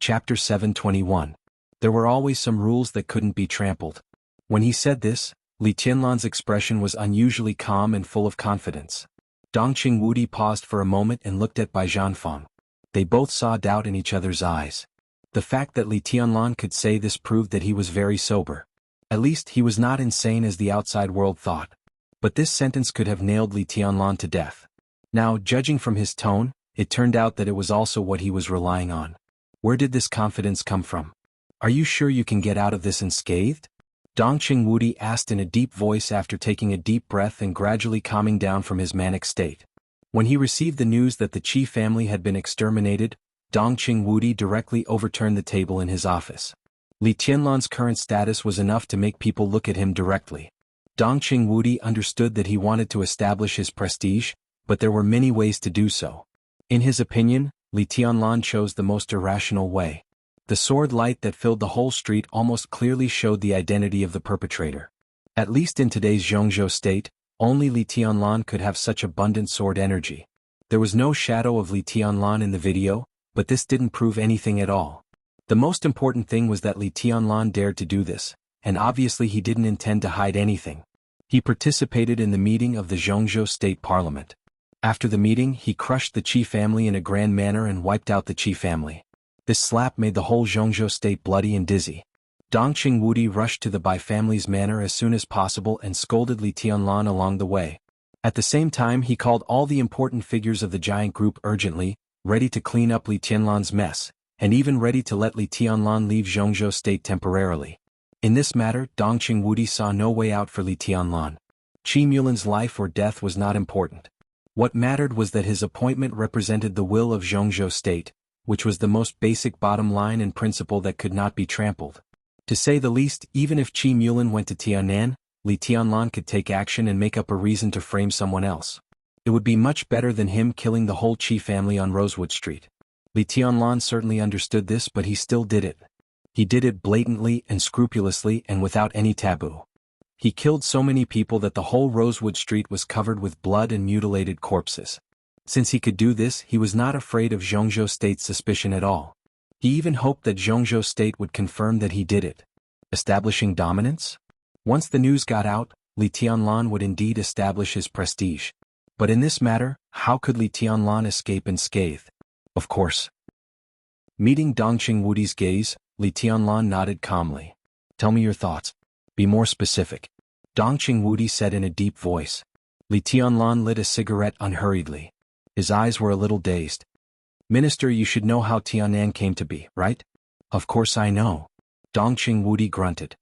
Chapter 721. There were always some rules that couldn't be trampled. When he said this, Li Tianlan's expression was unusually calm and full of confidence. Dongqing Wudi paused for a moment and looked at Bai Zhanfeng. They both saw doubt in each other's eyes. The fact that Li Tianlan could say this proved that he was very sober. At least he was not insane as the outside world thought. But this sentence could have nailed Li Tianlan to death. Now, judging from his tone, it turned out that it was also what he was relying on. Where did this confidence come from? Are you sure you can get out of this unscathed? Dongqing Wudi asked in a deep voice after taking a deep breath and gradually calming down from his manic state. When he received the news that the Qi family had been exterminated, Dongqing Wudi directly overturned the table in his office. Li Tianlan's current status was enough to make people look at him directly. Dongqing Wudi understood that he wanted to establish his prestige, but there were many ways to do so. In his opinion, Li Tianlan chose the most irrational way. The sword light that filled the whole street almost clearly showed the identity of the perpetrator. At least in today's Jianghu state, only Li Tianlan could have such abundant sword energy. There was no shadow of Li Tianlan in the video, but this didn't prove anything at all. The most important thing was that Li Tianlan dared to do this, and obviously he didn't intend to hide anything. He participated in the meeting of the Jianghu State Parliament. After the meeting, he crushed the Qi family in a grand manner and wiped out the Qi family. This slap made the whole Jianghu state bloody and dizzy. Dongqing Wudi rushed to the Bai family's manor as soon as possible and scolded Li Tianlan along the way. At the same time, he called all the important figures of the giant group urgently, ready to clean up Li Tianlan's mess, and even ready to let Li Tianlan leave Jianghu state temporarily. In this matter, Dongqing Wudi saw no way out for Li Tianlan. Qi Mulan's life or death was not important. What mattered was that his appointment represented the will of Jianghu state, which was the most basic bottom line and principle that could not be trampled. To say the least, even if Qi Mulan went to Tianan, Li Tianlan could take action and make up a reason to frame someone else. It would be much better than him killing the whole Qi family on Rosewood Street. Li Tianlan certainly understood this, but he still did it. He did it blatantly and scrupulously and without any taboo. He killed so many people that the whole Rosewood Street was covered with blood and mutilated corpses. Since he could do this, he was not afraid of Jianghu State's suspicion at all. He even hoped that Jianghu State would confirm that he did it. Establishing dominance? Once the news got out, Li Tianlan would indeed establish his prestige. But in this matter, how could Li Tianlan escape unscathed? Of course. Meeting Dongqing Wudi's gaze, Li Tianlan nodded calmly. Tell me your thoughts. Be more specific. Dongqing Wudi said in a deep voice. Li Tianlan lit a cigarette unhurriedly. His eyes were a little dazed. Minister, you should know how Tianan came to be, right? Of course I know. Dongqing Wudi grunted.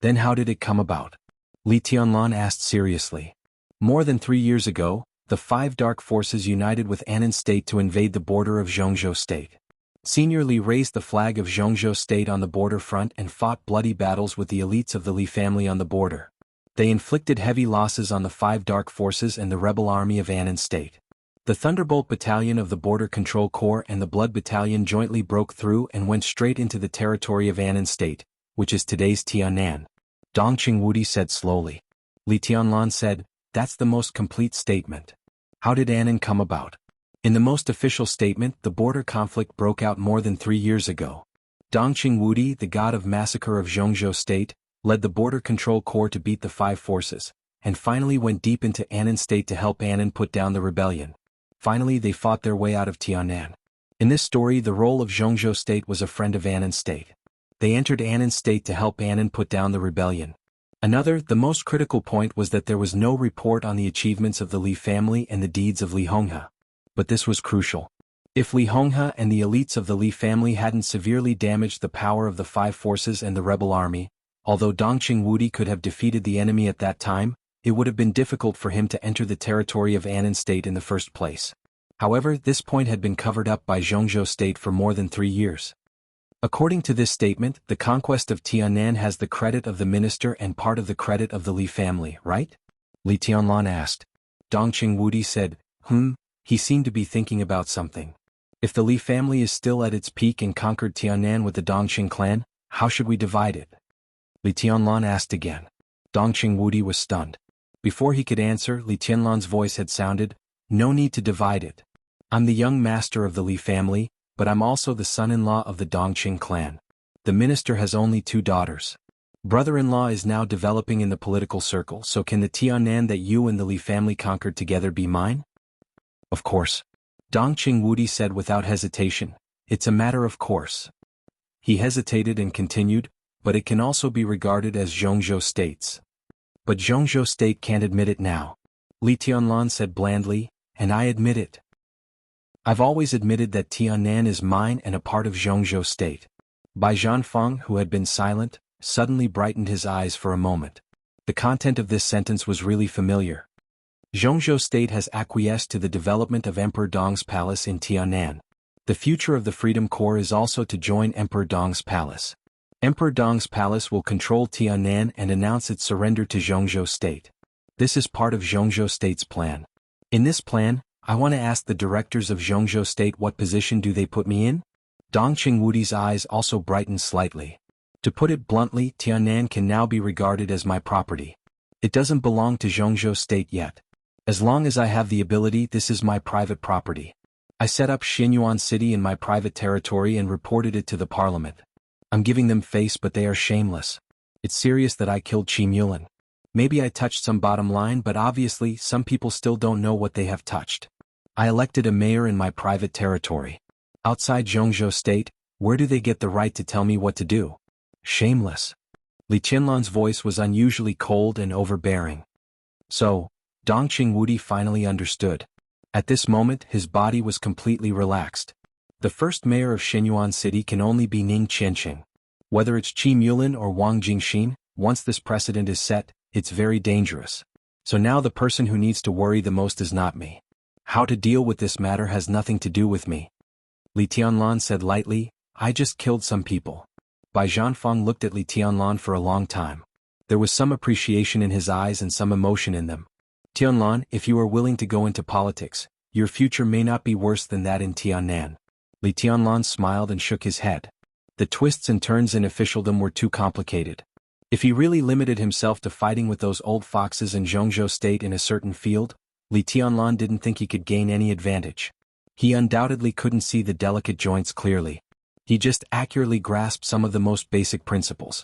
Then how did it come about? Li Tianlan asked seriously. More than 3 years ago, the 5 dark forces united with Annan State to invade the border of Jianghu State. Senior Li raised the flag of Jianghu State on the border front and fought bloody battles with the elites of the Li family on the border. They inflicted heavy losses on the 5 dark forces and the rebel army of Annan State. The Thunderbolt Battalion of the Border Control Corps and the Blood Battalion jointly broke through and went straight into the territory of Annan State, which is today's Tianan. Dongqing Wudi said slowly. Li Tianlan said, that's the most complete statement. How did Annan come about? In the most official statement, the border conflict broke out more than 3 years ago. Dongqing Wudi, the god of massacre of Jianghu State, led the Border Control Corps to beat the 5 forces, and finally went deep into Annan State to help Annan put down the rebellion. Finally, they fought their way out of Tianan. In this story, the role of Jianghu State was a friend of Annan State. They entered Annan State to help Annan put down the rebellion. Another, the most critical point was that there was no report on the achievements of the Li family and the deeds of Li Honghe. But this was crucial. If Li Honghe and the elites of the Li family hadn't severely damaged the power of the 5 forces and the rebel army, although Dongqing Wudi could have defeated the enemy at that time, it would have been difficult for him to enter the territory of Annan State in the first place. However, this point had been covered up by Jianghu State for more than 3 years. According to this statement, the conquest of Tianan has the credit of the minister and part of the credit of the Li family, right? Li Tianlan asked. Dongqing Wudi said, he seemed to be thinking about something. If the Li family is still at its peak and conquered Tianan with the Dongqing clan, how should we divide it? Li Tianlan asked again. Dongqing Wudi was stunned. Before he could answer, Li Tianlan's voice had sounded, no need to divide it. I'm the young master of the Li family, but I'm also the son-in-law of the Dongqing clan. The minister has only 2 daughters. Brother-in-law is now developing in the political circle, so can the Tiannan that you and the Li family conquered together be mine? Of course. Dongqing Wudi said without hesitation, it's a matter of course. He hesitated and continued, but it can also be regarded as Jianghu states. But Jianghu state can't admit it now. Li Tianlan said blandly, and I admit it. I've always admitted that Tiannan is mine and a part of Jianghu state. Bai Zhanfeng, who had been silent, suddenly brightened his eyes for a moment. The content of this sentence was really familiar. Jianghu state has acquiesced to the development of Emperor Dong's palace in Tiannan. The future of the Freedom Corps is also to join Emperor Dong's palace. Emperor Dong's palace will control Tiannan and announce its surrender to Jianghu state. This is part of Jianghu state's plan. In this plan, I want to ask the directors of Jianghu state what position do they put me in? Dongqing Wudi's eyes also brightened slightly. To put it bluntly, Tiannan can now be regarded as my property. It doesn't belong to Jianghu state yet. As long as I have the ability, this is my private property. I set up Xinyuan City in my private territory and reported it to the parliament. I'm giving them face, but they are shameless. It's serious that I killed Qi Mulan. Maybe I touched some bottom line, but obviously some people still don't know what they have touched. I elected a mayor in my private territory. Outside Jianghu state, where do they get the right to tell me what to do? Shameless. Li Tianlan's voice was unusually cold and overbearing. So, Dongqing Wudi finally understood. At this moment, his body was completely relaxed. The first mayor of Xinyuan City can only be Ning Qianqing. Whether it's Qi Mulan or Wang Jingxin, once this precedent is set, it's very dangerous. So now the person who needs to worry the most is not me. How to deal with this matter has nothing to do with me. Li Tianlan said lightly, I just killed some people. Bai Zhanfeng looked at Li Tianlan for a long time. There was some appreciation in his eyes and some emotion in them. Tianlan, if you are willing to go into politics, your future may not be worse than that in Tiannan. Li Tianlan smiled and shook his head. The twists and turns in officialdom were too complicated. If he really limited himself to fighting with those old foxes in Jianghu state in a certain field, Li Tianlan didn't think he could gain any advantage. He undoubtedly couldn't see the delicate joints clearly. He just accurately grasped some of the most basic principles.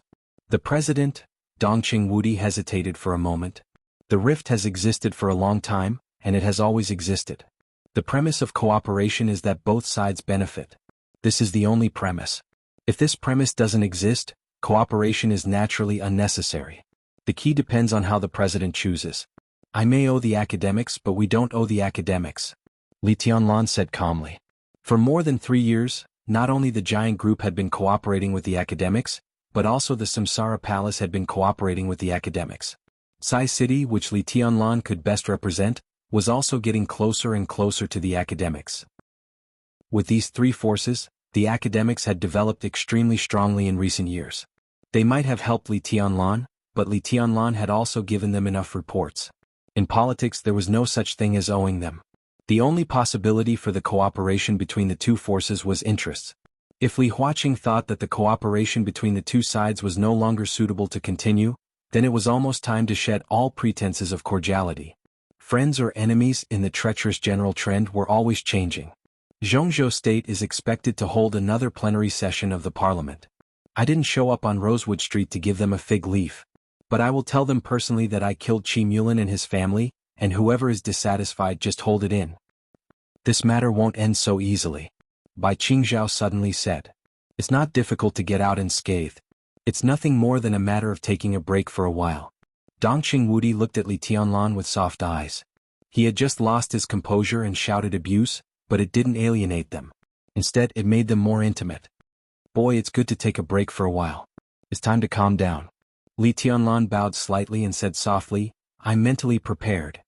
The president, Dongqing Wudi hesitated for a moment. The rift has existed for a long time, and it has always existed. The premise of cooperation is that both sides benefit. This is the only premise. If this premise doesn't exist, cooperation is naturally unnecessary. The key depends on how the president chooses. I may owe the academics, but we don't owe the academics. Li Tianlan said calmly. For more than 3 years, not only the giant group had been cooperating with the academics, but also the Samsara Palace had been cooperating with the academics. Sai City, which Li Tianlan could best represent, was also getting closer and closer to the academics. With these 3 forces, the academics had developed extremely strongly in recent years. They might have helped Li Tianlan, but Li Tianlan had also given them enough reports. In politics there was no such thing as owing them. The only possibility for the cooperation between the 2 forces was interests. If Li Huaqing thought that the cooperation between the 2 sides was no longer suitable to continue, then it was almost time to shed all pretenses of cordiality. Friends or enemies in the treacherous general trend were always changing. Jianghu state is expected to hold another plenary session of the parliament. I didn't show up on Rosewood Street to give them a fig leaf. But I will tell them personally that I killed Qi Mulan and his family, and whoever is dissatisfied just hold it in. This matter won't end so easily. Bai Qingzhao suddenly said. It's not difficult to get out unscathed. It's nothing more than a matter of taking a break for a while. Dongqing Wudi looked at Li Tianlan with soft eyes. He had just lost his composure and shouted abuse, but it didn't alienate them. Instead, it made them more intimate. Boy, it's good to take a break for a while. It's time to calm down. Li Tianlan bowed slightly and said softly, I'm mentally prepared.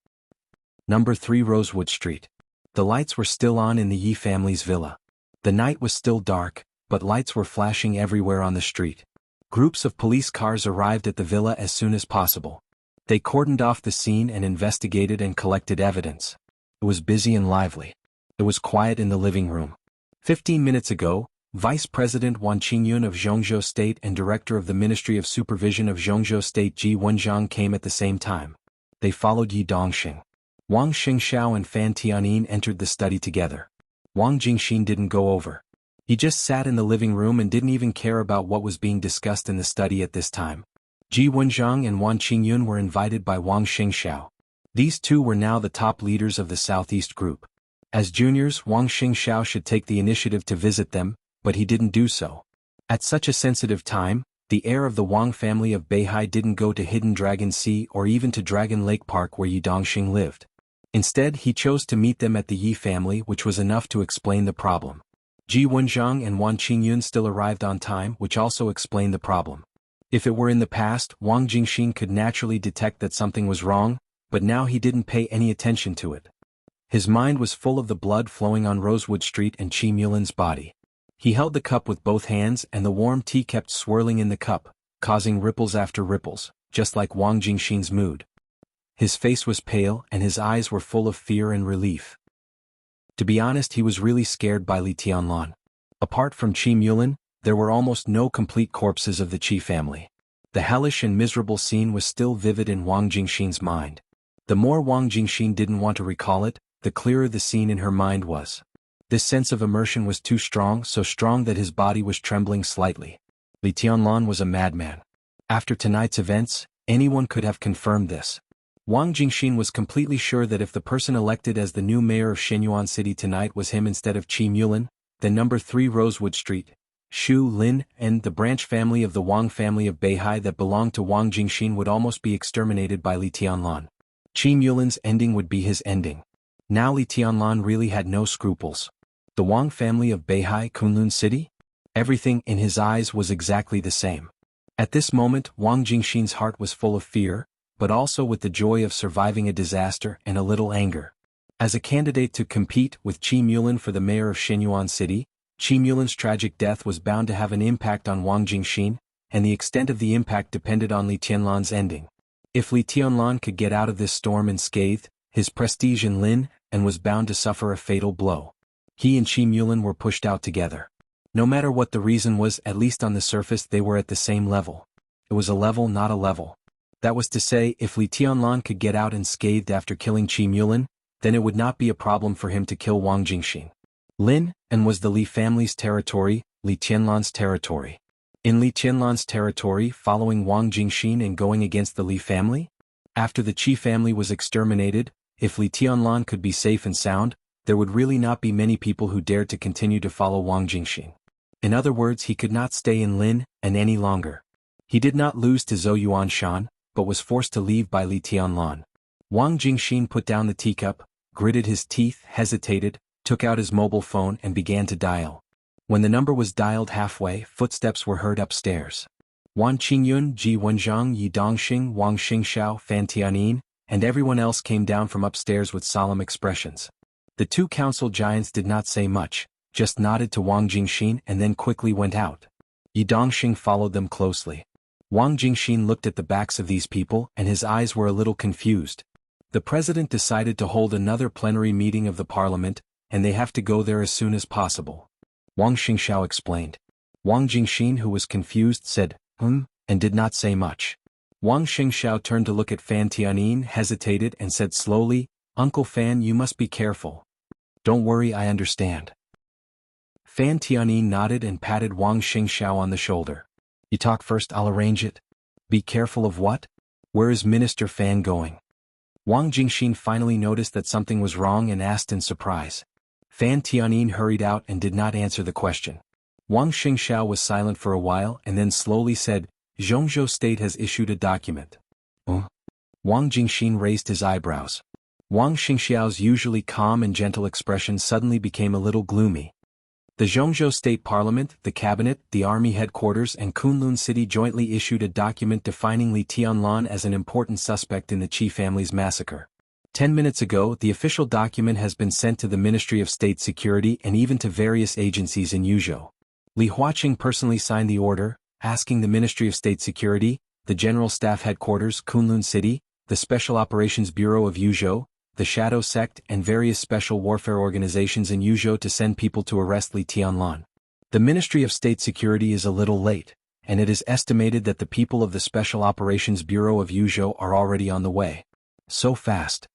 Number 3 Rosewood Street. The lights were still on in the Yi family's villa. The night was still dark, but lights were flashing everywhere on the street. Groups of police cars arrived at the villa as soon as possible. They cordoned off the scene and investigated and collected evidence. It was busy and lively. It was quiet in the living room. 15 minutes ago, Vice President Wan Qingyun of Jianghu State and Director of the Ministry of Supervision of Jianghu State Ji Wenjiang came at the same time. They followed Yi Dongxing. Wang Xingxiao and Fan Tianyin entered the study together. Wang Jingxin didn't go over. He just sat in the living room and didn't even care about what was being discussed in the study at this time. Ji Wenxiang and Wan Qingyun were invited by Wang Xingxiao. These two were now the top leaders of the Southeast group. As juniors, Wang Xingxiao should take the initiative to visit them, but he didn't do so. At such a sensitive time, the heir of the Wang family of Beihai didn't go to Hidden Dragon Sea or even to Dragon Lake Park where Yi Dongxing lived. Instead, he chose to meet them at the Yi family, which was enough to explain the problem. Ji Wenxiang and Wan Qingyun still arrived on time, which also explained the problem. If it were in the past, Wang Jingxin could naturally detect that something was wrong, but now he didn't pay any attention to it. His mind was full of the blood flowing on Rosewood Street and Qi Mulin's body. He held the cup with both hands and the warm tea kept swirling in the cup, causing ripples after ripples, just like Wang Jingxin's mood. His face was pale and his eyes were full of fear and relief. To be honest, he was really scared by Li Tianlan. Apart from Qi Mulin, there were almost no complete corpses of the Qi family. The hellish and miserable scene was still vivid in Wang Jingxin's mind. The more Wang Jingxin didn't want to recall it, the clearer the scene in her mind was. This sense of immersion was too strong, so strong that his body was trembling slightly. Li Tianlan was a madman. After tonight's events, anyone could have confirmed this. Wang Jingxin was completely sure that if the person elected as the new mayor of Shenyuan City tonight was him instead of Qi Mulin, then number 3 Rosewood Street, Shu Lin, and the branch family of the Wang family of Beihai that belonged to Wang Jingxin would almost be exterminated by Li Tianlan. Qi Mulin's ending would be his ending. Now Li Tianlan really had no scruples. The Wang family of Beihai, Kunlun City? Everything in his eyes was exactly the same. At this moment, Wang Jingxin's heart was full of fear, but also with the joy of surviving a disaster and a little anger. As a candidate to compete with Qi Mulin for the mayor of Shenyuan City, Qi Mulin's tragic death was bound to have an impact on Wang Jingxin, and the extent of the impact depended on Li Tianlan's ending. If Li Tianlan could get out of this storm unscathed, his prestige in Lin, and was bound to suffer a fatal blow. He and Qi Mulin were pushed out together. No matter what the reason was, at least on the surface they were at the same level. It was a level, not a level. That was to say, if Li Tianlan could get out unscathed after killing Qi Mulin, then it would not be a problem for him to kill Wang Jingxin. Lin, and was the Li family's territory, Li Tianlan's territory. In Li Tianlan's territory, following Wang Jingxin and going against the Li family? After the Qi family was exterminated, if Li Tianlan could be safe and sound, there would really not be many people who dared to continue to follow Wang Jingxin. In other words, he could not stay in Lin, and any longer. He did not lose to Zhou Yuanshan, but was forced to leave by Li Tianlan. Wang Jingxin put down the teacup, gritted his teeth, hesitated, took out his mobile phone and began to dial. When the number was dialed halfway, footsteps were heard upstairs. Wan Qingyun, Ji Wenxiang, Yi Dongxing, Wang Xingxiao, Fan Tianyin, and everyone else came down from upstairs with solemn expressions. The two council giants did not say much, just nodded to Wang Jingxin and then quickly went out. Yi Dongxing followed them closely. Wang Jingxin looked at the backs of these people and his eyes were a little confused. The president decided to hold another plenary meeting of the parliament, and they have to go there as soon as possible. Wang Xingxiao explained. Wang Jingxin, who was confused, said, and did not say much. Wang Xingxiao turned to look at Fan Tianyin, hesitated and said slowly, Uncle Fan, you must be careful. Don't worry, I understand. Fan Tianyin nodded and patted Wang Xingxiao on the shoulder. You talk first, I'll arrange it. Be careful of what? Where is Minister Fan going? Wang Jingxin finally noticed that something was wrong and asked in surprise. Fan Tianyin hurried out and did not answer the question. Wang Xingxiao was silent for a while and then slowly said, Zhongzhou State has issued a document. Wang Jingxin raised his eyebrows. Wang Xingxiao's usually calm and gentle expression suddenly became a little gloomy. The Zhongzhou State Parliament, the Cabinet, the Army Headquarters and Kunlun City jointly issued a document defining Li Tianlan as an important suspect in the Qi family's massacre. 10 minutes ago, the official document has been sent to the Ministry of State Security and even to various agencies in Yuzhou. Li Huaqing personally signed the order, asking the Ministry of State Security, the General Staff Headquarters, Kunlun City, the Special Operations Bureau of Yuzhou, the Shadow Sect and various special warfare organizations in Yuzhou to send people to arrest Li Tianlan. The Ministry of State Security is a little late, and it is estimated that the people of the Special Operations Bureau of Yuzhou are already on the way. So fast.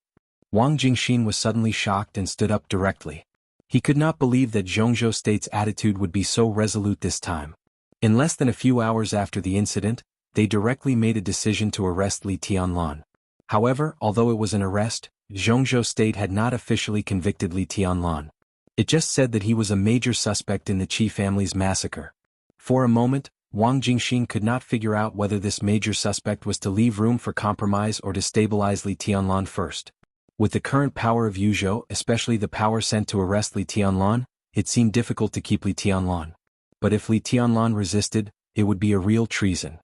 Wang Jingxin was suddenly shocked and stood up directly. He could not believe that Jianghu State's attitude would be so resolute this time. In less than a few hours after the incident, they directly made a decision to arrest Li Tianlan. However, although it was an arrest, Jianghu State had not officially convicted Li Tianlan. It just said that he was a major suspect in the Qi family's massacre. For a moment, Wang Jingxin could not figure out whether this major suspect was to leave room for compromise or to stabilize Li Tianlan first. With the current power of Yuzhou, especially the power sent to arrest Li Tianlan, it seemed difficult to keep Li Tianlan. But if Li Tianlan resisted, it would be a real treason.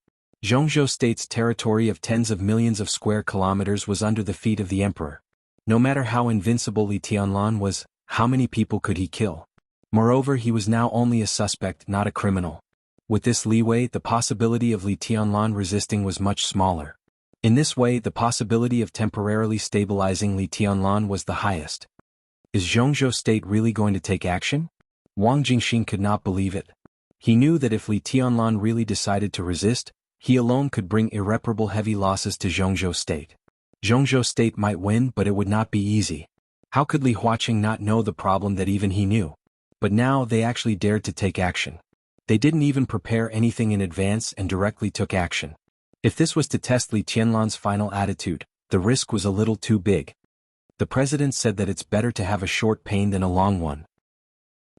Jianghu State's territory of tens of millions of square kilometers was under the feet of the emperor. No matter how invincible Li Tianlan was, how many people could he kill? Moreover, he was now only a suspect, not a criminal. With this leeway, the possibility of Li Tianlan resisting was much smaller. In this way, the possibility of temporarily stabilizing Li Tianlan was the highest. Is Jianghu State really going to take action? Wang Jingxin could not believe it. He knew that if Li Tianlan really decided to resist, he alone could bring irreparable heavy losses to Jianghu State. Jianghu State might win, but it would not be easy. How could Li Huaqing not know the problem that even he knew? But now they actually dared to take action. They didn't even prepare anything in advance and directly took action. If this was to test Li Tianlan's final attitude, the risk was a little too big. The president said that it's better to have a short pain than a long one.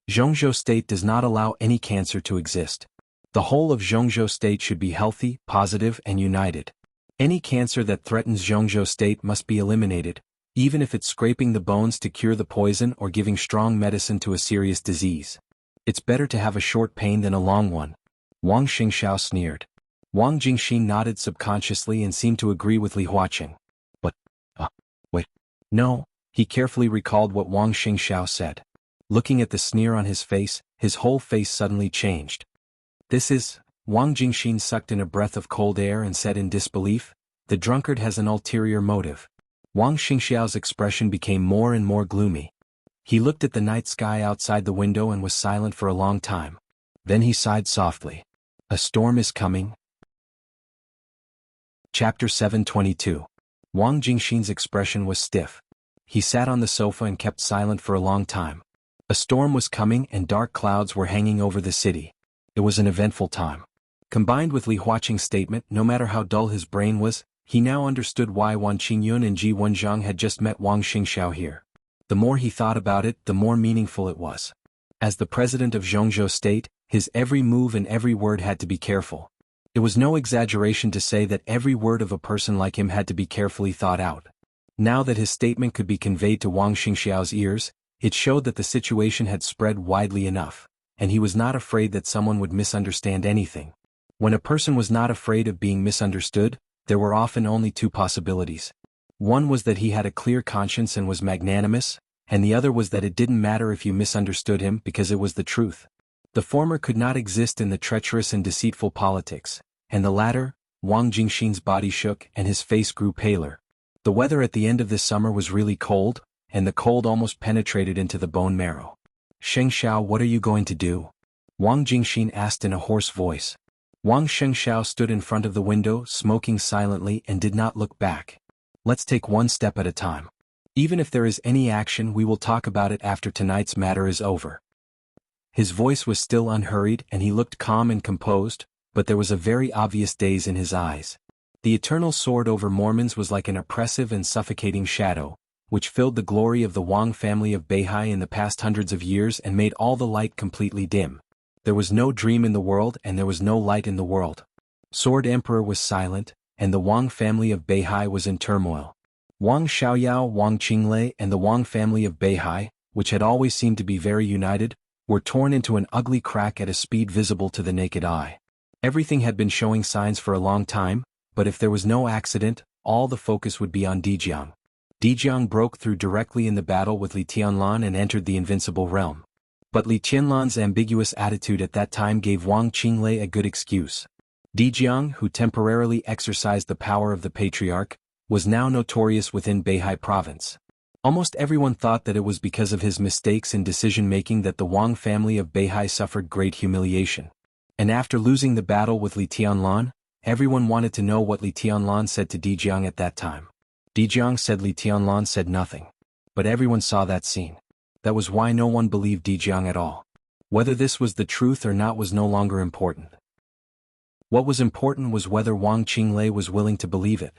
Jianghu State does not allow any cancer to exist. The whole of Jianghu State should be healthy, positive, and united. Any cancer that threatens Jianghu State must be eliminated, even if it's scraping the bones to cure the poison or giving strong medicine to a serious disease. It's better to have a short pain than a long one. Wang Xingxiao sneered. Wang Jingxin nodded subconsciously and seemed to agree with Li Huaqing. But, wait. No, he carefully recalled what Wang Xingxiao said. Looking at the sneer on his face, his whole face suddenly changed. This is, Wang Jingxin sucked in a breath of cold air and said in disbelief, the drunkard has an ulterior motive. Wang Xingxiao's expression became more and more gloomy. He looked at the night sky outside the window and was silent for a long time. Then he sighed softly. A storm is coming. Chapter 722. Wang Jingxin's expression was stiff. He sat on the sofa and kept silent for a long time. A storm was coming and dark clouds were hanging over the city. It was an eventful time. Combined with Li Huaqing's statement, no matter how dull his brain was, he now understood why Wan Qingyun and Ji Wenjiang had just met Wang Xingxiao here. The more he thought about it, the more meaningful it was. As the president of Jianghu State, his every move and every word had to be careful. It was no exaggeration to say that every word of a person like him had to be carefully thought out. Now that his statement could be conveyed to Wang Xingxiao's ears, it showed that the situation had spread widely enough, and he was not afraid that someone would misunderstand anything. When a person was not afraid of being misunderstood, there were often only two possibilities. One was that he had a clear conscience and was magnanimous, and the other was that it didn't matter if you misunderstood him because it was the truth. The former could not exist in the treacherous and deceitful politics, and the latter, Wang Jingxin's body shook and his face grew paler. The weather at the end of this summer was really cold, and the cold almost penetrated into the bone marrow. Shengxiao, what are you going to do? Wang Jingxin asked in a hoarse voice. Wang Shengxiao stood in front of the window, smoking silently and did not look back. Let's take one step at a time. Even if there is any action, we will talk about it after tonight's matter is over. His voice was still unhurried and he looked calm and composed, but there was a very obvious daze in his eyes. The eternal sword over Mormons was like an oppressive and suffocating shadow, which filled the glory of the Wang family of Beihai in the past hundreds of years and made all the light completely dim. There was no dream in the world and there was no light in the world. Sword Emperor was silent, and the Wang family of Beihai was in turmoil. Wang Xiaoyao, Wang Qinglei, and the Wang family of Beihai, which had always seemed to be very united, were torn into an ugly crack at a speed visible to the naked eye. Everything had been showing signs for a long time, but if there was no accident, all the focus would be on Dijiang. Dijiang broke through directly in the battle with Li Tianlan and entered the invincible realm. But Li Tianlan's ambiguous attitude at that time gave Wang Qinglei a good excuse. Dijiang, who temporarily exercised the power of the patriarch, was now notorious within Beihai province. Almost everyone thought that it was because of his mistakes in decision-making that the Wang family of Beihai suffered great humiliation. And after losing the battle with Li Tianlan, everyone wanted to know what Li Tianlan said to Dijiang at that time. Dijiang said Li Tianlan said nothing. But everyone saw that scene. That was why no one believed Jiang at all. Whether this was the truth or not was no longer important. What was important was whether Wang Qinglei was willing to believe it.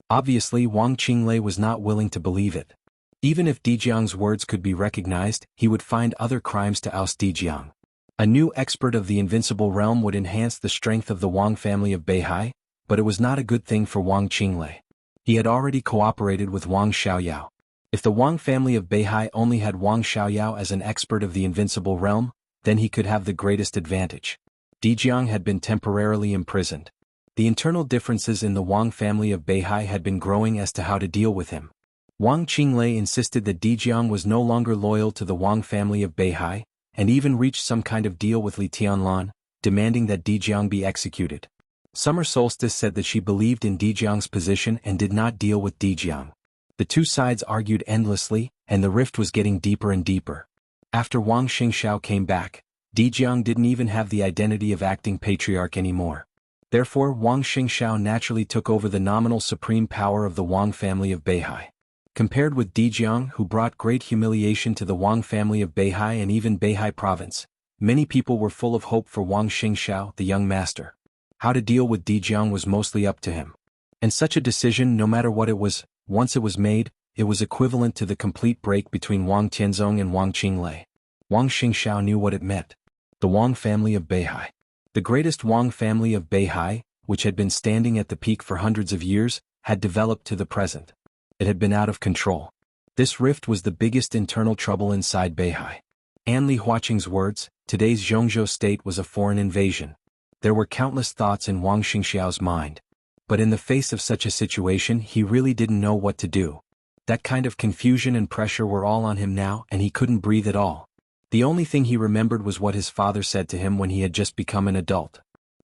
Obviously, Wang Qinglei was not willing to believe it. Even if Jiang's words could be recognized, he would find other crimes to oust Jiang. A new expert of the invincible realm would enhance the strength of the Wang family of Beihai, but it was not a good thing for Wang Qinglei. He had already cooperated with Wang Xiaoyao. If the Wang family of Beihai only had Wang Xiaoyao as an expert of the invincible realm, then he could have the greatest advantage. Jiang had been temporarily imprisoned. The internal differences in the Wang family of Beihai had been growing as to how to deal with him. Wang Qinglei insisted that Jiang was no longer loyal to the Wang family of Beihai, and even reached some kind of deal with Li Tianlan, demanding that Jiang be executed. Summer Solstice said that she believed in Jiang's position and did not deal with Jiang. The two sides argued endlessly, and the rift was getting deeper and deeper. After Wang Xingxiao came back, Jiang didn't even have the identity of acting patriarch anymore. Therefore, Wang Xingxiao naturally took over the nominal supreme power of the Wang family of Beihai. Compared with Jiang, who brought great humiliation to the Wang family of Beihai and even Beihai province, many people were full of hope for Wang Xingxiao, the young master. How to deal with Jiang was mostly up to him. And such a decision, no matter what it was, once it was made, it was equivalent to the complete break between Wang Tianzong and Wang Qinglei. Wang Xingxiao knew what it meant. The Wang family of Beihai. The greatest Wang family of Beihai, which had been standing at the peak for hundreds of years, had developed to the present. It had been out of control. This rift was the biggest internal trouble inside Beihai. Anli Huaqing's words, today's Zhongzhou state was a foreign invasion. There were countless thoughts in Wang Xingxiao's mind. But in the face of such a situation, he really didn't know what to do. That kind of confusion and pressure were all on him now, and he couldn't breathe at all. The only thing he remembered was what his father said to him when he had just become an adult.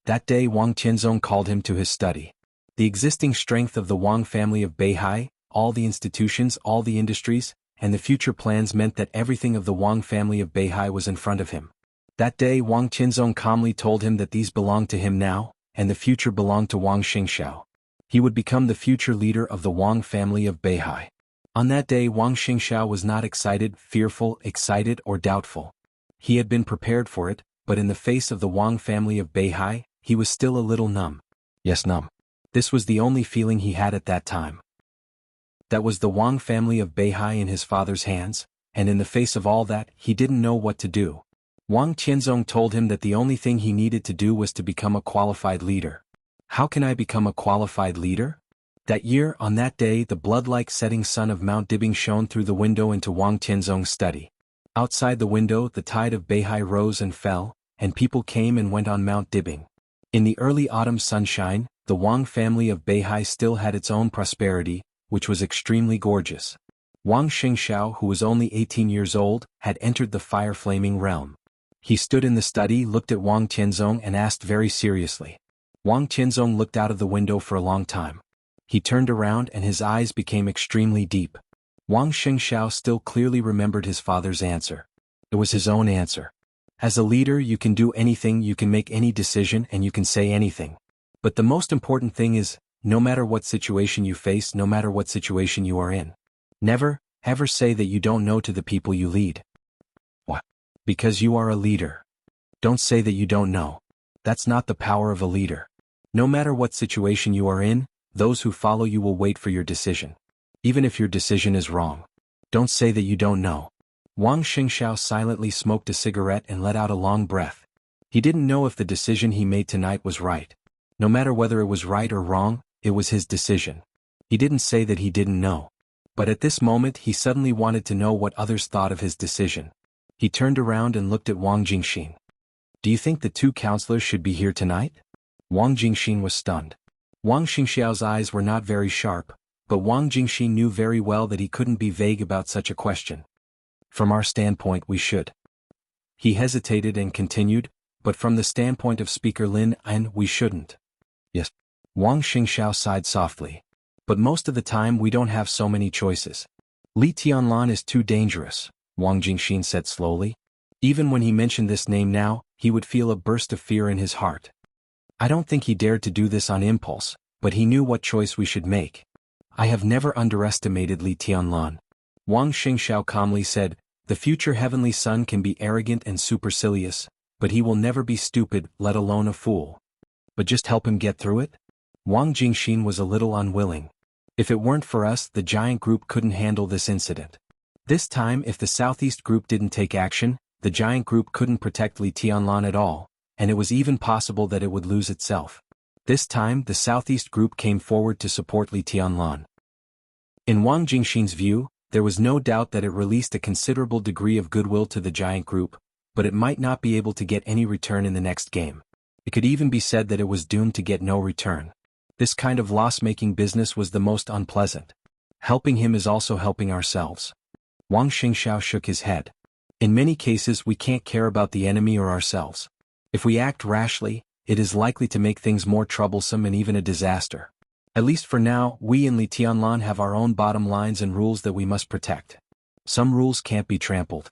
That day Wang Tianzong called him to his study. The existing strength of the Wang family of Beihai, all the institutions, all the industries, and the future plans meant that everything of the Wang family of Beihai was in front of him. That day Wang Tianzong calmly told him that these belonged to him now, and the future belonged to Wang Xingxiao. He would become the future leader of the Wang family of Beihai. On that day Wang Xingxiao was not excited, fearful, excited, or doubtful. He had been prepared for it, but in the face of the Wang family of Beihai, he was still a little numb. Yes, numb. This was the only feeling he had at that time. That was the Wang family of Beihai in his father's hands, and in the face of all that, he didn't know what to do. Wang Tianzong told him that the only thing he needed to do was to become a qualified leader. How can I become a qualified leader? That year, on that day, the blood-like setting sun of Mount Dibing shone through the window into Wang Tianzong's study. Outside the window, the tide of Beihai rose and fell, and people came and went on Mount Dibing. In the early autumn sunshine, the Wang family of Beihai still had its own prosperity, which was extremely gorgeous. Wang Xingxiao, who was only 18 years old, had entered the fire-flaming realm. He stood in the study, looked at Wang Tianzong and asked very seriously. Wang Tianzong looked out of the window for a long time. He turned around and his eyes became extremely deep. Wang Xingxiao still clearly remembered his father's answer. It was his own answer. As a leader, you can do anything, you can make any decision, and you can say anything. But the most important thing is, no matter what situation you face, no matter what situation you are in, never, ever say that you don't know to the people you lead. What? Because you are a leader. Don't say that you don't know. That's not the power of a leader. No matter what situation you are in, those who follow you will wait for your decision. Even if your decision is wrong. Don't say that you don't know. Wang Xingxiao silently smoked a cigarette and let out a long breath. He didn't know if the decision he made tonight was right. No matter whether it was right or wrong, it was his decision. He didn't say that he didn't know. But at this moment he suddenly wanted to know what others thought of his decision. He turned around and looked at Wang Jingxin. Do you think the two counselors should be here tonight? Wang Jingxin was stunned. Wang Xingxiao's eyes were not very sharp, but Wang Jingxin knew very well that he couldn't be vague about such a question. From our standpoint we should. He hesitated and continued, but from the standpoint of Speaker Lin An we shouldn't. Yes. Wang Xingxiao sighed softly. But most of the time we don't have so many choices. Li Tianlan is too dangerous, Wang Jingxin said slowly. Even when he mentioned this name now, he would feel a burst of fear in his heart. I don't think he dared to do this on impulse, but he knew what choice we should make. I have never underestimated Li Tianlan. Wang Xingxiao calmly said, The future heavenly son can be arrogant and supercilious, but he will never be stupid, let alone a fool. But just help him get through it? Wang Jingxin was a little unwilling. If it weren't for us, the giant group couldn't handle this incident. This time, if the Southeast group didn't take action, the giant group couldn't protect Li Tianlan at all, and it was even possible that it would lose itself. This time, the Southeast group came forward to support Li Tianlan. In Wang Jingxin's view, there was no doubt that it released a considerable degree of goodwill to the giant group, but it might not be able to get any return in the next game. It could even be said that it was doomed to get no return. This kind of loss-making business was the most unpleasant. Helping him is also helping ourselves. Wang Xingxiao shook his head. In many cases we can't care about the enemy or ourselves. If we act rashly, it is likely to make things more troublesome and even a disaster. At least for now, we in Li Tianlan have our own bottom lines and rules that we must protect. Some rules can't be trampled.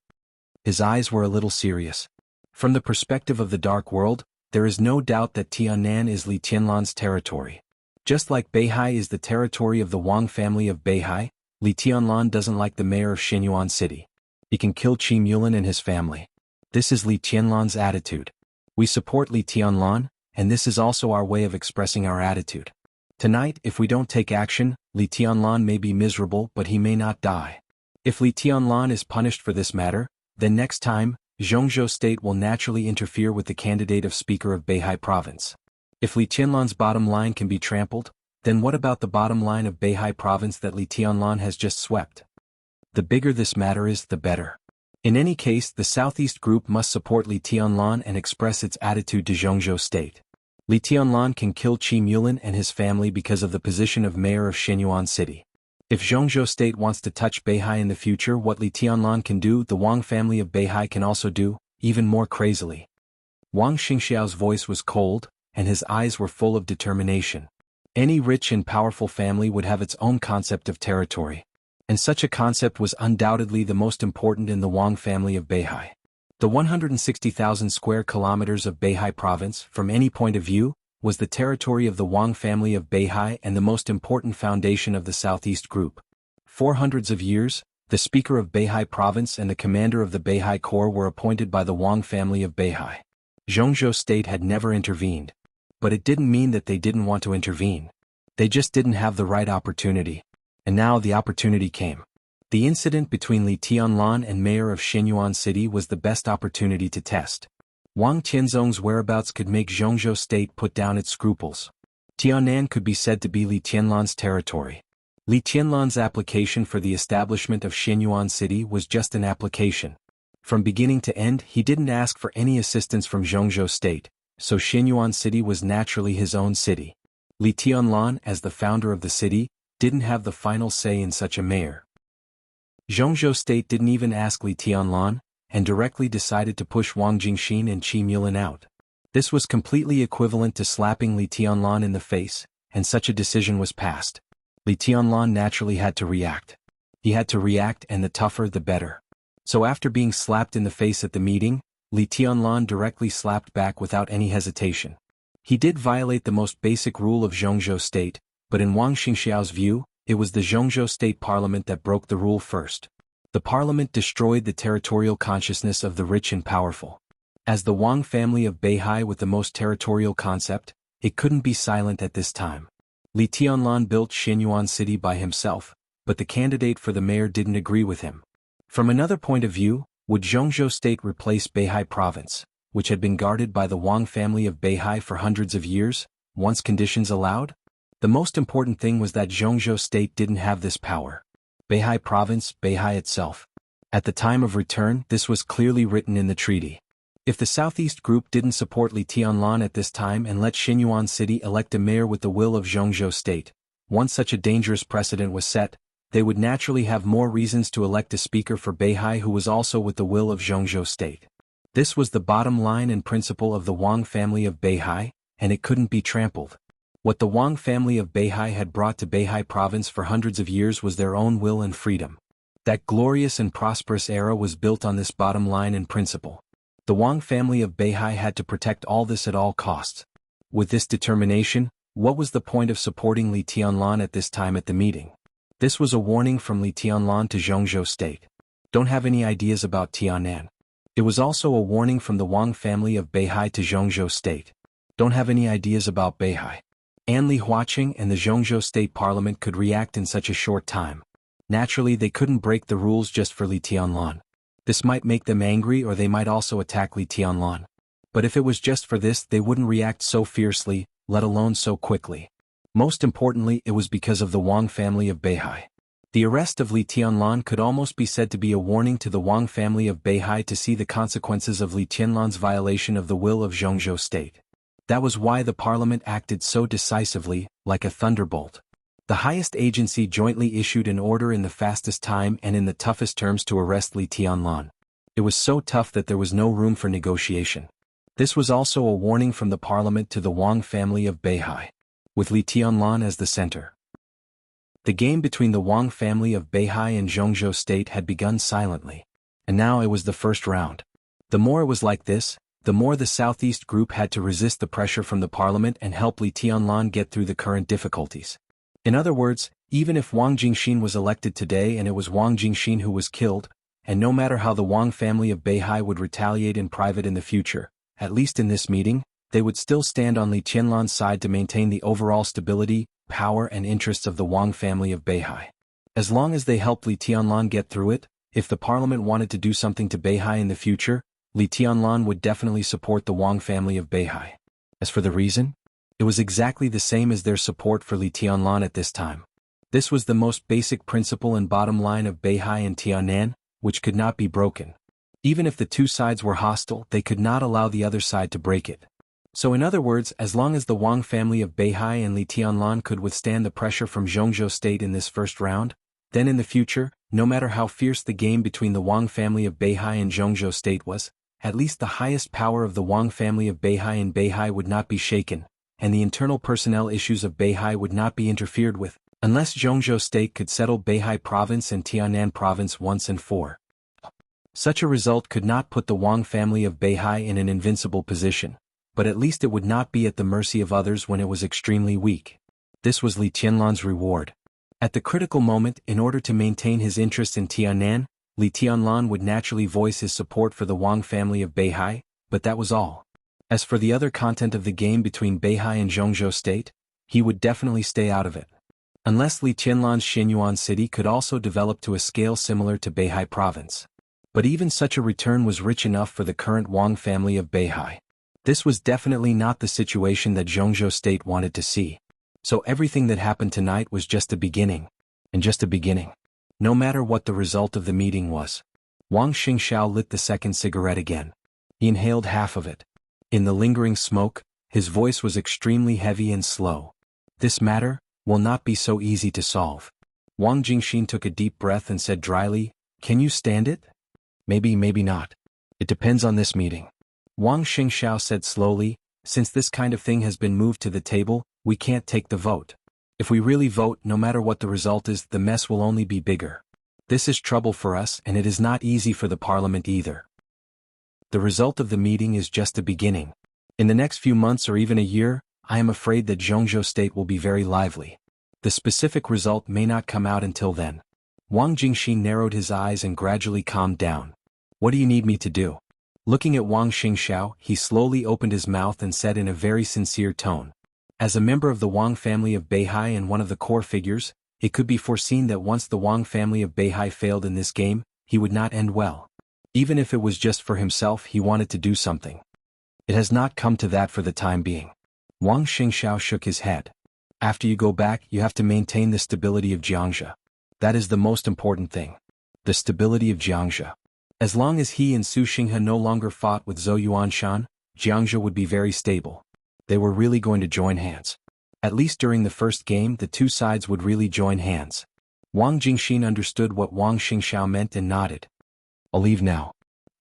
His eyes were a little serious. From the perspective of the Dark World, there is no doubt that Tiannan is Li Tianlan's territory. Just like Beihai is the territory of the Wang family of Beihai, Li Tianlan doesn't like the mayor of Shenyuan City. He can kill Qi Mulan and his family. This is Li Tianlan's attitude. We support Li Tianlan, and this is also our way of expressing our attitude. Tonight, if we don't take action, Li Tianlan may be miserable, but he may not die. If Li Tianlan is punished for this matter, then next time, Jianghu State will naturally interfere with the candidate of Speaker of Beihai Province. If Li Tianlan's bottom line can be trampled, then what about the bottom line of Beihai Province that Li Tianlan has just swept? The bigger this matter is, the better. In any case, the Southeast Group must support Li Tianlan and express its attitude to Jianghu State. Li Tianlan can kill Qi Mulan and his family because of the position of mayor of Shenyuan City. If Jianghu State wants to touch Beihai in the future, what Li Tianlan can do, the Wang family of Beihai can also do, even more crazily. Wang Xingxiao's voice was cold, and his eyes were full of determination. Any rich and powerful family would have its own concept of territory, and such a concept was undoubtedly the most important in the Wang family of Beihai. The 160,000 square kilometers of Beihai province, from any point of view, was the territory of the Wang family of Beihai and the most important foundation of the Southeast Group. For hundreds of years, the Speaker of Beihai Province and the commander of the Beihai Corps were appointed by the Wang family of Beihai. Jianghu State had never intervened. But it didn't mean that they didn't want to intervene. They just didn't have the right opportunity. And now the opportunity came. The incident between Li Tianlan and mayor of Shenyuan City was the best opportunity to test. Wang Tianzong's whereabouts could make Jianghu State put down its scruples. Tiannan could be said to be Li Tianlan's territory. Li Tianlan's application for the establishment of Shenyuan City was just an application. From beginning to end, he didn't ask for any assistance from Jianghu State, so Shenyuan City was naturally his own city. Li Tianlan, as the founder of the city, didn't have the final say in such a mayor. Jianghu State didn't even ask Li Tianlan, and directly decided to push Wang Jingxin and Qi Mulan out. This was completely equivalent to slapping Li Tianlan in the face, and such a decision was passed. Li Tianlan naturally had to react. He had to react, and the tougher the better. So after being slapped in the face at the meeting, Li Tianlan directly slapped back without any hesitation. He did violate the most basic rule of Jianghu State, but in Wang Xingxiao's view, it was the Jianghu State Parliament that broke the rule first. The Parliament destroyed the territorial consciousness of the rich and powerful. As the Wang family of Beihai with the most territorial concept, it couldn't be silent at this time. Li Tianlan built Shenyuan City by himself, but the candidate for the mayor didn't agree with him. From another point of view, would Jianghu State replace Beihai Province, which had been guarded by the Wang family of Beihai for hundreds of years, once conditions allowed? The most important thing was that Jianghu State didn't have this power. Beihai Province, Beihai itself. At the time of return, this was clearly written in the treaty. If the Southeast Group didn't support Li Tianlan at this time and let Shenyuan City elect a mayor with the will of Jianghu State, once such a dangerous precedent was set, they would naturally have more reasons to elect a speaker for Beihai who was also with the will of Jianghu State. This was the bottom line and principle of the Wang family of Beihai, and it couldn't be trampled. What the Wang family of Beihai had brought to Beihai Province for hundreds of years was their own will and freedom. That glorious and prosperous era was built on this bottom line and principle. The Wang family of Beihai had to protect all this at all costs. With this determination, what was the point of supporting Li Tianlan at this time at the meeting? This was a warning from Li Tianlan to Jianghu State. Don't have any ideas about Tianan. It was also a warning from the Wang family of Beihai to Jianghu State. Don't have any ideas about Beihai. Anli Huaqing and the Jianghu State Parliament could react in such a short time. Naturally, they couldn't break the rules just for Li Tianlan. This might make them angry, or they might also attack Li Tianlan. But if it was just for this, they wouldn't react so fiercely, let alone so quickly. Most importantly, it was because of the Wang family of Beihai. The arrest of Li Tianlan could almost be said to be a warning to the Wang family of Beihai to see the consequences of Li Tianlan's violation of the will of Jianghu State. That was why the parliament acted so decisively, like a thunderbolt. The highest agency jointly issued an order in the fastest time and in the toughest terms to arrest Li Tianlan. It was so tough that there was no room for negotiation. This was also a warning from the parliament to the Wang family of Beihai, with Li Tianlan as the center. The game between the Wang family of Beihai and Jianghu State had begun silently, and now it was the first round. The more it was like this, the more the Southeast group had to resist the pressure from the parliament and help Li Tianlan get through the current difficulties. In other words, even if Wang Jingxin was elected today and it was Wang Jingxin who was killed, and no matter how the Wang family of Beihai would retaliate in private in the future, at least in this meeting, they would still stand on Li Tianlan's side to maintain the overall stability, power and interests of the Wang family of Beihai. As long as they helped Li Tianlan get through it, if the parliament wanted to do something to Beihai in the future, Li Tianlan would definitely support the Wang family of Beihai. As for the reason, it was exactly the same as their support for Li Tianlan at this time. This was the most basic principle and bottom line of Beihai and Tianan, which could not be broken. Even if the two sides were hostile, they could not allow the other side to break it. So in other words, as long as the Wang family of Beihai and Li Tianlan could withstand the pressure from Jianghu State in this first round, then in the future, no matter how fierce the game between the Wang family of Beihai and Jianghu State was, at least the highest power of the Wang family of Beihai and Beihai would not be shaken, and the internal personnel issues of Beihai would not be interfered with, unless Jianghu State could settle Beihai Province and Tianan Province once and for. Such a result could not put the Wang family of Beihai in an invincible position, but at least it would not be at the mercy of others when it was extremely weak. This was Li Tianlan's reward. At the critical moment, in order to maintain his interest in Tianan, Li Tianlan would naturally voice his support for the Wang family of Beihai, but that was all. As for the other content of the game between Beihai and Jianghu State, he would definitely stay out of it. Unless Li Tianlan's Xinyuan city could also develop to a scale similar to Beihai province. But even such a return was rich enough for the current Wang family of Beihai. This was definitely not the situation that Jianghu State wanted to see. So everything that happened tonight was just a beginning. And just a beginning. No matter what the result of the meeting was. Wang Xingxiao lit the second cigarette again. He inhaled half of it. In the lingering smoke, his voice was extremely heavy and slow. This matter will not be so easy to solve. Wang Jingxin took a deep breath and said dryly, "Can you stand it?" "Maybe, maybe not. It depends on this meeting." Wang Xingxiao said slowly, "Since this kind of thing has been moved to the table, we can't take the vote. If we really vote, no matter what the result is, the mess will only be bigger. This is trouble for us, and it is not easy for the parliament either. The result of the meeting is just a beginning. In the next few months or even a year, I am afraid that Jianghu State will be very lively. The specific result may not come out until then." Wang Jingxin narrowed his eyes and gradually calmed down. "What do you need me to do?" Looking at Wang Xingxiao, he slowly opened his mouth and said in a very sincere tone. As a member of the Wang family of Beihai and one of the core figures, it could be foreseen that once the Wang family of Beihai failed in this game, he would not end well. Even if it was just for himself, he wanted to do something. It has not come to that for the time being. Wang Xingxiao shook his head. After you go back, you have to maintain the stability of Jianghu. That is the most important thing. The stability of Jianghu. As long as he and Su Xinghe no longer fought with Zhou Yuanshan, Jianghu would be very stable. They were really going to join hands. At least during the first game, the two sides would really join hands. Wang Jingxin understood what Wang Xingxiao meant and nodded. "I'll leave now."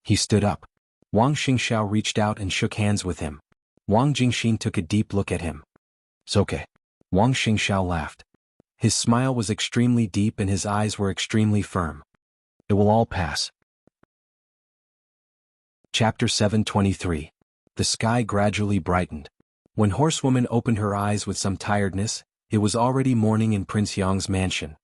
He stood up. Wang Xingxiao reached out and shook hands with him. Wang Jingxin took a deep look at him. "It's okay." Wang Xingxiao laughed. His smile was extremely deep and his eyes were extremely firm. "It will all pass." Chapter 723. The sky gradually brightened. When Horsewoman opened her eyes with some tiredness, it was already morning in Prince Yang's mansion.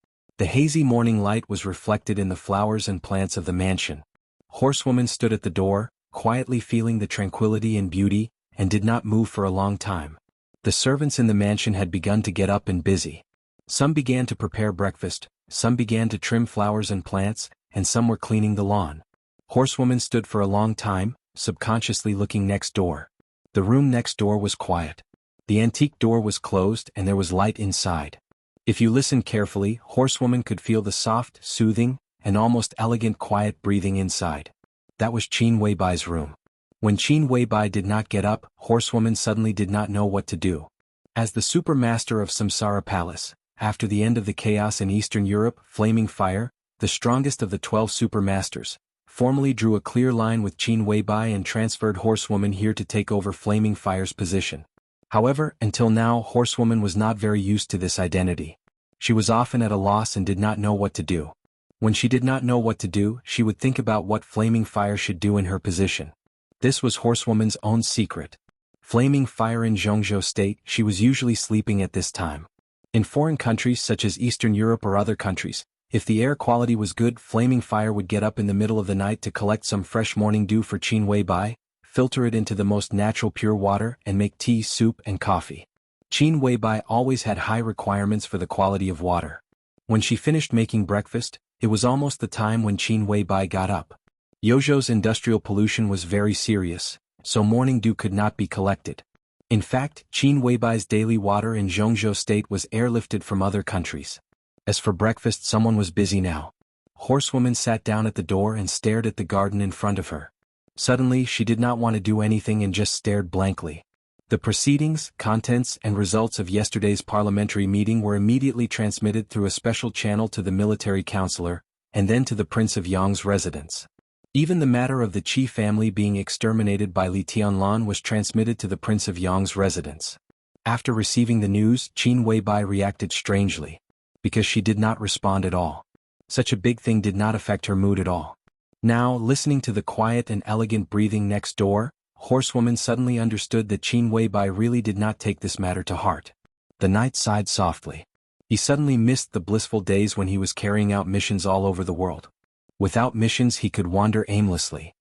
The hazy morning light was reflected in the flowers and plants of the mansion. Horsewoman stood at the door, quietly feeling the tranquility and beauty, and did not move for a long time. The servants in the mansion had begun to get up and busy. Some began to prepare breakfast, some began to trim flowers and plants, and some were cleaning the lawn. Horsewoman stood for a long time, subconsciously looking next door. The room next door was quiet. The antique door was closed and there was light inside. If you listened carefully, Horsewoman could feel the soft, soothing, and almost elegant quiet breathing inside. That was Qin Weibai's room. When Qin Weibai did not get up, Horsewoman suddenly did not know what to do. As the supermaster of Samsara Palace, after the end of the chaos in Eastern Europe, Flaming Fire, the strongest of the 12 supermasters, formally drew a clear line with Qin Weibai and transferred Horsewoman here to take over Flaming Fire's position. However, until now Horsewoman was not very used to this identity. She was often at a loss and did not know what to do. When she did not know what to do, she would think about what Flaming Fire should do in her position. This was Horsewoman's own secret. Flaming Fire in Jianghu state, she was usually sleeping at this time. In foreign countries such as Eastern Europe or other countries, if the air quality was good, Flaming Fire would get up in the middle of the night to collect some fresh morning dew for Qin Weibai, filter it into the most natural pure water, and make tea, soup, and coffee. Qin Weibai always had high requirements for the quality of water. When she finished making breakfast, it was almost the time when Qin Weibai got up. Yozhou's industrial pollution was very serious, so morning dew could not be collected. In fact, Qin Weibai's daily water in Jianghu state was airlifted from other countries. As for breakfast, someone was busy now. Horsewoman sat down at the door and stared at the garden in front of her. Suddenly she did not want to do anything and just stared blankly. The proceedings, contents, and results of yesterday's parliamentary meeting were immediately transmitted through a special channel to the military counselor, and then to the Prince of Yang's residence. Even the matter of the Qi family being exterminated by Li Tianlan was transmitted to the Prince of Yang's residence. After receiving the news, Qin Weibai reacted strangely. Because she did not respond at all. Such a big thing did not affect her mood at all. Now, listening to the quiet and elegant breathing next door, Horsewoman suddenly understood that Qin Weibai really did not take this matter to heart. The knight sighed softly. He suddenly missed the blissful days when he was carrying out missions all over the world. Without missions he could wander aimlessly.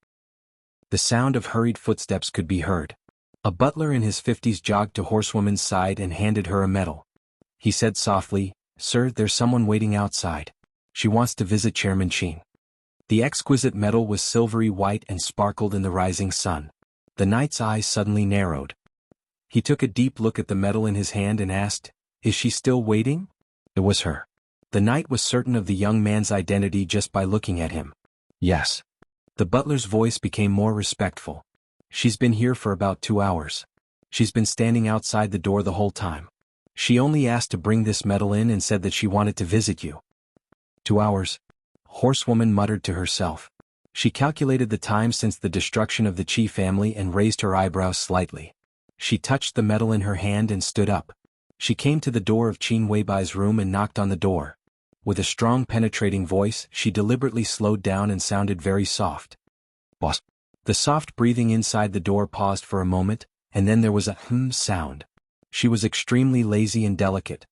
The sound of hurried footsteps could be heard. A butler in his 50s jogged to Horsewoman's side and handed her a medal. He said softly, "Sir, there's someone waiting outside. She wants to visit Chairman Qin." The exquisite medal was silvery white and sparkled in the rising sun. The knight's eyes suddenly narrowed. He took a deep look at the medal in his hand and asked, "Is she still waiting?" It was her. The knight was certain of the young man's identity just by looking at him. "Yes." The butler's voice became more respectful. "She's been here for about 2 hours. She's been standing outside the door the whole time. She only asked to bring this medal in and said that she wanted to visit you." 2 hours. Horsewoman muttered to herself. She calculated the time since the destruction of the Qi family and raised her eyebrows slightly. She touched the medal in her hand and stood up. She came to the door of Qin Weibai's room and knocked on the door. With a strong penetrating voice, she deliberately slowed down and sounded very soft. "Boss." The soft breathing inside the door paused for a moment, and then there was a sound. She was extremely lazy and delicate.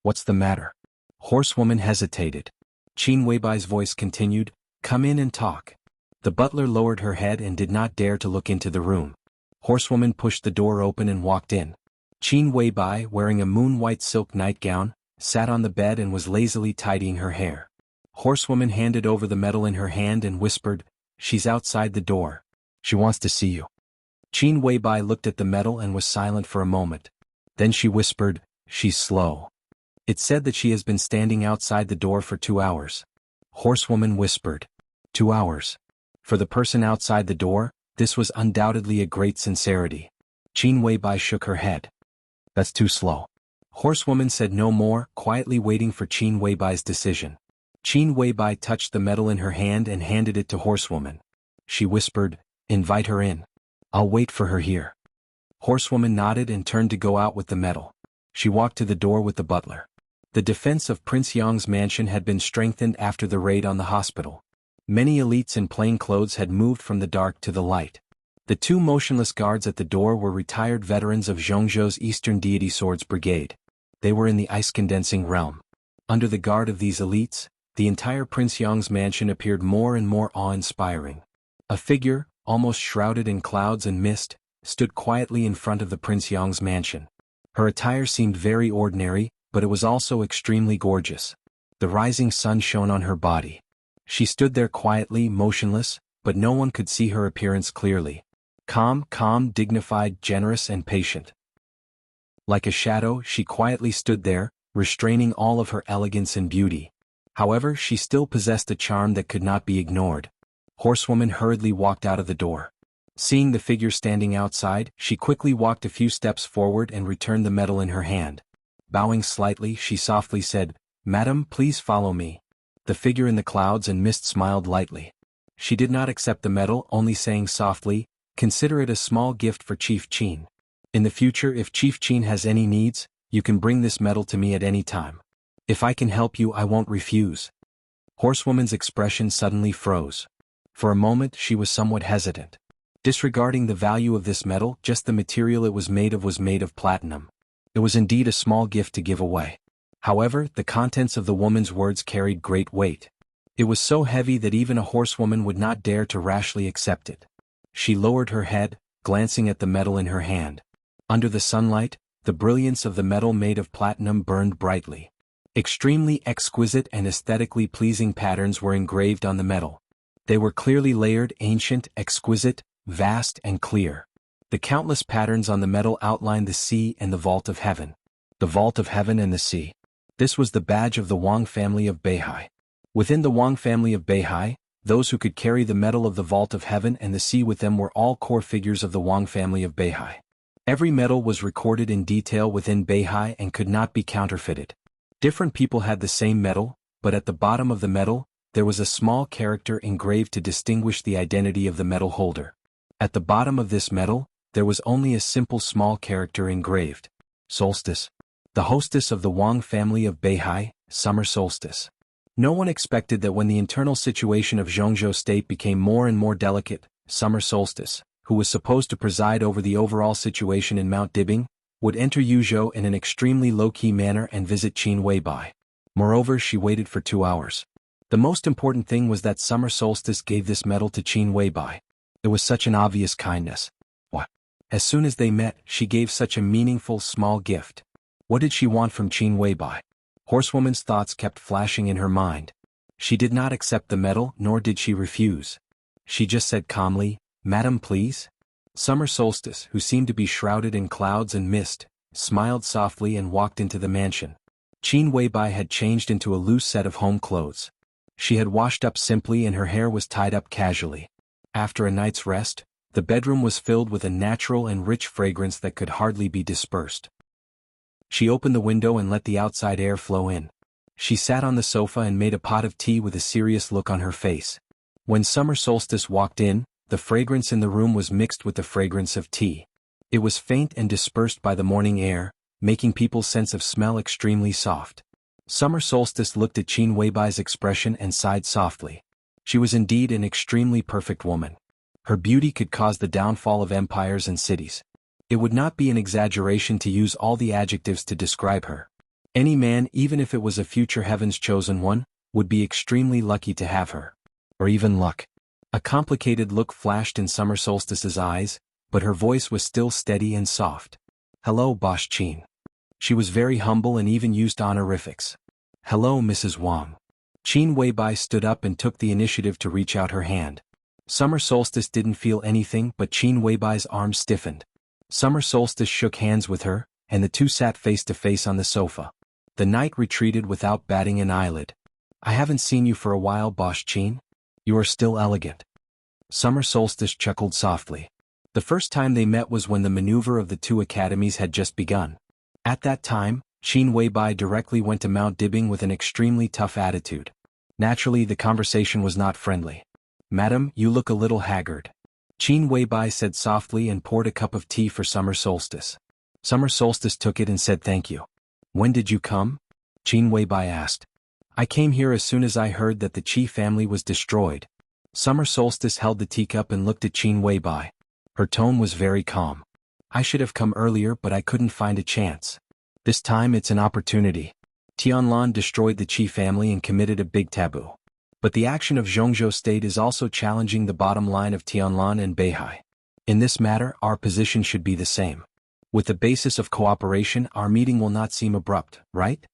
"What's the matter?" Horsewoman hesitated. Qin Weibai's voice continued, "Come in and talk." The butler lowered her head and did not dare to look into the room. Horsewoman pushed the door open and walked in. Qin Weibai, wearing a moon-white silk nightgown, sat on the bed and was lazily tidying her hair. Horsewoman handed over the medal in her hand and whispered, "She's outside the door. She wants to see you." Qin Weibai looked at the medal and was silent for a moment. Then she whispered, "She's slow. It said that she has been standing outside the door for 2 hours." Horsewoman whispered, 2 hours. For the person outside the door, this was undoubtedly a great sincerity. Qin Weibai shook her head. "That's too slow." Horsewoman said no more, quietly waiting for Qin Weibai's decision. Qin Weibai touched the medal in her hand and handed it to Horsewoman. She whispered, "Invite her in. I'll wait for her here." Horsewoman nodded and turned to go out with the medal. She walked to the door with the butler. The defense of Prince Yang's mansion had been strengthened after the raid on the hospital. Many elites in plain clothes had moved from the dark to the light. The 2 motionless guards at the door were retired veterans of Zhongzhou's Eastern Deity Swords Brigade. They were in the ice-condensing realm. Under the guard of these elites, the entire Prince Yang's mansion appeared more and more awe-inspiring. A figure, almost shrouded in clouds and mist, stood quietly in front of the Prince Yang's mansion. Her attire seemed very ordinary, but it was also extremely gorgeous. The rising sun shone on her body. She stood there quietly, motionless, but no one could see her appearance clearly. Calm, dignified, generous and patient. Like a shadow, she quietly stood there, restraining all of her elegance and beauty. However, she still possessed a charm that could not be ignored. Horsewoman hurriedly walked out of the door. Seeing the figure standing outside, she quickly walked a few steps forward and returned the medal in her hand. Bowing slightly, she softly said, "Madam, please follow me." The figure in the clouds and mist smiled lightly. She did not accept the medal, only saying softly, "Consider it a small gift for Chief Qin. In the future, if Chief Qin has any needs, you can bring this medal to me at any time. If I can help you, I won't refuse." Horsewoman's expression suddenly froze. For a moment, she was somewhat hesitant. Disregarding the value of this medal, just the material it was made of platinum. It was indeed a small gift to give away. However, the contents of the woman's words carried great weight. It was so heavy that even a horsewoman would not dare to rashly accept it. She lowered her head, glancing at the medal in her hand. Under the sunlight, the brilliance of the metal made of platinum burned brightly. Extremely exquisite and aesthetically pleasing patterns were engraved on the metal. They were clearly layered, ancient, exquisite, vast and clear. The countless patterns on the metal outlined the sea and the vault of heaven. The vault of heaven and the sea. This was the badge of the Wang family of Beihai. Within the Wang family of Beihai, those who could carry the metal of the vault of heaven and the sea with them were all core figures of the Wang family of Beihai. Every metal was recorded in detail within Beihai and could not be counterfeited. Different people had the same metal, but at the bottom of the metal, there was a small character engraved to distinguish the identity of the metal holder. At the bottom of this metal, there was only a simple small character engraved. Solstice. The hostess of the Wang family of Beihai, summer solstice. No one expected that when the internal situation of Zhongzhou state became more and more delicate, summer solstice, who was supposed to preside over the overall situation in Mount Dibing, would enter Yuzhou in an extremely low-key manner and visit Qin Weibai. Moreover, she waited for 2 hours. The most important thing was that summer solstice gave this medal to Qin Weibai. It was such an obvious kindness. What? As soon as they met, she gave such a meaningful small gift. What did she want from Qin Weibai? Horsewoman's thoughts kept flashing in her mind. She did not accept the medal, nor did she refuse. She just said calmly, "Madam, please?" Summer solstice, who seemed to be shrouded in clouds and mist, smiled softly and walked into the mansion. Qin Weibai had changed into a loose set of home clothes. She had washed up simply and her hair was tied up casually. After a night's rest, the bedroom was filled with a natural and rich fragrance that could hardly be dispersed. She opened the window and let the outside air flow in. She sat on the sofa and made a pot of tea with a serious look on her face. When summer solstice walked in, the fragrance in the room was mixed with the fragrance of tea. It was faint and dispersed by the morning air, making people's sense of smell extremely soft. Summer solstice looked at Qin Weibai's expression and sighed softly. She was indeed an extremely perfect woman. Her beauty could cause the downfall of empires and cities. It would not be an exaggeration to use all the adjectives to describe her. Any man, even if it was a future heaven's chosen one, would be extremely lucky to have her. Or even luck. A complicated look flashed in summer solstice's eyes, but her voice was still steady and soft. "Hello, Boss Qin." She was very humble and even used honorifics. "Hello, Mrs. Wang." Qin Weibai stood up and took the initiative to reach out her hand. Summer solstice didn't feel anything, but Qin Weibai's arm stiffened. Summer solstice shook hands with her, and the two sat face to face on the sofa. The night retreated without batting an eyelid. "I haven't seen you for a while, Boss Qin. You are still elegant." Summer solstice chuckled softly. The first time they met was when the maneuver of the two academies had just begun. At that time, Qin Weibai directly went to Mount Dibing with an extremely tough attitude. Naturally, the conversation was not friendly. "Madam, you look a little haggard." Qin Weibai said softly and poured a cup of tea for summer solstice. Summer solstice took it and said thank you. "When did you come?" Qin Weibai asked. "I came here as soon as I heard that the Qi family was destroyed." Summer solstice held the teacup and looked at Qin Weibai. Her tone was very calm. "I should have come earlier, but I couldn't find a chance. This time it's an opportunity." Tianlan destroyed the Qi family and committed a big taboo. But the action of Jianghu state is also challenging the bottom line of Tianlan and Beihai. In this matter, our position should be the same. With the basis of cooperation, our meeting will not seem abrupt, right?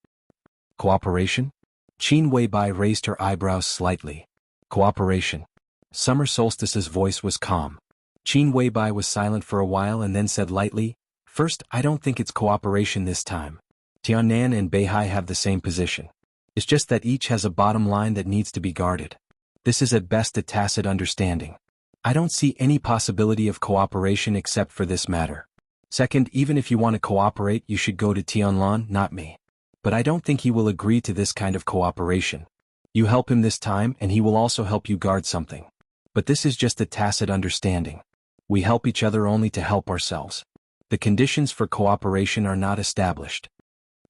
Cooperation? Qin Weibai raised her eyebrows slightly. Cooperation. Summer Solstice's voice was calm. Qin Weibai was silent for a while and then said lightly, "First, I don't think it's cooperation this time. Tiannan and Beihai have the same position. It's just that each has a bottom line that needs to be guarded. This is at best a tacit understanding. I don't see any possibility of cooperation except for this matter. Second, even if you want to cooperate, you should go to Tianlan, not me. But I don't think he will agree to this kind of cooperation. You help him this time and he will also help you guard something. But this is just a tacit understanding. We help each other only to help ourselves. The conditions for cooperation are not established."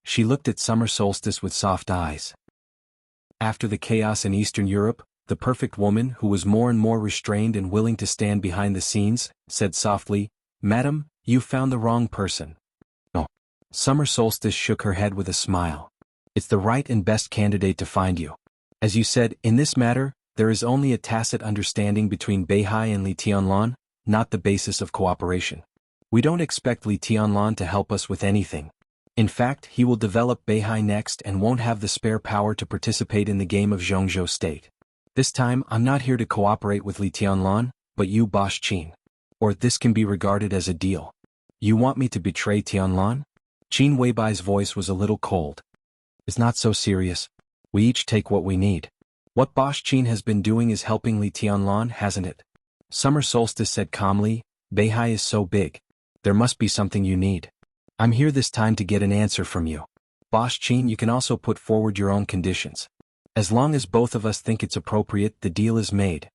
She looked at Summer Solstice with soft eyes. After the chaos in Eastern Europe, the perfect woman, who was more and more restrained and willing to stand behind the scenes, said softly, "Madam, you found the wrong person." "Oh." Summer Solstice shook her head with a smile. "It's the right and best candidate to find you. As you said, in this matter, there is only a tacit understanding between Beihai and Li Tianlan, not the basis of cooperation. We don't expect Li Tianlan to help us with anything. In fact, he will develop Beihai next and won't have the spare power to participate in the game of Jianghu state. This time, I'm not here to cooperate with Li Tianlan, but you, Boss Qin. Or this can be regarded as a deal. You want me to betray Tianlan?" Qin Weibai's voice was a little cold. "It's not so serious. We each take what we need. What Boss Qin has been doing is helping Li Tianlan, hasn't it?" Summer Solstice said calmly, "Beihai is so big. There must be something you need. I'm here this time to get an answer from you. Boss Qin, you can also put forward your own conditions. As long as both of us think it's appropriate, the deal is made."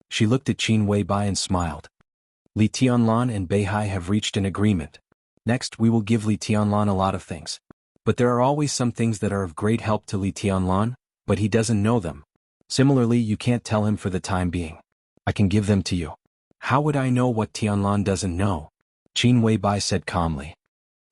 She looked at Qin Weibai and smiled. "Li Tianlan and Beihai have reached an agreement. Next, we will give Li Tianlan a lot of things. But there are always some things that are of great help to Li Tianlan, but he doesn't know them. Similarly, you can't tell him for the time being. I can give them to you." "How would I know what Tianlan doesn't know?" Qin Weibai said calmly.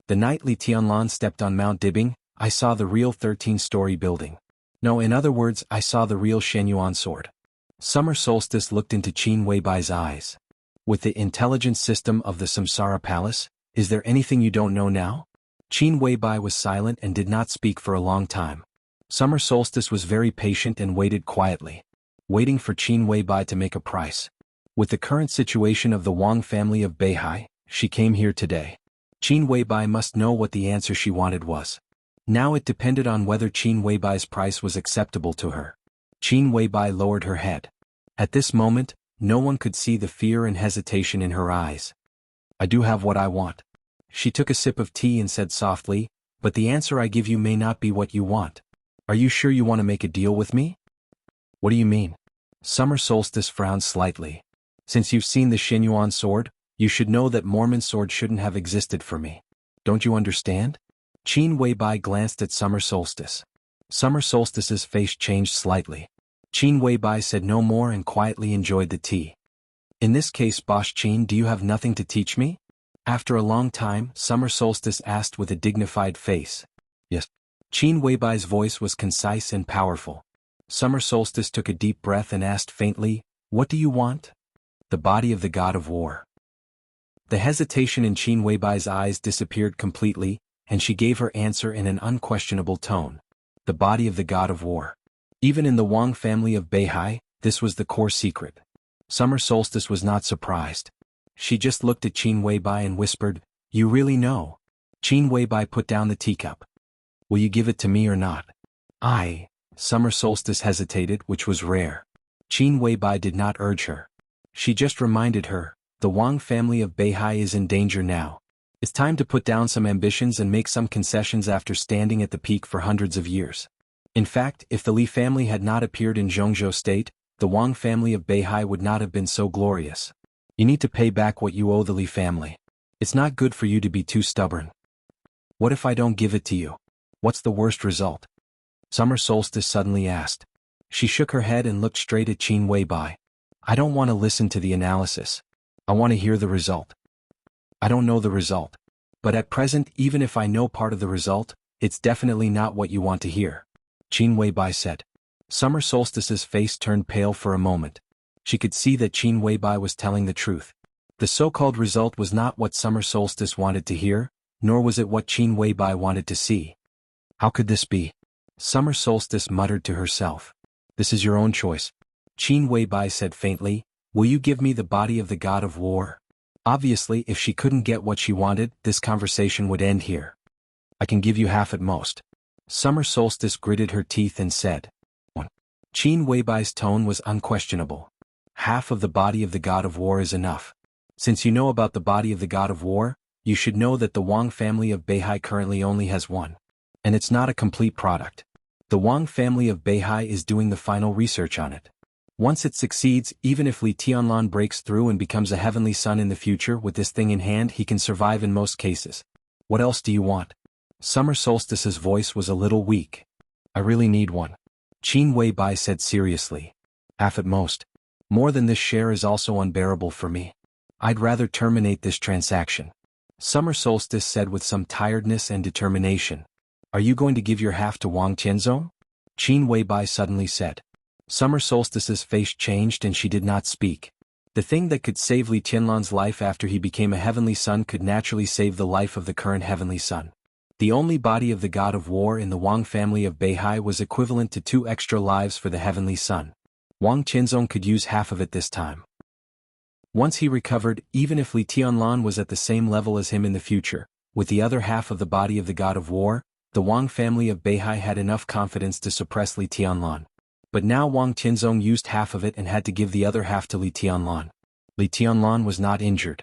"The night Li Tianlan stepped on Mount Dibing, I saw the real 13-story building. No, in other words, I saw the real Shenyuan sword." Summer Solstice looked into Qin Weibai's eyes. "With the intelligence system of the Samsara Palace, is there anything you don't know now?" Qin Weibai was silent and did not speak for a long time. Summer Solstice was very patient and waited quietly, waiting for Qin Weibai to make a price. With the current situation of the Wang family of Beihai, she came here today. Qin Weibai must know what the answer she wanted was. Now it depended on whether Qin Weibai's price was acceptable to her. Qin Weibai lowered her head. At this moment, no one could see the fear and hesitation in her eyes. "I do have what I want." She took a sip of tea and said softly, "But the answer I give you may not be what you want. Are you sure you want to make a deal with me?" "What do you mean?" Summer Solstice frowned slightly. "Since you've seen the Shenyuan sword, you should know that Mormon sword shouldn't have existed for me. Don't you understand?" Qin Weibai glanced at Summer Solstice. Summer Solstice's face changed slightly. Qin Weibai said no more and quietly enjoyed the tea. "In this case, Boss Qin, do you have nothing to teach me?" After a long time, Summer Solstice asked with a dignified face. "Yes." Qin Weibai's voice was concise and powerful. Summer Solstice took a deep breath and asked faintly, "What do you want?" "The body of the god of war." The hesitation in Qin Weibai's eyes disappeared completely, and she gave her answer in an unquestionable tone. "The body of the god of war." Even in the Wang family of Beihai, this was the core secret. Summer Solstice was not surprised. She just looked at Qin Weibai and whispered, "You really know?" Qin Weibai put down the teacup. "Will you give it to me or not?" Summer Solstice hesitated, which was rare. Qin Weibai did not urge her. She just reminded her, "The Wang family of Beihai is in danger now. It's time to put down some ambitions and make some concessions after standing at the peak for hundreds of years." In fact, if the Li family had not appeared in Jianghu state, the Wang family of Beihai would not have been so glorious. You need to pay back what you owe the Li family. It's not good for you to be too stubborn. What if I don't give it to you? What's the worst result? Summer Solstice suddenly asked. She shook her head and looked straight at Qin Weibai. I don't want to listen to the analysis. I want to hear the result. I don't know the result. But at present, even if I know part of the result, It's definitely not what you want to hear. Qin Weibai said. Summer Solstice's face turned pale for a moment. She could see that Qin Weibai was telling the truth. The so-called result was not what Summer Solstice wanted to hear, nor was it what Qin Weibai wanted to see. How could this be? Summer Solstice muttered to herself. This is your own choice. Qin Weibai said faintly, will you give me the body of the god of war? Obviously, if she couldn't get what she wanted, this conversation would end here. I can give you half at most. Summer Solstice gritted her teeth and said. Qin Weibai's tone was unquestionable. Half of the body of the god of war is enough. Since you know about the body of the god of war, you should know that the Wang family of Beihai currently only has one. And it's not a complete product. The Wang family of Beihai is doing the final research on it. Once it succeeds, even if Li Tianlan breaks through and becomes a heavenly son in the future with this thing in hand, he can survive in most cases. What else do you want? Summer Solstice's voice was a little weak. I really need one. Qin Weibai said seriously. Half at most. More than this share is also unbearable for me. I'd rather terminate this transaction. Summer Solstice said with some tiredness and determination. Are you going to give your half to Wang Tianzong? Qin Weibai suddenly said. Summer Solstice's face changed and she did not speak. The thing that could save Li Tianlan's life after he became a heavenly son could naturally save the life of the current heavenly son. The only body of the god of war in the Wang family of Beihai was equivalent to 2 extra lives for the heavenly son. Wang Tianzong could use half of it this time. Once he recovered, even if Li Tianlan was at the same level as him in the future, with the other half of the body of the god of war, the Wang family of Beihai had enough confidence to suppress Li Tianlan. But now Wang Tianzong used half of it and had to give the other half to Li Tianlan. Li Tianlan was not injured.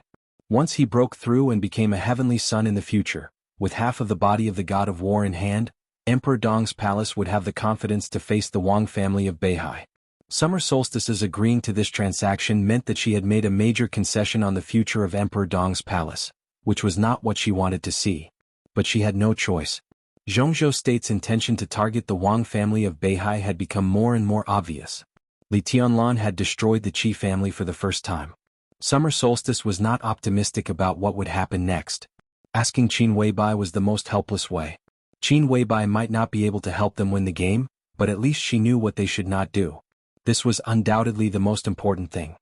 Once he broke through and became a heavenly son in the future, with half of the body of the god of war in hand, Emperor Dong's palace would have the confidence to face the Wang family of Beihai. Summer Solstice's agreeing to this transaction meant that she had made a major concession on the future of Emperor Dong's palace, which was not what she wanted to see. But she had no choice. Jianghu State's intention to target the Wang family of Beihai had become more and more obvious. Li Tianlan had destroyed the Qi family for the first time. Summer Solstice was not optimistic about what would happen next. Asking Qin Weibai was the most helpless way. Qin Weibai might not be able to help them win the game, but at least she knew what they should not do. This was undoubtedly the most important thing.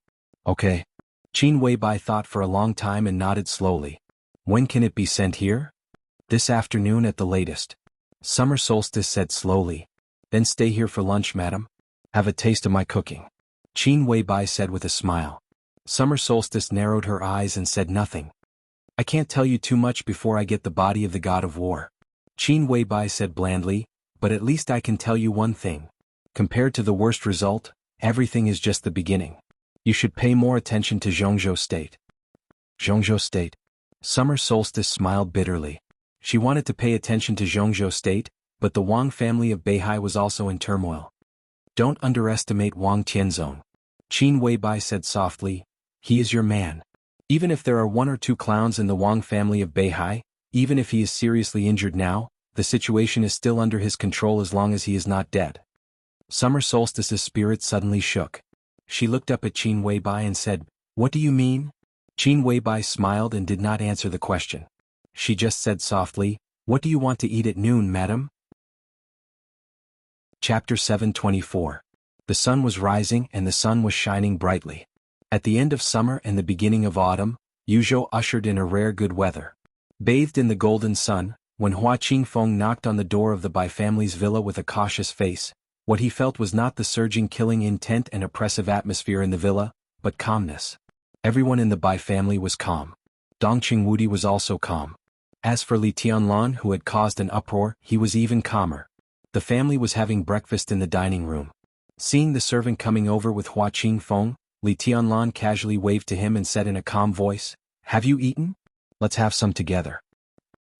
Okay. Qin Weibai thought for a long time and nodded slowly. When can it be sent here? This afternoon at the latest. Summer Solstice said slowly. Then stay here for lunch, madam. Have a taste of my cooking. Qin Weibai said with a smile. Summer Solstice narrowed her eyes and said nothing. I can't tell you too much before I get the body of the god of war. Qin Weibai said blandly, but at least I can tell you one thing. Compared to the worst result, everything is just the beginning. You should pay more attention to Jianghu State. Jianghu State? Summer Solstice smiled bitterly. She wanted to pay attention to Jianghu State, but the Wang family of Beihai was also in turmoil. Don't underestimate Wang Tianzong. Qin Weibai said softly. He is your man. Even if there are 1 or 2 clowns in the Wang family of Beihai, even if he is seriously injured now, the situation is still under his control as long as he is not dead. Summer Solstice's spirit suddenly shook. She looked up at Qin Weibai and said, What do you mean? Qin Weibai smiled and did not answer the question. She just said softly, What do you want to eat at noon, madam? Chapter 724. The sun was rising and the sun was shining brightly. At the end of summer and the beginning of autumn, Yuzhou ushered in a rare good weather. Bathed in the golden sun, when Hua Qingfeng knocked on the door of the Bai family's villa with a cautious face, what he felt was not the surging killing intent and oppressive atmosphere in the villa, but calmness. Everyone in the Bai family was calm. Dongqing Wudi was also calm. As for Li Tianlan, who had caused an uproar, he was even calmer. The family was having breakfast in the dining room. Seeing the servant coming over with Hua Qingfeng, Li Tianlan casually waved to him and said in a calm voice, Have you eaten? Let's have some together.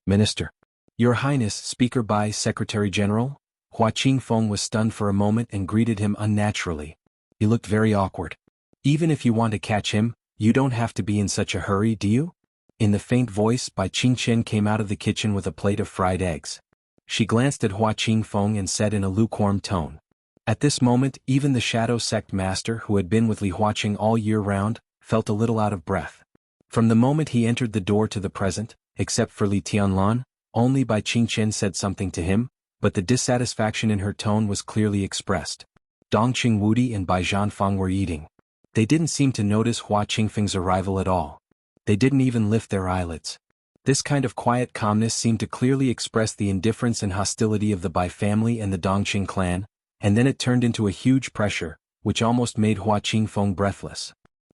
Minister. Your Highness, Speaker Bai Secretary General? Hua Qingfeng was stunned for a moment and greeted him unnaturally. He looked very awkward. Even if you want to catch him, you don't have to be in such a hurry, do you? In the faint voice, Bai Qingchen came out of the kitchen with a plate of fried eggs. She glanced at Hua Qingfeng and said in a lukewarm tone. At this moment, even the Shadow Sect master who had been with Li Huaqing all year round, felt a little out of breath. From the moment he entered the door to the present, except for Li Tianlan, Only Bai Qingqian said something to him, but the dissatisfaction in her tone was clearly expressed. Dongqing Wudi and Bai Zhanfang were eating. They didn't seem to notice Hua Qingfeng's arrival at all. They didn't even lift their eyelids. This kind of quiet calmness seemed to clearly express the indifference and hostility of the Bai family and the Dongqing clan, and then it turned into a huge pressure, which almost made Hua Qingfeng breathless.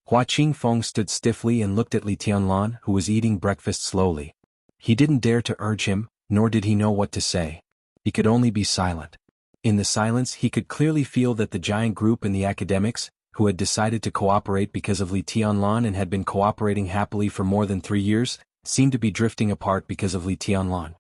Hua Qingfeng stood stiffly and looked at Li Tianlan, who was eating breakfast slowly. He didn't dare to urge him, nor did he know what to say. He could only be silent. In the silence he could clearly feel that the giant group and the academics, who had decided to cooperate because of Li Tianlan and had been cooperating happily for more than 3 years, seemed to be drifting apart because of Li Tianlan.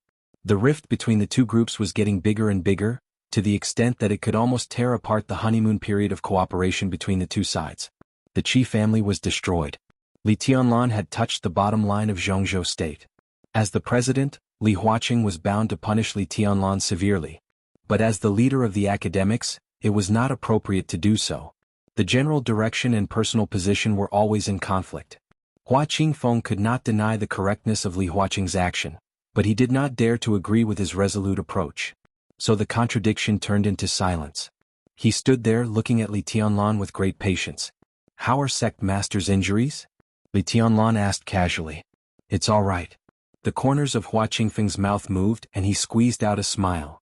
The rift between the two groups was getting bigger and bigger, to the extent that it could almost tear apart the honeymoon period of cooperation between the two sides. The Qi family was destroyed. Li Tianlan had touched the bottom line of Jianghu state. As the president, Li Huaqing was bound to punish Li Tianlan severely. But as the leader of the academics, it was not appropriate to do so. The general direction and personal position were always in conflict. Hua Qingfeng could not deny the correctness of Li Huaqing's action, but he did not dare to agree with his resolute approach. So the contradiction turned into silence. He stood there looking at Li Tianlan with great patience. "How are sect master's injuries?" Li Tianlan asked casually. "It's all right." The corners of Hua Qingfeng's mouth moved and he squeezed out a smile.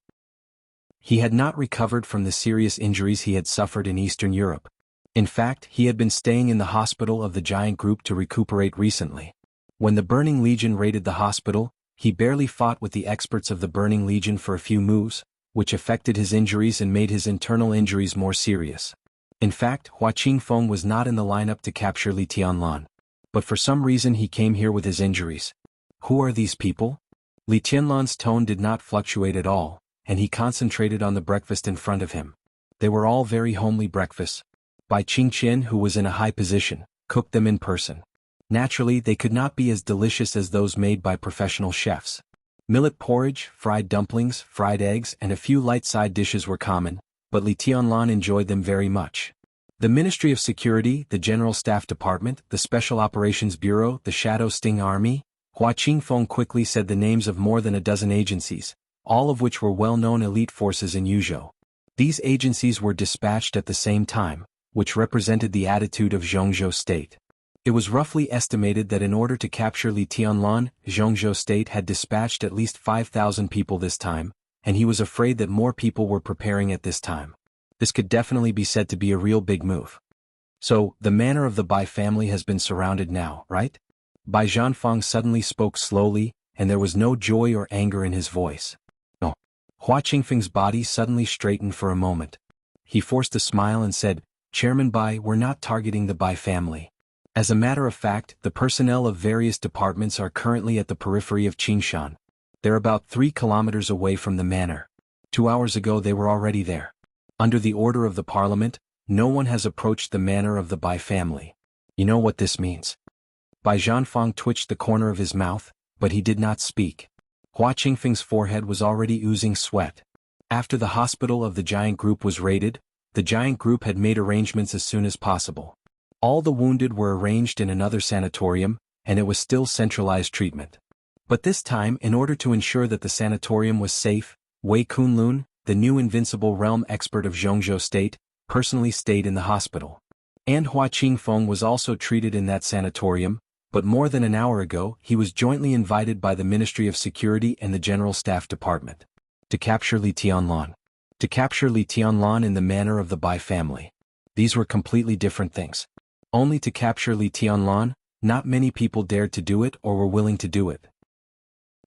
He had not recovered from the serious injuries he had suffered in Eastern Europe. In fact, he had been staying in the hospital of the giant group to recuperate recently. When the Burning Legion raided the hospital, he barely fought with the experts of the Burning Legion for a few moves, which affected his injuries and made his internal injuries more serious. In fact, Hua Qingfeng was not in the lineup to capture Li Tianlan. But for some reason he came here with his injuries. Who are these people? Li Tianlan's tone did not fluctuate at all, and he concentrated on the breakfast in front of him. They were all very homely breakfasts. Bai Qingqian, who was in a high position, cooked them in person. Naturally, they could not be as delicious as those made by professional chefs. Millet porridge, fried dumplings, fried eggs, and a few light side dishes were common, but Li Tianlan enjoyed them very much. The Ministry of Security, the General Staff Department, the Special Operations Bureau, the Shadow Sting Army. Hua Qingfeng quickly said the names of more than a dozen agencies, all of which were well-known elite forces in Yuzhou. These agencies were dispatched at the same time, which represented the attitude of Jianghu state. It was roughly estimated that in order to capture Li Tianlan, Jianghu state had dispatched at least 5,000 people this time, and he was afraid that more people were preparing at this time. This could definitely be said to be a real big move. So, the manor of the Bai family has been surrounded now, right? Bai Zhanfang suddenly spoke slowly, and there was no joy or anger in his voice. No. Hua Qingfeng's body suddenly straightened for a moment. He forced a smile and said, "Chairman Bai, we're not targeting the Bai family. As a matter of fact, the personnel of various departments are currently at the periphery of Qingshan. They're about 3 kilometers away from the manor. 2 hours ago they were already there. Under the order of the parliament, no one has approached the manor of the Bai family. You know what this means?" Bai Zhanfang twitched the corner of his mouth, but he did not speak. Hua Qingfeng's forehead was already oozing sweat. After the hospital of the giant group was raided, the giant group had made arrangements as soon as possible. All the wounded were arranged in another sanatorium, and it was still centralized treatment. But this time, in order to ensure that the sanatorium was safe, Wei Kunlun, the new invincible realm expert of Jianghu state, personally stayed in the hospital. And Hua Qingfeng was also treated in that sanatorium, but more than an hour ago he was jointly invited by the Ministry of Security and the General Staff Department. To capture Li Tianlan. To capture Li Tianlan in the manor of the Bai family. These were completely different things. Only to capture Li Tianlan, not many people dared to do it or were willing to do it.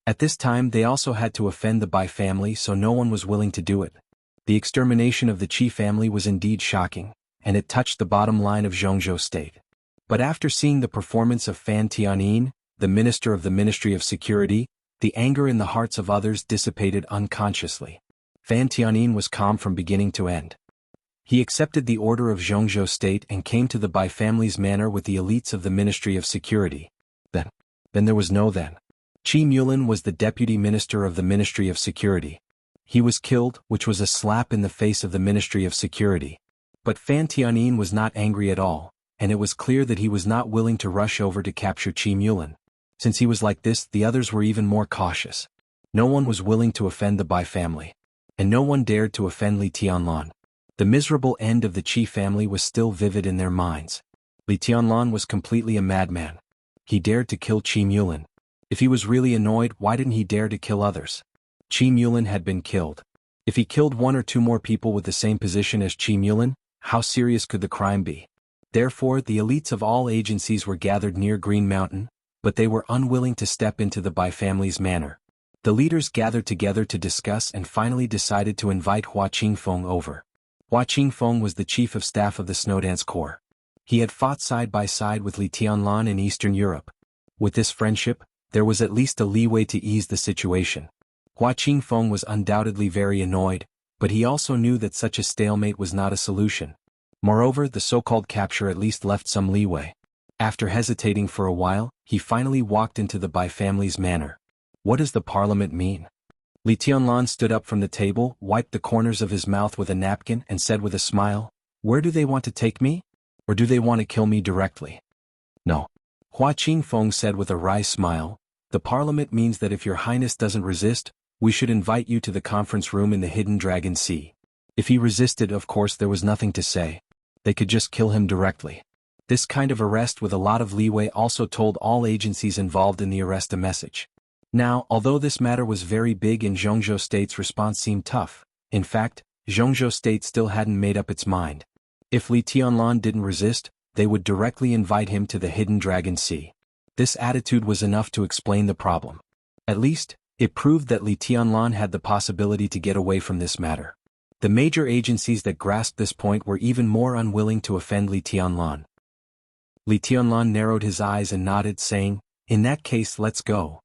At this time they also had to offend the Bai family, so no one was willing to do it. The extermination of the Qi family was indeed shocking, and it touched the bottom line of Jianghu state. But after seeing the performance of Fan Tianyin, the minister of the Ministry of Security, the anger in the hearts of others dissipated unconsciously. Fan Tianyin was calm from beginning to end. He accepted the order of Jianghu state and came to the Bai family's manor with the elites of the Ministry of Security. Then there was no then. Qi Mulin was the deputy minister of the Ministry of Security. He was killed, which was a slap in the face of the Ministry of Security. But Fan Tianyin was not angry at all, and it was clear that he was not willing to rush over to capture Qi Mulin. Since he was like this, the others were even more cautious. No one was willing to offend the Bai family. And no one dared to offend Li Tianlan. The miserable end of the Qi family was still vivid in their minds. Li Tianlan was completely a madman. He dared to kill Qi Mulin. If he was really annoyed, why didn't he dare to kill others? Qi Mulin had been killed. If he killed one or two more people with the same position as Qi Mulin, how serious could the crime be? Therefore, the elites of all agencies were gathered near Green Mountain, but they were unwilling to step into the Bai family's manor. The leaders gathered together to discuss and finally decided to invite Hua Qingfeng over. Hua Qingfeng was the chief of staff of the Snowdance Corps. He had fought side by side with Li Tianlan in Eastern Europe. With this friendship, there was at least a leeway to ease the situation. Hua Qingfeng was undoubtedly very annoyed, but he also knew that such a stalemate was not a solution. Moreover, the so-called capture at least left some leeway. After hesitating for a while, he finally walked into the Bai family's manor. What does the parliament mean? Li Tianlan stood up from the table, wiped the corners of his mouth with a napkin and said with a smile, "Where do they want to take me? Or do they want to kill me directly?" "No." Hua Qingfeng said with a wry smile, "The parliament means that if your highness doesn't resist, we should invite you to the conference room in the Hidden Dragon Sea. If he resisted, of course there was nothing to say. They could just kill him directly." This kind of arrest with a lot of leeway also told all agencies involved in the arrest a message. Now, although this matter was very big and Jianghu State's response seemed tough, in fact, Jianghu State still hadn't made up its mind. If Li Tianlan didn't resist, they would directly invite him to the Hidden Dragon Sea. This attitude was enough to explain the problem. At least, it proved that Li Tianlan had the possibility to get away from this matter. The major agencies that grasped this point were even more unwilling to offend Li Tianlan. Li Tianlan narrowed his eyes and nodded, saying, "In that case, let's go."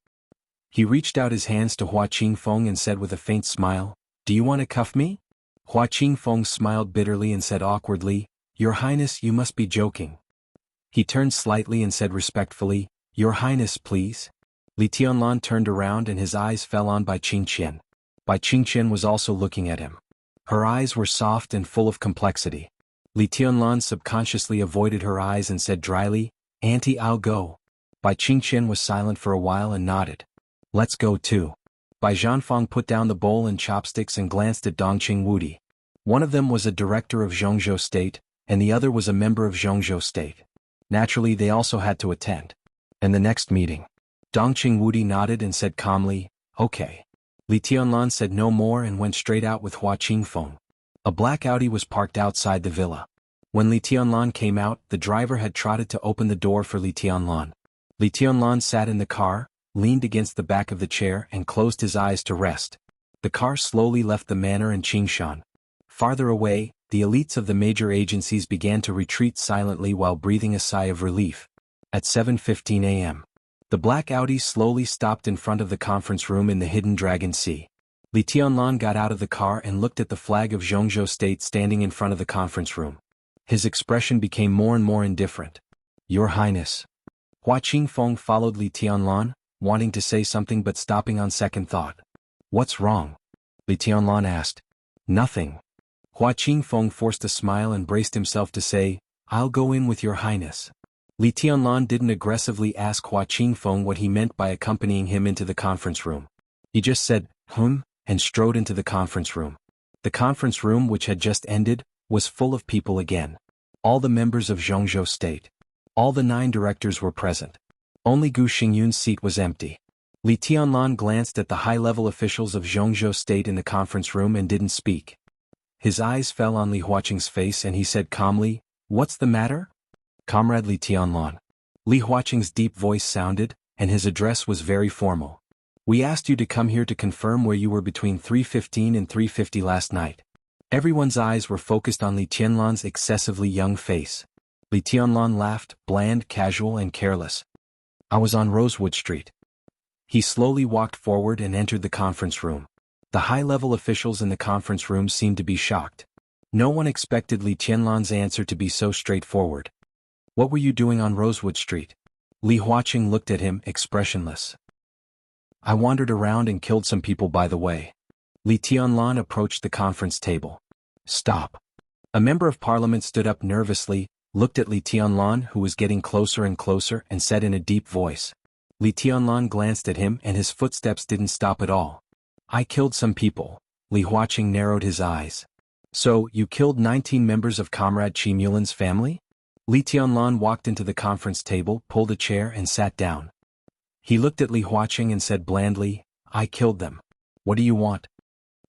He reached out his hands to Hua Qingfeng and said with a faint smile, "Do you want to cuff me?" Hua Qingfeng smiled bitterly and said awkwardly, "Your Highness, you must be joking." He turned slightly and said respectfully, "Your Highness, please." Li Tianlan turned around and his eyes fell on Bai Qingqian. Bai Qingqian was also looking at him. Her eyes were soft and full of complexity. Li Tianlan subconsciously avoided her eyes and said dryly, "Auntie, I'll go." Bai Qingqian was silent for a while and nodded. "Let's go too." Bai Zhanfang put down the bowl and chopsticks and glanced at Dongqing Wudi. One of them was a director of Jianghu State, and the other was a member of Jianghu State. Naturally, they also had to attend. And the next meeting. Dongqing Wudi nodded and said calmly, "Okay." Li Tianlan said no more and went straight out with Hua Qingfeng. A black Audi was parked outside the villa. When Li Tianlan came out, the driver had trotted to open the door for Li Tianlan. Li Tianlan sat in the car, leaned against the back of the chair and closed his eyes to rest. The car slowly left the manor in Qingshan. Farther away, the elites of the major agencies began to retreat silently while breathing a sigh of relief. At 7:15 a.m. the black Audi slowly stopped in front of the conference room in the Hidden Dragon Sea. Li Tianlan got out of the car and looked at the flag of Jianghu State standing in front of the conference room. His expression became more and more indifferent. "Your Highness." Hua Qingfeng followed Li Tianlan, wanting to say something but stopping on second thought. "What's wrong?" Li Tianlan asked. "Nothing." Hua Qingfeng forced a smile and braced himself to say, "I'll go in with your Highness." Li Tianlan didn't aggressively ask Hua Qingfeng what he meant by accompanying him into the conference room. He just said, and strode into the conference room. The conference room, which had just ended, was full of people again. All the members of Jianghu State. All the 9 directors were present. Only Gu Xingyun's seat was empty. Li Tianlan glanced at the high-level officials of Jianghu State in the conference room and didn't speak. His eyes fell on Li Huaqing's face and he said calmly, "What's the matter?" "Comrade Li Tianlan." Li Huaqing's deep voice sounded, and his address was very formal. "We asked you to come here to confirm where you were between 3:15 and 3:50 last night." Everyone's eyes were focused on Li Tianlan's excessively young face. Li Tianlan laughed, bland, casual and careless. "I was on Rosewood Street." He slowly walked forward and entered the conference room. The high-level officials in the conference room seemed to be shocked. No one expected Li Tianlan's answer to be so straightforward. "What were you doing on Rosewood Street?" Li Huaqing looked at him, expressionless. "I wandered around and killed some people by the way." Li Tianlan approached the conference table. "Stop." A member of parliament stood up nervously, looked at Li Tianlan who was getting closer and closer and said in a deep voice. Li Tianlan glanced at him and his footsteps didn't stop at all. I killed some people. Li Huaqing narrowed his eyes. So, you killed 19 members of Comrade Qi Mulin's family? Li Tianlan walked into the conference table, pulled a chair and sat down. He looked at Li Huaqing and said blandly, I killed them. What do you want?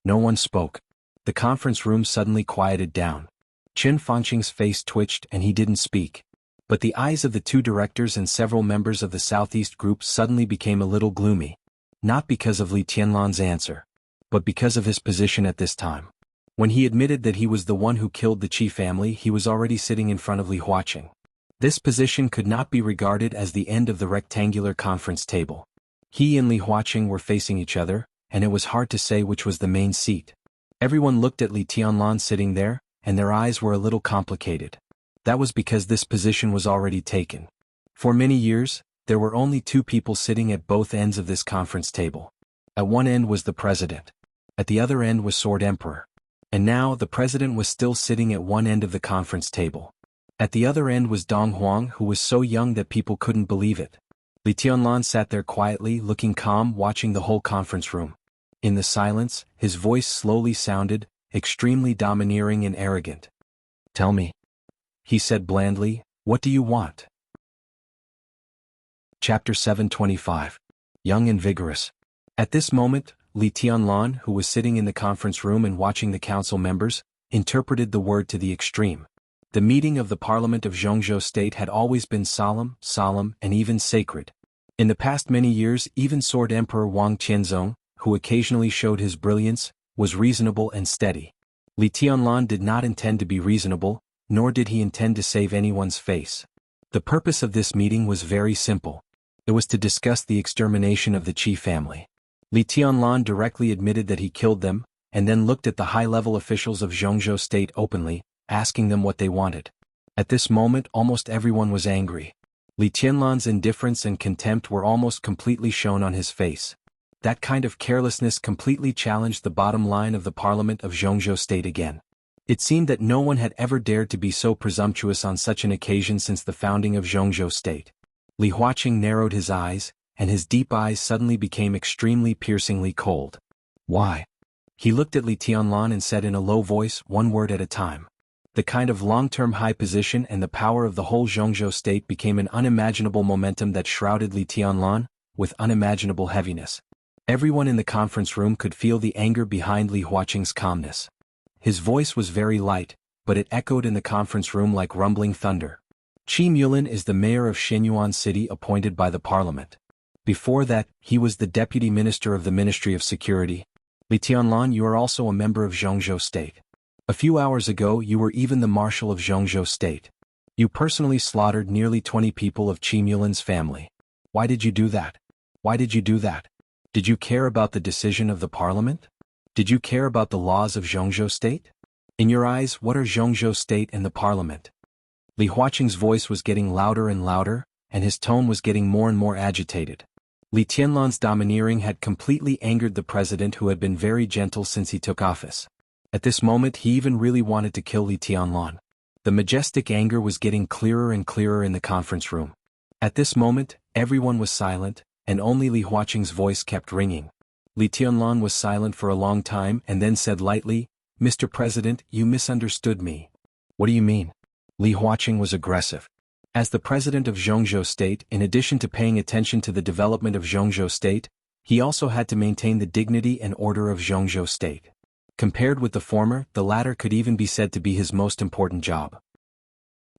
No one spoke. The conference room suddenly quieted down. Qin Fangqing's face twitched and he didn't speak. But the eyes of the two directors and several members of the Southeast group suddenly became a little gloomy. Not because of Li Tianlan's answer, but because of his position at this time. When he admitted that he was the one who killed the Qi family, he was already sitting in front of Li Huaqing. This position could not be regarded as the end of the rectangular conference table. He and Li Huaqing were facing each other, and it was hard to say which was the main seat. Everyone looked at Li Tianlan sitting there, and their eyes were a little complicated. That was because this position was already taken. For many years, there were only two people sitting at both ends of this conference table. At one end was the president. At the other end was Sword Emperor. And now the president was still sitting at one end of the conference table. At the other end was Dong Huang, who was so young that people couldn't believe it. Li Tianlan sat there quietly, looking calm, watching the whole conference room. In the silence, his voice slowly sounded, extremely domineering and arrogant. Tell me. He said blandly, what do you want? Chapter 725. Young and vigorous. At this moment, Li Tianlan, who was sitting in the conference room and watching the council members, interpreted the word to the extreme. The meeting of the Parliament of Jianghu State had always been solemn, and even sacred. In the past many years, even Sword Emperor Wang Qianzong, who occasionally showed his brilliance, was reasonable and steady. Li Tianlan did not intend to be reasonable, nor did he intend to save anyone's face. The purpose of this meeting was very simple. It was to discuss the extermination of the Qi family. Li Tianlan directly admitted that he killed them, and then looked at the high-level officials of Jianghu State openly, asking them what they wanted. At this moment almost everyone was angry. Li Tianlan's indifference and contempt were almost completely shown on his face. That kind of carelessness completely challenged the bottom line of the Parliament of Jianghu State again. It seemed that no one had ever dared to be so presumptuous on such an occasion since the founding of Jianghu State. Li Huaqing narrowed his eyes, and his deep eyes suddenly became extremely piercingly cold. Why? He looked at Li Tianlan and said in a low voice, one word at a time. The kind of long-term high position and the power of the whole Jianghu State became an unimaginable momentum that shrouded Li Tianlan with unimaginable heaviness. Everyone in the conference room could feel the anger behind Li Huaqing's calmness. His voice was very light, but it echoed in the conference room like rumbling thunder. Qi Mulin is the mayor of Xinyuan City appointed by the parliament. Before that, he was the deputy minister of the Ministry of Security. Li Tianlan, you are also a member of Jianghu State. A few hours ago you were even the marshal of Jianghu State. You personally slaughtered nearly 20 people of Qi Mulin's family. Why did you do that? Why did you do that? Did you care about the decision of the parliament? Did you care about the laws of Jianghu State? In your eyes, what are Jianghu State and the parliament? Li Huaqing's voice was getting louder and louder, and his tone was getting more and more agitated. Li Tianlan's domineering had completely angered the president, who had been very gentle since he took office. At this moment he even really wanted to kill Li Tianlan. The majestic anger was getting clearer and clearer in the conference room. At this moment, everyone was silent, and only Li Huaqing's voice kept ringing. Li Tianlan was silent for a long time and then said lightly, Mr. President, you misunderstood me. What do you mean? Li Huaqing was aggressive. As the president of Jianghu State, in addition to paying attention to the development of Jianghu State, he also had to maintain the dignity and order of Jianghu State. Compared with the former, the latter could even be said to be his most important job.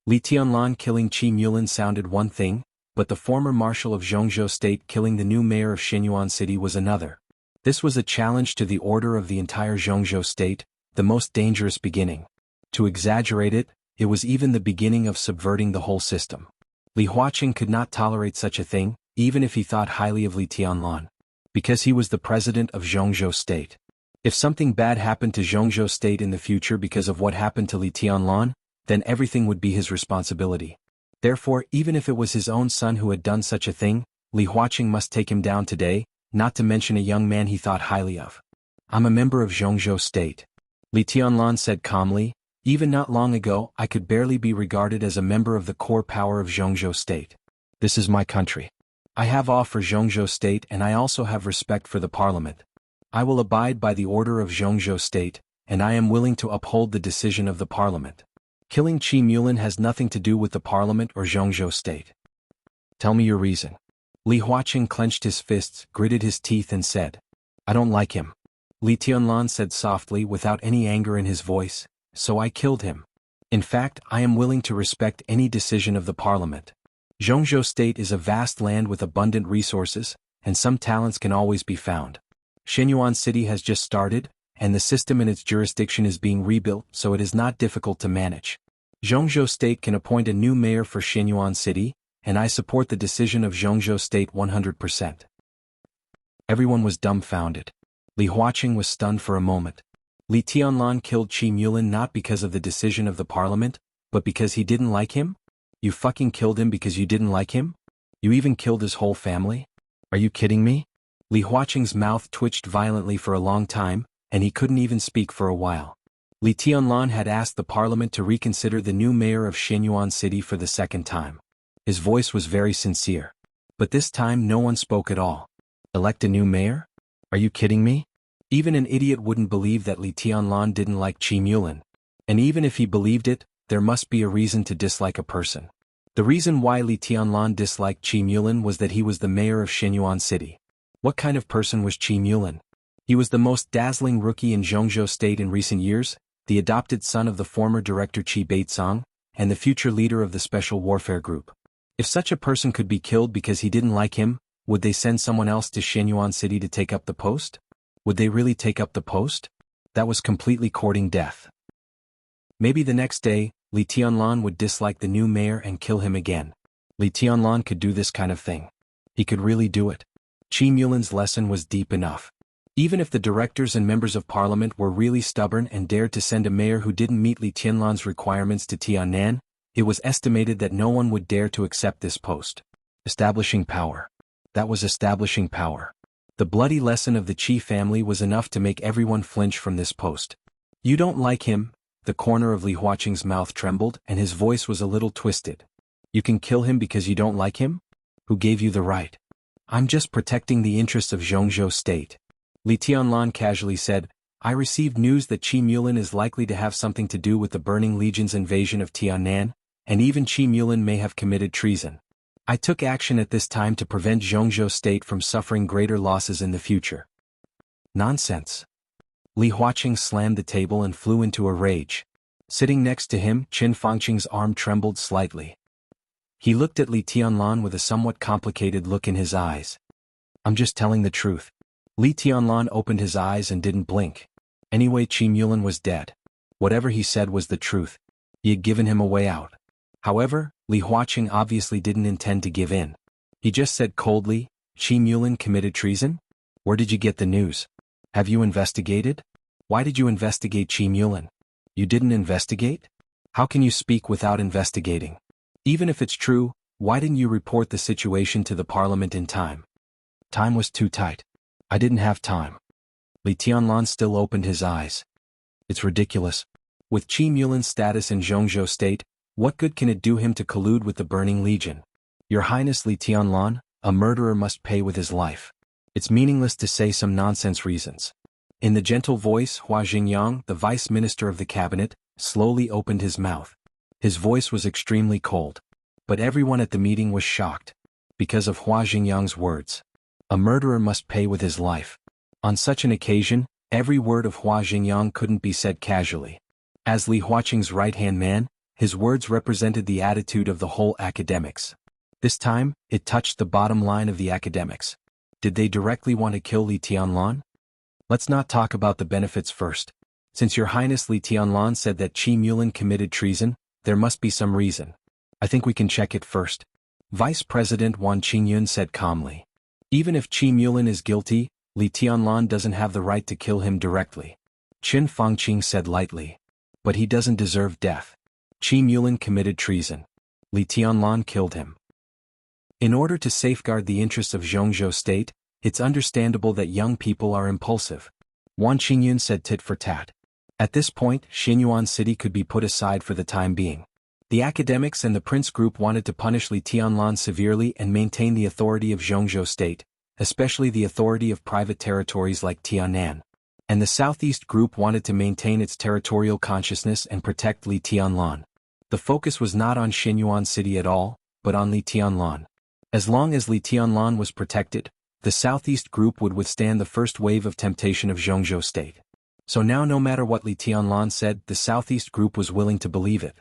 Li Tianlan killing Qi Mulin sounded one thing, but the former marshal of Jianghu State killing the new mayor of Xinyuan City was another. This was a challenge to the order of the entire Jianghu State, the most dangerous beginning. To exaggerate it, it was even the beginning of subverting the whole system. Li Huaqing could not tolerate such a thing, even if he thought highly of Li Tianlan. Because he was the president of Jianghu State. If something bad happened to Jianghu State in the future because of what happened to Li Tianlan, then everything would be his responsibility. Therefore, even if it was his own son who had done such a thing, Li Huaqing must take him down today, not to mention a young man he thought highly of. I'm a member of Jianghu State. Li Tianlan said calmly. Even not long ago, I could barely be regarded as a member of the core power of Jianghu State. This is my country. I have awe for Jianghu State and I also have respect for the parliament. I will abide by the order of Jianghu State, and I am willing to uphold the decision of the parliament. Killing Qi Mulin has nothing to do with the parliament or Jianghu State. Tell me your reason. Li Huaqing clenched his fists, gritted his teeth and said, I don't like him. Li Tianlan said softly without any anger in his voice, so I killed him. In fact, I am willing to respect any decision of the parliament. Jianghu State is a vast land with abundant resources, and some talents can always be found. Shenyuan City has just started, and the system in its jurisdiction is being rebuilt, so it is not difficult to manage. Jianghu State can appoint a new mayor for Shenyuan City, and I support the decision of Jianghu State 100%. Everyone was dumbfounded. Li Huaqing was stunned for a moment. Li Tianlan killed Qi Mulin not because of the decision of the parliament, but because he didn't like him? You fucking killed him because you didn't like him? You even killed his whole family? Are you kidding me? Li Huaqing's mouth twitched violently for a long time, and he couldn't even speak for a while. Li Tianlan had asked the parliament to reconsider the new mayor of Shenyuan City for the second time. His voice was very sincere. But this time no one spoke at all. Elect a new mayor? Are you kidding me? Even an idiot wouldn't believe that Li Tianlan didn't like Qi Mulin. And even if he believed it, there must be a reason to dislike a person. The reason why Li Tianlan disliked Qi Mulin was that he was the mayor of Shenyuan City. What kind of person was Qi Mulin? He was the most dazzling rookie in Jianghu State in recent years, the adopted son of the former director Qi Baitsong, and the future leader of the Special Warfare Group. If such a person could be killed because he didn't like him, would they send someone else to Shenyuan City to take up the post? Would they really take up the post? That was completely courting death. Maybe the next day, Li Tianlan would dislike the new mayor and kill him again. Li Tianlan could do this kind of thing. He could really do it. Qi Mulin's lesson was deep enough. Even if the directors and members of parliament were really stubborn and dared to send a mayor who didn't meet Li Tianlan's requirements to Tiannan, it was estimated that no one would dare to accept this post. Establishing power. That was establishing power. The bloody lesson of the Qi family was enough to make everyone flinch from this post. You don't like him? The corner of Li Huaqing's mouth trembled and his voice was a little twisted. You can kill him because you don't like him? Who gave you the right? I'm just protecting the interests of Jianghu State. Li Tianlan casually said, I received news that Qi Mulin is likely to have something to do with the Burning Legion's invasion of Tiannan, and even Qi Mulin may have committed treason. I took action at this time to prevent Jianghu State from suffering greater losses in the future. Nonsense. Li Huaqing slammed the table and flew into a rage. Sitting next to him, Qin Fangqing's arm trembled slightly. He looked at Li Tianlan with a somewhat complicated look in his eyes. I'm just telling the truth. Li Tianlan opened his eyes and didn't blink. Anyway, Qi Mulin was dead. Whatever he said was the truth. He had given him a way out. However, Li Huaqing obviously didn't intend to give in. He just said coldly, Qi Mulin committed treason? Where did you get the news? Have you investigated? Why did you investigate Qi Mulin? You didn't investigate? How can you speak without investigating? Even if it's true, why didn't you report the situation to the parliament in time? Time was too tight. I didn't have time. Li Tianlan still opened his eyes. It's ridiculous. With Qi Mulin's status in Jianghu State, what good can it do him to collude with the Burning Legion? Your Highness Li Tianlan, a murderer must pay with his life. It's meaningless to say some nonsense reasons. In the gentle voice, Hua Jingyang, the vice minister of the cabinet, slowly opened his mouth. His voice was extremely cold. But everyone at the meeting was shocked. Because of Hua Jingyang's words. A murderer must pay with his life. On such an occasion, every word of Hua Jingyang couldn't be said casually. As Li Huaqing's right-hand man, his words represented the attitude of the whole academics. This time, it touched the bottom line of the academics. Did they directly want to kill Li Tianlan? Let's not talk about the benefits first. Since Your Highness Li Tianlan said that Qi Mulin committed treason, there must be some reason. I think we can check it first. Vice President Wan Qingyun said calmly. Even if Qi Mulin is guilty, Li Tianlan doesn't have the right to kill him directly. Qin Fangqing said lightly. But he doesn't deserve death. Qi Mulin committed treason. Li Tianlan killed him. In order to safeguard the interests of Jianghu State, it's understandable that young people are impulsive. Wan Qingyun said tit for tat. At this point, Shenyuan City could be put aside for the time being. The academics and the prince group wanted to punish Li Tianlan severely and maintain the authority of Jianghu State, especially the authority of private territories like Tianan. And the Southeast Group wanted to maintain its territorial consciousness and protect Li Tianlan. The focus was not on Xinyuan City at all, but on Li Tianlan. As long as Li Tianlan was protected, the Southeast Group would withstand the first wave of temptation of Jianghu State. So now no matter what Li Tianlan said, the Southeast Group was willing to believe it.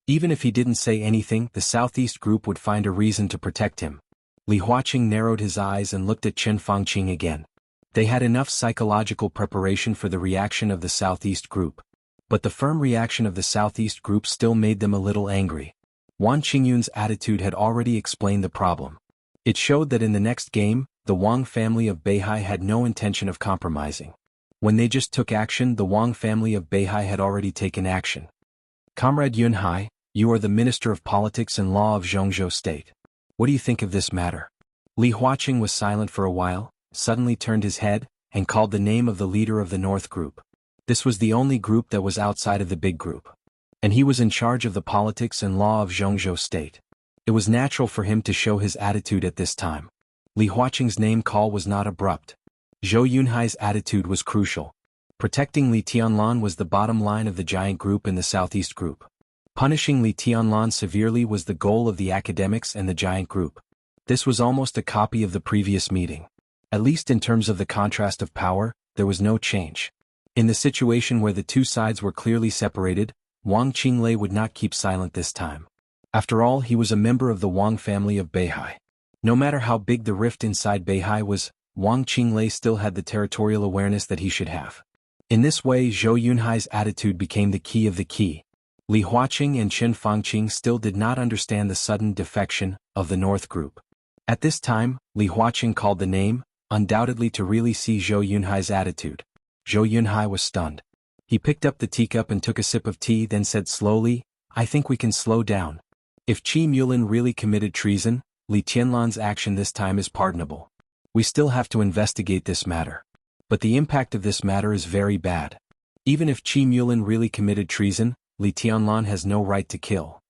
Even if he didn't say anything, the Southeast Group would find a reason to protect him. Li Huaqing narrowed his eyes and looked at Chen Fangqing again. They had enough psychological preparation for the reaction of the Southeast Group. But the firm reaction of the Southeast Group still made them a little angry. Wang Qingyun's attitude had already explained the problem. It showed that in the next game, the Wang family of Beihai had no intention of compromising. When they just took action, the Wang family of Beihai had already taken action. Comrade Yunhai, you are the Minister of Politics and Law of Jianghu State. What do you think of this matter? Li Huaqing was silent for a while, suddenly turned his head, and called the name of the leader of the North Group. This was the only group that was outside of the big group. And he was in charge of the politics and law of Jianghu State. It was natural for him to show his attitude at this time. Li Huaqing's name call was not abrupt. Zhou Yunhai's attitude was crucial. Protecting Li Tianlan was the bottom line of the giant group in the Southeast Group. Punishing Li Tianlan severely was the goal of the academics and the giant group. This was almost a copy of the previous meeting. At least in terms of the contrast of power, there was no change. In the situation where the two sides were clearly separated, Wang Qinglei would not keep silent this time. After all, he was a member of the Wang family of Beihai. No matter how big the rift inside Beihai was, Wang Qinglei still had the territorial awareness that he should have. In this way, Zhou Yunhai's attitude became the key of the key. Li Huaqing and Chen Fangqing still did not understand the sudden defection of the North Group. At this time, Li Huaqing called the name, undoubtedly to really see Zhou Yunhai's attitude. Zhou Yunhai was stunned. He picked up the teacup and took a sip of tea, then said slowly, I think we can slow down. If Qi Mulin really committed treason, Li Tianlan's action this time is pardonable. We still have to investigate this matter. But the impact of this matter is very bad. Even if Qi Mulin really committed treason, Li Tianlan has no right to kill.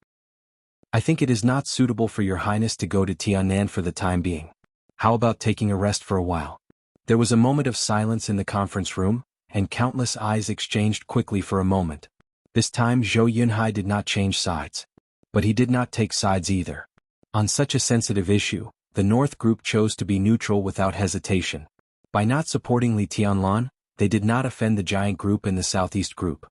I think it is not suitable for your highness to go to Tianan for the time being. How about taking a rest for a while? There was a moment of silence in the conference room, and countless eyes exchanged quickly for a moment. This time Zhou Yunhai did not change sides. But he did not take sides either. On such a sensitive issue, the North Group chose to be neutral without hesitation. By not supporting Li Tianlan, they did not offend the giant group in the Southeast Group.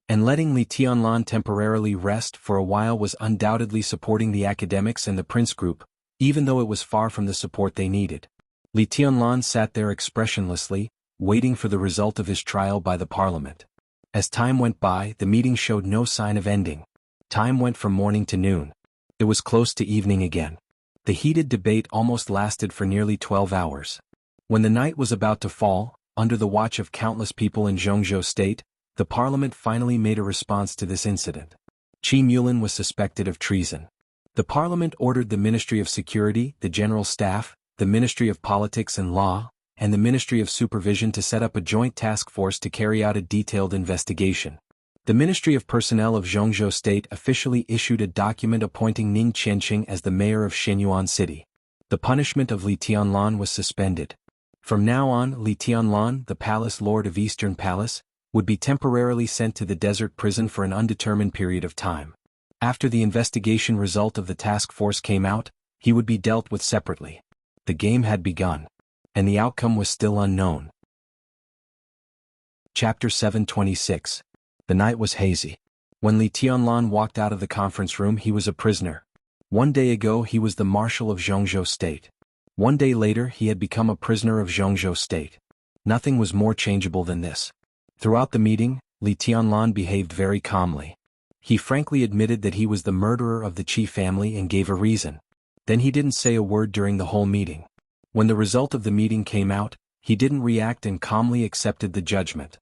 And letting Li Tianlan temporarily rest for a while was undoubtedly supporting the academics and the Prince Group, even though it was far from the support they needed. Li Tianlan sat there expressionlessly, waiting for the result of his trial by the parliament. As time went by, the meeting showed no sign of ending. Time went from morning to noon. It was close to evening again. The heated debate almost lasted for nearly 12 hours. When the night was about to fall, under the watch of countless people in Jianghu State, the parliament finally made a response to this incident. Qi Mulin was suspected of treason. The parliament ordered the Ministry of Security, the General Staff, the Ministry of Politics and Law, and the Ministry of Supervision to set up a joint task force to carry out a detailed investigation. The Ministry of Personnel of Jianghu State officially issued a document appointing Ning Qianqing as the mayor of Xinyuan City. The punishment of Li Tianlan was suspended. From now on, Li Tianlan, the palace lord of Eastern Palace, would be temporarily sent to the desert prison for an undetermined period of time. After the investigation result of the task force came out, he would be dealt with separately. The game had begun. And the outcome was still unknown. Chapter 726. The night was hazy. When Li Tianlan walked out of the conference room, he was a prisoner. One day ago he was the marshal of Jianghu State. One day later he had become a prisoner of Jianghu State. Nothing was more changeable than this. Throughout the meeting, Li Tianlan behaved very calmly. He frankly admitted that he was the murderer of the Qi family and gave a reason. Then he didn't say a word during the whole meeting. When the result of the meeting came out, he didn't react and calmly accepted the judgment.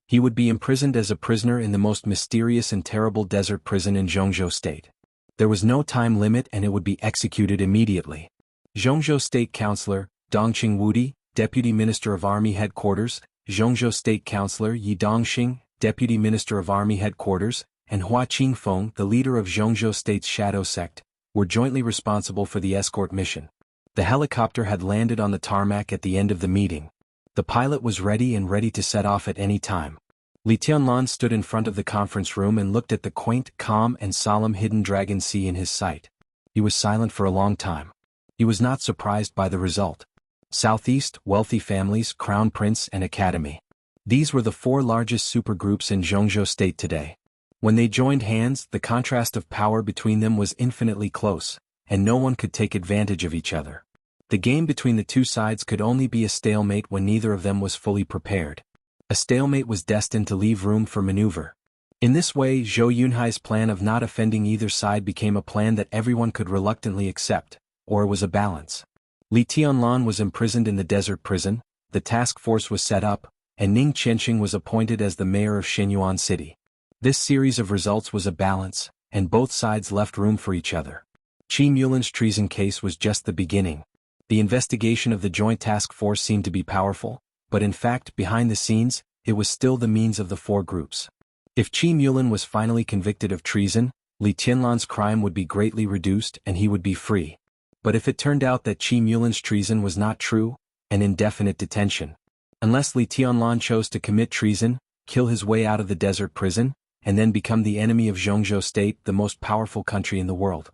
He would be imprisoned as a prisoner in the most mysterious and terrible desert prison in Jianghu State. There was no time limit and it would be executed immediately. Jianghu State Councillor, Dongqing Wudi, Deputy Minister of Army Headquarters, Jianghu State Councillor Yi Dongxing, Deputy Minister of Army Headquarters, and Hua Qingfeng, the leader of Jianghu State's shadow sect, were jointly responsible for the escort mission. The helicopter had landed on the tarmac at the end of the meeting. The pilot was ready to set off at any time. Li Tianlan stood in front of the conference room and looked at the quaint, calm and solemn hidden dragon sea in his sight. He was silent for a long time. He was not surprised by the result. Southeast, wealthy families, crown prince and academy. These were the four largest supergroups in Jianghu state today. When they joined hands, the contrast of power between them was infinitely close, and no one could take advantage of each other. The game between the two sides could only be a stalemate when neither of them was fully prepared. A stalemate was destined to leave room for maneuver. In this way, Zhou Yunhai's plan of not offending either side became a plan that everyone could reluctantly accept, or it was a balance. Li Tianlan was imprisoned in the desert prison, the task force was set up, and Ning Qianxing was appointed as the mayor of Shenyuan City. This series of results was a balance, and both sides left room for each other. Qi Mulin's treason case was just the beginning. The investigation of the joint task force seemed to be powerful, but in fact, behind the scenes, it was still the means of the four groups. If Qi Mulin was finally convicted of treason, Li Tianlan's crime would be greatly reduced and he would be free. But if it turned out that Qi Mulin's treason was not true, an indefinite detention. Unless Li Tianlan chose to commit treason, kill his way out of the desert prison, and then become the enemy of Jianghu state, the most powerful country in the world.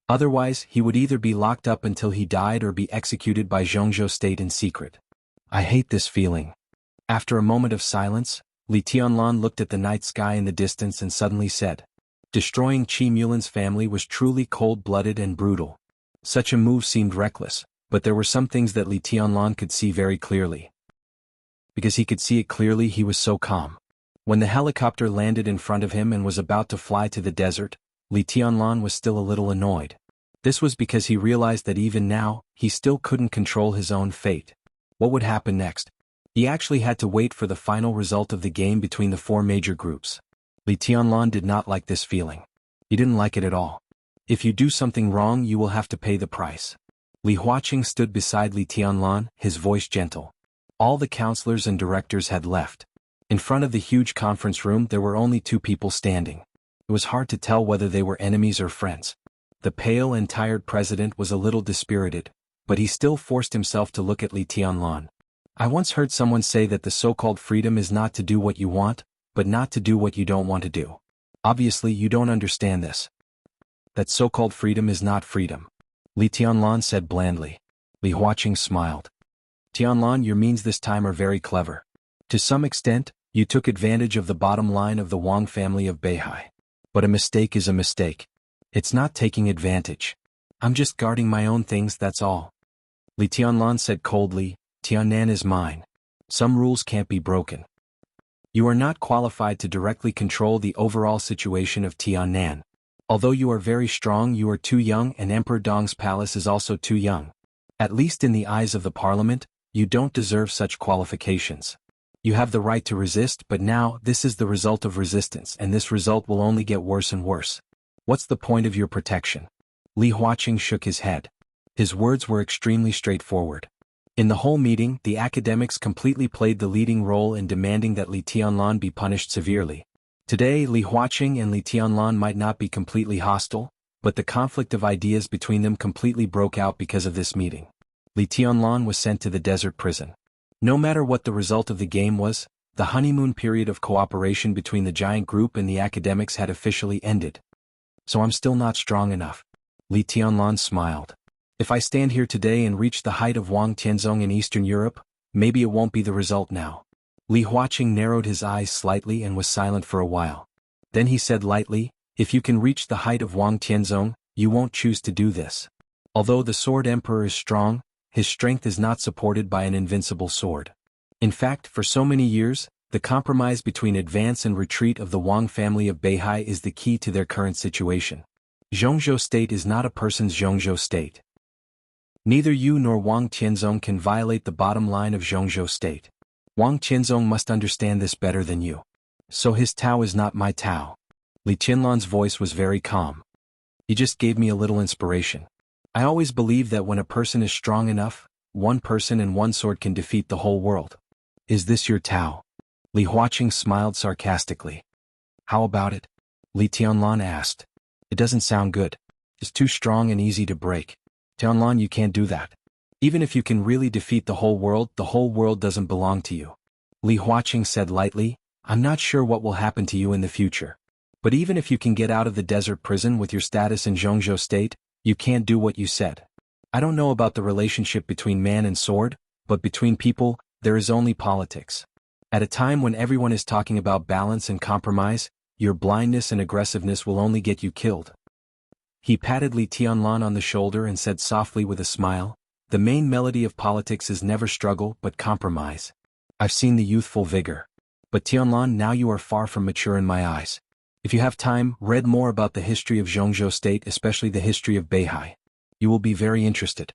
Otherwise, he would either be locked up until he died or be executed by Jianghu state in secret. I hate this feeling. After a moment of silence, Li Tianlan looked at the night sky in the distance and suddenly said, "Destroying Qi Mulin's family was truly cold-blooded and brutal." Such a move seemed reckless, but there were some things that Li Tianlan could see very clearly. Because he could see it clearly, he was so calm. When the helicopter landed in front of him and was about to fly to the desert, Li Tianlan was still a little annoyed. This was because he realized that even now, he still couldn't control his own fate. What would happen next? He actually had to wait for the final result of the game between the four major groups. Li Tianlan did not like this feeling. He didn't like it at all. If you do something wrong, you will have to pay the price. Li Huaqing stood beside Li Tianlan, his voice gentle. All the counselors and directors had left. In front of the huge conference room, there were only two people standing. It was hard to tell whether they were enemies or friends. The pale and tired president was a little dispirited, but he still forced himself to look at Li Tianlan. I once heard someone say that the so-called freedom is not to do what you want, but not to do what you don't want to do. Obviously, you don't understand this. That so-called freedom is not freedom. Li Tianlan said blandly. Li Huaqing smiled. Tianlan, your means this time are very clever. To some extent, you took advantage of the bottom line of the Wang family of Beihai. But a mistake is a mistake. It's not taking advantage. I'm just guarding my own things, that's all. Li Tianlan said coldly, Tiannan is mine. Some rules can't be broken. You are not qualified to directly control the overall situation of Tiannan. Although you are very strong, you are too young, and Emperor Dong's palace is also too young. At least in the eyes of the parliament, you don't deserve such qualifications. You have the right to resist, but now, this is the result of resistance, and this result will only get worse and worse. What's the point of your protection? Li Huaqing shook his head. His words were extremely straightforward. In the whole meeting, the academics completely played the leading role in demanding that Li Tianlan be punished severely. Today, Li Huaqing and Li Tianlan might not be completely hostile, but the conflict of ideas between them completely broke out because of this meeting. Li Tianlan was sent to the desert prison. No matter what the result of the game was, the honeymoon period of cooperation between the giant group and the academics had officially ended. So I'm still not strong enough. Li Tianlan smiled. If I stand here today and reach the height of Wang Tianzong in Eastern Europe, maybe it won't be the result now. Li Huaqing narrowed his eyes slightly and was silent for a while. Then he said lightly, if you can reach the height of Wang Tianzong, you won't choose to do this. Although the Sword Emperor is strong, his strength is not supported by an invincible sword. In fact, for so many years, the compromise between advance and retreat of the Wang family of Beihai is the key to their current situation. Jianghu state is not a person's Jianghu state. Neither you nor Wang Tianzong can violate the bottom line of Jianghu state. Wang Tianzong must understand this better than you. So his Tao is not my Tao. Li Tianlan's voice was very calm. He just gave me a little inspiration. I always believe that when a person is strong enough, one person and one sword can defeat the whole world. Is this your Tao? Li Huaqing smiled sarcastically. How about it? Li Tianlan asked. It doesn't sound good. It's too strong and easy to break. Tianlan, you can't do that. Even if you can really defeat the whole world doesn't belong to you. Li Huaqing said lightly, I'm not sure what will happen to you in the future. But even if you can get out of the desert prison with your status in Jianghu state, you can't do what you said. I don't know about the relationship between man and sword, but between people, there is only politics. At a time when everyone is talking about balance and compromise, your blindness and aggressiveness will only get you killed. He patted Li Tianlan on the shoulder and said softly with a smile, the main melody of politics is never struggle but compromise. I've seen the youthful vigor. But Tianlan, now you are far from mature in my eyes. If you have time, read more about the history of Jianghu state, especially the history of Beihai. You will be very interested.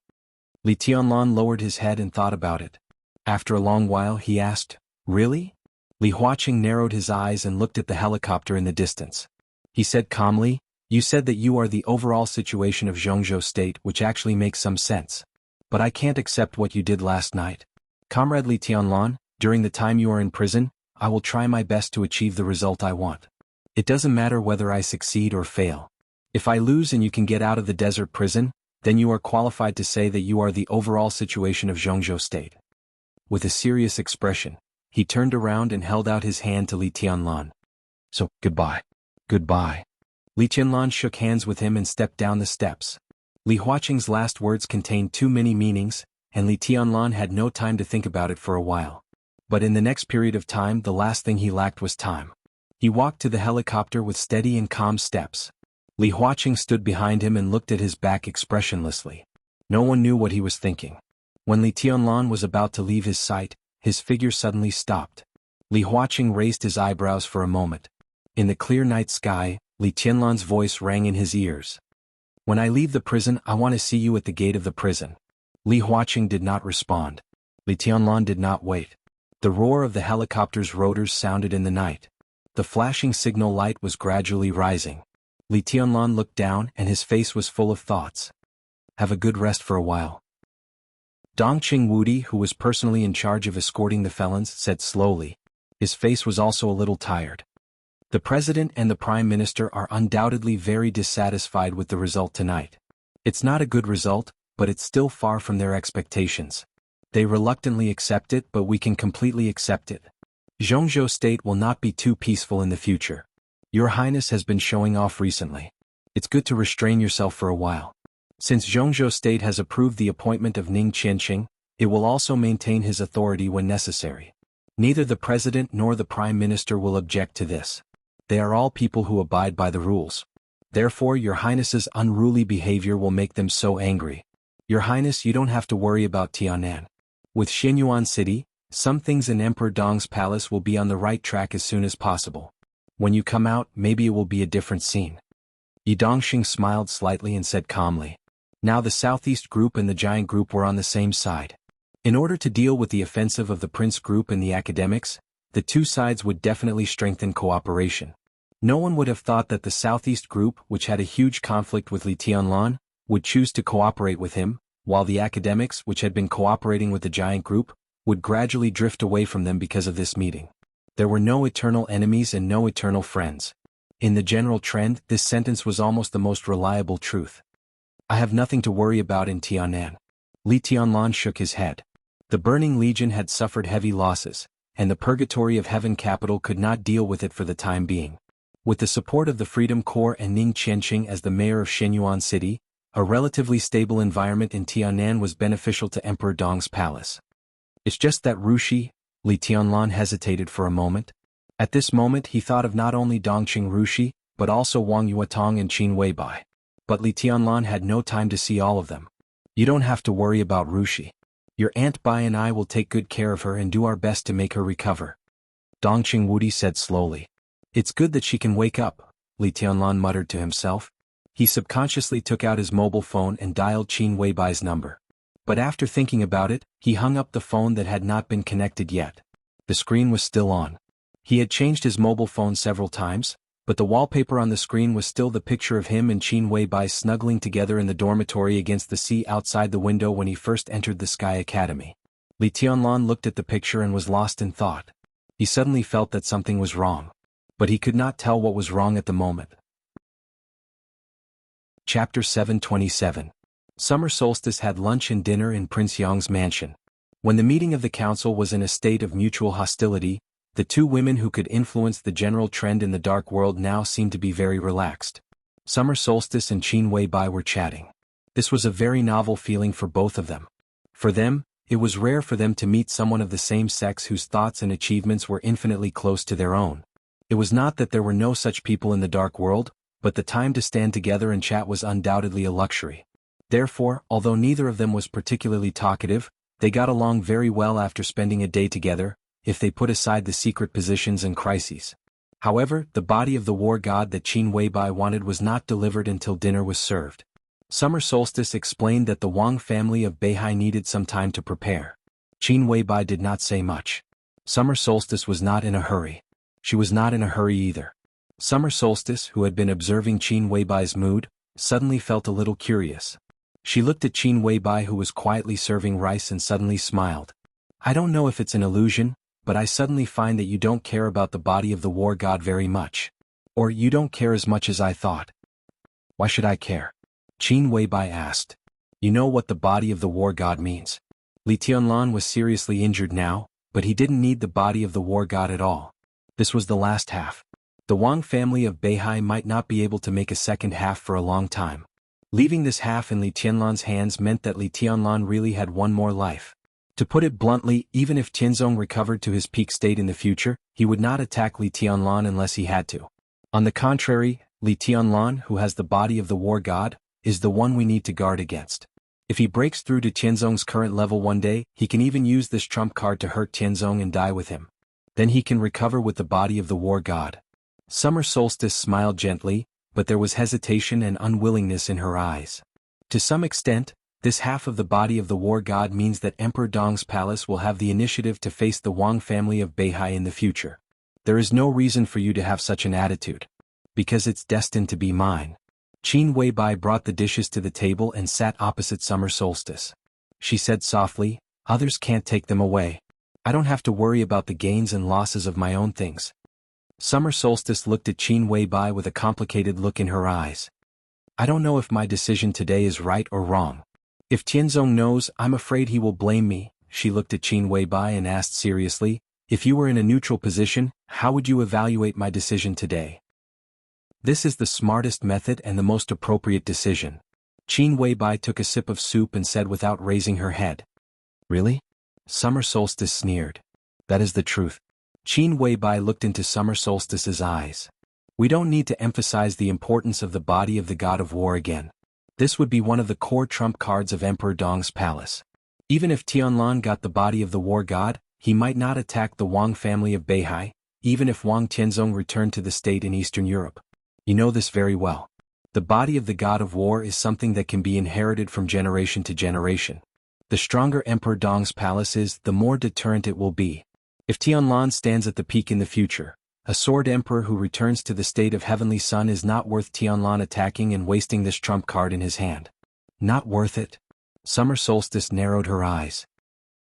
Li Tianlan lowered his head and thought about it. After a long while he asked, really? Li Huaqing narrowed his eyes and looked at the helicopter in the distance. He said calmly, you said that you are the overall situation of Jianghu state, which actually makes some sense. But I can't accept what you did last night. Comrade Li Tianlan, during the time you are in prison, I will try my best to achieve the result I want. It doesn't matter whether I succeed or fail. If I lose and you can get out of the desert prison, then you are qualified to say that you are the overall situation of Jianghu state. With a serious expression, he turned around and held out his hand to Li Tianlan. So, goodbye. Goodbye. Li Tianlan shook hands with him and stepped down the steps. Li Huaqing's last words contained too many meanings, and Li Tianlan had no time to think about it for a while. But in the next period of time, the last thing he lacked was time. He walked to the helicopter with steady and calm steps. Li Huaqing stood behind him and looked at his back expressionlessly. No one knew what he was thinking. When Li Tianlan was about to leave his sight, his figure suddenly stopped. Li Huaqing raised his eyebrows for a moment. In the clear night sky, Li Tianlan's voice rang in his ears. When I leave the prison, I want to see you at the gate of the prison. Li Huaqing did not respond. Li Tianlan did not wait. The roar of the helicopter's rotors sounded in the night. The flashing signal light was gradually rising. Li Tianlan looked down and his face was full of thoughts. Have a good rest for a while. Dongqing Wudi, who was personally in charge of escorting the felons, said slowly. His face was also a little tired. The president and the prime minister are undoubtedly very dissatisfied with the result tonight. It's not a good result, but it's still far from their expectations. They reluctantly accept it, but we can completely accept it. Jianghu state will not be too peaceful in the future. Your Highness has been showing off recently. It's good to restrain yourself for a while. Since Jianghu state has approved the appointment of Ning Qianqing, it will also maintain his authority when necessary. Neither the president nor the prime minister will object to this. They are all people who abide by the rules. Therefore, Your Highness's unruly behavior will make them so angry. Your Highness, you don't have to worry about Tianan. With Xinyuan City, some things in Emperor Dong's palace will be on the right track as soon as possible. When you come out, maybe it will be a different scene. Yi Dongxing smiled slightly and said calmly. Now the Southeast Group and the Giant Group were on the same side. In order to deal with the offensive of the Prince Group and the academics, the two sides would definitely strengthen cooperation. No one would have thought that the Southeast Group, which had a huge conflict with Li Tianlan, would choose to cooperate with him, while the academics, which had been cooperating with the Giant Group, would gradually drift away from them because of this meeting. There were no eternal enemies and no eternal friends. In the general trend, this sentence was almost the most reliable truth. I have nothing to worry about in Tianan. Li Tianlan shook his head. The Burning Legion had suffered heavy losses, and the Purgatory of Heaven capital could not deal with it for the time being. With the support of the Freedom Corps and Ning Qianqing as the mayor of Xinyuan City, a relatively stable environment in Tianan was beneficial to Emperor Dong's palace. It's just that Rushi, Li Tianlan hesitated for a moment. At this moment he thought of not only Dongqing Rushi, but also Wang Yuatong and Qin Weibai. But Li Tianlan had no time to see all of them. You don't have to worry about Rushi. Your Aunt Bai and I will take good care of her and do our best to make her recover. Dongqing Wudi said slowly. It's good that she can wake up, Li Tianlan muttered to himself. He subconsciously took out his mobile phone and dialed Qin Weibai's number. But after thinking about it, he hung up the phone that had not been connected yet. The screen was still on. He had changed his mobile phone several times, but the wallpaper on the screen was still the picture of him and Qin Weibai snuggling together in the dormitory against the sea outside the window when he first entered the Sky Academy. Li Tianlan looked at the picture and was lost in thought. He suddenly felt that something was wrong. But he could not tell what was wrong at the moment. Chapter 727. Summer solstice had lunch and dinner in Prince Yong's mansion. When the meeting of the council was in a state of mutual hostility, the two women who could influence the general trend in the dark world now seemed to be very relaxed. Summer solstice and Qin Weibai were chatting. This was a very novel feeling for both of them. For them, it was rare for them to meet someone of the same sex whose thoughts and achievements were infinitely close to their own. It was not that there were no such people in the dark world, but the time to stand together and chat was undoubtedly a luxury. Therefore, although neither of them was particularly talkative, they got along very well after spending a day together, if they put aside the secret positions and crises. However, the body of the war god that Qin Weibai wanted was not delivered until dinner was served. Summer solstice explained that the Wang family of Beihai needed some time to prepare. Qin Weibai did not say much. Summer solstice was not in a hurry. She was not in a hurry either. Summer solstice, who had been observing Qin Weibai's mood, suddenly felt a little curious. She looked at Qin Weibai, who was quietly serving rice, and suddenly smiled. I don't know if it's an illusion, but I suddenly find that you don't care about the body of the war god very much. Or you don't care as much as I thought. Why should I care? Qin Weibai asked. You know what the body of the war god means. Li Tianlan was seriously injured now, but he didn't need the body of the war god at all. This was the last half. The Wang family of Beihai might not be able to make a second half for a long time. Leaving this half in Li Tianlan's hands meant that Li Tianlan really had one more life. To put it bluntly, even if Tianzong recovered to his peak state in the future, he would not attack Li Tianlan unless he had to. On the contrary, Li Tianlan, who has the body of the war god, is the one we need to guard against. If he breaks through to Tianzong's current level one day, he can even use this trump card to hurt Tianzong and die with him. Then he can recover with the body of the war god. Summer solstice smiled gently, but there was hesitation and unwillingness in her eyes. To some extent, this half of the body of the war god means that Emperor Dong's palace will have the initiative to face the Wang family of Beihai in the future. There is no reason for you to have such an attitude. Because it's destined to be mine. Qin Weibai brought the dishes to the table and sat opposite Summer solstice. She said softly, others can't take them away. I don't have to worry about the gains and losses of my own things. Summer solstice looked at Qin Weibai with a complicated look in her eyes. I don't know if my decision today is right or wrong. If Tianzong knows, I'm afraid he will blame me. She looked at Qin Weibai and asked seriously, if you were in a neutral position, how would you evaluate my decision today? This is the smartest method and the most appropriate decision. Qin Weibai took a sip of soup and said without raising her head. Really? Summer solstice sneered. That is the truth. Qin Weibai looked into Summer solstice's eyes. We don't need to emphasize the importance of the body of the god of war again. This would be one of the core trump cards of Emperor Dong's palace. Even if Tianlan got the body of the war god, he might not attack the Wang family of Beihai, even if Wang Tianzong returned to the state in Eastern Europe. You know this very well. The body of the god of war is something that can be inherited from generation to generation. The stronger Emperor Dong's palace is, the more deterrent it will be. If Tianlan stands at the peak in the future, a sword emperor who returns to the state of Heavenly Sun is not worth Tianlan attacking and wasting this trump card in his hand. Not worth it? Summer solstice narrowed her eyes.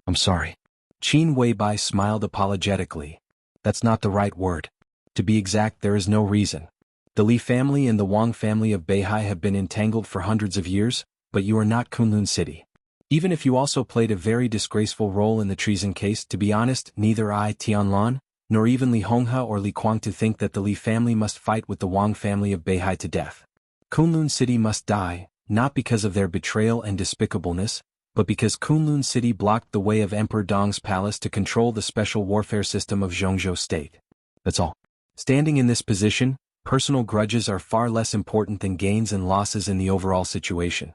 I'm sorry. Qin Weibai smiled apologetically. That's not the right word. To be exact, there is no reason. The Li family and the Wang family of Beihai have been entangled for hundreds of years, but you are not Kunlun City. Even if you also played a very disgraceful role in the treason case, to be honest, neither I, Tianlan, nor even Li Honghe or Li Guangtu think that the Li family must fight with the Wang family of Beihai to death. Kunlun City must die, not because of their betrayal and despicableness, but because Kunlun City blocked the way of Emperor Dong's palace to control the special warfare system of Jianghu state. That's all. Standing in this position, personal grudges are far less important than gains and losses in the overall situation.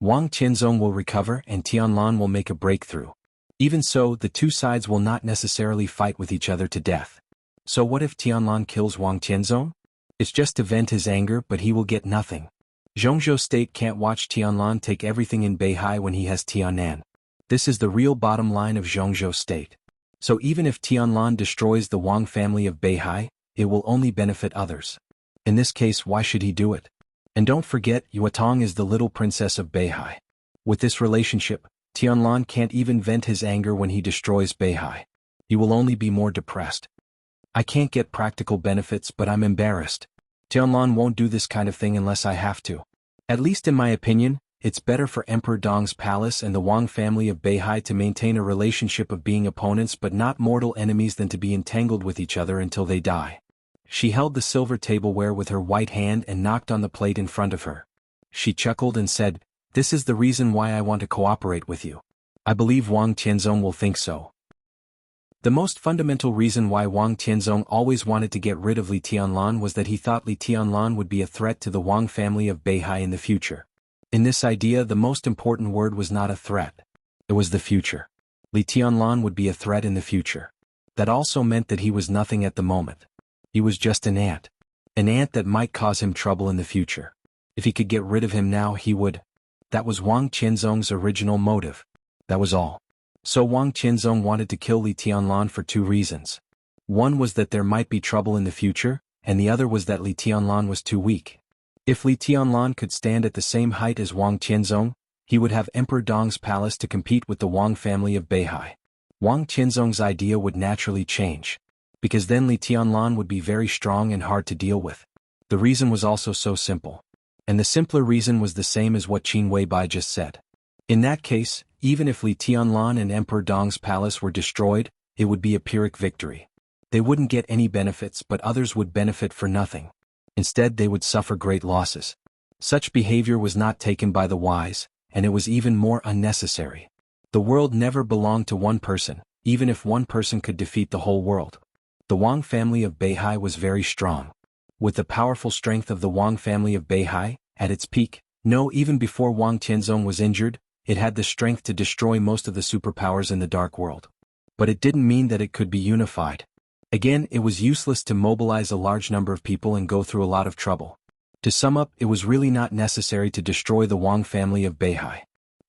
Wang Tianzong will recover and Tianlan will make a breakthrough. Even so, the two sides will not necessarily fight with each other to death. So what if Tianlan kills Wang Tianzong? It's just to vent his anger, but he will get nothing. Jianghu state can't watch Tianlan take everything in Beihai when he has Tianan. This is the real bottom line of Jianghu state. So even if Tianlan destroys the Wang family of Beihai, it will only benefit others. In this case, why should he do it? And don't forget, Yuetong is the little princess of Beihai. With this relationship, Tianlan can't even vent his anger when he destroys Beihai. He will only be more depressed. I can't get practical benefits, but I'm embarrassed. Tianlan won't do this kind of thing unless I have to. At least in my opinion, it's better for Emperor Dong's palace and the Wang family of Beihai to maintain a relationship of being opponents but not mortal enemies than to be entangled with each other until they die. She held the silver tableware with her white hand and knocked on the plate in front of her. She chuckled and said, "This is the reason why I want to cooperate with you. I believe Wang Tianzong will think so." The most fundamental reason why Wang Tianzong always wanted to get rid of Li Tianlan was that he thought Li Tianlan would be a threat to the Wang family of Beihai in the future. In this idea, the most important word was not a threat. It was the future. Li Tianlan would be a threat in the future. That also meant that he was nothing at the moment. He was just an ant. An ant that might cause him trouble in the future. If he could get rid of him now, he would. That was Wang Tianzong's original motive. That was all. So Wang Tianzong wanted to kill Li Tianlan for two reasons. One was that there might be trouble in the future, and the other was that Li Tianlan was too weak. If Li Tianlan could stand at the same height as Wang Tianzong, he would have Emperor Dong's palace to compete with the Wang family of Beihai. Wang Tianzong's idea would naturally change. Because then Li Tianlan would be very strong and hard to deal with. The reason was also so simple. And the simpler reason was the same as what Qin Weibai just said. In that case, even if Li Tianlan and Emperor Dong's palace were destroyed, it would be a Pyrrhic victory. They wouldn't get any benefits, but others would benefit for nothing. Instead, they would suffer great losses. Such behavior was not taken by the wise, and it was even more unnecessary. The world never belonged to one person, even if one person could defeat the whole world. The Wang family of Beihai was very strong. With the powerful strength of the Wang family of Beihai, at its peak, even before Wang Tianzong was injured, it had the strength to destroy most of the superpowers in the dark world. But it didn't mean that it could be unified. Again, it was useless to mobilize a large number of people and go through a lot of trouble. To sum up, it was really not necessary to destroy the Wang family of Beihai.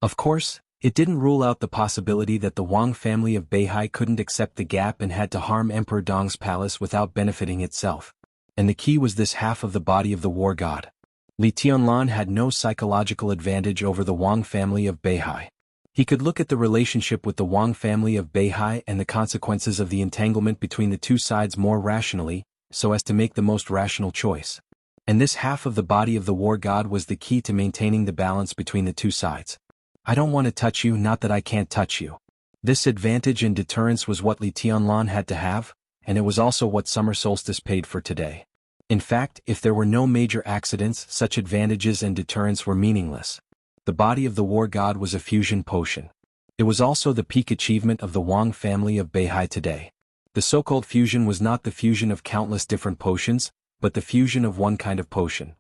Of course, it didn't rule out the possibility that the Wang family of Beihai couldn't accept the gap and had to harm Emperor Dong's palace without benefiting itself. And the key was this half of the body of the war god. Li Tianlan had no psychological advantage over the Wang family of Beihai. He could look at the relationship with the Wang family of Beihai and the consequences of the entanglement between the two sides more rationally, so as to make the most rational choice. And this half of the body of the war god was the key to maintaining the balance between the two sides. I don't want to touch you, not that I can't touch you. This advantage and deterrence was what Li Tianlan had to have, and it was also what summer solstice paid for today. In fact, if there were no major accidents, such advantages and deterrence were meaningless. The body of the war god was a fusion potion. It was also the peak achievement of the Wang family of Beihai today. The so-called fusion was not the fusion of countless different potions, but the fusion of one kind of potion.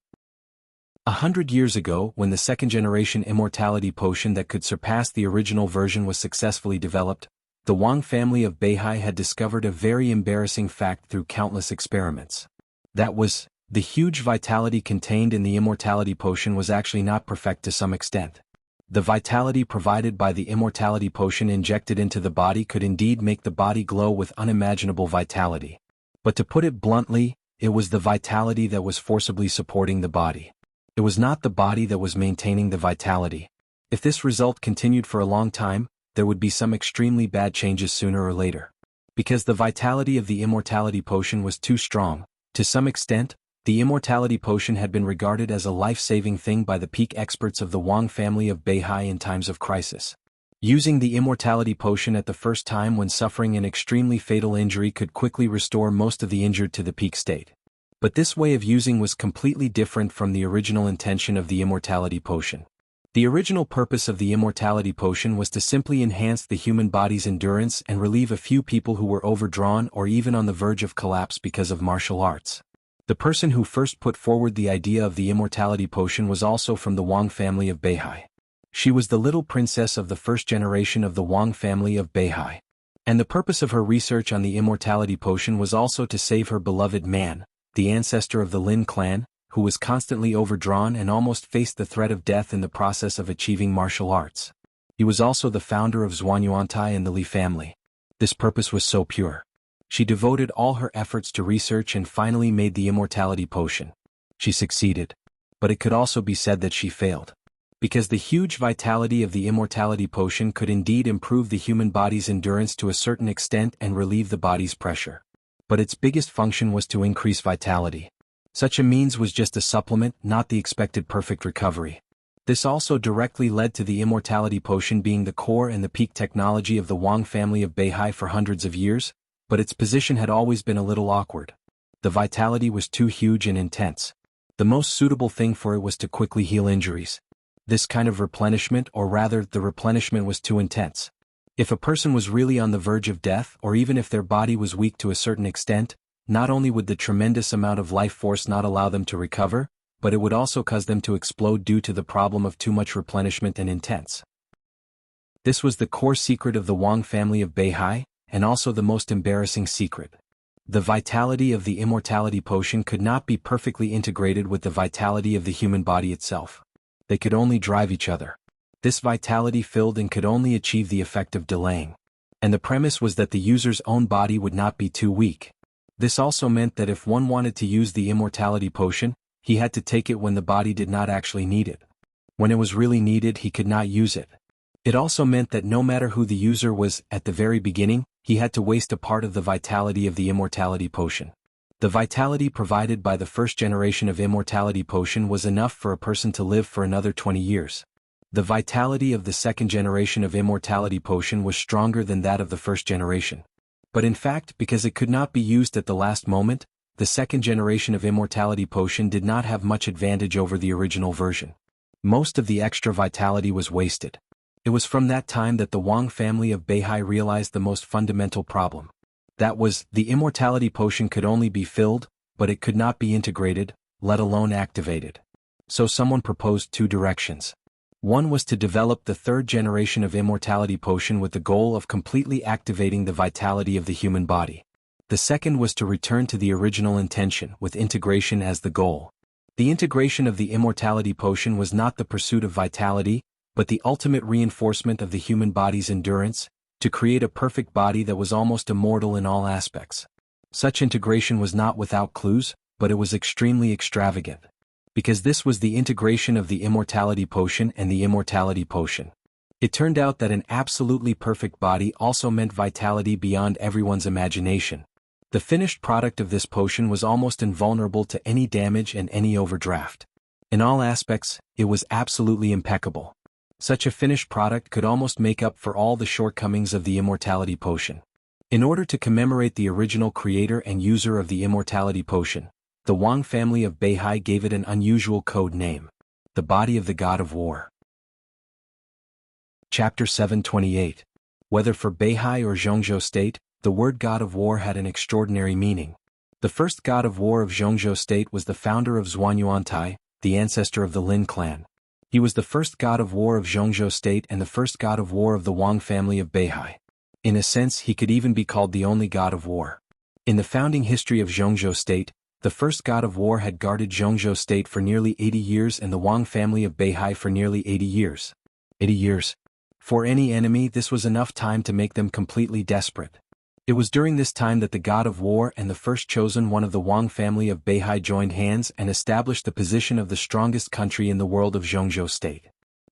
100 years ago, when the second-generation Immortality potion that could surpass the original version was successfully developed, the Wang family of Beihai had discovered a very embarrassing fact through countless experiments. That was, the huge vitality contained in the Immortality potion was actually not perfect to some extent. The vitality provided by the Immortality potion injected into the body could indeed make the body glow with unimaginable vitality. But to put it bluntly, it was the vitality that was forcibly supporting the body. It was not the body that was maintaining the vitality. If this result continued for a long time, there would be some extremely bad changes sooner or later. Because the vitality of the Immortality potion was too strong, to some extent, the Immortality potion had been regarded as a life-saving thing by the peak experts of the Wang family of Beihai in times of crisis. Using the Immortality potion at the first time when suffering an extremely fatal injury could quickly restore most of the injured to the peak state. But this way of using was completely different from the original intention of the Immortality potion. The original purpose of the Immortality potion was to simply enhance the human body's endurance and relieve a few people who were overdrawn or even on the verge of collapse because of martial arts. The person who first put forward the idea of the Immortality potion was also from the Wang family of Beihai. She was the little princess of the first generation of the Wang family of Beihai. And the purpose of her research on the Immortality potion was also to save her beloved man, the ancestor of the Lin clan, who was constantly overdrawn and almost faced the threat of death in the process of achieving martial arts. He was also the founder of Zhuanyuantai and the Li family. This purpose was so pure. She devoted all her efforts to research and finally made the Immortality potion. She succeeded. But it could also be said that she failed. Because the huge vitality of the Immortality potion could indeed improve the human body's endurance to a certain extent and relieve the body's pressure. But its biggest function was to increase vitality. Such a means was just a supplement, not the expected perfect recovery. This also directly led to the Immortality Potion being the core and the peak technology of the Wang family of Beihai for hundreds of years, but its position had always been a little awkward. The vitality was too huge and intense. The most suitable thing for it was to quickly heal injuries. This kind of replenishment, or rather, the replenishment was too intense. If a person was really on the verge of death, or even if their body was weak to a certain extent, not only would the tremendous amount of life force not allow them to recover, but it would also cause them to explode due to the problem of too much replenishment and intense. This was the core secret of the Wang family of Beihai, and also the most embarrassing secret. The vitality of the Immortality Potion could not be perfectly integrated with the vitality of the human body itself. They could only drive each other. This vitality filled and could only achieve the effect of delaying. And the premise was that the user's own body would not be too weak. This also meant that if one wanted to use the Immortality Potion, he had to take it when the body did not actually need it. When it was really needed, he could not use it. It also meant that no matter who the user was at the very beginning, he had to waste a part of the vitality of the Immortality Potion. The vitality provided by the first generation of Immortality Potion was enough for a person to live for another 20 years. The vitality of the second generation of Immortality Potion was stronger than that of the first generation. But in fact, because it could not be used at the last moment, the second generation of Immortality Potion did not have much advantage over the original version. Most of the extra vitality was wasted. It was from that time that the Wang family of Beihai realized the most fundamental problem. That was, the Immortality Potion could only be filled, but it could not be integrated, let alone activated. So someone proposed two directions. One was to develop the third generation of Immortality Potion with the goal of completely activating the vitality of the human body. The second was to return to the original intention, with integration as the goal. The integration of the Immortality Potion was not the pursuit of vitality, but the ultimate reinforcement of the human body's endurance, to create a perfect body that was almost immortal in all aspects. Such integration was not without clues, but it was extremely extravagant. Because this was the integration of the Immortality Potion and the Immortality Potion. It turned out that an absolutely perfect body also meant vitality beyond everyone's imagination. The finished product of this potion was almost invulnerable to any damage and any overdraft. In all aspects, it was absolutely impeccable. Such a finished product could almost make up for all the shortcomings of the Immortality Potion. In order to commemorate the original creator and user of the Immortality Potion, the Wang family of Beihai gave it an unusual code name: the Body of the God of War. Chapter 728. Whether for Beihai or Jianghu State, the word God of War had an extraordinary meaning. The first God of War of Jianghu State was the founder of Zhuanyuantai, the ancestor of the Lin clan. He was the first God of War of Jianghu State and the first God of War of the Wang family of Beihai. In a sense, he could even be called the only God of War. In the founding history of Jianghu State, the first God of War had guarded Jianghu State for nearly 80 years and the Wang family of Beihai for nearly 80 years. 80 years. For any enemy, this was enough time to make them completely desperate. It was during this time that the God of War and the first chosen one of the Wang family of Beihai joined hands and established the position of the strongest country in the world of Jianghu State.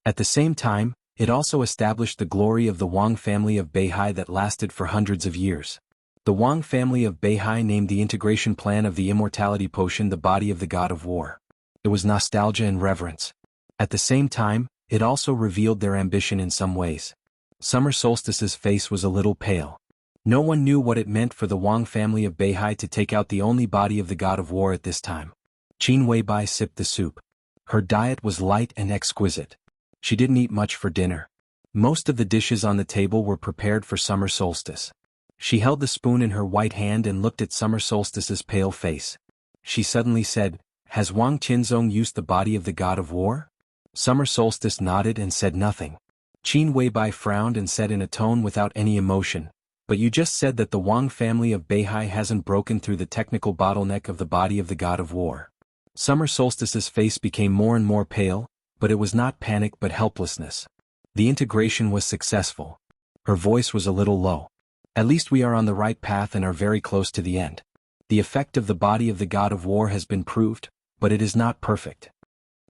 At the same time, it also established the glory of the Wang family of Beihai that lasted for hundreds of years. The Wang family of Beihai named the integration plan of the Immortality Potion the Body of the God of War. It was nostalgia and reverence. At the same time, it also revealed their ambition in some ways. Summer Solstice's face was a little pale. No one knew what it meant for the Wang family of Beihai to take out the only body of the God of War at this time. Qin Weibai sipped the soup. Her diet was light and exquisite. She didn't eat much for dinner. Most of the dishes on the table were prepared for Summer Solstice. She held the spoon in her white hand and looked at Summer Solstice's pale face. She suddenly said, "Has Wang Qinzong used the body of the God of War?" Summer Solstice nodded and said nothing. Qin Weibai frowned and said in a tone without any emotion, "But you just said that the Wang family of Beihai hasn't broken through the technical bottleneck of the body of the God of War." Summer Solstice's face became more and more pale, but it was not panic but helplessness. The integration was successful. Her voice was a little low. "At least we are on the right path and are very close to the end. The effect of the body of the God of War has been proved, but it is not perfect."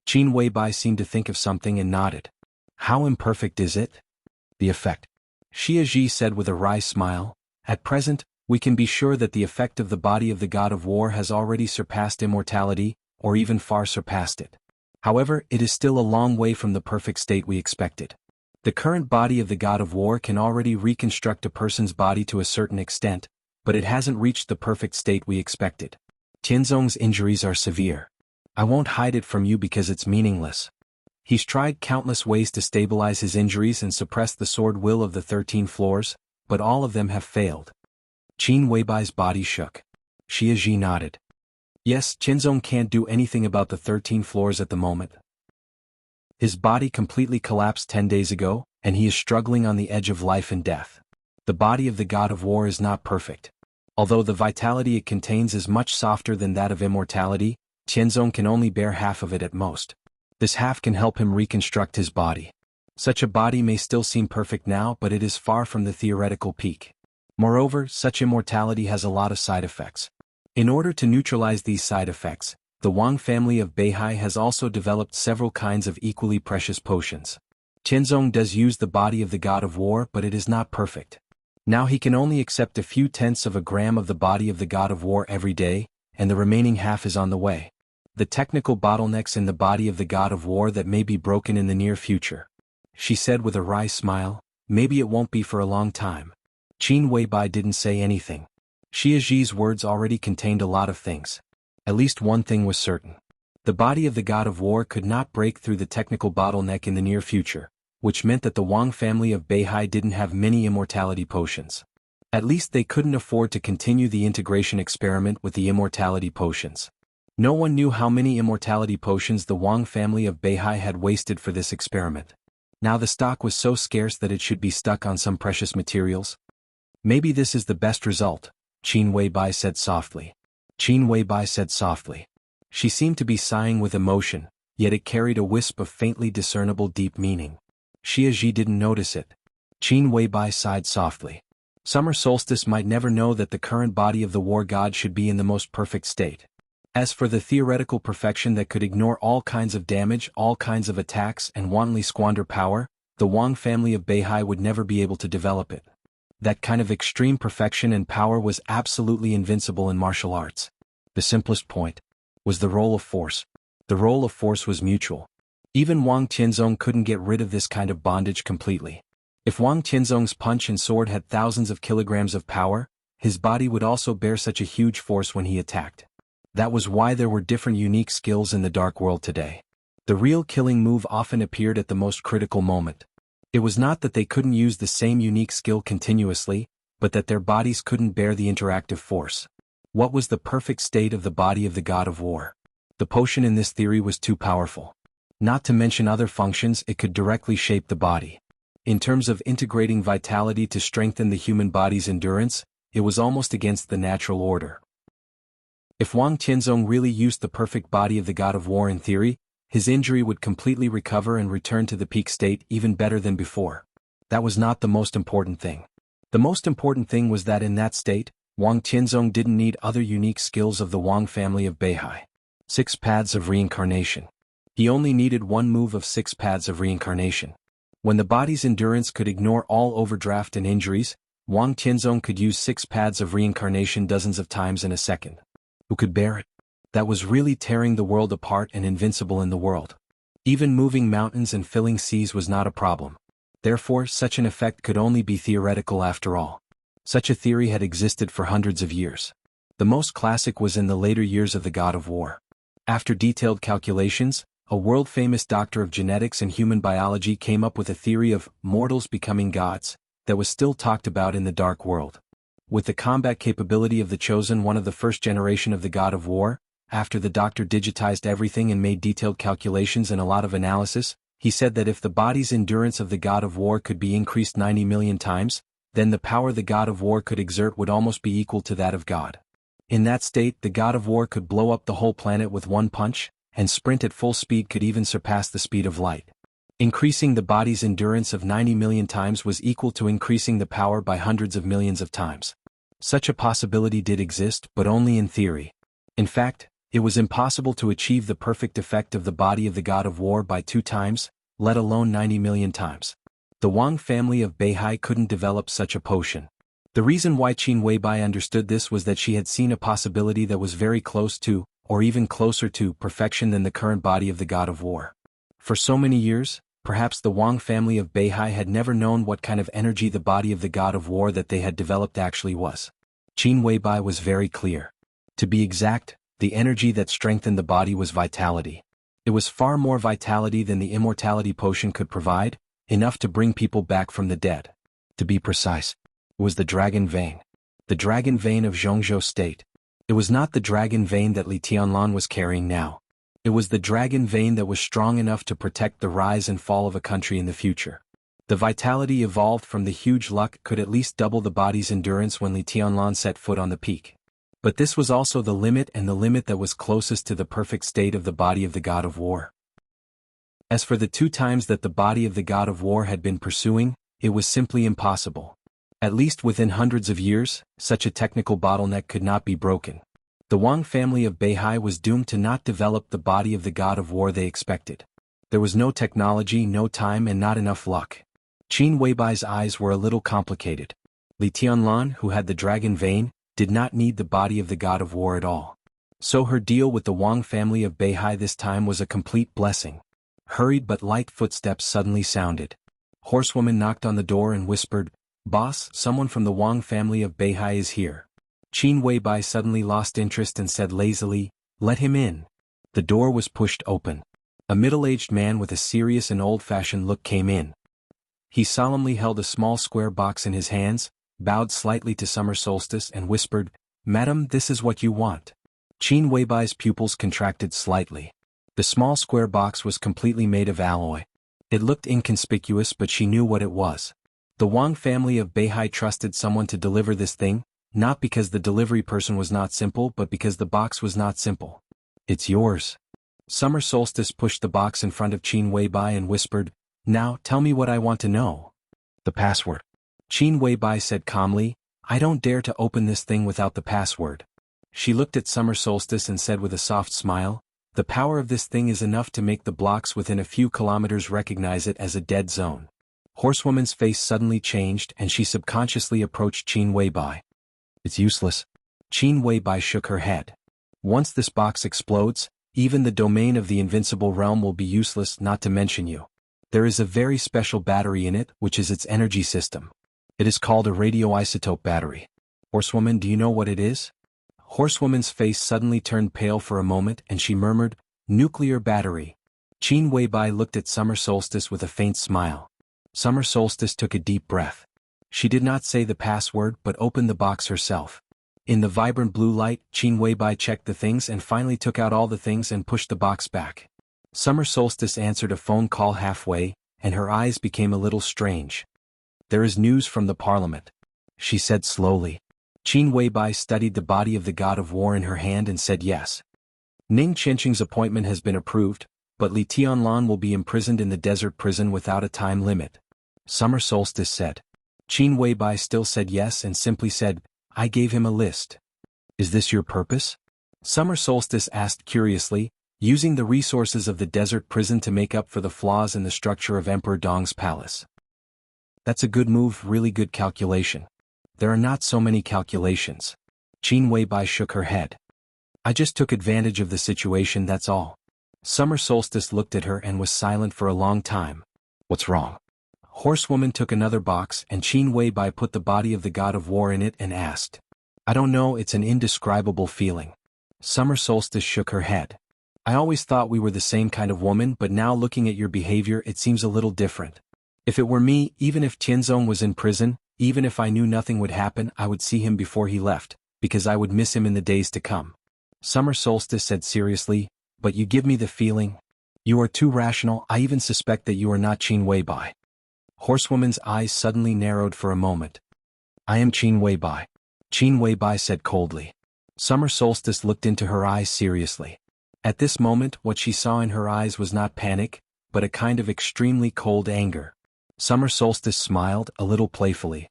Qin Weibai seemed to think of something and nodded. "How imperfect is it?" "The effect," Xia Ji said with a wry smile. "At present, we can be sure that the effect of the body of the God of War has already surpassed immortality, or even far surpassed it. However, it is still a long way from the perfect state we expected. The current body of the god of war can already reconstruct a person's body to a certain extent, but it hasn't reached the perfect state we expected. Tianzong's injuries are severe. I won't hide it from you because it's meaningless. He's tried countless ways to stabilize his injuries and suppress the sword will of the 13 floors, but all of them have failed. Qin Weibai's body shook. Xie Ji nodded. Yes, Tianzong can't do anything about the 13 floors at the moment. His body completely collapsed 10 days ago, and he is struggling on the edge of life and death. The body of the god of war is not perfect. Although the vitality it contains is much softer than that of immortality, Tianzong can only bear half of it at most. This half can help him reconstruct his body. Such a body may still seem perfect now, but it is far from the theoretical peak. Moreover, such immortality has a lot of side effects. In order to neutralize these side effects, the Wang family of Beihai has also developed several kinds of equally precious potions. Tianzong does use the body of the god of war, but it is not perfect. Now he can only accept a few tenths of a gram of the body of the god of war every day, and the remaining half is on the way. The technical bottlenecks in the body of the god of war that may be broken in the near future. She said with a wry smile, maybe it won't be for a long time. Qin Weibai didn't say anything. Xie Ji's words already contained a lot of things. At least one thing was certain. The body of the god of war could not break through the technical bottleneck in the near future, which meant that the Wang family of Beihai didn't have many immortality potions. At least they couldn't afford to continue the integration experiment with the immortality potions. No one knew how many immortality potions the Wang family of Beihai had wasted for this experiment. Now the stock was so scarce that it should be stuck on some precious materials. Maybe this is the best result, Qin Weibai said softly. Qin Weibai said softly. She seemed to be sighing with emotion, yet it carried a wisp of faintly discernible deep meaning. Xie Ji didn't notice it. Qin Weibai sighed softly. Summer solstice might never know that the current body of the war god should be in the most perfect state. As for the theoretical perfection that could ignore all kinds of damage, all kinds of attacks, and wantonly squander power, the Wang family of Beihai would never be able to develop it. That kind of extreme perfection and power was absolutely invincible in martial arts. The simplest point was the role of force. The role of force was mutual. Even Wang Tianzong couldn't get rid of this kind of bondage completely. If Wang Tianzong's punch and sword had thousands of kilograms of power, his body would also bear such a huge force when he attacked. That was why there were different unique skills in the dark world today. The real killing move often appeared at the most critical moment. It was not that they couldn't use the same unique skill continuously, but that their bodies couldn't bear the interactive force. What was the perfect state of the body of the god of war? The potion in this theory was too powerful. Not to mention other functions, it could directly shape the body. In terms of integrating vitality to strengthen the human body's endurance, it was almost against the natural order. If Wang Tianzong really used the perfect body of the god of war in theory, his injury would completely recover and return to the peak state even better than before. That was not the most important thing. The most important thing was that in that state, Wang Tianzong didn't need other unique skills of the Wang family of Beihai. 6 paths of reincarnation. He only needed one move of 6 paths of reincarnation. When the body's endurance could ignore all overdraft and injuries, Wang Tianzong could use 6 paths of reincarnation dozens of times in a second. Who could bear it? That was really tearing the world apart and invincible in the world. Even moving mountains and filling seas was not a problem. Therefore, such an effect could only be theoretical after all. Such a theory had existed for hundreds of years. The most classic was in the later years of the god of war. After detailed calculations, a world-famous doctor of genetics and human biology came up with a theory of mortals becoming gods that was still talked about in the dark world. With the combat capability of the chosen one of the first generation of the god of war, after the doctor digitized everything and made detailed calculations and a lot of analysis, he said that if the body's endurance of the god of war could be increased 90 million times, then the power the god of war could exert would almost be equal to that of God. In that state, the god of war could blow up the whole planet with one punch, and sprint at full speed could even surpass the speed of light. Increasing the body's endurance of 90 million times was equal to increasing the power by hundreds of millions of times. Such a possibility did exist, but only in theory. In fact, it was impossible to achieve the perfect effect of the body of the god of war by 2 times, let alone 90 million times. The Wang family of Beihai couldn't develop such a potion. The reason why Qin Weibai understood this was that she had seen a possibility that was very close to, or even closer to perfection than the current body of the god of war. For so many years, perhaps the Wang family of Beihai had never known what kind of energy the body of the god of war that they had developed actually was. Qin Weibai was very clear. To be exact, the energy that strengthened the body was vitality. It was far more vitality than the immortality potion could provide, enough to bring people back from the dead. To be precise, it was the dragon vein. The dragon vein of Zhongzhou state. It was not the dragon vein that Li Tianlan was carrying now. It was the dragon vein that was strong enough to protect the rise and fall of a country in the future. The vitality evolved from the huge luck could at least double the body's endurance when Li Tianlan set foot on the peak. But this was also the limit, and the limit that was closest to the perfect state of the body of the god of war. As for the 2 times that the body of the god of war had been pursuing, it was simply impossible. At least within hundreds of years, such a technical bottleneck could not be broken. The Wang family of Beihai was doomed to not develop the body of the god of war they expected. There was no technology, no time, and not enough luck. Qin Weibai's eyes were a little complicated. Li Tianlan, who had the dragon vein, did not need the body of the god of war at all. So her deal with the Wang family of Beihai this time was a complete blessing. Hurried but light footsteps suddenly sounded. Horsewoman knocked on the door and whispered, "Boss, someone from the Wang family of Beihai is here." Qin Weibai suddenly lost interest and said lazily, "Let him in." The door was pushed open. A middle-aged man with a serious and old-fashioned look came in. He solemnly held a small square box in his hands, bowed slightly to Summer Solstice and whispered, "Madam, this is what you want." Qin Weibai's pupils contracted slightly. The small square box was completely made of alloy. It looked inconspicuous, but she knew what it was. The Wang family of Beihai trusted someone to deliver this thing, not because the delivery person was not simple but because the box was not simple. "It's yours." Summer Solstice pushed the box in front of Qin Weibai and whispered, "Now, tell me what I want to know." "The password." Qin Weibai said calmly, "I don't dare to open this thing without the password." She looked at Summer Solstice and said with a soft smile, "The power of this thing is enough to make the blocks within a few kilometers recognize it as a dead zone." Horsewoman's face suddenly changed and she subconsciously approached Qin Weibai. "It's useless." Qin Weibai shook her head. "Once this box explodes, even the domain of the invincible realm will be useless, not to mention you. There is a very special battery in it, which is its energy system. It is called a radioisotope battery." "Horsewoman, do you know what it is?" Horsewoman's face suddenly turned pale for a moment and she murmured, "Nuclear battery." Qin Weibai looked at Summer Solstice with a faint smile. Summer Solstice took a deep breath. She did not say the password but opened the box herself. In the vibrant blue light, Qin Weibai checked the things and finally took out all the things and pushed the box back. Summer Solstice answered a phone call halfway, and her eyes became a little strange. "There is news from the parliament," she said slowly. Qin Weibai studied the body of the god of war in her hand and said yes. "Ning Qianqing's appointment has been approved, but Li Tianlan will be imprisoned in the desert prison without a time limit," Summer Solstice said. Qin Weibai still said yes and simply said, "I gave him a list." "Is this your purpose?" Summer Solstice asked curiously, "Using the resources of the desert prison to make up for the flaws in the structure of Emperor Dong's palace." "That's a good move, really good calculation." "There are not so many calculations." Qin Weibai shook her head. "I just took advantage of the situation, that's all." Summer Solstice looked at her and was silent for a long time. "What's wrong?" Horsewoman took another box and Qin Weibai put the body of the god of war in it and asked, "I don't know, it's an indescribable feeling." Summer Solstice shook her head. "I always thought we were the same kind of woman, but now looking at your behavior it seems a little different. If it were me, even if Tianzong was in prison, even if I knew nothing would happen, I would see him before he left, because I would miss him in the days to come." Summer Solstice said seriously, "But you give me the feeling. You are too rational, I even suspect that you are not Qin Weibai." Horsewoman's eyes suddenly narrowed for a moment. "I am Qin Weibai," Qin Weibai said coldly. Summer Solstice looked into her eyes seriously. At this moment what she saw in her eyes was not panic, but a kind of extremely cold anger. Summer Solstice smiled, a little playfully.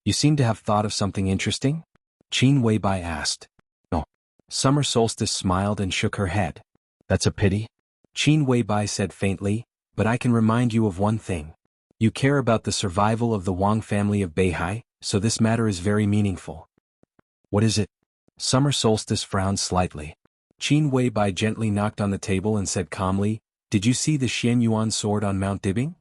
"You seem to have thought of something interesting?" Qin Weibai asked. "No." Summer Solstice smiled and shook her head. "That's a pity." Qin Weibai said faintly, "But I can remind you of one thing. You care about the survival of the Wang family of Beihai, so this matter is very meaningful." "What is it?" Summer Solstice frowned slightly. Qin Weibai gently knocked on the table and said calmly, "Did you see the Xian Yuan sword on Mount Dibing?"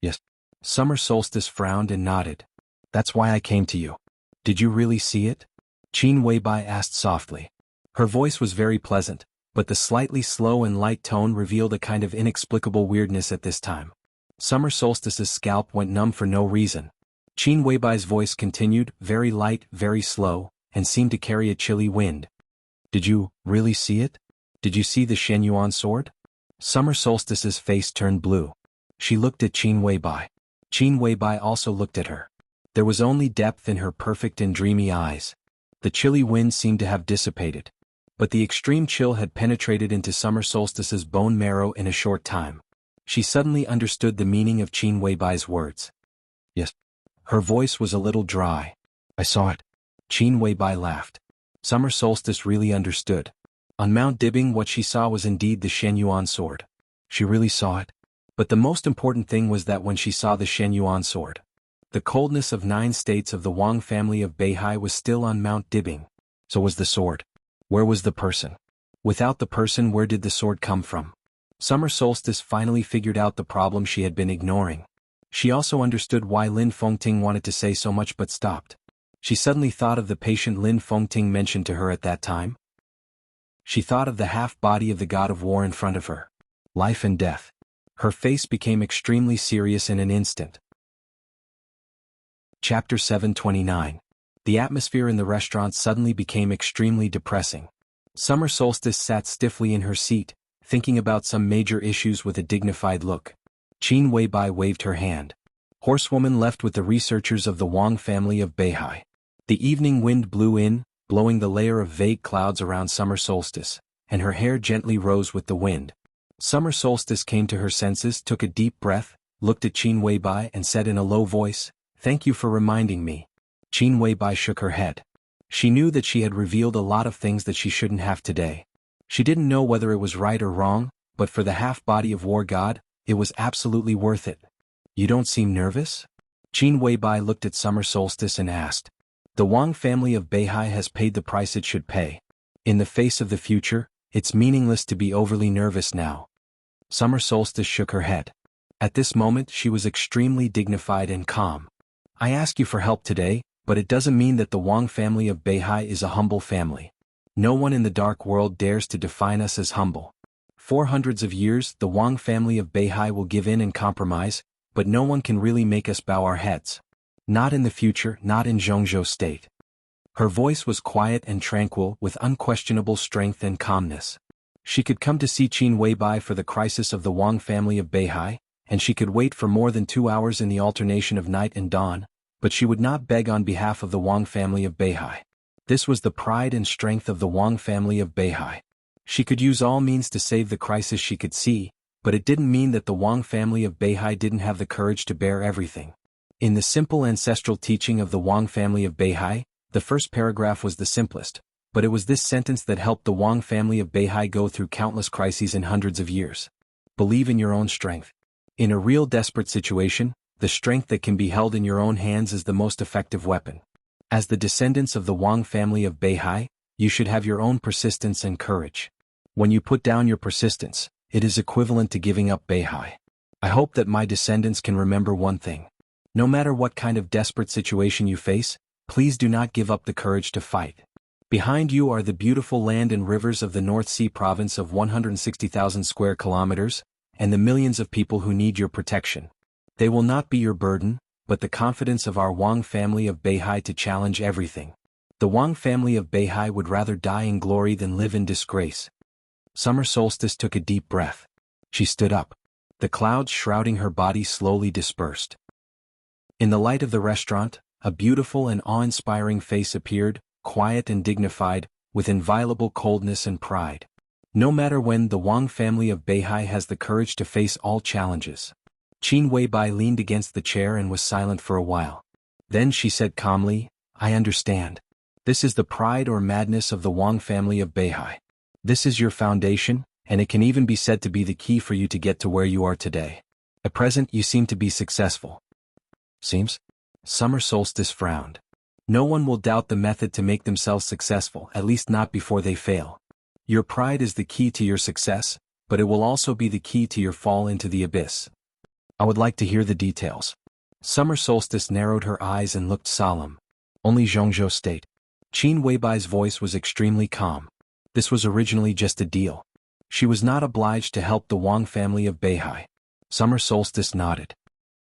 "Yes." Summer Solstice frowned and nodded. "That's why I came to you." "Did you really see it?" Qin Weibai asked softly. Her voice was very pleasant, but the slightly slow and light tone revealed a kind of inexplicable weirdness at this time. Summer Solstice's scalp went numb for no reason. Qin Weibai's voice continued, very light, very slow, and seemed to carry a chilly wind. "Did you really see it? Did you see the Shen Yuan sword?" Summer Solstice's face turned blue. She looked at Qin Weibai. Qin Weibai also looked at her. There was only depth in her perfect and dreamy eyes. The chilly wind seemed to have dissipated. But the extreme chill had penetrated into Summer Solstice's bone marrow in a short time. She suddenly understood the meaning of Qin Weibai's words. "Yes." Her voice was a little dry. "I saw it." Qin Weibai laughed. Summer Solstice really understood. On Mount Dibing what she saw was indeed the Shen Yuan sword. She really saw it. But the most important thing was that when she saw the Shen Yuan sword, the coldness of 9 states of the Wang family of Beihai was still on Mount Dibing. So was the sword. Where was the person? Without the person, where did the sword come from? Summer Solstice finally figured out the problem she had been ignoring. She also understood why Lin Fengting wanted to say so much but stopped. She suddenly thought of the patient Lin Fengting mentioned to her at that time. She thought of the half-body of the god of war in front of her. Life and death. Her face became extremely serious in an instant. Chapter 729. The atmosphere in the restaurant suddenly became extremely depressing. Summer Solstice sat stiffly in her seat, thinking about some major issues with a dignified look. Qin Weibai waved her hand. Horsewoman left with the researchers of the Wang family of Beihai. The evening wind blew in, blowing the layer of vague clouds around Summer Solstice, and her hair gently rose with the wind. Summer Solstice came to her senses, took a deep breath, looked at Qin Weibai and said in a low voice, "Thank you for reminding me." Qin Weibai shook her head. She knew that she had revealed a lot of things that she shouldn't have today. She didn't know whether it was right or wrong, but for the half-body of war god, it was absolutely worth it. "You don't seem nervous?" Qin Weibai looked at Summer Solstice and asked. "The Wang family of Beihai has paid the price it should pay. In the face of the future, it's meaningless to be overly nervous now." Summer Solstice shook her head. At this moment she was extremely dignified and calm. "I ask you for help today, but it doesn't mean that the Wang family of Beihai is a humble family. No one in the dark world dares to define us as humble. For hundreds of years the Wang family of Beihai will give in and compromise, but no one can really make us bow our heads. Not in the future, not in Zhongzhou state." Her voice was quiet and tranquil with unquestionable strength and calmness. She could come to see Qin Weibai for the crisis of the Wang family of Beihai, and she could wait for more than 2 hours in the alternation of night and dawn, but she would not beg on behalf of the Wang family of Beihai. This was the pride and strength of the Wang family of Beihai. She could use all means to save the crisis she could see, but it didn't mean that the Wang family of Beihai didn't have the courage to bear everything. In the simple ancestral teaching of the Wang family of Beihai, the first paragraph was the simplest, but it was this sentence that helped the Wang family of Beihai go through countless crises in hundreds of years. Believe in your own strength. In a real desperate situation, the strength that can be held in your own hands is the most effective weapon. As the descendants of the Wang family of Beihai, you should have your own persistence and courage. When you put down your persistence, it is equivalent to giving up Beihai. I hope that my descendants can remember one thing. No matter what kind of desperate situation you face, please do not give up the courage to fight. Behind you are the beautiful land and rivers of the North Sea province of 160,000 square kilometers, and the millions of people who need your protection. They will not be your burden, but the confidence of our Wang family of Beihai to challenge everything. The Wang family of Beihai would rather die in glory than live in disgrace." Summer Solstice took a deep breath. She stood up. The clouds shrouding her body slowly dispersed. In the light of the restaurant, a beautiful and awe-inspiring face appeared, quiet and dignified, with inviolable coldness and pride. No matter when, the Wang family of Beihai has the courage to face all challenges. Qin Weibai leaned against the chair and was silent for a while. Then she said calmly, "I understand. This is the pride or madness of the Wang family of Beihai. This is your foundation, and it can even be said to be the key for you to get to where you are today. At present you seem to be successful." "Seems?" Summer Solstice frowned. "No one will doubt the method to make themselves successful, at least not before they fail. Your pride is the key to your success, but it will also be the key to your fall into the abyss. I would like to hear the details. Summer Solstice narrowed her eyes and looked solemn. Only Jianghu State. Qin Weibai's voice was extremely calm. This was originally just a deal. She was not obliged to help the Wang family of Beihai. Summer Solstice nodded.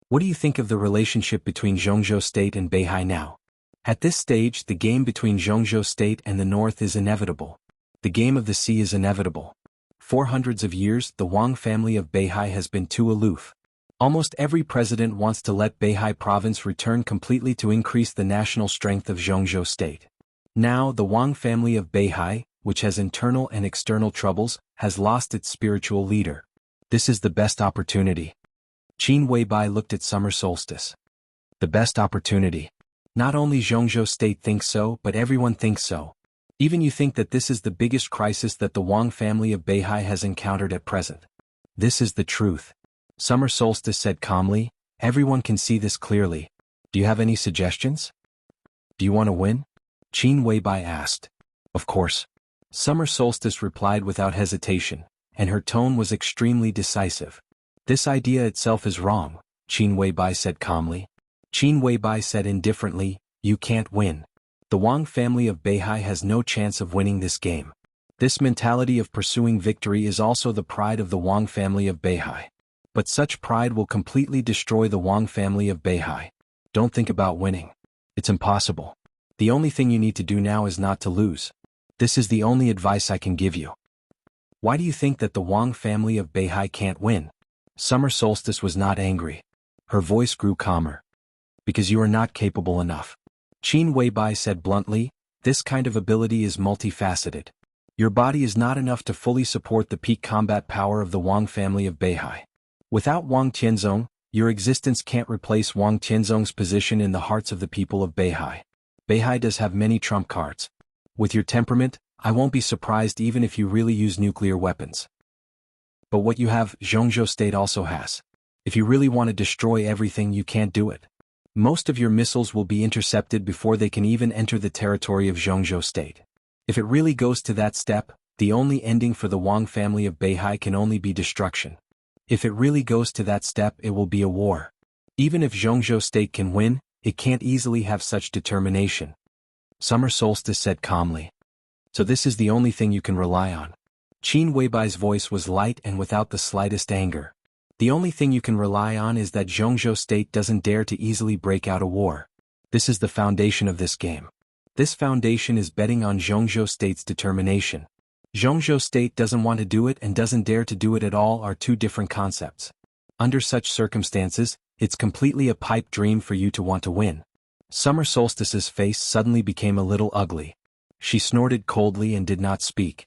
What do you think of the relationship between Jianghu State and Beihai now? At this stage, the game between Jianghu State and the north is inevitable. The game of the sea is inevitable. For hundreds of years, the Wang family of Beihai has been too aloof. Almost every president wants to let Beihai province return completely to increase the national strength of Jianghu State. Now, the Wang family of Beihai, which has internal and external troubles, has lost its spiritual leader. This is the best opportunity. Qin Weibai looked at Summer Solstice. The best opportunity. Not only Jianghu State thinks so, but everyone thinks so. Even you think that this is the biggest crisis that the Wang family of Beihai has encountered at present. This is the truth. Summer Solstice said calmly, everyone can see this clearly. Do you have any suggestions? Do you want to win? Qin Weibai asked. Of course. Summer Solstice replied without hesitation, and her tone was extremely decisive. This idea itself is wrong, Qin Weibai said calmly. Qin Weibai said indifferently, you can't win. The Wang family of Beihai has no chance of winning this game. This mentality of pursuing victory is also the pride of the Wang family of Beihai. But such pride will completely destroy the Wang family of Beihai. Don't think about winning. It's impossible. The only thing you need to do now is not to lose. This is the only advice I can give you. Why do you think that the Wang family of Beihai can't win? Summer Solstice was not angry. Her voice grew calmer. Because you are not capable enough. Qin Weibai said bluntly, this kind of ability is multifaceted. Your body is not enough to fully support the peak combat power of the Wang family of Beihai. Without Wang Tianzong, your existence can't replace Wang Tianzong's position in the hearts of the people of Beihai. Beihai does have many trump cards. With your temperament, I won't be surprised even if you really use nuclear weapons. But what you have, Jianghu State also has. If you really want to destroy everything, you can't do it. Most of your missiles will be intercepted before they can even enter the territory of Jianghu State. If it really goes to that step, the only ending for the Wang family of Beihai can only be destruction. If it really goes to that step, it will be a war. Even if Jianghu State can win, it can't easily have such determination. Summer Solstice said calmly. So this is the only thing you can rely on. Qin Weibai's voice was light and without the slightest anger. The only thing you can rely on is that Jianghu State doesn't dare to easily break out a war. This is the foundation of this game. This foundation is betting on Jianghu State's determination. Jianghu State doesn't want to do it and doesn't dare to do it at all are two different concepts. Under such circumstances, it's completely a pipe dream for you to want to win. Summer Solstice's face suddenly became a little ugly. She snorted coldly and did not speak.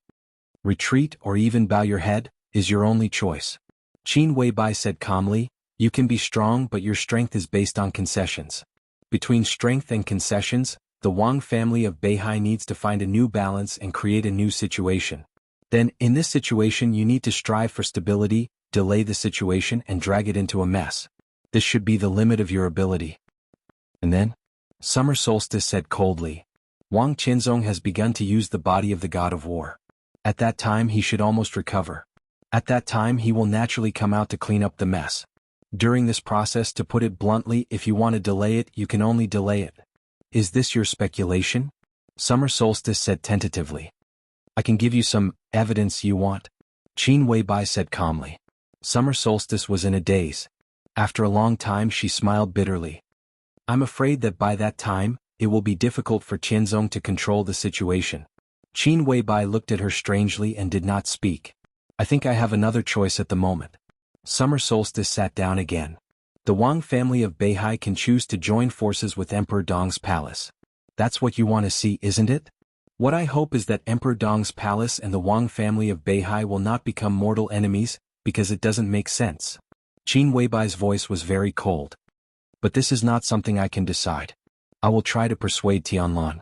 Retreat or even bow your head is your only choice. Qin Weibai said calmly, you can be strong but your strength is based on concessions. Between strength and concessions, the Wang family of Beihai needs to find a new balance and create a new situation. Then, in this situation you need to strive for stability, delay the situation and drag it into a mess. This should be the limit of your ability. And then? Summer Solstice said coldly. Wang Tianzong has begun to use the body of the god of war. At that time he should almost recover. At that time he will naturally come out to clean up the mess. During this process, to put it bluntly, if you want to delay it, you can only delay it. Is this your speculation? Summer Solstice said tentatively. I can give you some evidence you want. Qin Weibai said calmly. Summer Solstice was in a daze. After a long time she smiled bitterly. I'm afraid that by that time, it will be difficult for Tianzong to control the situation. Qin Weibai looked at her strangely and did not speak. I think I have another choice at the moment. Summer Solstice sat down again. The Wang family of Beihai can choose to join forces with Emperor Dong's palace. That's what you want to see, isn't it? What I hope is that Emperor Dong's palace and the Wang family of Beihai will not become mortal enemies, because it doesn't make sense. Qin Weibai's voice was very cold. But this is not something I can decide. I will try to persuade Tianlan.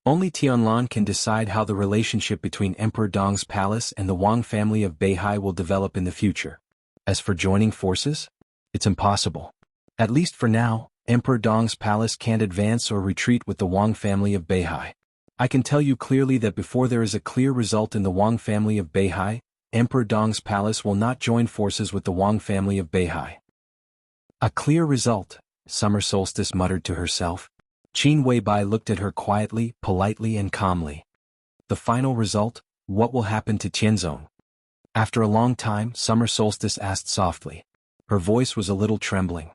Only Tianlan can decide how the relationship between Emperor Dong's palace and the Wang family of Beihai will develop in the future. As for joining forces, it's impossible. At least for now, Emperor Dong's palace can't advance or retreat with the Wang family of Beihai. I can tell you clearly that before there is a clear result in the Wang family of Beihai, Emperor Dong's palace will not join forces with the Wang family of Beihai. A clear result, Summer Solstice muttered to herself. Qin Weibai looked at her quietly, politely and calmly. The final result, what will happen to Tianzong? After a long time, Summer Solstice asked softly. Her voice was a little trembling.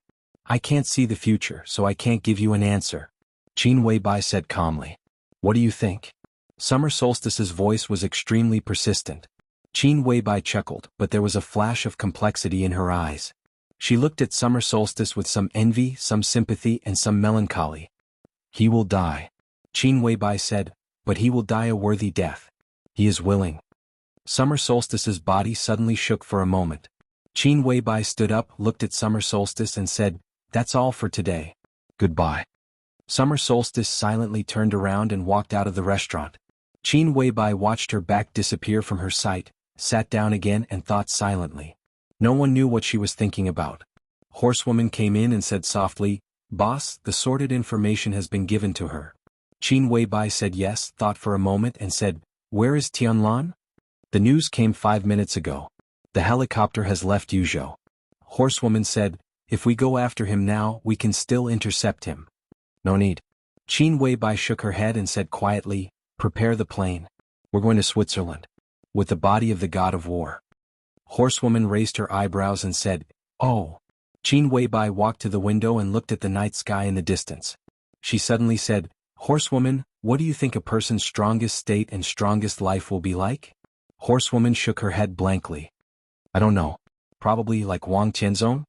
I can't see the future, so I can't give you an answer. Qin Weibai said calmly. What do you think? Summer Solstice's voice was extremely persistent. Qin Weibai chuckled, but there was a flash of complexity in her eyes. She looked at Summer Solstice with some envy, some sympathy and some melancholy. He will die. Qin Weibai said, but he will die a worthy death. He is willing. Summer Solstice's body suddenly shook for a moment. Qin Weibai stood up, looked at Summer Solstice and said, that's all for today. Goodbye. Summer Solstice silently turned around and walked out of the restaurant. Qin Weibai watched her back disappear from her sight, sat down again and thought silently. No one knew what she was thinking about. Horsewoman came in and said softly, Boss, the sorted information has been given to her. Qin Weibai said yes, thought for a moment and said, where is Tianlan? The news came 5 minutes ago. The helicopter has left Yuzhou. Horsewoman said, if we go after him now, we can still intercept him. No need. Qin Weibai shook her head and said quietly, prepare the plane. We're going to Switzerland. With the body of the god of war. Horsewoman raised her eyebrows and said, oh. Qin Weibai walked to the window and looked at the night sky in the distance. She suddenly said, Horsewoman, what do you think a person's strongest state and strongest life will be like? Horsewoman shook her head blankly. I don't know. Probably like Wang Tianzong?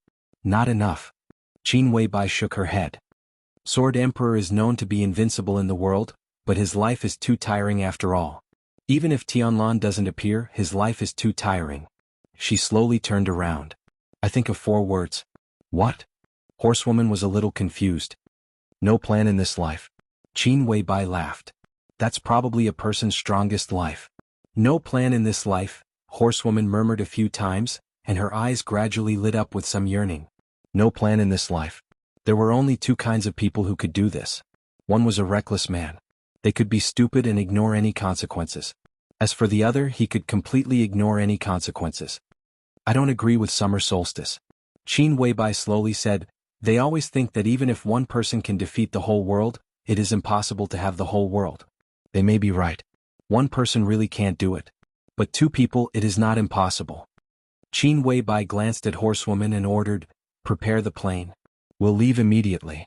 Not enough. Qin Weibai shook her head. Sword Emperor is known to be invincible in the world, but his life is too tiring after all. Even if Tianlan doesn't appear, his life is too tiring. She slowly turned around. I think of 4 words. What? Horsewoman was a little confused. No plan in this life. Qin Weibai laughed. That's probably a person's strongest life. No plan in this life, Horsewoman murmured a few times, and her eyes gradually lit up with some yearning. No plan in this life. There were only 2 kinds of people who could do this. One was a reckless man. They could be stupid and ignore any consequences. As for the other, he could completely ignore any consequences. I don't agree with Summer Solstice. Qin Weibai slowly said, they always think that even if one person can defeat the whole world, it is impossible to have the whole world. They may be right. One person really can't do it. But 2 people, it is not impossible. Qin Weibai glanced at Horsewoman and ordered, prepare the plane. We'll leave immediately.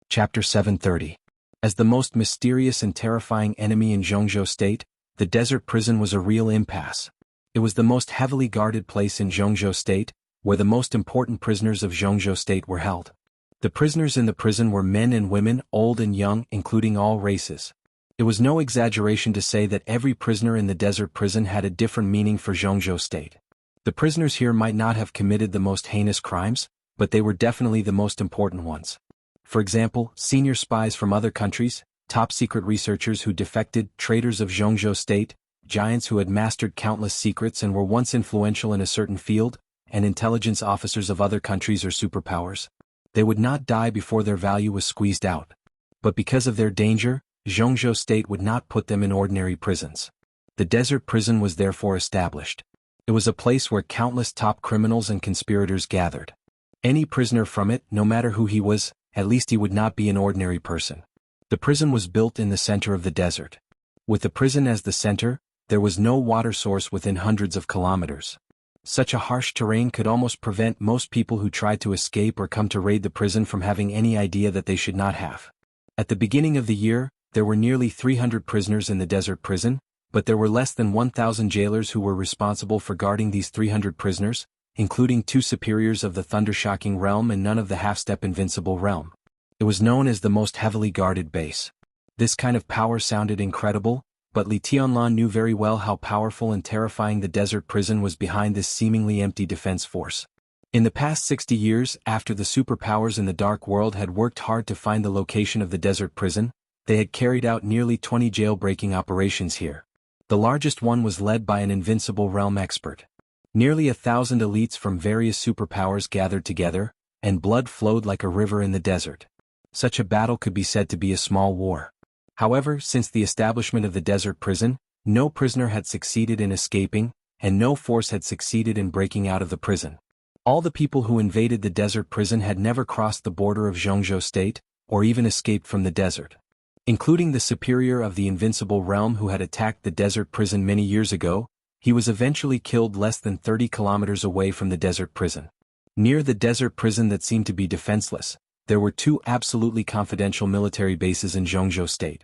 Chapter 730. As the most mysterious and terrifying enemy in Jianghu State, the desert prison was a real impasse. It was the most heavily guarded place in Jianghu State, where the most important prisoners of Jianghu State were held. The prisoners in the prison were men and women, old and young, including all races. It was no exaggeration to say that every prisoner in the desert prison had a different meaning for Jianghu State. The prisoners here might not have committed the most heinous crimes, but they were definitely the most important ones. For example, senior spies from other countries, top-secret researchers who defected, traitors of Jianghu State, giants who had mastered countless secrets and were once influential in a certain field, and intelligence officers of other countries or superpowers. They would not die before their value was squeezed out. But because of their danger, Jianghu State would not put them in ordinary prisons. The desert prison was therefore established. It was a place where countless top criminals and conspirators gathered. Any prisoner from it, no matter who he was, at least he would not be an ordinary person. The prison was built in the center of the desert. With the prison as the center, there was no water source within hundreds of kilometers. Such a harsh terrain could almost prevent most people who tried to escape or come to raid the prison from having any idea that they should not have. At the beginning of the year, there were nearly 300 prisoners in the desert prison, but there were less than 1,000 jailers who were responsible for guarding these 300 prisoners, including 2 superiors of the Thundershocking realm and none of the half-step invincible realm. It was known as the most heavily guarded base. This kind of power sounded incredible, but Li Tianlan knew very well how powerful and terrifying the desert prison was behind this seemingly empty defense force. In the past 60 years, after the superpowers in the dark world had worked hard to find the location of the desert prison, they had carried out nearly 20 jailbreaking operations here. The largest one was led by an invincible realm expert. Nearly 1,000 elites from various superpowers gathered together, and blood flowed like a river in the desert. Such a battle could be said to be a small war. However, since the establishment of the desert prison, no prisoner had succeeded in escaping, and no force had succeeded in breaking out of the prison. All the people who invaded the desert prison had never crossed the border of Jianghu state, or even escaped from the desert. Including the superior of the invincible realm who had attacked the desert prison many years ago, he was eventually killed less than 30 kilometers away from the desert prison. Near the desert prison that seemed to be defenseless, there were two absolutely confidential military bases in Jianghu state.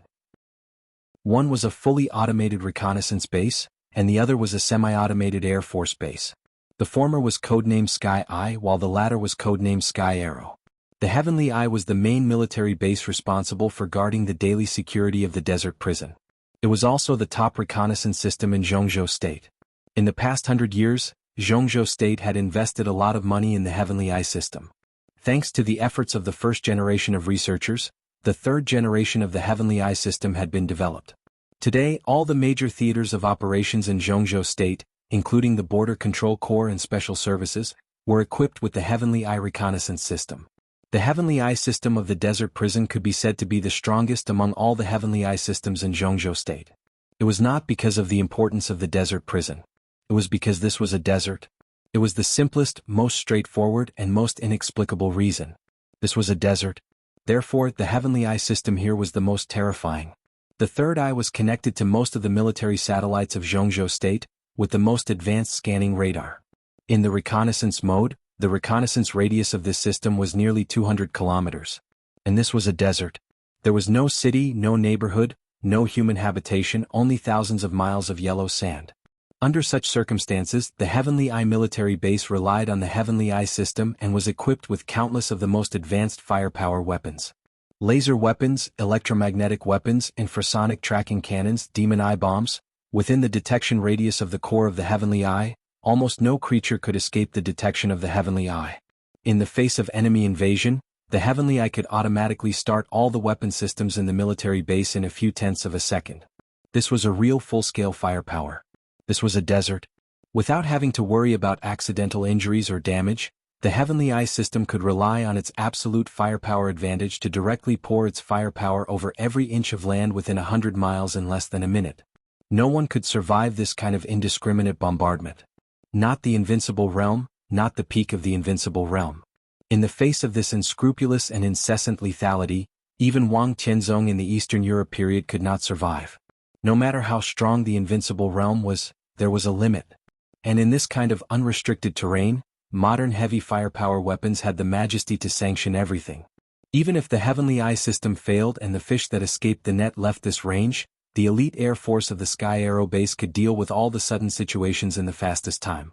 One was a fully automated reconnaissance base, and the other was a semi-automated Air Force base. The former was codenamed Sky Eye while the latter was codenamed Sky Arrow. The Heavenly Eye was the main military base responsible for guarding the daily security of the desert prison. It was also the top reconnaissance system in Jianghu state. In the past 100 years, Jianghu state had invested a lot of money in the Heavenly Eye system. Thanks to the efforts of the first generation of researchers, the third generation of the Heavenly Eye system had been developed. Today, all the major theaters of operations in Jianghu state, including the Border Control Corps and Special Services, were equipped with the Heavenly Eye reconnaissance system. The Heavenly Eye system of the desert prison could be said to be the strongest among all the Heavenly Eye systems in Jianghu state. It was not because of the importance of the desert prison. It was because this was a desert. It was the simplest, most straightforward, and most inexplicable reason. This was a desert. Therefore, the Heavenly Eye system here was the most terrifying. The third eye was connected to most of the military satellites of Jianghu state, with the most advanced scanning radar. In the reconnaissance mode, the reconnaissance radius of this system was nearly 200 kilometers. And this was a desert. There was no city, no neighborhood, no human habitation, only thousands of miles of yellow sand. Under such circumstances, the Heavenly Eye military base relied on the Heavenly Eye system and was equipped with countless of the most advanced firepower weapons. Laser weapons, electromagnetic weapons, infrasonic tracking cannons, demon eye bombs. Within the detection radius of the core of the Heavenly Eye, almost no creature could escape the detection of the Heavenly Eye. In the face of enemy invasion, the Heavenly Eye could automatically start all the weapon systems in the military base in a few tenths of a second. This was a real full-scale firepower. This was a desert. Without having to worry about accidental injuries or damage, the Heavenly Eye system could rely on its absolute firepower advantage to directly pour its firepower over every inch of land within 100 miles in less than a minute. No one could survive this kind of indiscriminate bombardment. Not the invincible realm, not the peak of the invincible realm. In the face of this unscrupulous and incessant lethality, even Wang Tianzong in the Eastern Europe period could not survive. No matter how strong the invincible realm was, there was a limit. And in this kind of unrestricted terrain, modern heavy firepower weapons had the majesty to sanction everything. Even if the Heavenly Eye system failed and the fish that escaped the net left this range, the elite air force of the Sky Arrow base could deal with all the sudden situations in the fastest time.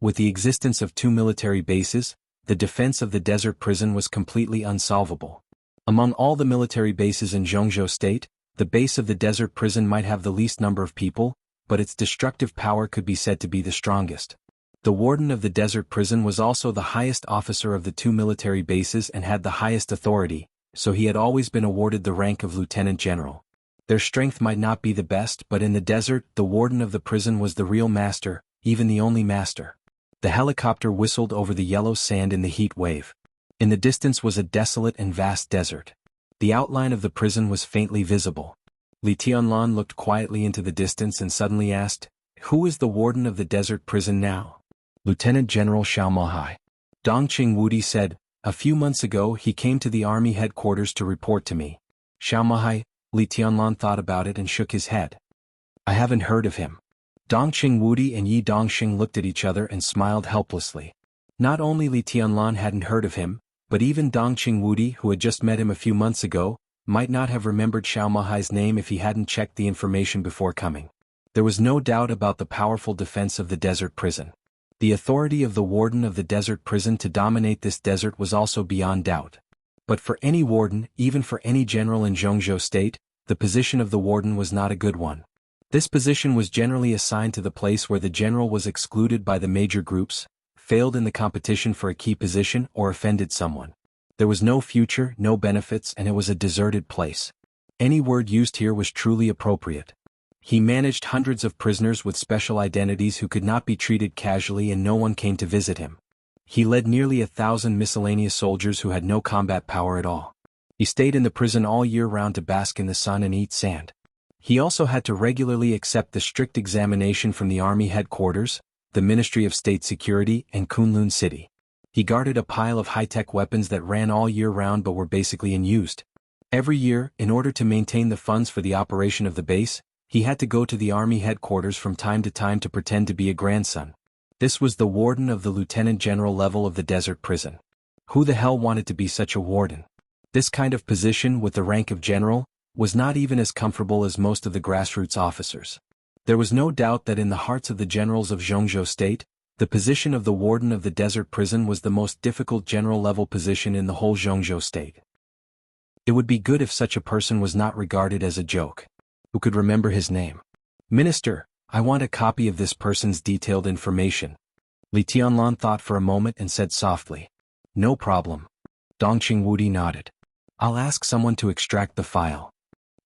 With the existence of two military bases, the defense of the desert prison was completely unsolvable. Among all the military bases in Jianghu state, the base of the desert prison might have the least number of people, but its destructive power could be said to be the strongest. The warden of the desert prison was also the highest officer of the two military bases and had the highest authority, so he had always been awarded the rank of lieutenant general. Their strength might not be the best, but in the desert, the warden of the prison was the real master, even the only master. The helicopter whistled over the yellow sand in the heat wave. In the distance was a desolate and vast desert. The outline of the prison was faintly visible. Li Tianlan looked quietly into the distance and suddenly asked, "Who is the warden of the desert prison now?" "Lieutenant General Xiao Mahai." Dongqing Wudi said, "A few months ago he came to the army headquarters to report to me." "Xiao Mahai?" Li Tianlan thought about it and shook his head. "I haven't heard of him." Dongqing Wudi and Yi Dongxing looked at each other and smiled helplessly. Not only Li Tianlan hadn't heard of him, but even Dongqing Wudi, who had just met him a few months ago, might not have remembered Xiao Mahai's name if he hadn't checked the information before coming. There was no doubt about the powerful defense of the desert prison. The authority of the warden of the desert prison to dominate this desert was also beyond doubt. But for any warden, even for any general in Jianghu state, the position of the warden was not a good one. This position was generally assigned to the place where the general was excluded by the major groups, failed in the competition for a key position, or offended someone. There was no future, no benefits, and it was a deserted place. Any word used here was truly appropriate. He managed hundreds of prisoners with special identities who could not be treated casually, and no one came to visit him. He led nearly 1,000 miscellaneous soldiers who had no combat power at all. He stayed in the prison all year round to bask in the sun and eat sand. He also had to regularly accept the strict examination from the army headquarters, the Ministry of State Security, and Kunlun City. He guarded a pile of high-tech weapons that ran all year round but were basically unused. Every year, in order to maintain the funds for the operation of the base, he had to go to the army headquarters from time to time to pretend to be a grandson. This was the warden of the lieutenant general level of the desert prison. Who the hell wanted to be such a warden? This kind of position with the rank of general was not even as comfortable as most of the grassroots officers. There was no doubt that in the hearts of the generals of Jianghu state, the position of the warden of the desert prison was the most difficult general-level position in the whole Jianghu state. It would be good if such a person was not regarded as a joke. Who could remember his name? Minister, I want a copy of this person's detailed information. Li Tianlan thought for a moment and said softly. No problem. Dongqing Wudi nodded. I'll ask someone to extract the file.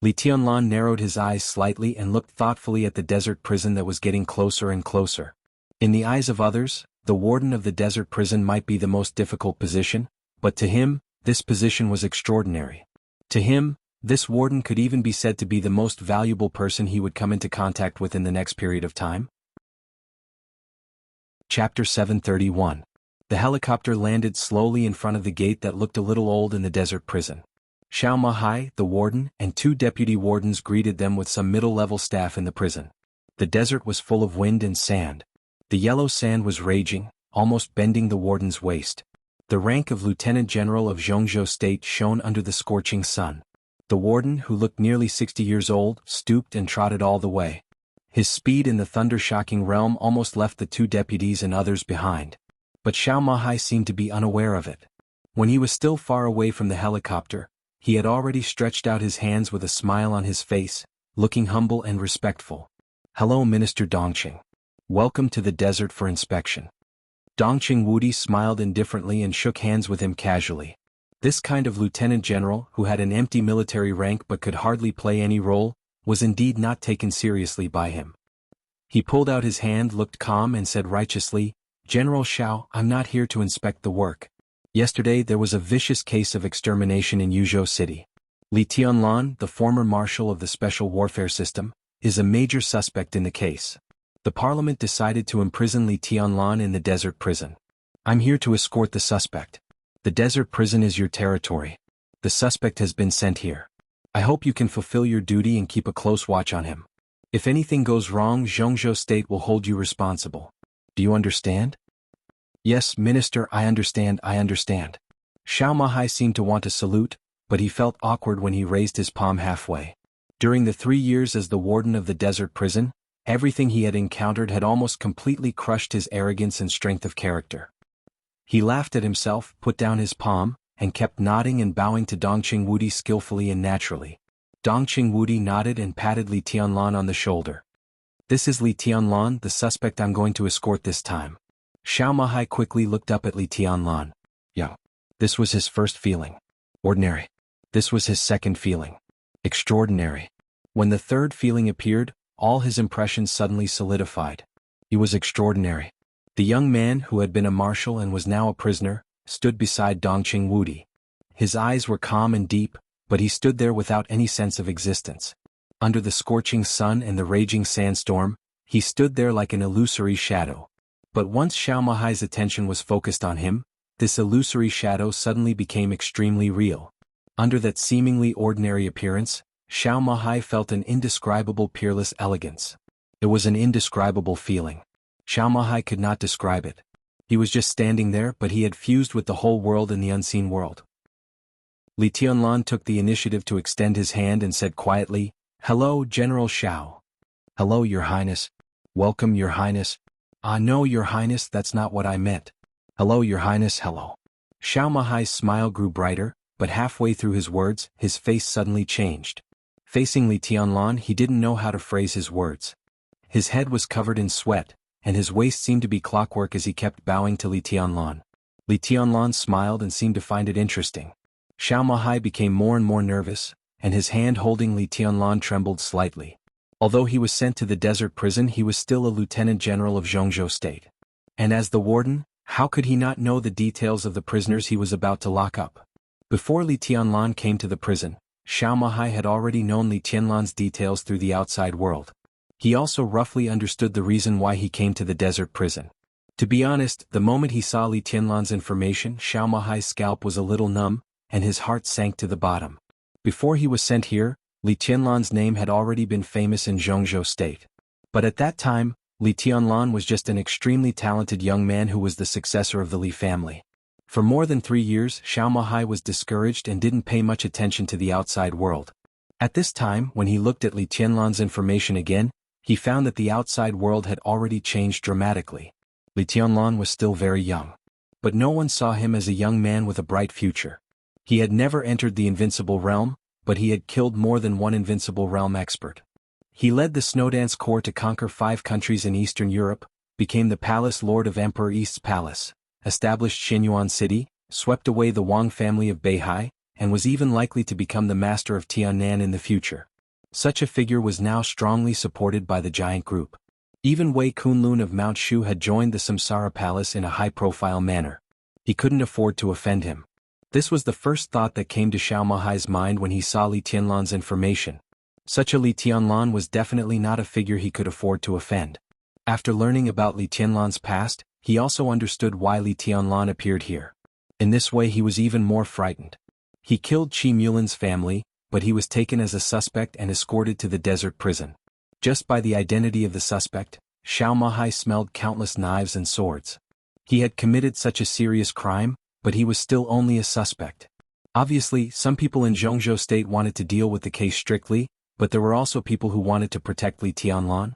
Li Tianlan narrowed his eyes slightly and looked thoughtfully at the desert prison that was getting closer and closer. In the eyes of others, the warden of the desert prison might be the most difficult position, but to him, this position was extraordinary. To him, this warden could even be said to be the most valuable person he would come into contact with in the next period of time. Chapter 731. The helicopter landed slowly in front of the gate that looked a little old in the desert prison. Xiao Mahai, the warden, and 2 deputy wardens greeted them with some middle-level staff in the prison. The desert was full of wind and sand. The yellow sand was raging, almost bending the warden's waist. The rank of lieutenant general of Jianghu state shone under the scorching sun. The warden, who looked nearly 60 years old, stooped and trotted all the way. His speed in the thunder-shocking realm almost left the 2 deputies and others behind. But Xiao Mahai seemed to be unaware of it. When he was still far away from the helicopter, he had already stretched out his hands with a smile on his face, looking humble and respectful. Hello, Minister Dongqing. Welcome to the desert for inspection. Dongqing Wudi smiled indifferently and shook hands with him casually. This kind of lieutenant general, who had an empty military rank but could hardly play any role, was indeed not taken seriously by him. He pulled out his hand, looked calm and said righteously, General Xiao, I'm not here to inspect the work. Yesterday there was a vicious case of extermination in Yuzhou City. Li Tianlan, the former marshal of the Special Warfare System, is a major suspect in the case. The parliament decided to imprison Li Tianlan in the desert prison. I'm here to escort the suspect. The desert prison is your territory. The suspect has been sent here. I hope you can fulfill your duty and keep a close watch on him. If anything goes wrong, Jianghu state will hold you responsible. Do you understand? Yes, Minister, I understand. Xiao Mahai seemed to want to salute, but he felt awkward when he raised his palm halfway. During the 3 years as the warden of the desert prison, everything he had encountered had almost completely crushed his arrogance and strength of character. He laughed at himself, put down his palm, and kept nodding and bowing to Dongqing Wudi skillfully and naturally. Dongqing Wudi nodded and patted Li Tianlan on the shoulder. This is Li Tianlan, the suspect I'm going to escort this time. Xiao Mahai quickly looked up at Li Tianlan. Yeah. This was his first feeling. Ordinary. This was his second feeling. Extraordinary. When the third feeling appeared, all his impressions suddenly solidified. He was extraordinary. The young man, who had been a marshal and was now a prisoner, stood beside Dongqing Wudi. His eyes were calm and deep, but he stood there without any sense of existence. Under the scorching sun and the raging sandstorm, he stood there like an illusory shadow. But once Xiao Mahai's attention was focused on him, this illusory shadow suddenly became extremely real. Under that seemingly ordinary appearance, Xiao Mahai felt an indescribable peerless elegance. It was an indescribable feeling. Xiao Mahai could not describe it. He was just standing there, but he had fused with the whole world in the unseen world. Li Tianlan took the initiative to extend his hand and said quietly, Hello, General Xiao. Hello, Your Highness. Welcome, Your Highness. Ah, no, Your Highness, that's not what I meant. Hello, Your Highness, hello. Xiao Mahai's smile grew brighter, but halfway through his words, his face suddenly changed. Facing Li Tianlan, he didn't know how to phrase his words. His head was covered in sweat, and his waist seemed to be clockwork as he kept bowing to Li Tianlan. Li Tianlan smiled and seemed to find it interesting. Xiao Mahai became more and more nervous, and his hand holding Li Tianlan trembled slightly. Although he was sent to the desert prison, he was still a lieutenant general of Jianghu state. And as the warden, how could he not know the details of the prisoners he was about to lock up? Before Li Tianlan came to the prison, Xiao Mahai had already known Li Tianlan's details through the outside world. He also roughly understood the reason why he came to the desert prison. To be honest, the moment he saw Li Tianlan's information, Xiao Mahai's scalp was a little numb, and his heart sank to the bottom. Before he was sent here, Li Tianlan's name had already been famous in Jianghu state. But at that time, Li Tianlan was just an extremely talented young man who was the successor of the Li family. For more than 3 years, Xiao Mahai was discouraged and didn't pay much attention to the outside world. At this time, when he looked at Li Tianlan's information again, he found that the outside world had already changed dramatically. Li Tianlan was still very young. But no one saw him as a young man with a bright future. He had never entered the invincible realm, but he had killed more than one invincible realm expert. He led the Snowdance Corps to conquer 5 countries in Eastern Europe, became the Palace Lord of Emperor East's Palace, established Xinyuan City, swept away the Wang family of Beihai, and was even likely to become the master of Tiannan in the future. Such a figure was now strongly supported by the giant group. Even Wei Kunlun of Mount Shu had joined the Samsara Palace in a high-profile manner. He couldn't afford to offend him. This was the first thought that came to Xiao Mahai's mind when he saw Li Tianlan's information. Such a Li Tianlan was definitely not a figure he could afford to offend. After learning about Li Tianlan's past, he also understood why Li Tianlan appeared here. In this way he was even more frightened. He killed Qi Mulin's family, but he was taken as a suspect and escorted to the desert prison. Just by the identity of the suspect, Xiao Mahai smelled countless knives and swords. He had committed such a serious crime, but he was still only a suspect. Obviously, some people in Jianghu state wanted to deal with the case strictly, but there were also people who wanted to protect Li Tianlan.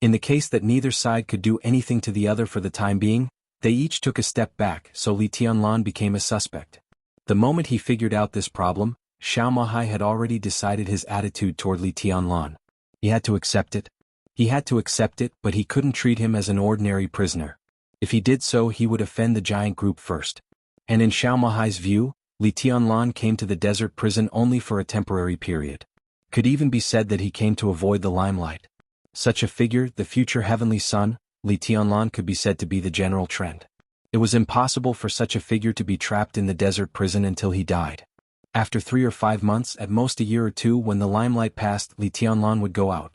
In the case that neither side could do anything to the other for the time being, they each took a step back, so Li Tianlan became a suspect. The moment he figured out this problem, Xiao Mahai had already decided his attitude toward Li Tianlan. He had to accept it. He had to accept it, but he couldn't treat him as an ordinary prisoner. If he did so, he would offend the giant group first. And in Xiao Mahai's view, Li Tianlan came to the desert prison only for a temporary period. Could even be said that he came to avoid the limelight. Such a figure, the future heavenly son, Li Tianlan could be said to be the general trend. It was impossible for such a figure to be trapped in the desert prison until he died. After 3 or 5 months, at most a year or two, when the limelight passed, Li Tianlan would go out.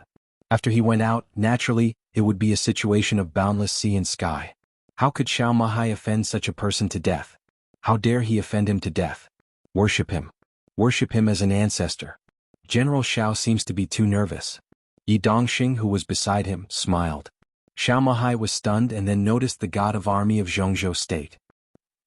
After he went out, naturally, it would be a situation of boundless sea and sky. How could Xiao Mahai offend such a person to death? How dare he offend him to death? Worship him. Worship him as an ancestor. General Xiao seems to be too nervous. Yi Dongxing, who was beside him, smiled. Xiao Mahai was stunned and then noticed the god of army of Jianghu state.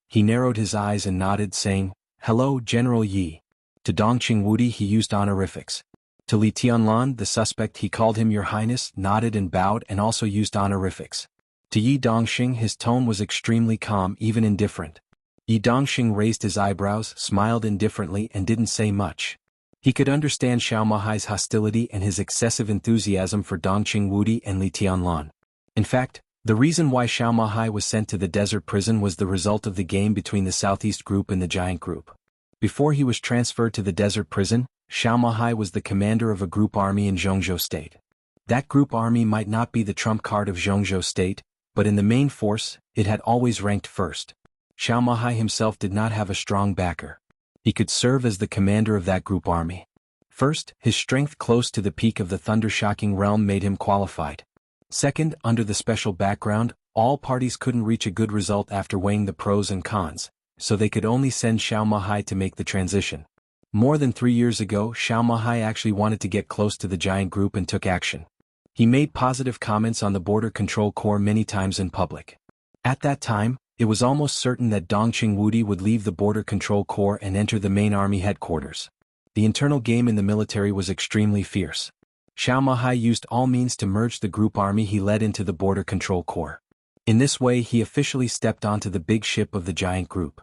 He narrowed his eyes and nodded, saying, "Hello, General Yi." To Dongqing Wudi he used honorifics. To Li Tianlan, the suspect, he called him Your Highness, nodded and bowed and also used honorifics. To Yi Dongxing his tone was extremely calm, even indifferent. Yi Dongxing raised his eyebrows, smiled indifferently and didn't say much. He could understand Xiao Mahai's hostility and his excessive enthusiasm for Dongqing Wudi and Li Tianlan. In fact, the reason why Xiao Mahai was sent to the desert prison was the result of the game between the Southeast Group and the Giant Group. Before he was transferred to the desert prison, Xiao Mahai was the commander of a group army in Jianghu state. That group army might not be the trump card of Jianghu state, but in the main force, it had always ranked first. Xiao Mahai himself did not have a strong backer. He could serve as the commander of that group army. First, his strength close to the peak of the thunder-shocking realm made him qualified. Second, under the special background, all parties couldn't reach a good result after weighing the pros and cons, so they could only send Xiao Mahai to make the transition. More than 3 years ago, Xiao Mahai actually wanted to get close to the giant group and took action. He made positive comments on the Border Control Corps many times in public. At that time, it was almost certain that Dongqing Wudi would leave the Border Control Corps and enter the main army headquarters. The internal game in the military was extremely fierce. Xiao Mahai used all means to merge the group army he led into the Border Control Corps. In this way he officially stepped onto the big ship of the giant group.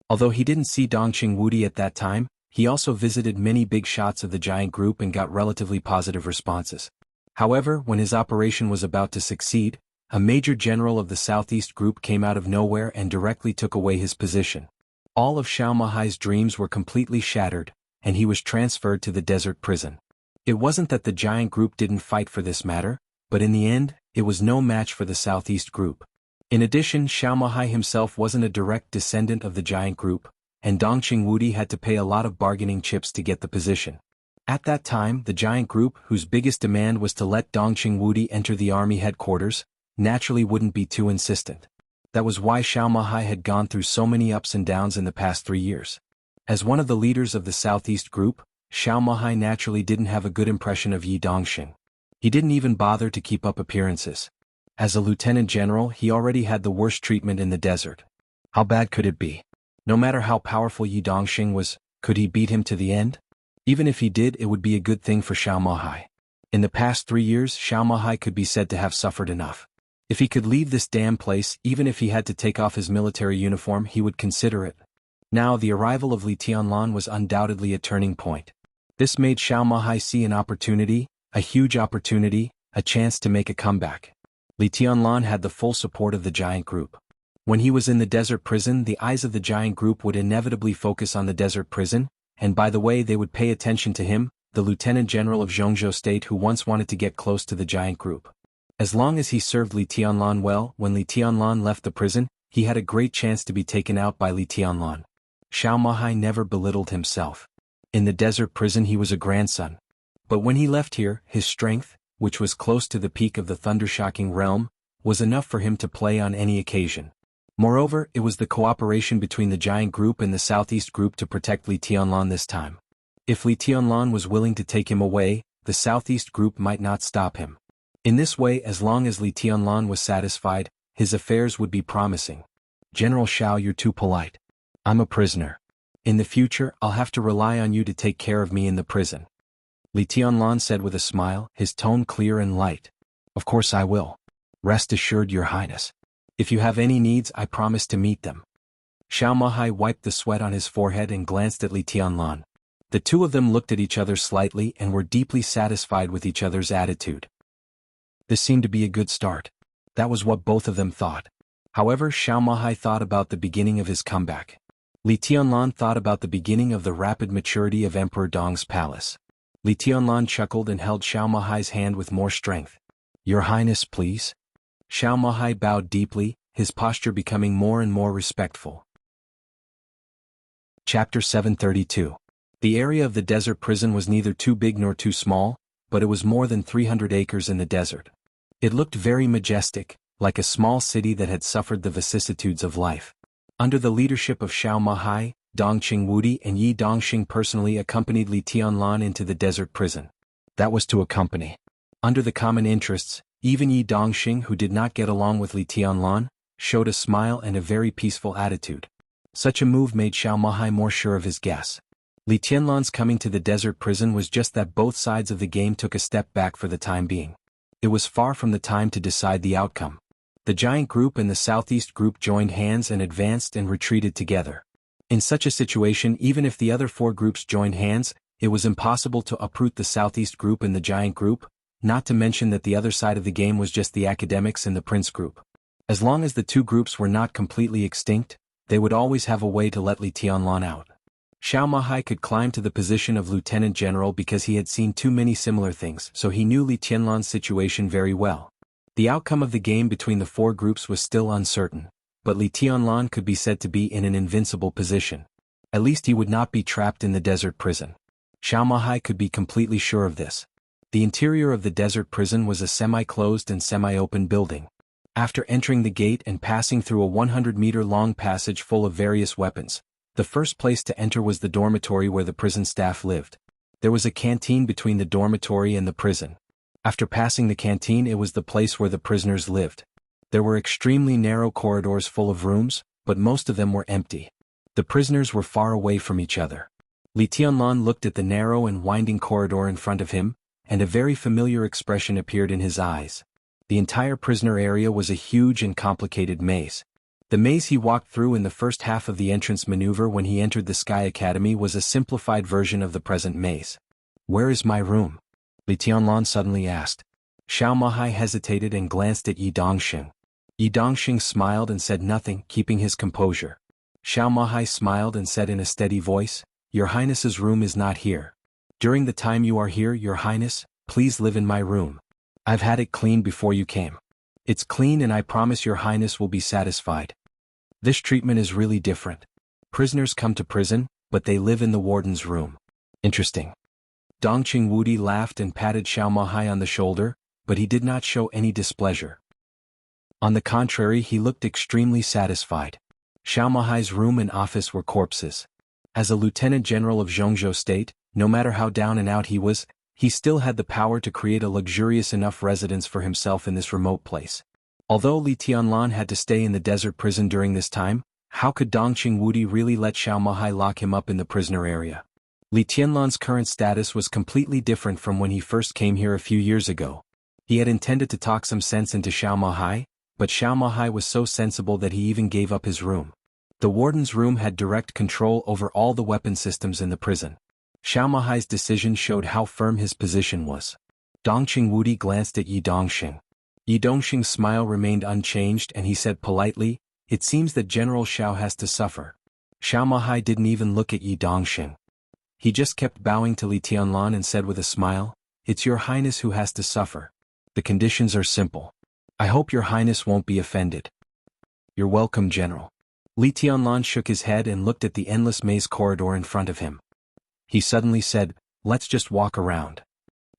Although he didn't see Dongqing Wudi at that time, he also visited many big shots of the giant group and got relatively positive responses. However, when his operation was about to succeed, a major general of the Southeast Group came out of nowhere and directly took away his position. All of Xiao Mahai's dreams were completely shattered, and he was transferred to the desert prison. It wasn't that the giant group didn't fight for this matter, but in the end, it was no match for the Southeast Group. In addition, Xiao Mahai himself wasn't a direct descendant of the giant group, and Dongqing Wudi had to pay a lot of bargaining chips to get the position. At that time, the giant group, whose biggest demand was to let Dongqing Wudi enter the army headquarters, naturally wouldn't be too insistent. That was why Xiao Mahai had gone through so many ups and downs in the past 3 years. As one of the leaders of the Southeast group, Xiao Mahai naturally didn't have a good impression of Yi Dongxing. He didn't even bother to keep up appearances. As a lieutenant general, he already had the worst treatment in the desert. How bad could it be? No matter how powerful Yi Dongxing was, could he beat him to the end? Even if he did, it would be a good thing for Xiao Mahai. In the past 3 years, Xiao Mahai could be said to have suffered enough. If he could leave this damn place, even if he had to take off his military uniform, he would consider it. Now, the arrival of Li Tianlan was undoubtedly a turning point. This made Xiao Mahai see an opportunity, a huge opportunity, a chance to make a comeback. Li Tianlan had the full support of the giant group. When he was in the desert prison, the eyes of the giant group would inevitably focus on the desert prison, and by the way, they would pay attention to him, the lieutenant general of Jianghu state who once wanted to get close to the giant group. As long as he served Li Tianlan well, when Li Tianlan left the prison, he had a great chance to be taken out by Li Tianlan. Xiao Mahai never belittled himself. In the desert prison he was a grandson. But when he left here, his strength, which was close to the peak of the thundershocking realm, was enough for him to play on any occasion. Moreover, it was the cooperation between the giant group and the Southeast group to protect Li Tianlan this time. If Li Tianlan was willing to take him away, the Southeast group might not stop him. In this way, as long as Li Tianlan was satisfied, his affairs would be promising. General Xiao, you're too polite. I'm a prisoner. In the future, I'll have to rely on you to take care of me in the prison. Li Tianlan said with a smile, his tone clear and light. Of course I will. Rest assured, Your Highness. If you have any needs, I promise to meet them. Xiao Mahai wiped the sweat on his forehead and glanced at Li Tianlan. The two of them looked at each other slightly and were deeply satisfied with each other's attitude. This seemed to be a good start. That was what both of them thought. However, Xiao Mahai thought about the beginning of his comeback. Li Tianlan thought about the beginning of the rapid maturity of Emperor Dong's palace. Li Tianlan chuckled and held Xiao Mahai's hand with more strength. Your Highness, please. Xiao Mahai bowed deeply, his posture becoming more and more respectful. Chapter 732. The area of the desert prison was neither too big nor too small, but it was more than 300 acres in the desert. It looked very majestic, like a small city that had suffered the vicissitudes of life. Under the leadership of Xiao Mahai, Dongqing Wudi and Yi Dongxing personally accompanied Li Tianlan into the desert prison. That was to accompany. Under the common interests, even Yi Dongxing, who did not get along with Li Tianlan, showed a smile and a very peaceful attitude. Such a move made Xiao Mahai more sure of his guess. Li Tianlan's coming to the desert prison was just that both sides of the game took a step back for the time being. It was far from the time to decide the outcome. The giant group and the Southeast group joined hands and advanced and retreated together. In such a situation, even if the other 4 groups joined hands, it was impossible to uproot the Southeast group and the giant group, not to mention that the other side of the game was just the academics and the prince group. As long as the 2 groups were not completely extinct, they would always have a way to let Li Tianlan out. Xiao Mahai could climb to the position of lieutenant general because he had seen too many similar things, so he knew Li Tianlan's situation very well. The outcome of the game between the 4 groups was still uncertain, but Li Tianlan could be said to be in an invincible position. At least he would not be trapped in the desert prison. Xiao Mahai could be completely sure of this. The interior of the desert prison was a semi-closed and semi-open building. After entering the gate and passing through a 100-meter-long passage full of various weapons, the first place to enter was the dormitory where the prison staff lived. There was a canteen between the dormitory and the prison. After passing the canteen, it was the place where the prisoners lived. There were extremely narrow corridors full of rooms, but most of them were empty. The prisoners were far away from each other. Li Tianlan looked at the narrow and winding corridor in front of him, and a very familiar expression appeared in his eyes. The entire prisoner area was a huge and complicated maze. The maze he walked through in the first half of the entrance maneuver when he entered the Sky Academy was a simplified version of the present maze. Where is my room? Li Tianlan suddenly asked. Xiao Mahai hesitated and glanced at Yi Dongxing. Yi Dongxing smiled and said nothing, keeping his composure. Xiao Mahai smiled and said in a steady voice, Your Highness's room is not here. During the time you are here, Your Highness, please live in my room. I've had it cleaned before you came. It's clean and I promise Your Highness will be satisfied. This treatment is really different. Prisoners come to prison, but they live in the warden's room. Interesting. Dongqing Wudi laughed and patted Xiao Mahai on the shoulder, but he did not show any displeasure. On the contrary, he looked extremely satisfied. Xiao Mahai's room and office were corpses. As a lieutenant general of Jianghu state, no matter how down and out he was, he still had the power to create a luxurious enough residence for himself in this remote place. Although Li Tianlan had to stay in the desert prison during this time, how could Dongqing Wudi really let Xiao Mahai lock him up in the prisoner area? Li Tianlan's current status was completely different from when he first came here a few years ago. He had intended to talk some sense into Xiao Mahai, but Xiao Mahai was so sensible that he even gave up his room. The warden's room had direct control over all the weapon systems in the prison. Xiao Mahai's decision showed how firm his position was. Dongqing Wudi glanced at Yi Dongxing. Yi Dongxing's smile remained unchanged and he said politely, "It seems that General Xiao has to suffer." Xiao Mahai didn't even look at Yi Dongxing. He just kept bowing to Li Tianlan and said with a smile, "It's your highness who has to suffer. The conditions are simple. I hope your highness won't be offended." "You're welcome, General." Li Tianlan shook his head and looked at the endless maze corridor in front of him. He suddenly said, "Let's just walk around.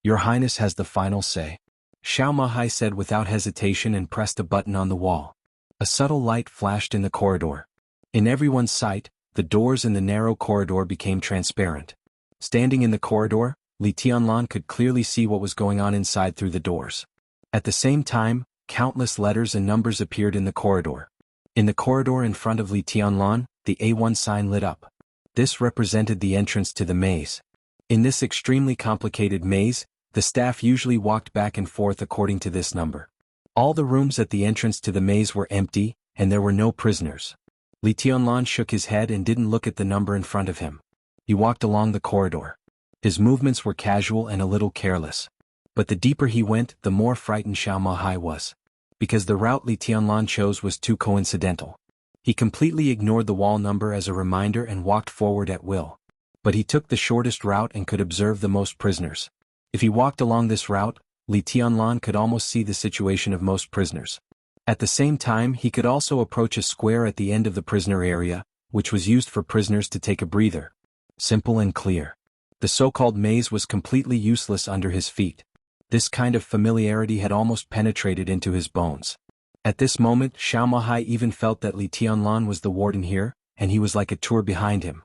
Your highness has the final say." Xiao Mahai said without hesitation and pressed a button on the wall. A subtle light flashed in the corridor. In everyone's sight, the doors in the narrow corridor became transparent. Standing in the corridor, Li Tianlan could clearly see what was going on inside through the doors. At the same time, countless letters and numbers appeared in the corridor. In the corridor in front of Li Tianlan, the A1 sign lit up. This represented the entrance to the maze. In this extremely complicated maze, the staff usually walked back and forth according to this number. All the rooms at the entrance to the maze were empty, and there were no prisoners. Li Tianlan shook his head and didn't look at the number in front of him. He walked along the corridor. His movements were casual and a little careless. But the deeper he went, the more frightened Xiao Mahai was. Because the route Li Tianlan chose was too coincidental. He completely ignored the wall number as a reminder and walked forward at will. But he took the shortest route and could observe the most prisoners. If he walked along this route, Li Tianlan could almost see the situation of most prisoners. At the same time, he could also approach a square at the end of the prisoner area, which was used for prisoners to take a breather. Simple and clear. The so-called maze was completely useless under his feet. This kind of familiarity had almost penetrated into his bones. At this moment, Xiao Mahai even felt that Li Tianlan was the warden here, and he was like a tour behind him.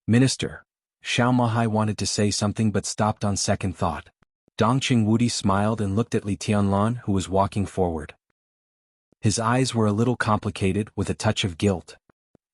"Minister." Xiao Mahai wanted to say something but stopped on second thought. Dongqing Wudi smiled and looked at Li Tianlan, who was walking forward. His eyes were a little complicated, with a touch of guilt.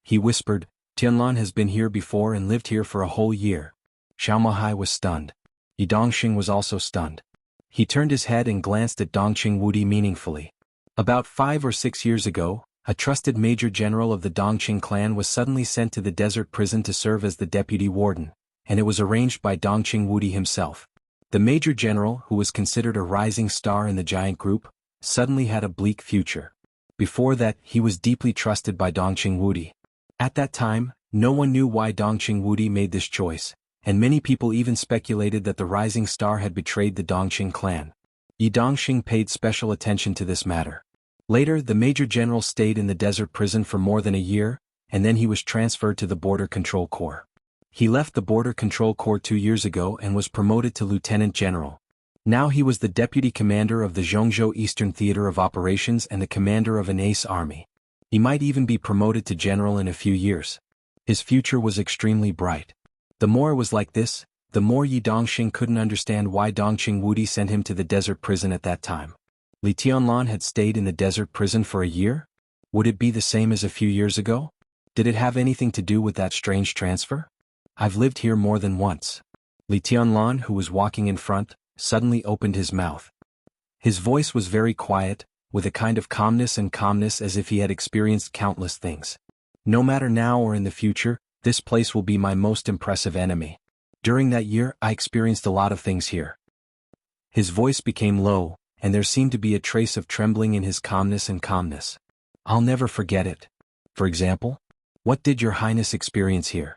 He whispered, "Tianlan has been here before and lived here for a whole year." Xiao Mahai was stunned. Yi Dongxing was also stunned. He turned his head and glanced at Dongqing Wudi meaningfully. About 5 or 6 years ago, a trusted major general of the Dongqing clan was suddenly sent to the desert prison to serve as the deputy warden, and it was arranged by Dongqing Wudi himself. The major general, who was considered a rising star in the giant group, suddenly had a bleak future. Before that, he was deeply trusted by Dongqing Wudi. At that time, no one knew why Dongqing Wudi made this choice, and many people even speculated that the rising star had betrayed the Dongqing clan. Yi Dongxing paid special attention to this matter. Later, the major general stayed in the desert prison for more than a year, and then he was transferred to the Border Control Corps. He left the Border Control Corps 2 years ago and was promoted to lieutenant general. Now he was the deputy commander of the Jianghu Eastern Theater of Operations and the commander of an ace army. He might even be promoted to general in a few years. His future was extremely bright. The more it was like this, the more Yi Dongxing couldn't understand why Dongqing Wudi sent him to the desert prison at that time. Li Tianlan had stayed in the desert prison for a year? Would it be the same as a few years ago? Did it have anything to do with that strange transfer? "I've lived here more than once." Li Tianlan, who was walking in front, suddenly opened his mouth. His voice was very quiet, with a kind of calmness as if he had experienced countless things. "No matter now or in the future, this place will be my most impressive enemy. During that year, I experienced a lot of things here." His voice became low, and there seemed to be a trace of trembling in his calmness. "I'll never forget it." "For example? What did your highness experience here?"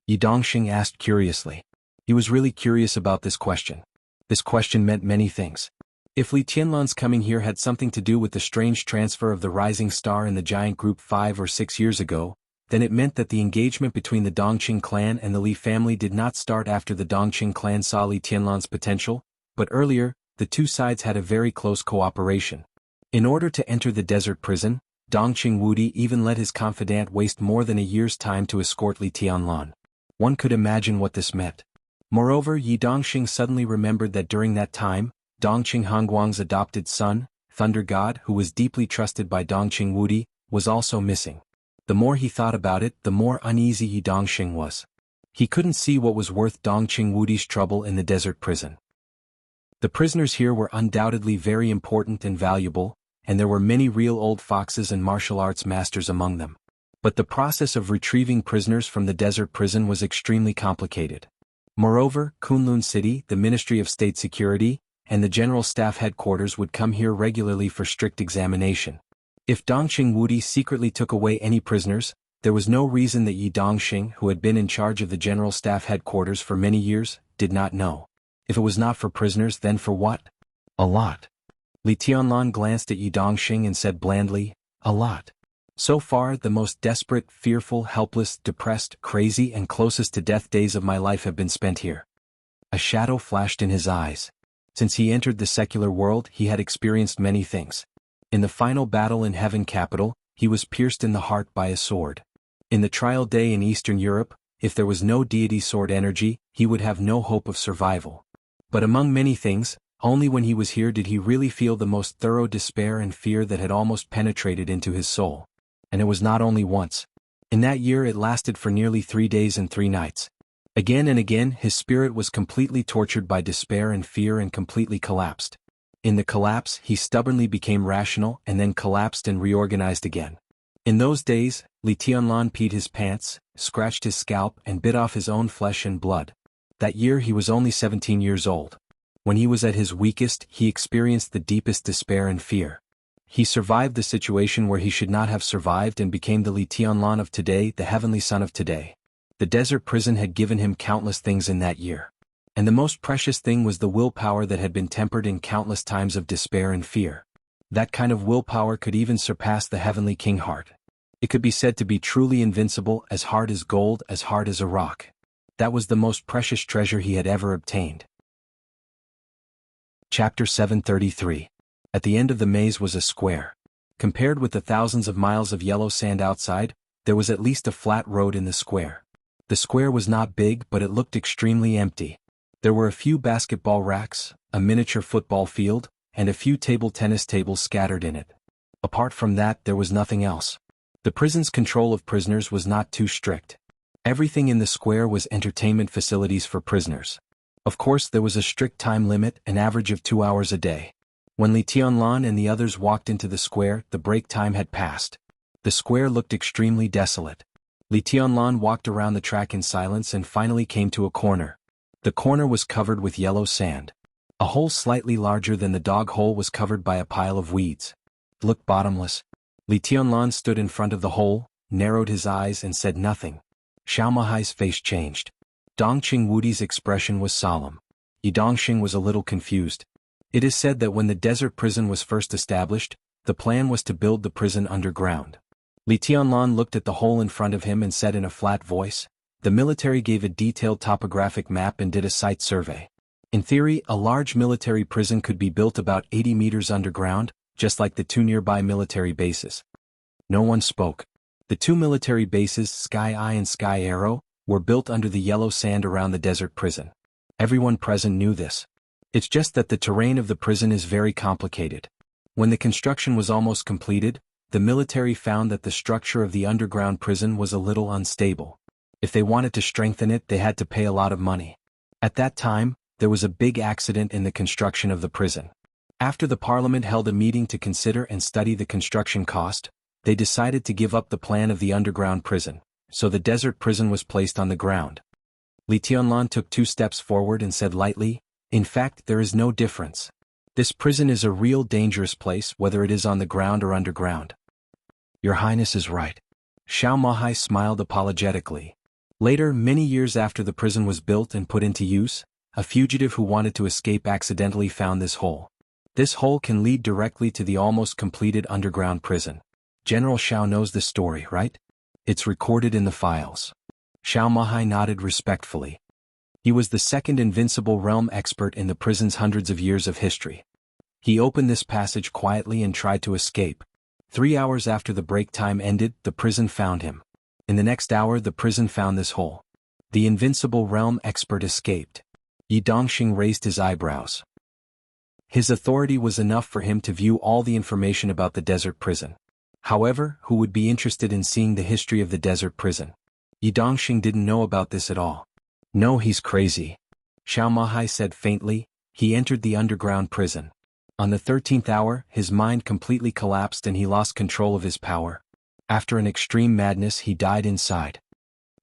Yi Dongxing asked curiously. He was really curious about this question. This question meant many things. If Li Tianlan's coming here had something to do with the strange transfer of the rising star in the giant group 5 or 6 years ago, then it meant that the engagement between the Dongqing clan and the Li family did not start after the Dongqing clan saw Li Tianlan's potential, but earlier, the two sides had a very close cooperation. In order to enter the desert prison, Dongqing Wudi even let his confidant waste more than a year's time to escort Li Tianlan. One could imagine what this meant. Moreover, Yi Dongxing suddenly remembered that during that time, Dongqing Hongguang's adopted son, Thunder God, who was deeply trusted by Dongqing Wudi, was also missing. The more he thought about it, the more uneasy Yi Dongxing was. He couldn't see what was worth Dongqing Wudi's trouble in the desert prison. The prisoners here were undoubtedly very important and valuable, and there were many real old foxes and martial arts masters among them. But the process of retrieving prisoners from the desert prison was extremely complicated. Moreover, Kunlun City, the Ministry of State Security, and the General Staff Headquarters would come here regularly for strict examination. If Dongqing Wudi secretly took away any prisoners, there was no reason that Yi Dongxing, who had been in charge of the General Staff Headquarters for many years, did not know. If it was not for prisoners, then for what? A lot. Li Tianlan glanced at Yi Dongxing and said blandly, "A lot. So far, the most desperate, fearful, helpless, depressed, crazy, and closest to death days of my life have been spent here." A shadow flashed in his eyes. Since he entered the secular world, he had experienced many things. In the final battle in Heaven Capital, he was pierced in the heart by a sword. In the trial day in Eastern Europe, if there was no deity sword energy, he would have no hope of survival. But among many things, only when he was here did he really feel the most thorough despair and fear that had almost penetrated into his soul. And it was not only once. In that year it lasted for nearly 3 days and 3 nights. Again and again his spirit was completely tortured by despair and fear and completely collapsed. In the collapse he stubbornly became rational and then collapsed and reorganized again. In those days, Li Tianlan peed his pants, scratched his scalp and bit off his own flesh and blood. That year he was only 17 years old. When he was at his weakest, he experienced the deepest despair and fear. He survived the situation where he should not have survived and became the Li Tianlan of today, the heavenly son of today. The desert prison had given him countless things in that year. And the most precious thing was the willpower that had been tempered in countless times of despair and fear. That kind of willpower could even surpass the heavenly king heart. It could be said to be truly invincible, as hard as gold, as hard as a rock. That was the most precious treasure he had ever obtained. Chapter 733. At the end of the maze was a square. Compared with the thousands of miles of yellow sand outside, there was at least a flat road in the square. The square was not big, but it looked extremely empty. There were a few basketball racks, a miniature football field, and a few table tennis tables scattered in it. Apart from that, there was nothing else. The prison's control of prisoners was not too strict. Everything in the square was entertainment facilities for prisoners. Of course, there was a strict time limit, an average of 2 hours a day. When Li Tianlan and the others walked into the square, the break time had passed. The square looked extremely desolate. Li Tianlan walked around the track in silence and finally came to a corner. The corner was covered with yellow sand. A hole slightly larger than the dog hole was covered by a pile of weeds. It looked bottomless. Li Tianlan stood in front of the hole, narrowed his eyes and said nothing. Xiao Mahai's face changed. Dongqing Wudi's expression was solemn. Yi Dongxing was a little confused. It is said that when the desert prison was first established, the plan was to build the prison underground. Li Tianlan looked at the hole in front of him and said in a flat voice, "The military gave a detailed topographic map and did a site survey. In theory, a large military prison could be built about 80 meters underground, just like the 2 nearby military bases." No one spoke. The 2 military bases, Sky Eye and Sky Arrow, were built under the yellow sand around the desert prison. Everyone present knew this. It's just that the terrain of the prison is very complicated. When the construction was almost completed, the military found that the structure of the underground prison was a little unstable. If they wanted to strengthen it, they had to pay a lot of money. At that time, there was a big accident in the construction of the prison. After the parliament held a meeting to consider and study the construction cost, they decided to give up the plan of the underground prison, so the desert prison was placed on the ground. Li Tianlan took 2 steps forward and said lightly, "In fact, there is no difference. This prison is a real dangerous place whether it is on the ground or underground." "Your Highness is right." Xiao Mahai smiled apologetically. Later, many years after the prison was built and put into use, a fugitive who wanted to escape accidentally found this hole. This hole can lead directly to the almost completed underground prison. General Xiao knows this story, right? It's recorded in the files. Xiao Mahai nodded respectfully. He was the second invincible realm expert in the prison's hundreds of years of history. He opened this passage quietly and tried to escape. 3 hours after the break time ended, the prison found him. In the next hour, the prison found this hole. The invincible realm expert escaped. Yi Dongxing raised his eyebrows. His authority was enough for him to view all the information about the desert prison. However, who would be interested in seeing the history of the desert prison? Yi Dongxing didn't know about this at all. No, he's crazy. Xiao Mahai said faintly. He entered the underground prison. On the 13th hour, his mind completely collapsed and he lost control of his power. After an extreme madness, he died inside.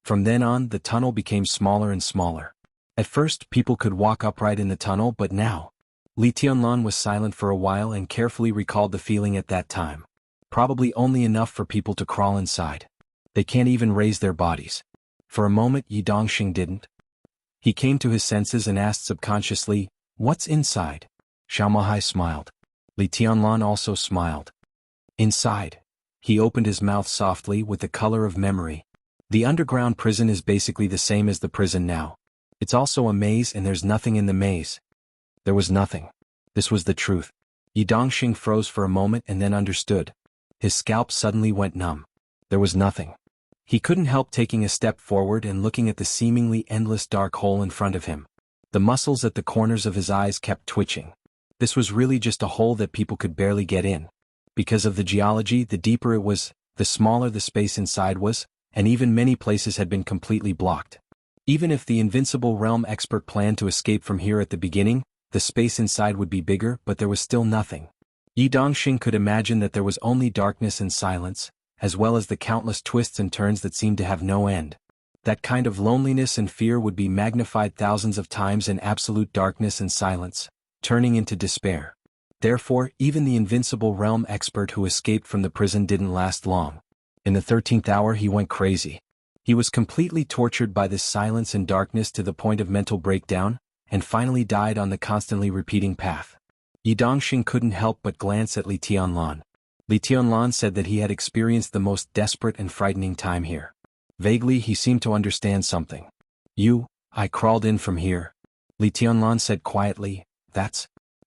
From then on, the tunnel became smaller and smaller. At first, people could walk upright in the tunnel, but now. Li Tianlan was silent for a while and carefully recalled the feeling at that time. Probably only enough for people to crawl inside. They can't even raise their bodies. For a moment, Yi Dongxing didn't. He came to his senses and asked subconsciously, "What's inside?" Xiao Mahai smiled. Li Tianlan also smiled. Inside. He opened his mouth softly with the color of memory. The underground prison is basically the same as the prison now. It's also a maze and there's nothing in the maze. There was nothing. This was the truth. Yi Dongxing froze for a moment and then understood. His scalp suddenly went numb. There was nothing. He couldn't help taking a step forward and looking at the seemingly endless dark hole in front of him. The muscles at the corners of his eyes kept twitching. This was really just a hole that people could barely get in. Because of the geology, the deeper it was, the smaller the space inside was, and even many places had been completely blocked. Even if the invincible realm expert planned to escape from here at the beginning, the space inside would be bigger, but there was still nothing. Yi Dongxing could imagine that there was only darkness and silence, as well as the countless twists and turns that seemed to have no end. That kind of loneliness and fear would be magnified thousands of times in absolute darkness and silence, turning into despair. Therefore, even the invincible realm expert who escaped from the prison didn't last long. In the 13th hour he went crazy. He was completely tortured by this silence and darkness to the point of mental breakdown, and finally died on the constantly repeating path. Yi Dongxing couldn't help but glance at Li Tianlan. Li Tianlan said that he had experienced the most desperate and frightening time here. Vaguely he seemed to understand something. I crawled in from here. Li Tianlan said quietly,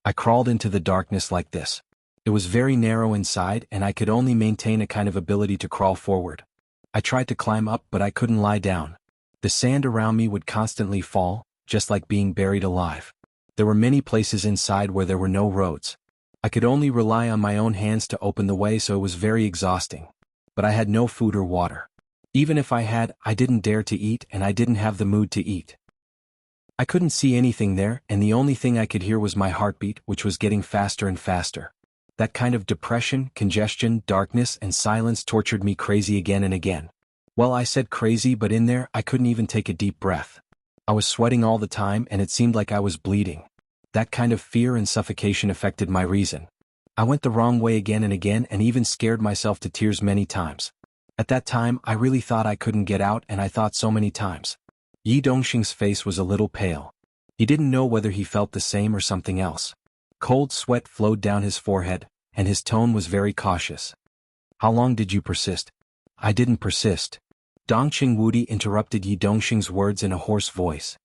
I crawled into the darkness like this. It was very narrow inside and I could only maintain a kind of ability to crawl forward. I tried to climb up but I couldn't lie down. The sand around me would constantly fall, just like being buried alive. There were many places inside where there were no roads. I could only rely on my own hands to open the way, so it was very exhausting. But I had no food or water. Even if I had, I didn't dare to eat and I didn't have the mood to eat. I couldn't see anything there, and the only thing I could hear was my heartbeat, which was getting faster and faster. That kind of depression, congestion, darkness, and silence tortured me crazy again and again. Well, I said crazy, but in there, I couldn't even take a deep breath. I was sweating all the time and it seemed like I was bleeding. That kind of fear and suffocation affected my reason. I went the wrong way again and again and even scared myself to tears many times. At that time, I really thought I couldn't get out, and I thought so many times. Yi Dongxing's face was a little pale. He didn't know whether he felt the same or something else. Cold sweat flowed down his forehead, and his tone was very cautious. How long did you persist? I didn't persist. Dongqing Wudi interrupted Yi Dongxing's words in a hoarse voice.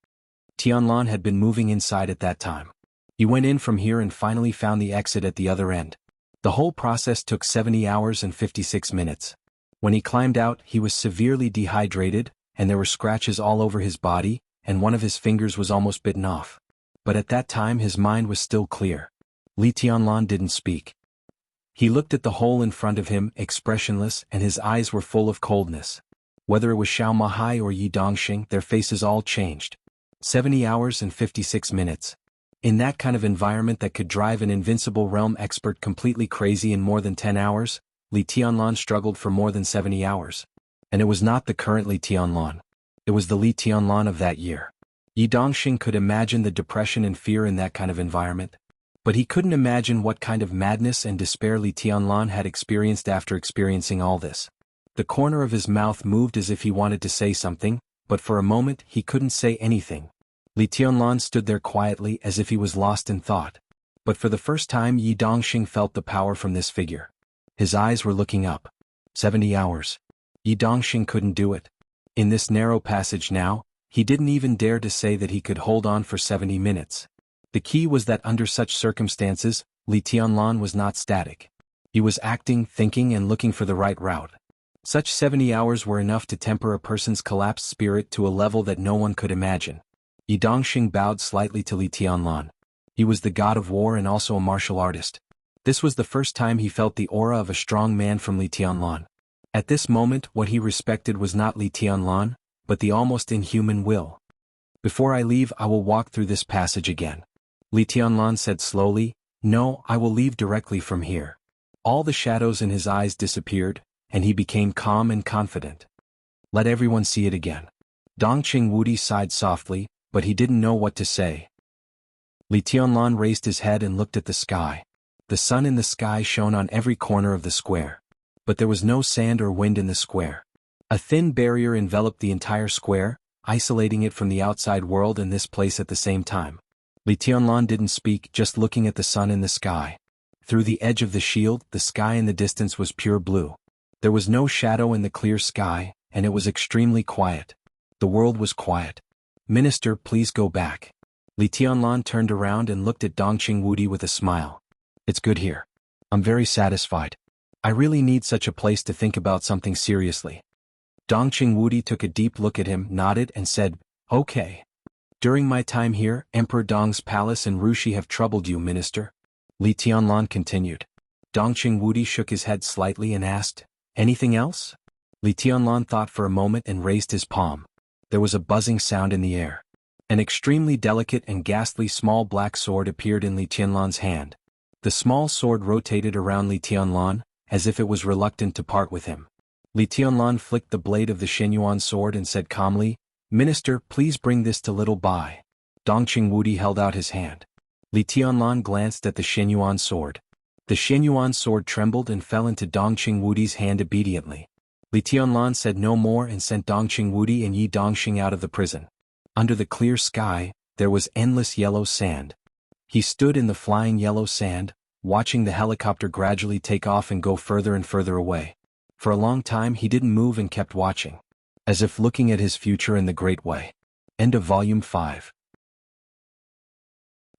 Tianlan had been moving inside at that time. He went in from here and finally found the exit at the other end. The whole process took 70 hours and 56 minutes. When he climbed out, he was severely dehydrated, and there were scratches all over his body, and one of his fingers was almost bitten off. But at that time his mind was still clear. Li Tianlan didn't speak. He looked at the hole in front of him, expressionless, and his eyes were full of coldness. Whether it was Xiao Mahai or Yi Dongxing, their faces all changed. 70 hours and 56 minutes. In that kind of environment that could drive an invincible realm expert completely crazy in more than 10 hours, Li Tianlan struggled for more than 70 hours. And it was not the current Li Tianlan. It was the Li Tianlan of that year. Yi Dongxing could imagine the depression and fear in that kind of environment. But he couldn't imagine what kind of madness and despair Li Tianlan had experienced after experiencing all this. The corner of his mouth moved as if he wanted to say something, but for a moment he couldn't say anything. Li Tianlan stood there quietly as if he was lost in thought. But for the first time Yi Dongxing felt the power from this figure. His eyes were looking up. 70 hours. Yi Dongxing couldn't do it. In this narrow passage now, he didn't even dare to say that he could hold on for 70 minutes. The key was that under such circumstances, Li Tianlan was not static. He was acting, thinking and looking for the right route. Such 70 hours were enough to temper a person's collapsed spirit to a level that no one could imagine. Yi Dongxing bowed slightly to Li Tianlan. He was the god of war and also a martial artist. This was the first time he felt the aura of a strong man from Li Tianlan. At this moment what he respected was not Li Tianlan, but the almost inhuman will. Before I leave I will walk through this passage again. Li Tianlan said slowly, no, I will leave directly from here. All the shadows in his eyes disappeared, and he became calm and confident. Let everyone see it again. Dongqing Wudi sighed softly, but he didn't know what to say. Li Tianlan raised his head and looked at the sky. The sun in the sky shone on every corner of the square. But there was no sand or wind in the square. A thin barrier enveloped the entire square, isolating it from the outside world and this place at the same time. Li Tianlan didn't speak, just looking at the sun in the sky. Through the edge of the shield, the sky in the distance was pure blue. There was no shadow in the clear sky, and it was extremely quiet. The world was quiet. Minister, please go back. Li Tianlan turned around and looked at Dongqing Wudi with a smile. It's good here. I'm very satisfied. I really need such a place to think about something seriously. Dongqing Wudi took a deep look at him, nodded and said, okay. During my time here, Emperor Dong's palace and Rushi have troubled you, minister. Li Tianlan continued. Dongqing Wudi shook his head slightly and asked, anything else? Li Tianlan thought for a moment and raised his palm. There was a buzzing sound in the air. An extremely delicate and ghastly small black sword appeared in Li Tianlan's hand. The small sword rotated around Li Tianlan, as if it was reluctant to part with him. Li Tianlan flicked the blade of the Shenyuan sword and said calmly, Minister, please bring this to Little Bai. Dongqing Wudi held out his hand. Li Tianlan glanced at the Shenyuan sword. The Shenyuan sword trembled and fell into Dongqing Wudi's hand obediently. Li Tianlan said no more and sent Dongqing Wudi and Yi Dongxing out of the prison. Under the clear sky, there was endless yellow sand. He stood in the flying yellow sand, watching the helicopter gradually take off and go further and further away. For a long time he didn't move and kept watching, as if looking at his future in the great way. End of Volume 5.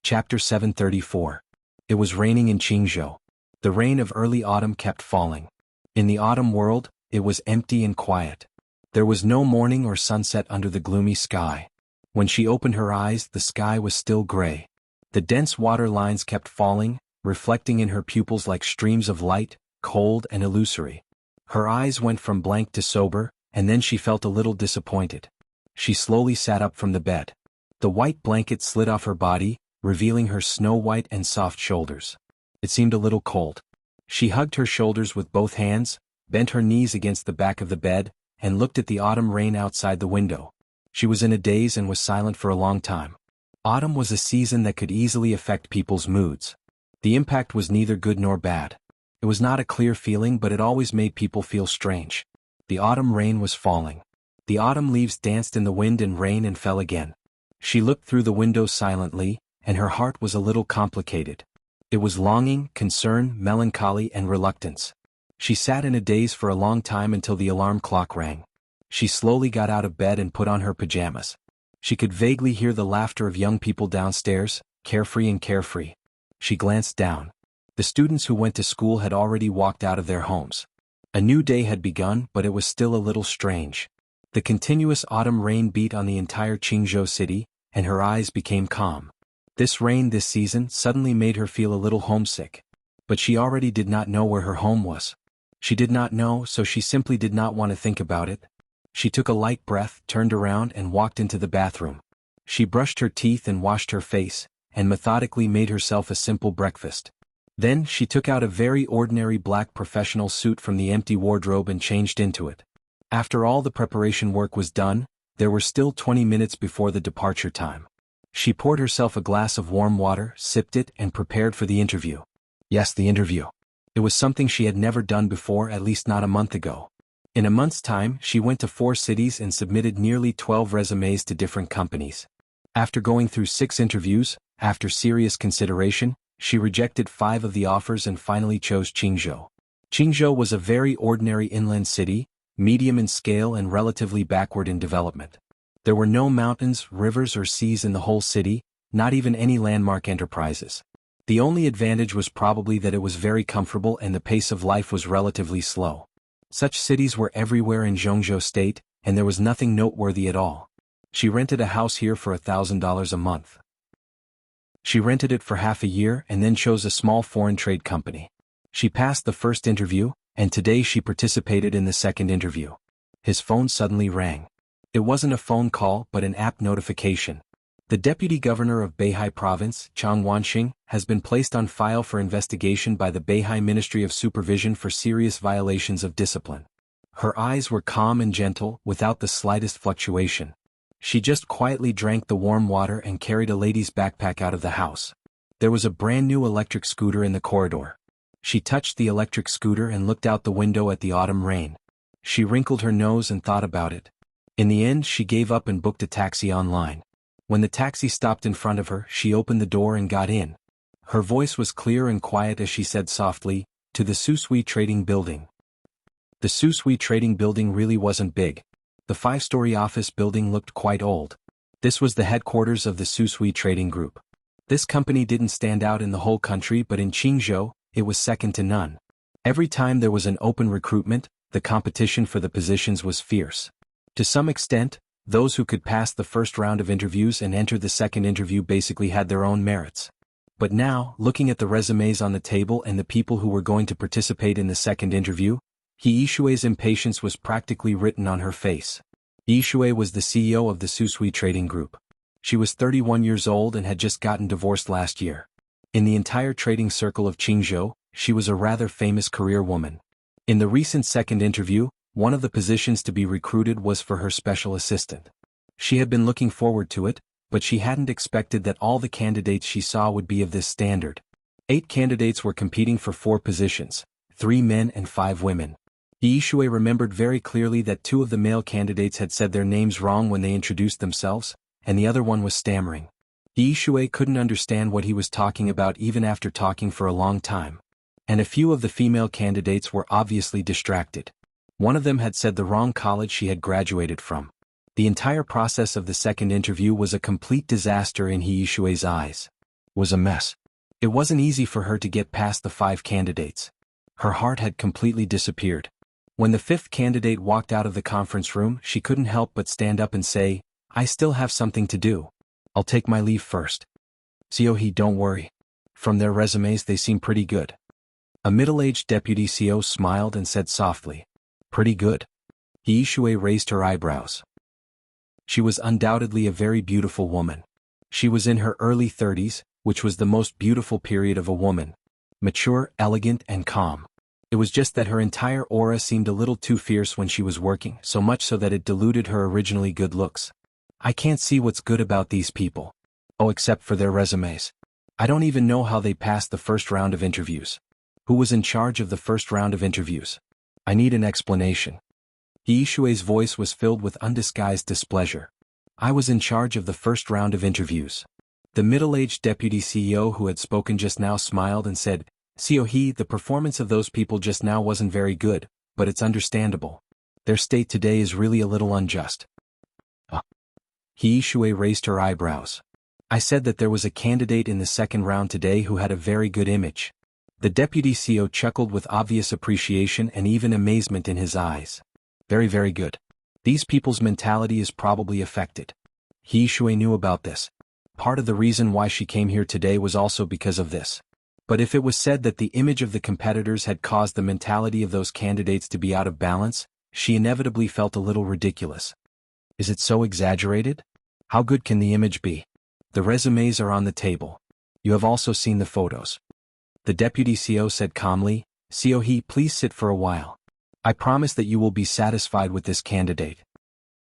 Chapter 734. It was raining in Qingzhou. The rain of early autumn kept falling. In the autumn world, it was empty and quiet. There was no morning or sunset under the gloomy sky. When she opened her eyes, the sky was still gray. The dense water lines kept falling, reflecting in her pupils like streams of light, cold and illusory. Her eyes went from blank to sober, and then she felt a little disappointed. She slowly sat up from the bed. The white blanket slid off her body, revealing her snow-white and soft shoulders. It seemed a little cold. She hugged her shoulders with both hands, bent her knees against the back of the bed, and looked at the autumn rain outside the window. She was in a daze and was silent for a long time. Autumn was a season that could easily affect people's moods. The impact was neither good nor bad. It was not a clear feeling, but it always made people feel strange. The autumn rain was falling. The autumn leaves danced in the wind and rain and fell again. She looked through the window silently, and her heart was a little complicated. It was longing, concern, melancholy, and reluctance. She sat in a daze for a long time until the alarm clock rang. She slowly got out of bed and put on her pajamas. She could vaguely hear the laughter of young people downstairs, carefree and carefree. She glanced down. The students who went to school had already walked out of their homes. A new day had begun, but it was still a little strange. The continuous autumn rain beat on the entire Qingzhou city, and her eyes became calm. This rain this season suddenly made her feel a little homesick. But she already did not know where her home was. She did not know, so she simply did not want to think about it. She took a light breath, turned around and walked into the bathroom. She brushed her teeth and washed her face, and methodically made herself a simple breakfast. Then she took out a very ordinary black professional suit from the empty wardrobe and changed into it. After all the preparation work was done, there were still 20 minutes before the departure time. She poured herself a glass of warm water, sipped it, and prepared for the interview. Yes, the interview. It was something she had never done before, at least not a month ago. In a month's time, she went to 4 cities and submitted nearly 12 resumes to different companies. After going through 6 interviews, after serious consideration, she rejected 5 of the offers and finally chose Qingzhou. Qingzhou was a very ordinary inland city, medium in scale and relatively backward in development. There were no mountains, rivers or seas in the whole city, not even any landmark enterprises. The only advantage was probably that it was very comfortable and the pace of life was relatively slow. Such cities were everywhere in Jianghu state, and there was nothing noteworthy at all. She rented a house here for $1,000 a month. She rented it for half a year and then chose a small foreign trade company. She passed the first interview, and today she participated in the second interview. His phone suddenly rang. It wasn't a phone call but an app notification. The deputy governor of Beihai province, Chang Wanxing, has been placed on file for investigation by the Beihai Ministry of Supervision for serious violations of discipline. Her eyes were calm and gentle, without the slightest fluctuation. She just quietly drank the warm water and carried a lady's backpack out of the house. There was a brand new electric scooter in the corridor. She touched the electric scooter and looked out the window at the autumn rain. She wrinkled her nose and thought about it. In the end, she gave up and booked a taxi online. When the taxi stopped in front of her, she opened the door and got in. Her voice was clear and quiet as she said softly, "To the Susui Trading Building." The Susui Trading Building really wasn't big. The 5-story office building looked quite old. This was the headquarters of the Susui Trading Group. This company didn't stand out in the whole country, but in Qingzhou, it was second to none. Every time there was an open recruitment, the competition for the positions was fierce. To some extent, those who could pass the first round of interviews and enter the second interview basically had their own merits. But now, looking at the resumes on the table and the people who were going to participate in the second interview, He Yishui's impatience was practically written on her face. Yishui was the CEO of the Susui Trading Group. She was 31 years old and had just gotten divorced last year. In the entire trading circle of Qingzhou, she was a rather famous career woman. In the recent second interview, one of the positions to be recruited was for her special assistant. She had been looking forward to it, but she hadn't expected that all the candidates she saw would be of this standard. 8 candidates were competing for 4 positions, 3 men and 5 women. Yishui remembered very clearly that 2 of the male candidates had said their names wrong when they introduced themselves, and the other one was stammering. Yishui couldn't understand what he was talking about even after talking for a long time. And a few of the female candidates were obviously distracted. One of them had said the wrong college she had graduated from. The entire process of the second interview was a complete disaster in Yishui's eyes. It was a mess. It wasn't easy for her to get past the 5 candidates. Her heart had completely disappeared. When the 5th candidate walked out of the conference room, she couldn't help but stand up and say, "I still have something to do. I'll take my leave first." "CEO, don't worry. From their resumes they seem pretty good." A middle-aged deputy CEO smiled and said softly, "Pretty good?" Yishui raised her eyebrows. She was undoubtedly a very beautiful woman. She was in her early 30s, which was the most beautiful period of a woman. Mature, elegant, and calm. It was just that her entire aura seemed a little too fierce when she was working, so much so that it diluted her originally good looks. I can't see what's good about these people. Oh, except for their resumes. I don't even know how they passed the first round of interviews. Who was in charge of the first round of interviews? I need an explanation. Yishui's voice was filled with undisguised displeasure. I was in charge of the first round of interviews. The middle-aged deputy CEO who had spoken just now smiled and said, "CEO, the performance of those people just now wasn't very good, but it's understandable. Their state today is really a little unjust." Yishui raised her eyebrows. "I said that there was a candidate in the second round today who had a very good image." The deputy CEO chuckled with obvious appreciation and even amazement in his eyes. "Very, very good. These people's mentality is probably affected." Yishui knew about this. Part of the reason why she came here today was also because of this. But if it was said that the image of the competitors had caused the mentality of those candidates to be out of balance, she inevitably felt a little ridiculous. Is it so exaggerated? How good can the image be? The resumes are on the table. You have also seen the photos. The deputy CEO said calmly, "CEO, please sit for a while. I promise that you will be satisfied with this candidate."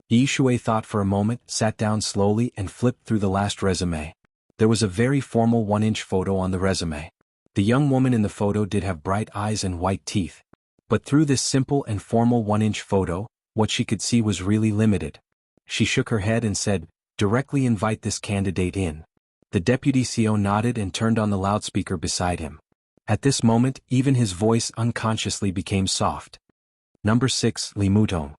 Yishui thought for a moment, sat down slowly and flipped through the last resume. There was a very formal 1-inch photo on the resume. The young woman in the photo did have bright eyes and white teeth. But through this simple and formal 1-inch photo, what she could see was really limited. She shook her head and said, "Directly invite this candidate in." The deputy CEO nodded and turned on the loudspeaker beside him. At this moment, even his voice unconsciously became soft. Number 6, Li Mutong.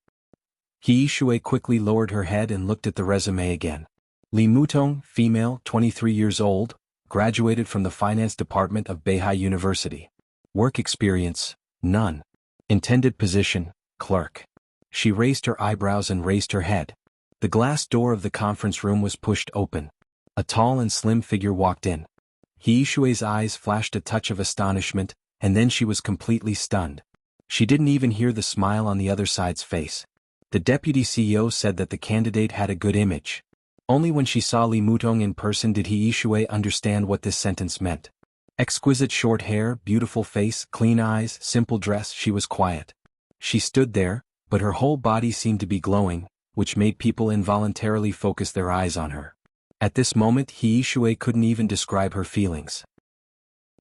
He Yishui quickly lowered her head and looked at the resume again. Li Mutong, female, 23 years old, graduated from the finance department of Beihai University. Work experience, none. Intended position, clerk. She raised her eyebrows and raised her head. The glass door of the conference room was pushed open. A tall and slim figure walked in. He Yishui's eyes flashed a touch of astonishment, and then she was completely stunned. She didn't even hear the smile on the other side's face. The deputy CEO said that the candidate had a good image. Only when she saw Li Mutong in person did He Yishui understand what this sentence meant. Exquisite short hair, beautiful face, clean eyes, simple dress, she was quiet. She stood there, but her whole body seemed to be glowing, which made people involuntarily focus their eyes on her. At this moment He Yishui couldn't even describe her feelings.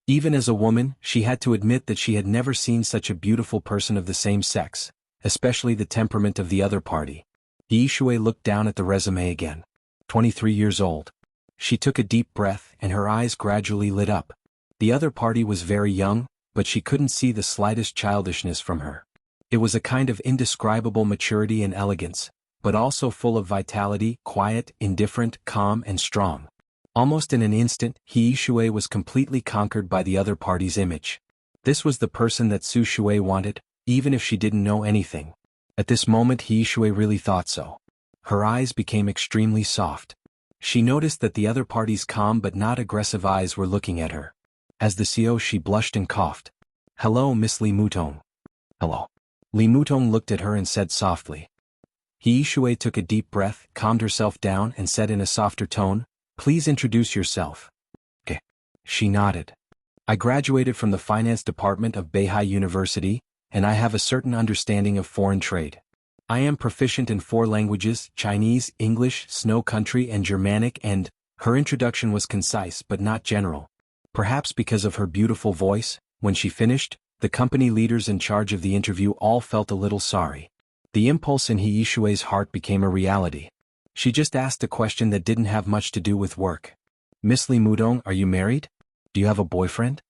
Even as a woman, she had to admit that she had never seen such a beautiful person of the same sex, especially the temperament of the other party. He Yishui looked down at the resume again. 23 years old. She took a deep breath and her eyes gradually lit up. The other party was very young, but she couldn't see the slightest childishness from her. It was a kind of indescribable maturity and elegance, but also full of vitality, quiet, indifferent, calm and strong. Almost in an instant, He Yishui was completely conquered by the other party's image. This was the person that Su Shui wanted, even if she didn't know anything. At this moment He Yishui really thought so. Her eyes became extremely soft. She noticed that the other party's calm but not aggressive eyes were looking at her. As the CEO she blushed and coughed. "Hello, Miss Li Mutong." "Hello." Li Mutong looked at her and said softly. He Yishui took a deep breath, calmed herself down and said in a softer tone, "Please introduce yourself." "Okay." She nodded. "I graduated from the finance department of Beihai University, and I have a certain understanding of foreign trade. I am proficient in 4 languages, Chinese, English, Snow Country and Germanic and..." Her introduction was concise but not general. Perhaps because of her beautiful voice, when she finished, the company leaders in charge of the interview all felt a little sorry. The impulse in He Yishui's heart became a reality. She just asked a question that didn't have much to do with work. "Miss Li Mutong, are you married? Do you have a boyfriend?"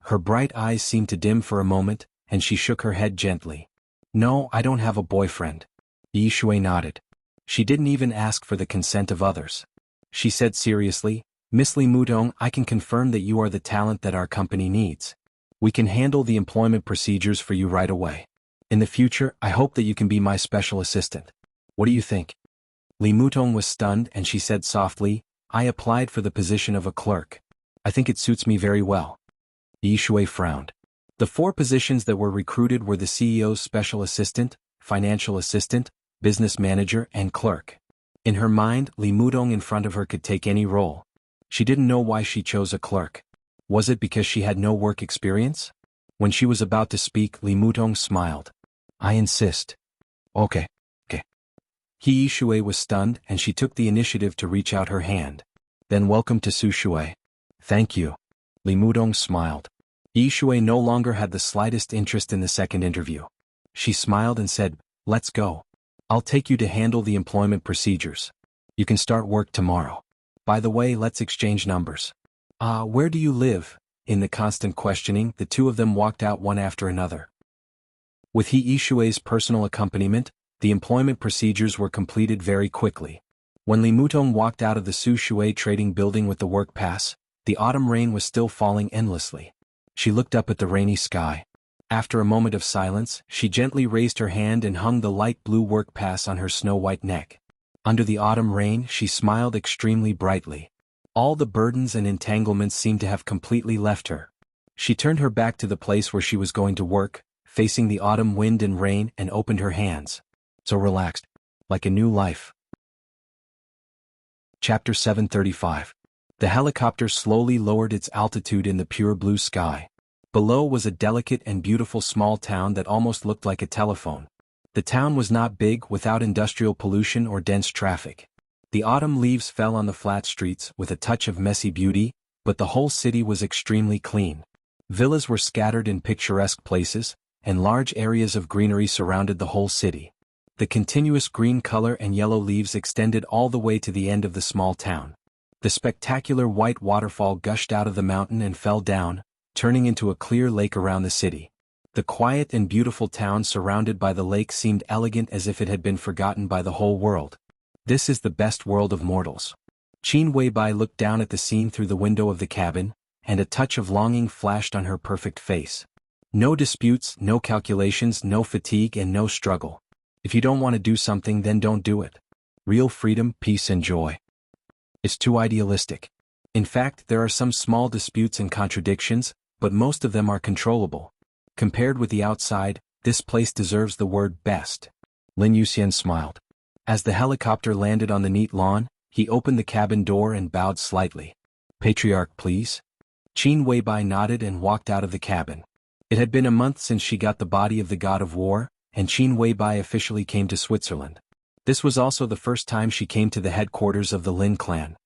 Her bright eyes seemed to dim for a moment, and she shook her head gently. "No, I don't have a boyfriend." He Yishui nodded. She didn't even ask for the consent of others. She said seriously, "Miss Li Mutong, I can confirm that you are the talent that our company needs. We can handle the employment procedures for you right away. In the future, I hope that you can be my special assistant. What do you think?" Li Mutong was stunned and she said softly, "I applied for the position of a clerk. I think it suits me very well." Yi Shui frowned. The 4 positions that were recruited were the CEO's special assistant, financial assistant, business manager and clerk. In her mind, Li Mutong in front of her could take any role. She didn't know why she chose a clerk. Was it because she had no work experience? When she was about to speak, Li Mutong smiled. "I insist." Okay. He Yishui was stunned and she took the initiative to reach out her hand. "Then welcome to Su Shui." "Thank you." Li Mutong smiled. Yishui no longer had the slightest interest in the second interview. She smiled and said, "Let's go. I'll take you to handle the employment procedures. You can start work tomorrow. By the way, let's exchange numbers." Where do you live?" In the constant questioning, the 2 of them walked out one after another. With He Yishui's personal accompaniment, the employment procedures were completed very quickly. When Li Mutong walked out of the Su Shui trading building with the work pass, the autumn rain was still falling endlessly. She looked up at the rainy sky. After a moment of silence, she gently raised her hand and hung the light blue work pass on her snow-white neck. Under the autumn rain, she smiled extremely brightly. All the burdens and entanglements seemed to have completely left her. She turned her back to the place where she was going to work, facing the autumn wind and rain, and opened her hands. So relaxed. Like a new life. Chapter 735. The helicopter slowly lowered its altitude in the pure blue sky. Below was a delicate and beautiful small town that almost looked like a telephone. The town was not big, without industrial pollution or dense traffic. The autumn leaves fell on the flat streets with a touch of messy beauty, but the whole city was extremely clean. Villas were scattered in picturesque places, and large areas of greenery surrounded the whole city. The continuous green color and yellow leaves extended all the way to the end of the small town. The spectacular white waterfall gushed out of the mountain and fell down, turning into a clear lake around the city. The quiet and beautiful town surrounded by the lake seemed elegant as if it had been forgotten by the whole world. This is the best world of mortals. Qin Weibai looked down at the scene through the window of the cabin, and a touch of longing flashed on her perfect face. No disputes, no calculations, no fatigue and no struggle. If you don't want to do something, then don't do it. Real freedom, peace and joy. It's too idealistic. In fact, there are some small disputes and contradictions, but most of them are controllable. Compared with the outside, this place deserves the word best. Lin Yuxian smiled. As the helicopter landed on the neat lawn, he opened the cabin door and bowed slightly. Patriarch, please. Qin Weibai nodded and walked out of the cabin. It had been a month since she got the body of the god of war, and Qin Weibai officially came to Switzerland. This was also the first time she came to the headquarters of the Lin clan.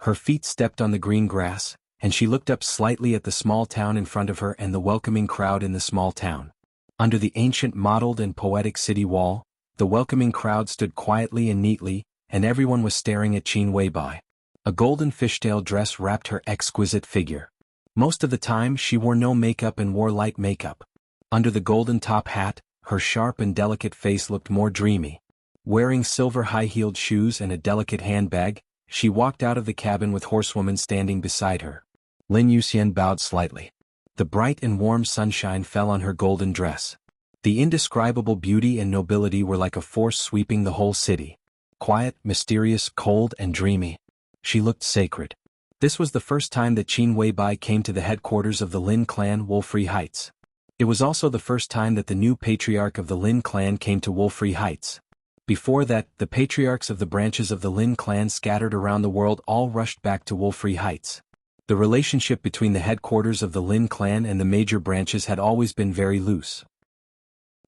Her feet stepped on the green grass, and she looked up slightly at the small town in front of her and the welcoming crowd in the small town. Under the ancient mottled and poetic city wall, the welcoming crowd stood quietly and neatly, and everyone was staring at Qin Weibai. A golden fishtail dress wrapped her exquisite figure. Most of the time she wore no makeup and wore light makeup. Under the golden top hat, her sharp and delicate face looked more dreamy. Wearing silver high-heeled shoes and a delicate handbag, she walked out of the cabin with horsewoman standing beside her. Lin Yuxian bowed slightly. The bright and warm sunshine fell on her golden dress. The indescribable beauty and nobility were like a force sweeping the whole city. Quiet, mysterious, cold and dreamy. She looked sacred. This was the first time that Qin Weibai came to the headquarters of the Lin clan Wolfrey Heights. It was also the first time that the new patriarch of the Lin clan came to Wolfrey Heights. Before that, the patriarchs of the branches of the Lin clan scattered around the world all rushed back to Wolfrey Heights. The relationship between the headquarters of the Lin clan and the major branches had always been very loose.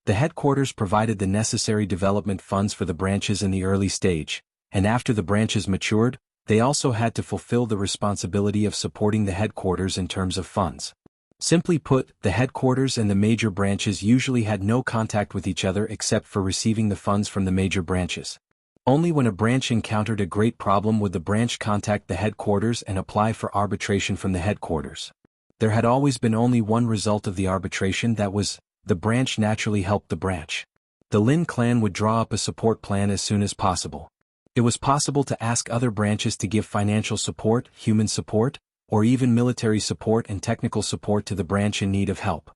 The headquarters provided the necessary development funds for the branches in the early stage, and after the branches matured, they also had to fulfill the responsibility of supporting the headquarters in terms of funds. Simply put, the headquarters and the major branches usually had no contact with each other except for receiving the funds from the major branches. Only when a branch encountered a great problem would the branch contact the headquarters and apply for arbitration from the headquarters. There had always been only one result of the arbitration, that was, the branch naturally helped the branch. The Lin clan would draw up a support plan as soon as possible. It was possible to ask other branches to give financial support, human support, or even military support and technical support to the branch in need of help.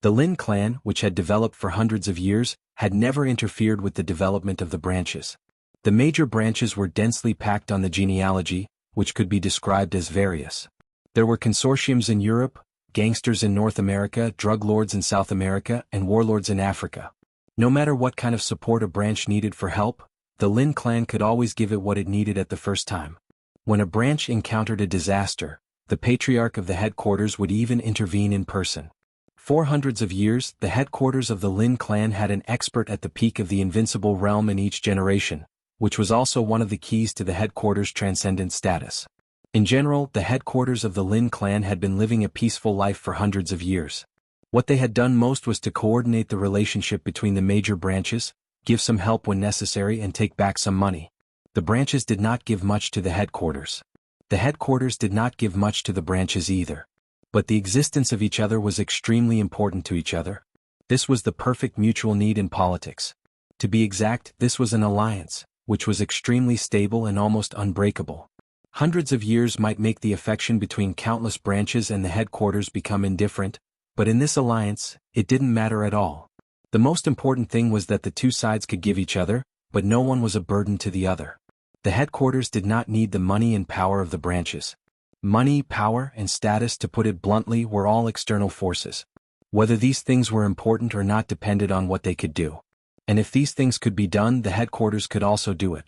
The Lin clan, which had developed for hundreds of years, had never interfered with the development of the branches. The major branches were densely packed on the genealogy, which could be described as various. There were consortiums in Europe, gangsters in North America, drug lords in South America, and warlords in Africa. No matter what kind of support a branch needed for help, the Lin clan could always give it what it needed at the first time. When a branch encountered a disaster, the patriarch of the headquarters would even intervene in person. For hundreds of years, the headquarters of the Lin clan had an expert at the peak of the invincible realm in each generation, which was also one of the keys to the headquarters' transcendent status. In general, the headquarters of the Lin clan had been living a peaceful life for hundreds of years. What they had done most was to coordinate the relationship between the major branches, give some help when necessary and take back some money. The branches did not give much to the headquarters. The headquarters did not give much to the branches either. But the existence of each other was extremely important to each other. This was the perfect mutual need in politics. To be exact, this was an alliance, which was extremely stable and almost unbreakable. Hundreds of years might make the affection between countless branches and the headquarters become indifferent, but in this alliance, it didn't matter at all. The most important thing was that the two sides could give each other, but no one was a burden to the other. The headquarters did not need the money and power of the branches. Money, power, and status, to put it bluntly, were all external forces. Whether these things were important or not depended on what they could do. And if these things could be done, the headquarters could also do it.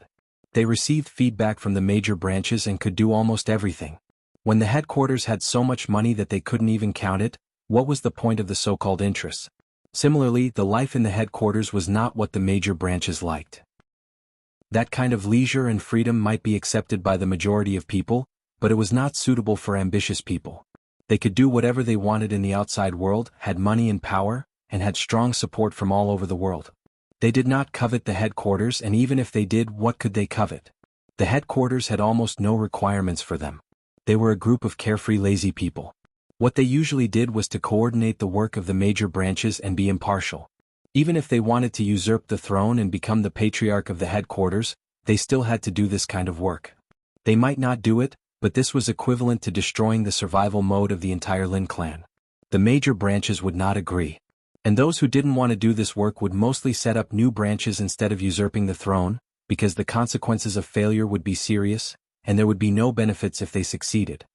They received feedback from the major branches and could do almost everything. When the headquarters had so much money that they couldn't even count it, what was the point of the so-called interests? Similarly, the life in the headquarters was not what the major branches liked. That kind of leisure and freedom might be accepted by the majority of people, but it was not suitable for ambitious people. They could do whatever they wanted in the outside world, had money and power, and had strong support from all over the world. They did not covet the headquarters, and even if they did, what could they covet? The headquarters had almost no requirements for them. They were a group of carefree, lazy people. What they usually did was to coordinate the work of the major branches and be impartial. Even if they wanted to usurp the throne and become the patriarch of the headquarters, they still had to do this kind of work. They might not do it, but this was equivalent to destroying the survival mode of the entire Lin clan. The major branches would not agree. And those who didn't want to do this work would mostly set up new branches instead of usurping the throne, because the consequences of failure would be serious, and there would be no benefits if they succeeded.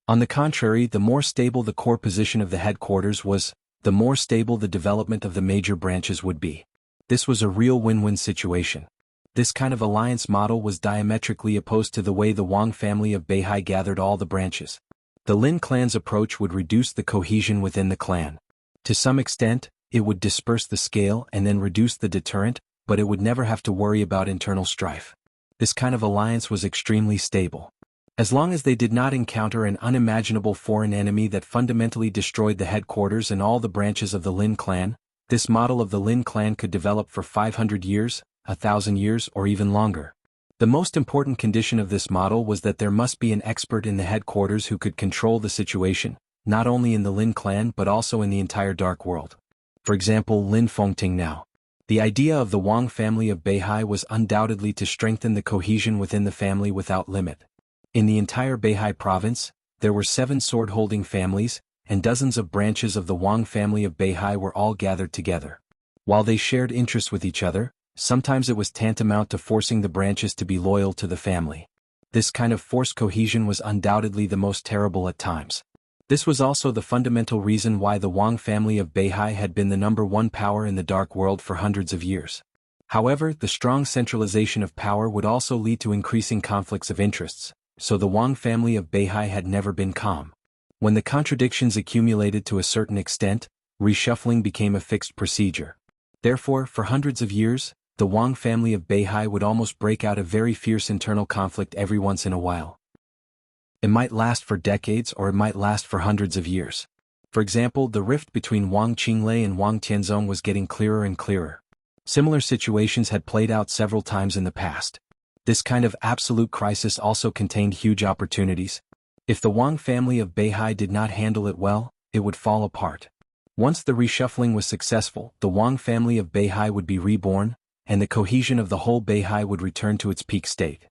On the contrary, the more stable the core position of the headquarters was, the more stable the development of the major branches would be. This was a real win-win situation. This kind of alliance model was diametrically opposed to the way the Wang family of Beihai gathered all the branches. The Lin clan's approach would reduce the cohesion within the clan. To some extent, it would disperse the scale and then reduce the deterrent, but it would never have to worry about internal strife. This kind of alliance was extremely stable. As long as they did not encounter an unimaginable foreign enemy that fundamentally destroyed the headquarters and all the branches of the Lin clan, this model of the Lin clan could develop for 500 years, 1,000 years, or even longer. The most important condition of this model was that there must be an expert in the headquarters who could control the situation, not only in the Lin clan but also in the entire Dark World. For example, Lin Fengting now. The idea of the Wang family of Beihai was undoubtedly to strengthen the cohesion within the family without limit. In the entire Beihai province, there were 7 sword-holding families, and dozens of branches of the Wang family of Beihai were all gathered together. While they shared interests with each other, sometimes it was tantamount to forcing the branches to be loyal to the family. This kind of forced cohesion was undoubtedly the most terrible at times. This was also the fundamental reason why the Wang family of Beihai had been the #1 power in the Dark World for hundreds of years. However, the strong centralization of power would also lead to increasing conflicts of interests, so the Wang family of Beihai had never been calm. When the contradictions accumulated to a certain extent, reshuffling became a fixed procedure. Therefore, for hundreds of years, the Wang family of Beihai would almost break out a very fierce internal conflict every once in a while. It might last for decades or it might last for hundreds of years. For example, the rift between Wang Qinglei and Wang Tianzong was getting clearer and clearer. Similar situations had played out several times in the past. This kind of absolute crisis also contained huge opportunities. If the Wang family of Beihai did not handle it well, it would fall apart. Once the reshuffling was successful, the Wang family of Beihai would be reborn, and the cohesion of the whole Beihai would return to its peak state.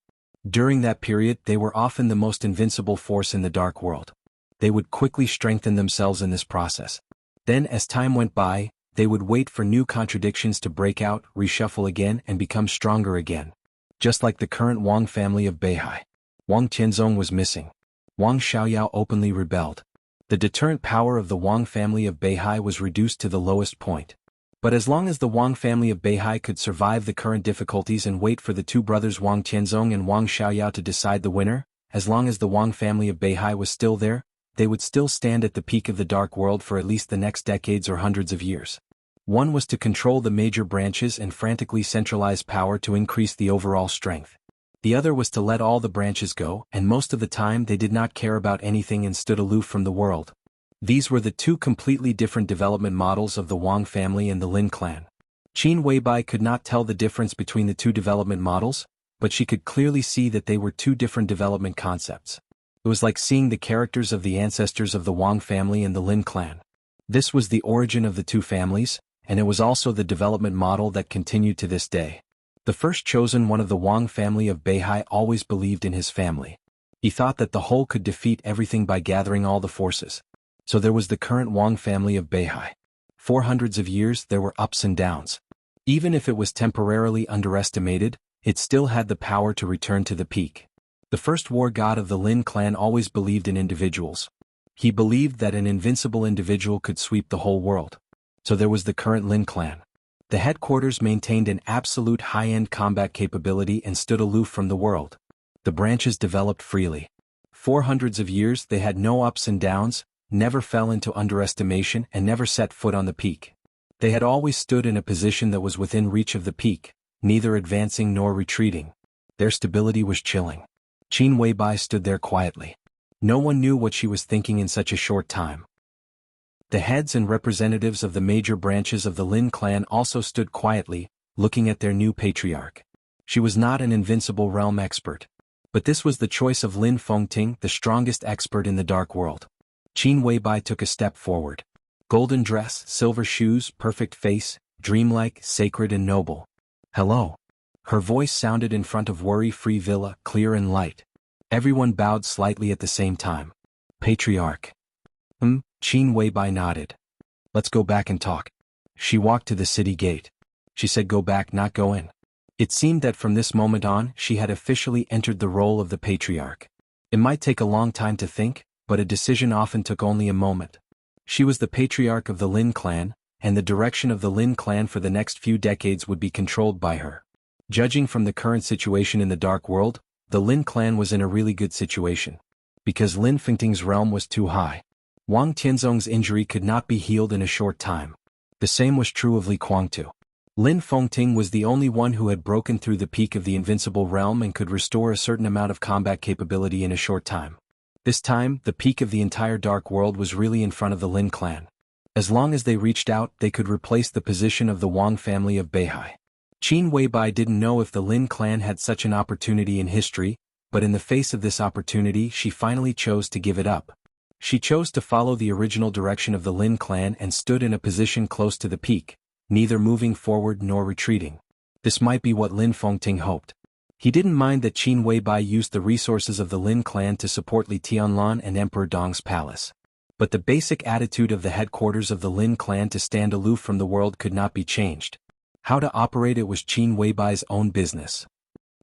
During that period, they were often the most invincible force in the Dark World. They would quickly strengthen themselves in this process. Then, as time went by, they would wait for new contradictions to break out, reshuffle again, and become stronger again. Just like the current Wang family of Beihai. Wang Tianzong was missing. Wang Xiaoyao openly rebelled. The deterrent power of the Wang family of Beihai was reduced to the lowest point. But as long as the Wang family of Beihai could survive the current difficulties and wait for the two brothers Wang Tianzong and Wang Xiaoyao to decide the winner, as long as the Wang family of Beihai was still there, they would still stand at the peak of the Dark World for at least the next decades or hundreds of years. One was to control the major branches and frantically centralize power to increase the overall strength. The other was to let all the branches go, and most of the time they did not care about anything and stood aloof from the world. These were the two completely different development models of the Wang family and the Lin clan. Qin Weibai could not tell the difference between the two development models, but she could clearly see that they were two different development concepts. It was like seeing the characters of the ancestors of the Wang family and the Lin clan. This was the origin of the two families, and it was also the development model that continued to this day. The first chosen one of the Wang family of Beihai always believed in his family. He thought that the whole could defeat everything by gathering all the forces. So there was the current Wang family of Beihai. For hundreds of years there were ups and downs. Even if it was temporarily underestimated, it still had the power to return to the peak. The first war god of the Lin clan always believed in individuals. He believed that an invincible individual could sweep the whole world. So there was the current Lin clan. The headquarters maintained an absolute high-end combat capability and stood aloof from the world. The branches developed freely. For hundreds of years they had no ups and downs, never fell into underestimation and never set foot on the peak. They had always stood in a position that was within reach of the peak, neither advancing nor retreating. Their stability was chilling. Qin Weibai stood there quietly. No one knew what she was thinking in such a short time. The heads and representatives of the major branches of the Lin clan also stood quietly, looking at their new patriarch. She was not an invincible realm expert. But this was the choice of Lin Fengting, the strongest expert in the Dark World. Qin Weibai took a step forward. Golden dress, silver shoes, perfect face, dreamlike, sacred and noble. Hello. Her voice sounded in front of worry-free villa, clear and light. Everyone bowed slightly at the same time. Patriarch. Qin Weibai nodded. Let's go back and talk. She walked to the city gate. She said go back, not go in. It seemed that from this moment on, she had officially entered the role of the patriarch. It might take a long time to think, but a decision often took only a moment. She was the patriarch of the Lin clan, and the direction of the Lin clan for the next few decades would be controlled by her. Judging from the current situation in the Dark World, the Lin clan was in a really good situation. Because Lin Fengting's realm was too high. Wang Tianzong's injury could not be healed in a short time. The same was true of Li Guangtu. Lin Fengting was the only one who had broken through the peak of the invincible realm and could restore a certain amount of combat capability in a short time. This time, the peak of the entire Dark World was really in front of the Lin clan. As long as they reached out, they could replace the position of the Wang family of Beihai. Qin Weibai didn't know if the Lin clan had such an opportunity in history, but in the face of this opportunity she finally chose to give it up. She chose to follow the original direction of the Lin clan and stood in a position close to the peak, neither moving forward nor retreating. This might be what Lin Fengting hoped. He didn't mind that Qin Weibai used the resources of the Lin clan to support Li Tianlan and Emperor Dong's palace. But the basic attitude of the headquarters of the Lin clan to stand aloof from the world could not be changed. How to operate it was Qin Weibai's own business.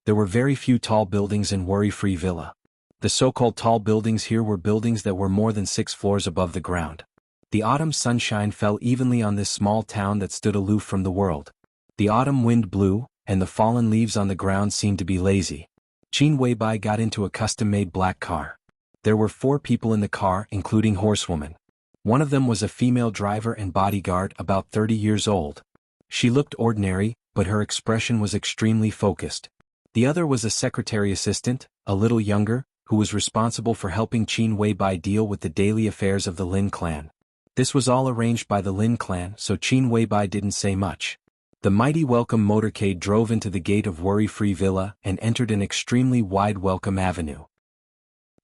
There were very few tall buildings in worry-free villa. The so-called tall buildings here were buildings that were more than 6 floors above the ground. The autumn sunshine fell evenly on this small town that stood aloof from the world. The autumn wind blew, and the fallen leaves on the ground seemed to be lazy. Qin Weibai got into a custom-made black car. There were 4 people in the car, including horsewomen. One of them was a female driver and bodyguard about 30 years old. She looked ordinary, but her expression was extremely focused. The other was a secretary assistant, a little younger, who was responsible for helping Qin Weibai deal with the daily affairs of the Lin clan. This was all arranged by the Lin clan, so Qin Weibai didn't say much. The mighty welcome motorcade drove into the gate of worry-free villa and entered an extremely wide welcome avenue.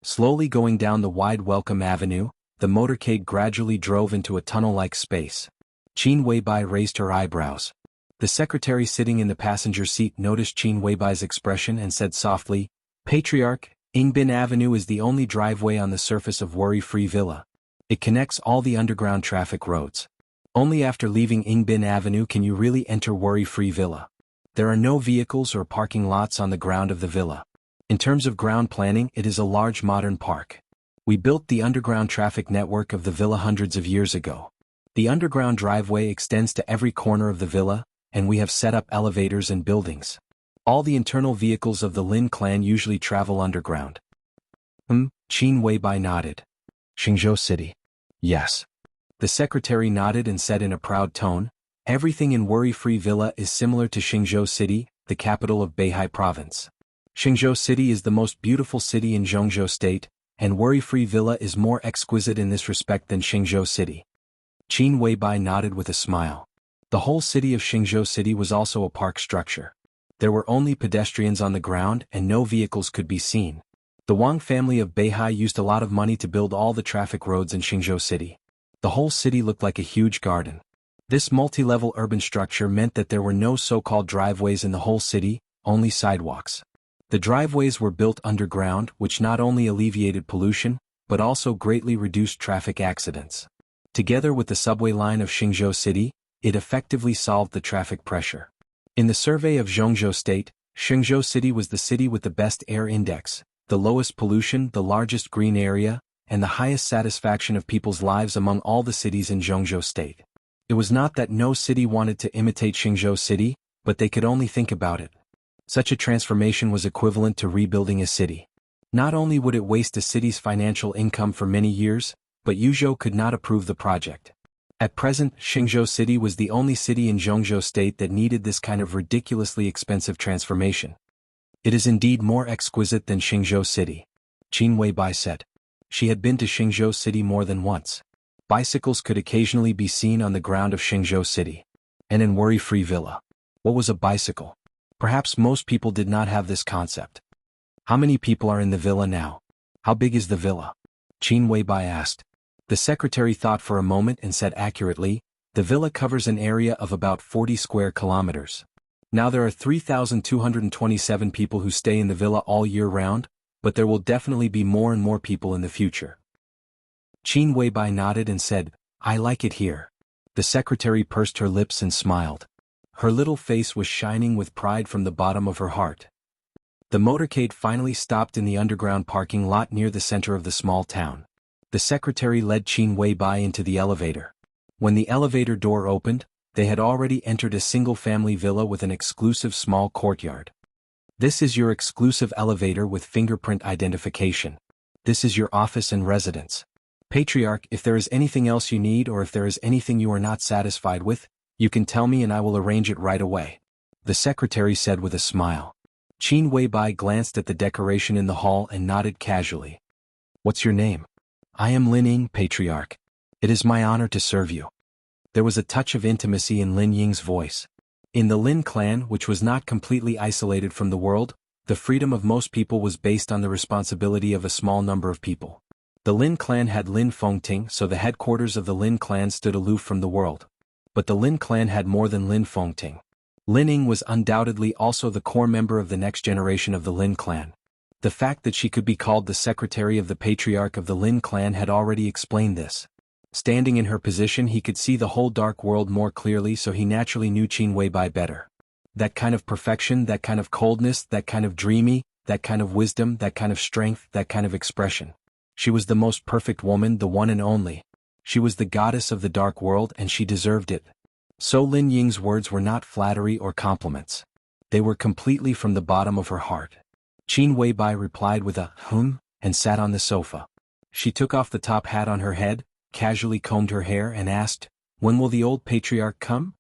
Slowly going down the wide welcome avenue, the motorcade gradually drove into a tunnel-like space. Qin Weibai raised her eyebrows. The secretary sitting in the passenger seat noticed Qin Weibai's expression and said softly, "Patriarch, Yingbin Avenue is the only driveway on the surface of worry-free villa. It connects all the underground traffic roads. Only after leaving Yingbin Avenue can you really enter worry-free villa. There are no vehicles or parking lots on the ground of the villa. In terms of ground planning, it is a large modern park. We built the underground traffic network of the villa hundreds of years ago. The underground driveway extends to every corner of the villa, and we have set up elevators and buildings. All the internal vehicles of the Lin clan usually travel underground." Qin Weibai nodded. "Xingzhou City." "Yes." The secretary nodded and said in a proud tone, "Everything in worry-free villa is similar to Xingzhou City, the capital of Beihai province. Xingzhou City is the most beautiful city in Jianghu state, and worry-free villa is more exquisite in this respect than Xingzhou City." Qin Weibai nodded with a smile. The whole city of Xingzhou City was also a park structure. There were only pedestrians on the ground and no vehicles could be seen. The Wang family of Beihai used a lot of money to build all the traffic roads in Xingzhou City. The whole city looked like a huge garden. This multi-level urban structure meant that there were no so-called driveways in the whole city, only sidewalks. The driveways were built underground, which not only alleviated pollution, but also greatly reduced traffic accidents. Together with the subway line of Xingzhou City, it effectively solved the traffic pressure. In the survey of Jianghu State, Xingzhou City was the city with the best air index, the lowest pollution, the largest green area, and the highest satisfaction of people's lives among all the cities in Jianghu State. It was not that no city wanted to imitate Xingzhou City, but they could only think about it. Such a transformation was equivalent to rebuilding a city. Not only would it waste a city's financial income for many years, but Yuzhou could not approve the project. At present, Xingzhou City was the only city in Jianghu State that needed this kind of ridiculously expensive transformation. "It is indeed more exquisite than Xingzhou City," Qin Weibai said. She had been to Xingzhou City more than once. Bicycles could occasionally be seen on the ground of Xingzhou City. And in worry-free villa. What was a bicycle? Perhaps most people did not have this concept. "How many people are in the villa now? How big is the villa?" Qin Weibai asked. The secretary thought for a moment and said accurately, the villa covers an area of about 40 square kilometers. Now there are 3,227 people who stay in the villa all year round, but there will definitely be more and more people in the future. Qin Weibai nodded and said, I like it here. The secretary pursed her lips and smiled. Her little face was shining with pride from the bottom of her heart. The motorcade finally stopped in the underground parking lot near the center of the small town. The secretary led Qin Weibai into the elevator. When the elevator door opened, they had already entered a single-family villa with an exclusive small courtyard. This is your exclusive elevator with fingerprint identification. This is your office and residence. Patriarch, if there is anything else you need or if there is anything you are not satisfied with, you can tell me and I will arrange it right away. The secretary said with a smile. Qin Weibai glanced at the decoration in the hall and nodded casually. What's your name? I am Lin Ying, Patriarch. It is my honor to serve you. There was a touch of intimacy in Lin Ying's voice. In the Lin clan, which was not completely isolated from the world, the freedom of most people was based on the responsibility of a small number of people. The Lin clan had Lin Fengting, so the headquarters of the Lin clan stood aloof from the world. But the Lin clan had more than Lin Fengting. Lin Ying was undoubtedly also the core member of the next generation of the Lin clan. The fact that she could be called the secretary of the patriarch of the Lin clan had already explained this. Standing in her position, he could see the whole dark world more clearly, so he naturally knew Qin Weibai better. That kind of perfection, that kind of coldness, that kind of dreamy, that kind of wisdom, that kind of strength, that kind of expression. She was the most perfect woman, the one and only. She was the goddess of the dark world and she deserved it. So Lin Ying's words were not flattery or compliments. They were completely from the bottom of her heart. Qin Weibai replied with a and sat on the sofa. She took off the top hat on her head, casually combed her hair and asked, when will the old patriarch come?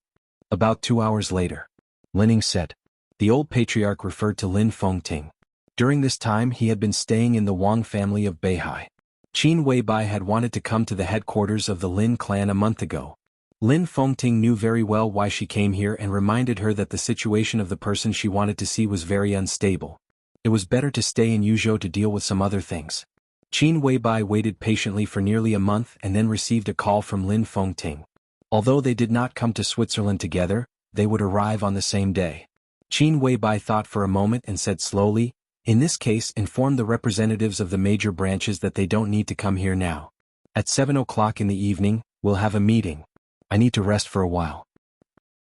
About 2 hours later. Lin Ying said. The old patriarch referred to Lin Fengting. During this time he had been staying in the Wang family of Beihai. Qin Weibai had wanted to come to the headquarters of the Lin clan a month ago. Lin Fengting knew very well why she came here and reminded her that the situation of the person she wanted to see was very unstable. It was better to stay in Yuzhou to deal with some other things. Qin Weibai waited patiently for nearly a month and then received a call from Lin Fengting. Although they did not come to Switzerland together, they would arrive on the same day. Qin Weibai thought for a moment and said slowly, in this case, inform the representatives of the major branches that they don't need to come here now. At 7 o'clock in the evening, we'll have a meeting. I need to rest for a while.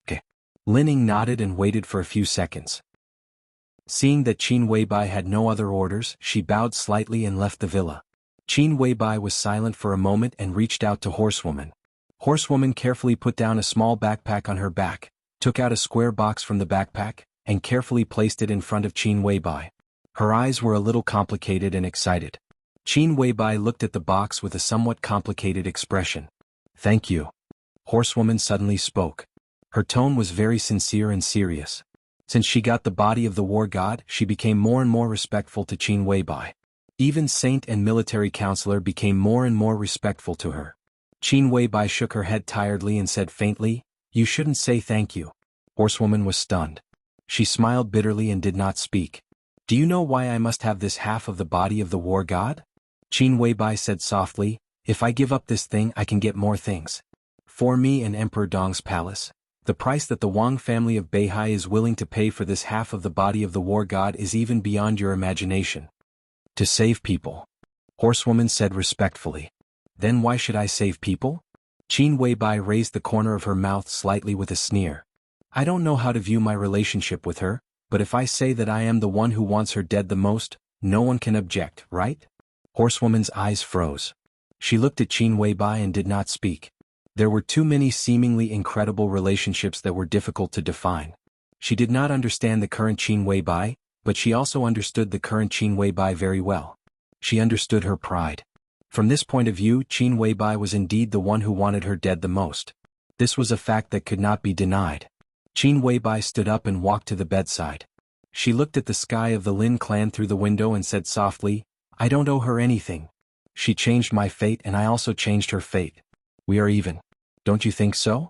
Okay. Lin Ying nodded and waited for a few seconds. Seeing that Qin Weibai had no other orders, she bowed slightly and left the villa. Qin Weibai was silent for a moment and reached out to Horsewoman. Horsewoman carefully put down a small backpack on her back, took out a square box from the backpack, and carefully placed it in front of Qin Weibai. Her eyes were a little complicated and excited. Qin Weibai looked at the box with a somewhat complicated expression. Thank you. Horsewoman suddenly spoke. Her tone was very sincere and serious. Since she got the body of the war god, she became more and more respectful to Qin Weibai. Even saint and military counselor became more and more respectful to her. Qin Weibai shook her head tiredly and said faintly, you shouldn't say thank you. Horsewoman was stunned. She smiled bitterly and did not speak. Do you know why I must have this half of the body of the war god? Qin Weibai said softly, if I give up this thing I can get more things. For me and Emperor Dong's palace. The price that the Wang family of Beihai is willing to pay for this half of the body of the war god is even beyond your imagination. To save people. Horsewoman said respectfully. Then why should I save people? Qin Weibai raised the corner of her mouth slightly with a sneer. I don't know how to view my relationship with her, but if I say that I am the one who wants her dead the most, no one can object, right? Horsewoman's eyes froze. She looked at Qin Weibai and did not speak. There were too many seemingly incredible relationships that were difficult to define. She did not understand the current Qin Weibai, but she also understood the current Qin Weibai very well. She understood her pride. From this point of view, Qin Weibai was indeed the one who wanted her dead the most. This was a fact that could not be denied. Qin Weibai stood up and walked to the bedside. She looked at the sky of the Lin clan through the window and said softly, I don't owe her anything. She changed my fate and I also changed her fate. We are even. Don't you think so?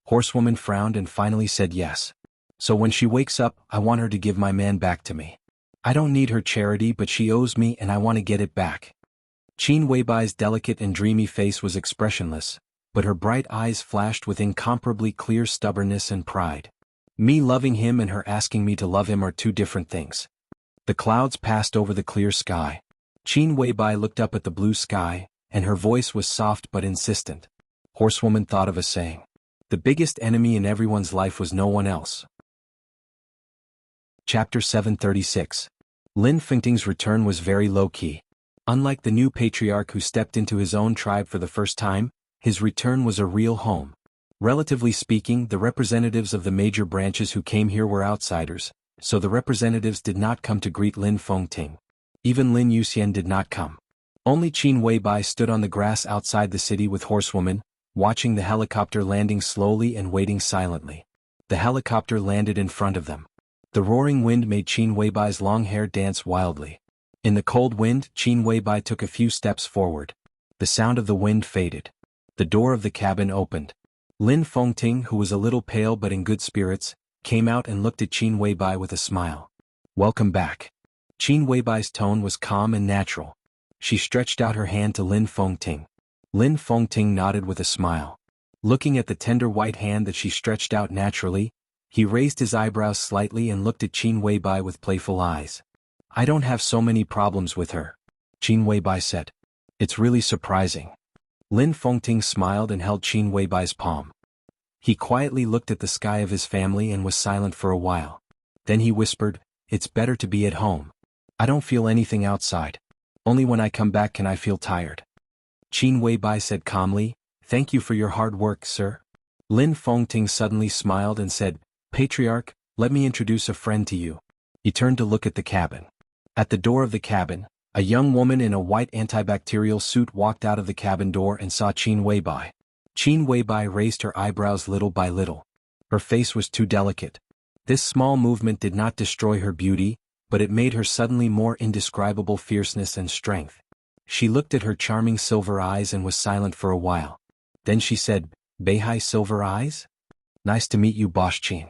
Horsewoman frowned and finally said yes. So when she wakes up, I want her to give my man back to me. I don't need her charity, but she owes me and I want to get it back. Qin Weibai's delicate and dreamy face was expressionless, but her bright eyes flashed with incomparably clear stubbornness and pride. Me loving him and her asking me to love him are two different things. The clouds passed over the clear sky. Qin Weibai looked up at the blue sky, and her voice was soft but insistent. Horsewoman thought of a saying. The biggest enemy in everyone's life was no one else. Chapter 736. Lin Fengting's return was very low-key. Unlike the new patriarch who stepped into his own tribe for the first time, his return was a real home. Relatively speaking, the representatives of the major branches who came here were outsiders, so the representatives did not come to greet Lin Fengting. Even Lin Yuxian did not come. Only Qin Weibai stood on the grass outside the city with Horsewoman, watching the helicopter landing slowly and waiting silently. The helicopter landed in front of them. The roaring wind made Qin Weibai's long hair dance wildly. In the cold wind, Qin Weibai took a few steps forward. The sound of the wind faded. The door of the cabin opened. Lin Fengting, who was a little pale but in good spirits, came out and looked at Qin Weibai with a smile. Welcome back. Qin Weibai's tone was calm and natural. She stretched out her hand to Lin Fengting. Lin Fengting nodded with a smile. Looking at the tender white hand that she stretched out naturally, he raised his eyebrows slightly and looked at Qin Weibai with playful eyes. I don't have so many problems with her, Qin Weibai said. It's really surprising. Lin Fengting smiled and held Qin Weibai's palm. He quietly looked at the sky of his family and was silent for a while. Then he whispered, It's better to be at home. I don't feel anything outside. Only when I come back can I feel tired. Qin Weibai said calmly, Thank you for your hard work, sir. Lin Fengting suddenly smiled and said, Patriarch, let me introduce a friend to you. He turned to look at the cabin. At the door of the cabin, a young woman in a white antibacterial suit walked out of the cabin door and saw Qin Weibai. Qin Weibai raised her eyebrows little by little. Her face was too delicate. This small movement did not destroy her beauty, but it made her suddenly more indescribable fierceness and strength. She looked at her charming silver eyes and was silent for a while. Then she said, Beihai Silver Eyes? Nice to meet you, Boss Qin.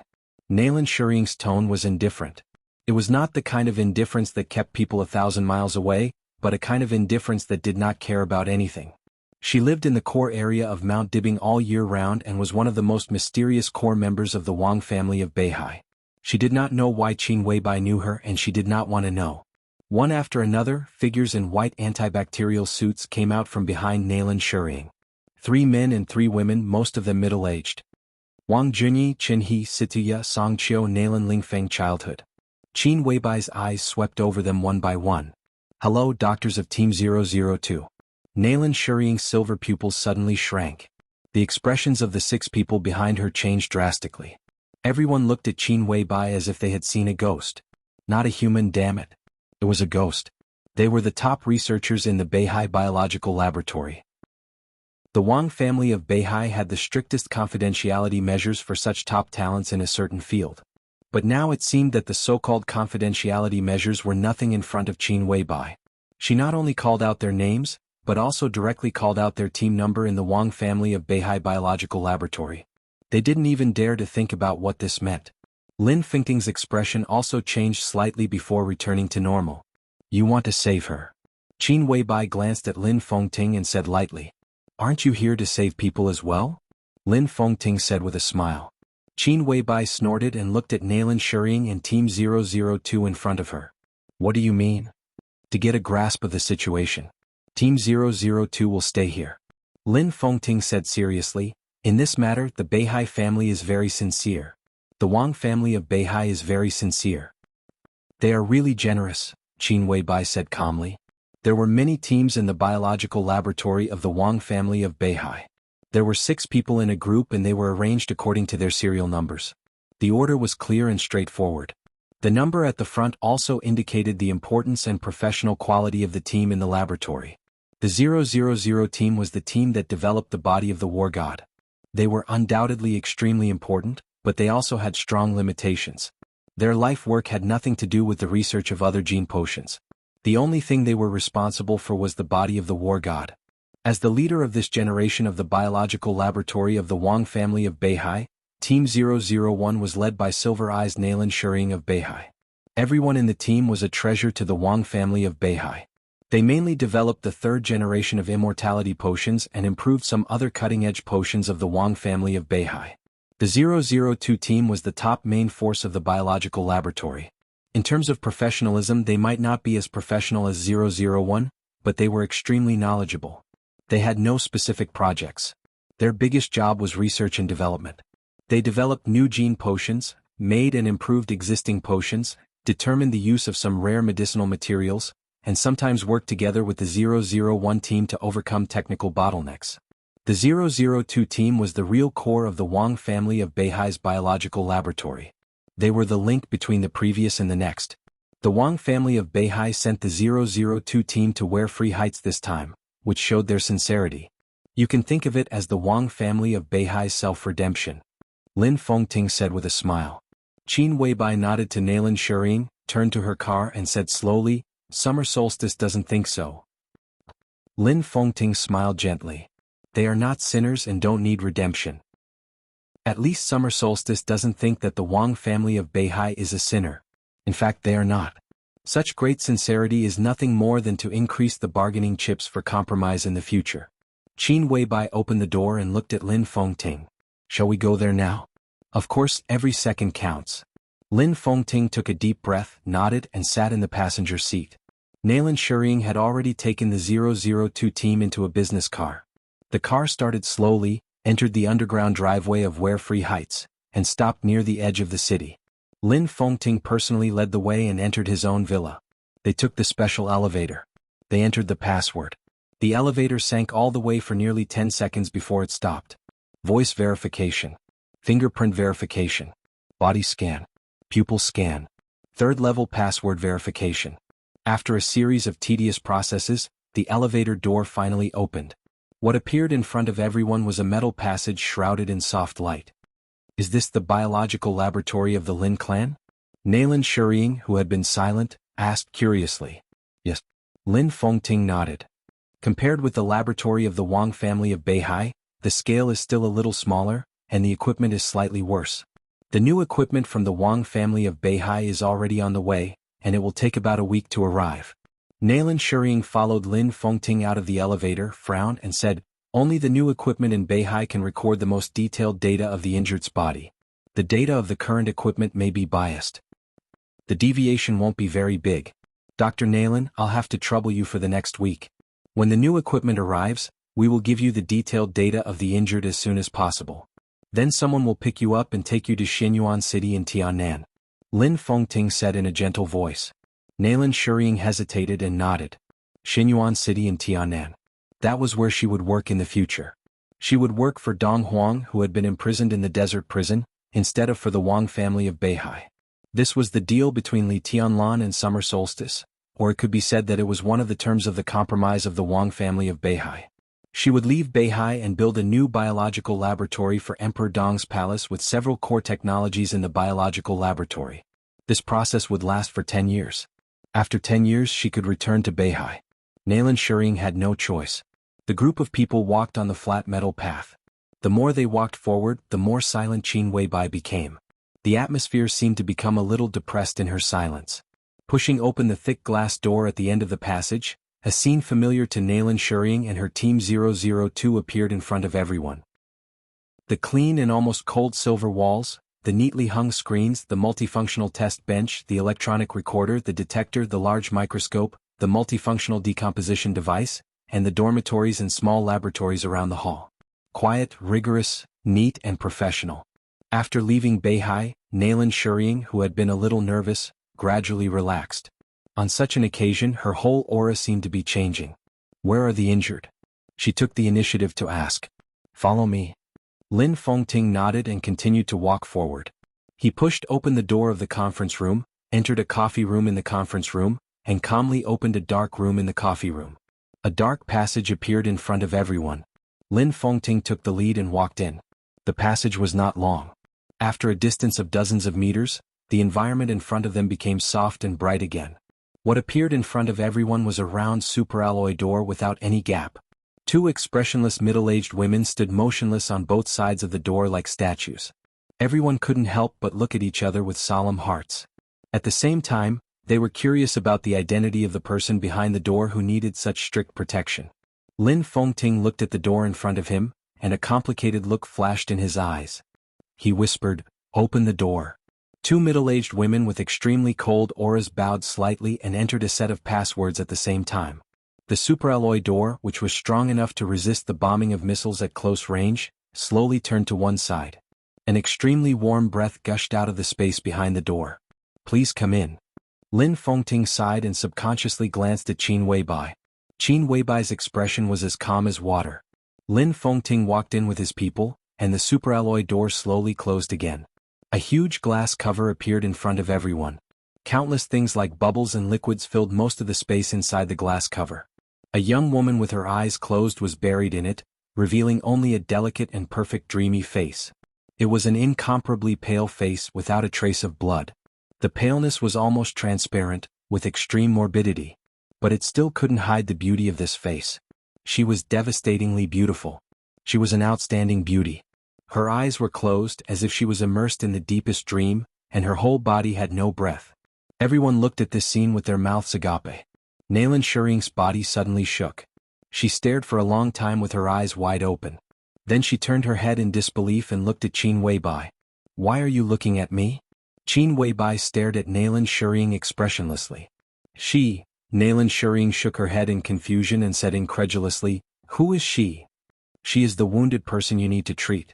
Nailan Shuring's tone was indifferent. It was not the kind of indifference that kept people 1,000 miles away, but a kind of indifference that did not care about anything. She lived in the core area of Mount Dibing all year round and was one of the most mysterious core members of the Wang family of Beihai. She did not know why Qin Weibai knew her and she did not want to know. One after another, figures in white antibacterial suits came out from behind Nailan Shuring. 3 men and 3 women, most of them middle-aged. Wang Junyi, Qin He, Situya, Song Qiu, Nailan Lingfeng childhood. Qin Weibai's eyes swept over them one by one. Hello, doctors of Team 002. Nailan Shuring's silver pupils suddenly shrank. The expressions of the 6 people behind her changed drastically. Everyone looked at Qin Weibai as if they had seen a ghost. Not a human, damn it. It was a ghost. They were the top researchers in the Beihai Biological Laboratory. The Wang family of Beihai had the strictest confidentiality measures for such top talents in a certain field. But now it seemed that the so-called confidentiality measures were nothing in front of Qin Weibai. She not only called out their names, but also directly called out their team number in the Wang family of Beihai Biological Laboratory. They didn't even dare to think about what this meant. Lin Fengting's expression also changed slightly before returning to normal. You want to save her. Qin Weibai glanced at Lin Fengting and said lightly, Aren't you here to save people as well? Lin Fengting said with a smile. Qin Weibai snorted and looked at Nailan Shuring and Team 002 in front of her. What do you mean? To get a grasp of the situation. Team 002 will stay here. Lin Fengting said seriously, In this matter the Beihai family is very sincere. The Wang family of Beihai is very sincere. They are really generous, Qin Weibai said calmly. There were many teams in the biological laboratory of the Wang family of Beihai. There were 6 people in a group and they were arranged according to their serial numbers. The order was clear and straightforward. The number at the front also indicated the importance and professional quality of the team in the laboratory. The 000 team was the team that developed the body of the war god. They were undoubtedly extremely important, but they also had strong limitations. Their life work had nothing to do with the research of other gene potions. The only thing they were responsible for was the body of the war god. As the leader of this generation of the biological laboratory of the Wang family of Beihai, Team 001 was led by Silver Eyes Nailan Shuring of Beihai. Everyone in the team was a treasure to the Wang family of Beihai. They mainly developed the third generation of immortality potions and improved some other cutting-edge potions of the Wang family of Beihai. The 002 team was the top main force of the biological laboratory. In terms of professionalism, they might not be as professional as 001, but they were extremely knowledgeable. They had no specific projects. Their biggest job was research and development. They developed new gene potions, made and improved existing potions, determined the use of some rare medicinal materials, and sometimes worked together with the 001 team to overcome technical bottlenecks. The 002 team was the real core of the Wang family of Beihai's biological laboratory. They were the link between the previous and the next. The Wang family of Beihai sent the 002 team to Where Free Heights this time, which showed their sincerity. You can think of it as the Wang family of Beihai's self-redemption. Lin Fengting said with a smile. Qin Weibai nodded to Nailin Shireen, turned to her car and said slowly, "Summer solstice doesn't think so." Lin Fengting smiled gently. They are not sinners and don't need redemption. At least Summer Solstice doesn't think that the Wang family of Beihai is a sinner. In fact, they are not. Such great sincerity is nothing more than to increase the bargaining chips for compromise in the future. Qin Weibai opened the door and looked at Lin Fengting. Shall we go there now? Of course, every second counts. Lin Fengting took a deep breath, nodded and sat in the passenger seat. Nailin Shireen had already taken the 002 team into a business car. The car started slowly, entered the underground driveway of Where Free Heights, and stopped near the edge of the city. Lin Fengting personally led the way and entered his own villa. They took the special elevator. They entered the password. The elevator sank all the way for nearly 10 seconds before it stopped. Voice verification. Fingerprint verification. Body scan. Pupil scan. Third-level password verification. After a series of tedious processes, the elevator door finally opened. What appeared in front of everyone was a metal passage shrouded in soft light. Is this the biological laboratory of the Lin clan? Nailin Shireen, who had been silent, asked curiously. Yes. Lin Fengting nodded. Compared with the laboratory of the Wang family of Beihai, the scale is still a little smaller, and the equipment is slightly worse. The new equipment from the Wang family of Beihai is already on the way, and it will take about a week to arrive. Nailin Shireen followed Lin Fengting out of the elevator, frowned and said, "Only the new equipment in Beihai can record the most detailed data of the injured's body. The data of the current equipment may be biased. The deviation won't be very big. Dr. Nailin, I'll have to trouble you for the next week. When the new equipment arrives, we will give you the detailed data of the injured as soon as possible. Then someone will pick you up and take you to Xinyuan City in Tiannan." Lin Fengting said in a gentle voice. Nailin Shireen hesitated and nodded. Xinyuan City in Tiannan. That was where she would work in the future. She would work for Dong Huang, who had been imprisoned in the desert prison, instead of for the Wang family of Beihai. This was the deal between Li Tianlan and Summer Solstice, or it could be said that it was one of the terms of the compromise of the Wang family of Beihai. She would leave Beihai and build a new biological laboratory for Emperor Dong's palace with several core technologies in the biological laboratory. This process would last for 10 years. After 10 years she could return to Beihai. Nailin Shireen had no choice. The group of people walked on the flat metal path. The more they walked forward, the more silent Qin Weibai became. The atmosphere seemed to become a little depressed in her silence. Pushing open the thick glass door at the end of the passage, a scene familiar to Nailin Shireen and her Team 002 appeared in front of everyone. The clean and almost cold silver walls, the neatly hung screens, the multifunctional test bench, the electronic recorder, the detector, the large microscope, the multifunctional decomposition device, and the dormitories and small laboratories around the hall. Quiet, rigorous, neat and professional. After leaving Beihai, Nailin Shireen, who had been a little nervous, gradually relaxed. On such an occasion her whole aura seemed to be changing. "Where are the injured?" She took the initiative to ask. "Follow me." Lin Fengting nodded and continued to walk forward. He pushed open the door of the conference room, entered a coffee room in the conference room, and calmly opened a dark room in the coffee room. A dark passage appeared in front of everyone. Lin Fengting took the lead and walked in. The passage was not long. After a distance of dozens of meters, the environment in front of them became soft and bright again. What appeared in front of everyone was a round superalloy door without any gap. Two expressionless middle-aged women stood motionless on both sides of the door like statues. Everyone couldn't help but look at each other with solemn hearts. At the same time, They were curious about the identity of the person behind the door who needed such strict protection. Lin Fengting looked at the door in front of him, and a complicated look flashed in his eyes. He whispered, "Open the door." Two middle-aged women with extremely cold auras bowed slightly and entered a set of passwords at the same time. The superalloy door, which was strong enough to resist the bombing of missiles at close range, slowly turned to one side. An extremely warm breath gushed out of the space behind the door. "Please come in." Lin Fengting sighed and subconsciously glanced at Qin Weibai. Qin Weibai's expression was as calm as water. Lin Fengting walked in with his people, and the superalloy door slowly closed again. A huge glass cover appeared in front of everyone. Countless things like bubbles and liquids filled most of the space inside the glass cover. A young woman with her eyes closed was buried in it, revealing only a delicate and perfect dreamy face. It was an incomparably pale face without a trace of blood. The paleness was almost transparent, with extreme morbidity. But it still couldn't hide the beauty of this face. She was devastatingly beautiful. She was an outstanding beauty. Her eyes were closed as if she was immersed in the deepest dream, and her whole body had no breath. Everyone looked at this scene with their mouths agape. Nalan Shuring's body suddenly shook. She stared for a long time with her eyes wide open. Then she turned her head in disbelief and looked at Qin Weibai. "Why are you looking at me?" Qin Weibai stared at Nalan Shuring expressionlessly. Nalan Shuring shook her head in confusion and said incredulously, "Who is she?" "She is the wounded person you need to treat."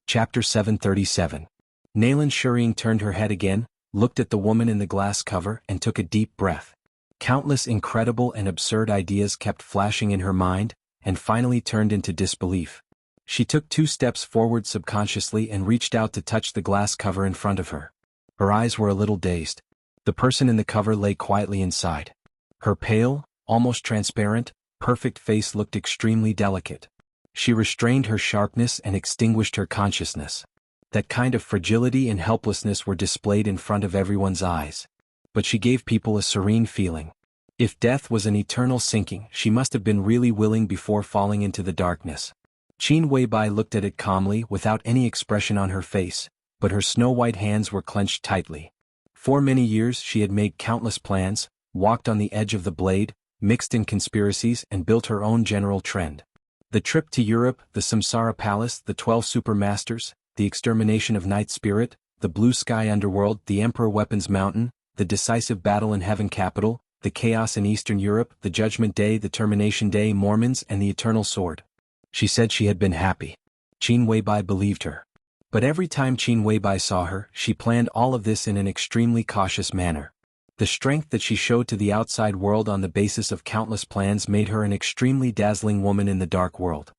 Chapter 737. Nalan Shuring turned her head again, looked at the woman in the glass cover and took a deep breath. Countless incredible and absurd ideas kept flashing in her mind, and finally turned into disbelief. She took 2 steps forward subconsciously and reached out to touch the glass cover in front of her. Her eyes were a little dazed. The person in the cover lay quietly inside. Her pale, almost transparent, perfect face looked extremely delicate. She restrained her sharpness and extinguished her consciousness. That kind of fragility and helplessness were displayed in front of everyone's eyes. But she gave people a serene feeling. If death was an eternal sinking, she must have been really willing before falling into the darkness. Qin Weibai looked at it calmly without any expression on her face, but her snow-white hands were clenched tightly. For many years she had made countless plans, walked on the edge of the blade, mixed in conspiracies and built her own general trend. The trip to Europe, the Samsara Palace, the 12 Supermasters, the extermination of Night Spirit, the Blue Sky Underworld, the Emperor Weapons Mountain, the decisive battle in Heaven Capital, the chaos in Eastern Europe, the Judgment Day, the Termination Day, Mormons and the Eternal Sword. She said she had been happy. Qin Weibai believed her. But every time Qin Weibai saw her, she planned all of this in an extremely cautious manner. The strength that she showed to the outside world on the basis of countless plans made her an extremely dazzling woman in the dark world.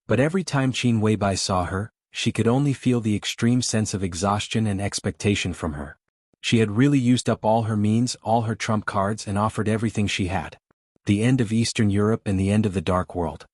But every time Qin Weibai saw her, she could only feel the extreme sense of exhaustion and expectation from her. She had really used up all her means, all her trump cards and offered everything she had. The end of Eastern Europe and the end of the dark world.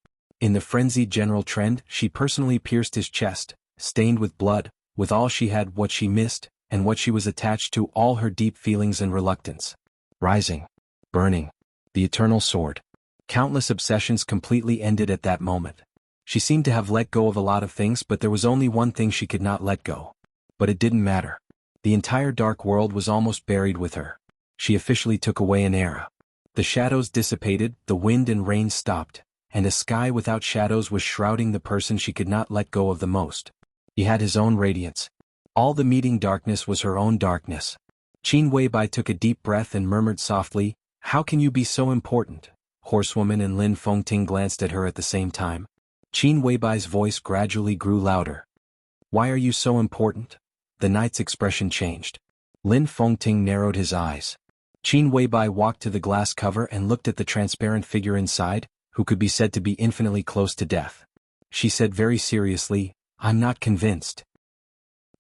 In the frenzied general trend, she personally pierced his chest, stained with blood, with all she had, what she missed, and what she was attached to, all her deep feelings and reluctance. Rising. Burning. The eternal sword. Countless obsessions completely ended at that moment. She seemed to have let go of a lot of things, but there was only one thing she could not let go. But it didn't matter. The entire dark world was almost buried with her. She officially took away an era. The shadows dissipated, the wind and rain stopped, and a sky without shadows was shrouding the person she could not let go of the most. He had his own radiance. All the meeting darkness was her own darkness. Qin Weibai took a deep breath and murmured softly, "How can you be so important?" Horsewoman and Lin Fengting glanced at her at the same time. Qin Weibai's voice gradually grew louder. "Why are you so important?" The knight's expression changed. Lin Fengting narrowed his eyes. Qin Weibai walked to the glass cover and looked at the transparent figure inside, who could be said to be infinitely close to death. She said very seriously, "I'm not convinced."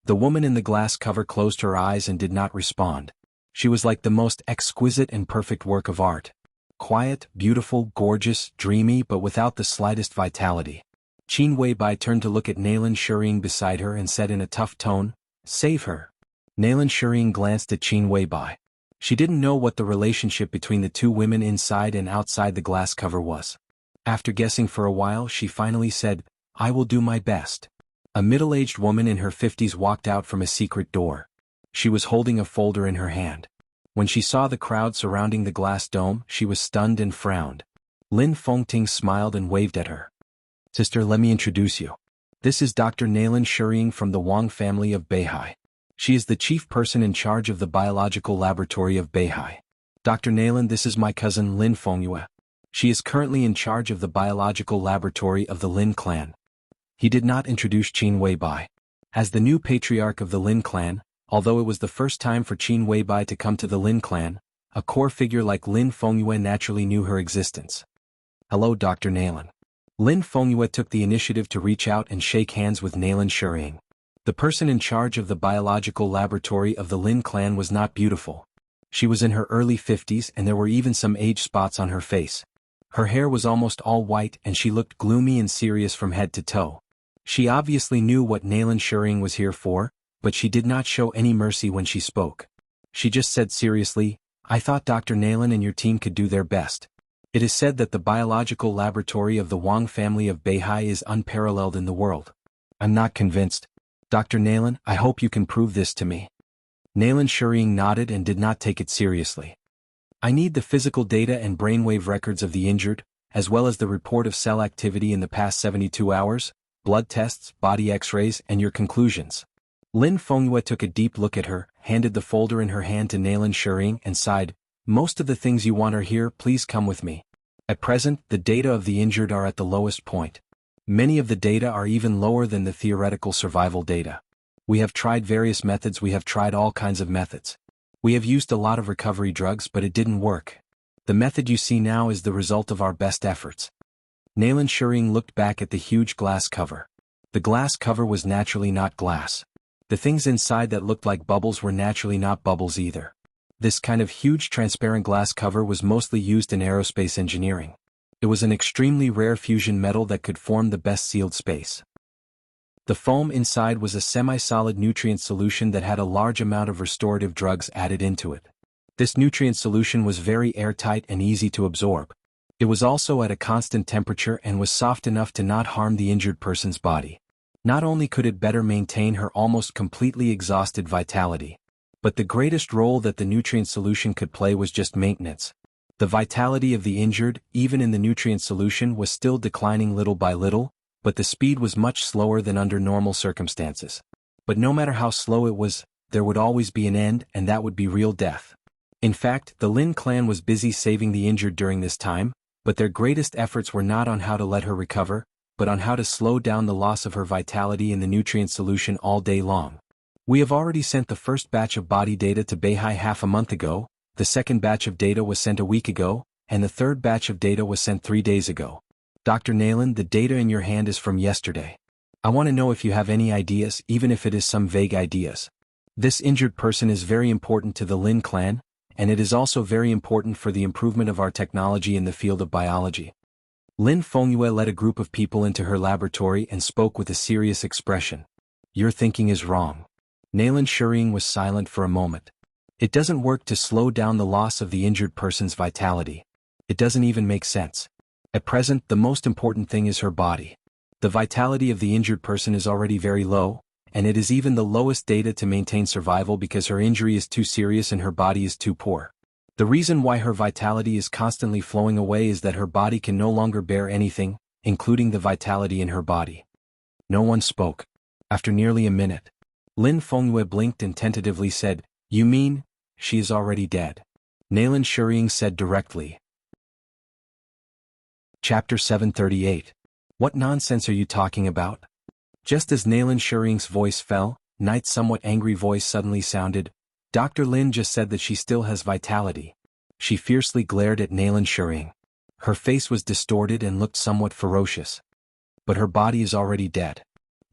The woman in the glass cover closed her eyes and did not respond. She was like the most exquisite and perfect work of art. Quiet, beautiful, gorgeous, dreamy, but without the slightest vitality. Qin Weibai turned to look at Nalan Shuring beside her and said in a tough tone, "Save her." Nalan Shuring glanced at Qin Weibai. She didn't know what the relationship between the two women inside and outside the glass cover was. After guessing for a while, she finally said, "I will do my best." A middle-aged woman in her 50s walked out from a secret door. She was holding a folder in her hand. When she saw the crowd surrounding the glass dome, she was stunned and frowned. Lin Fengting smiled and waved at her. Sister, let me introduce you. This is Dr. Nailan Shuying from the Wang family of Beihai. She is the chief person in charge of the biological laboratory of Beihai. Dr. Nailan, this is my cousin Lin Fengyue. She is currently in charge of the biological laboratory of the Lin clan. He did not introduce Qin Weibai. As the new patriarch of the Lin clan, although it was the first time for Qin Weibai to come to the Lin clan, a core figure like Lin Fengyue naturally knew her existence. Hello, Dr. Nailan. Lin Fengyue took the initiative to reach out and shake hands with Nailan Shuying. The person in charge of the biological laboratory of the Lin clan was not beautiful. She was in her early 50s and there were even some age spots on her face. Her hair was almost all white and she looked gloomy and serious from head to toe. She obviously knew what Nailan Shuying was here for, but she did not show any mercy when she spoke. She just said seriously, I thought Dr. Nailan and your team could do their best. It is said that the biological laboratory of the Wang family of Beihai is unparalleled in the world. I'm not convinced. Dr. Nailan, I hope you can prove this to me. Nailan Shuying nodded and did not take it seriously. I need the physical data and brainwave records of the injured, as well as the report of cell activity in the past 72 hours, blood tests, body x-rays, and your conclusions. Lin Fengyue took a deep look at her, handed the folder in her hand to Nailan Shuying and sighed, most of the things you want are here, please come with me. At present, the data of the injured are at the lowest point. Many of the data are even lower than the theoretical survival data. We have tried various methods, we have tried all kinds of methods. We have used a lot of recovery drugs but it didn't work. The method you see now is the result of our best efforts. Nailan Shuying looked back at the huge glass cover. The glass cover was naturally not glass. The things inside that looked like bubbles were naturally not bubbles either. This kind of huge transparent glass cover was mostly used in aerospace engineering. It was an extremely rare fusion metal that could form the best sealed space. The foam inside was a semi-solid nutrient solution that had a large amount of restorative drugs added into it. This nutrient solution was very airtight and easy to absorb. It was also at a constant temperature and was soft enough to not harm the injured person's body. Not only could it better maintain her almost completely exhausted vitality, but the greatest role that the nutrient solution could play was just maintenance. The vitality of the injured, even in the nutrient solution, was still declining little by little, but the speed was much slower than under normal circumstances. But no matter how slow it was, there would always be an end, and that would be real death. In fact, the Lin clan was busy saving the injured during this time, but their greatest efforts were not on how to let her recover, but on how to slow down the loss of her vitality in the nutrient solution all day long. We have already sent the first batch of body data to Beihai half a month ago, the second batch of data was sent a week ago, and the third batch of data was sent 3 days ago. Dr. Nailan, the data in your hand is from yesterday. I want to know if you have any ideas, even if it is some vague ideas. This injured person is very important to the Lin clan, and it is also very important for the improvement of our technology in the field of biology. Lin Fengyue led a group of people into her laboratory and spoke with a serious expression. Your thinking is wrong. Nailan Shuying was silent for a moment. It doesn't work to slow down the loss of the injured person's vitality. It doesn't even make sense. At present, the most important thing is her body. The vitality of the injured person is already very low, and it is even the lowest data to maintain survival because her injury is too serious and her body is too poor. The reason why her vitality is constantly flowing away is that her body can no longer bear anything, including the vitality in her body. No one spoke. After nearly a minute, Lin Fengyue blinked and tentatively said, You mean, she is already dead? Nailan Shuying said directly. Chapter 738. What nonsense are you talking about? Just as Nailan Shuying's voice fell, Knight's somewhat angry voice suddenly sounded, Dr. Lin just said that she still has vitality. She fiercely glared at Nailan Shuying. Her face was distorted and looked somewhat ferocious. But her body is already dead.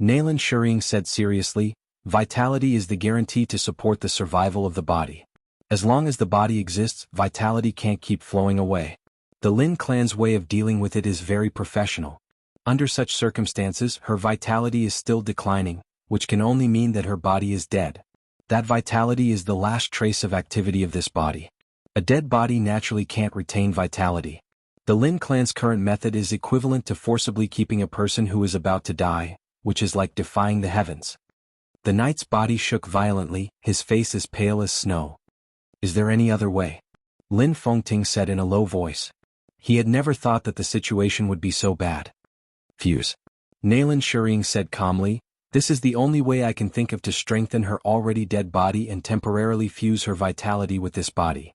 Nailan Shuying said seriously, Vitality is the guarantee to support the survival of the body. As long as the body exists, vitality can't keep flowing away. The Lin clan's way of dealing with it is very professional. Under such circumstances, her vitality is still declining, which can only mean that her body is dead. That vitality is the last trace of activity of this body. A dead body naturally can't retain vitality. The Lin clan's current method is equivalent to forcibly keeping a person who is about to die, which is like defying the heavens. The knight's body shook violently, his face as pale as snow. Is there any other way? Lin Fengting said in a low voice. He had never thought that the situation would be so bad. Fuse. Naylan Shuring said calmly, this is the only way I can think of to strengthen her already dead body and temporarily fuse her vitality with this body.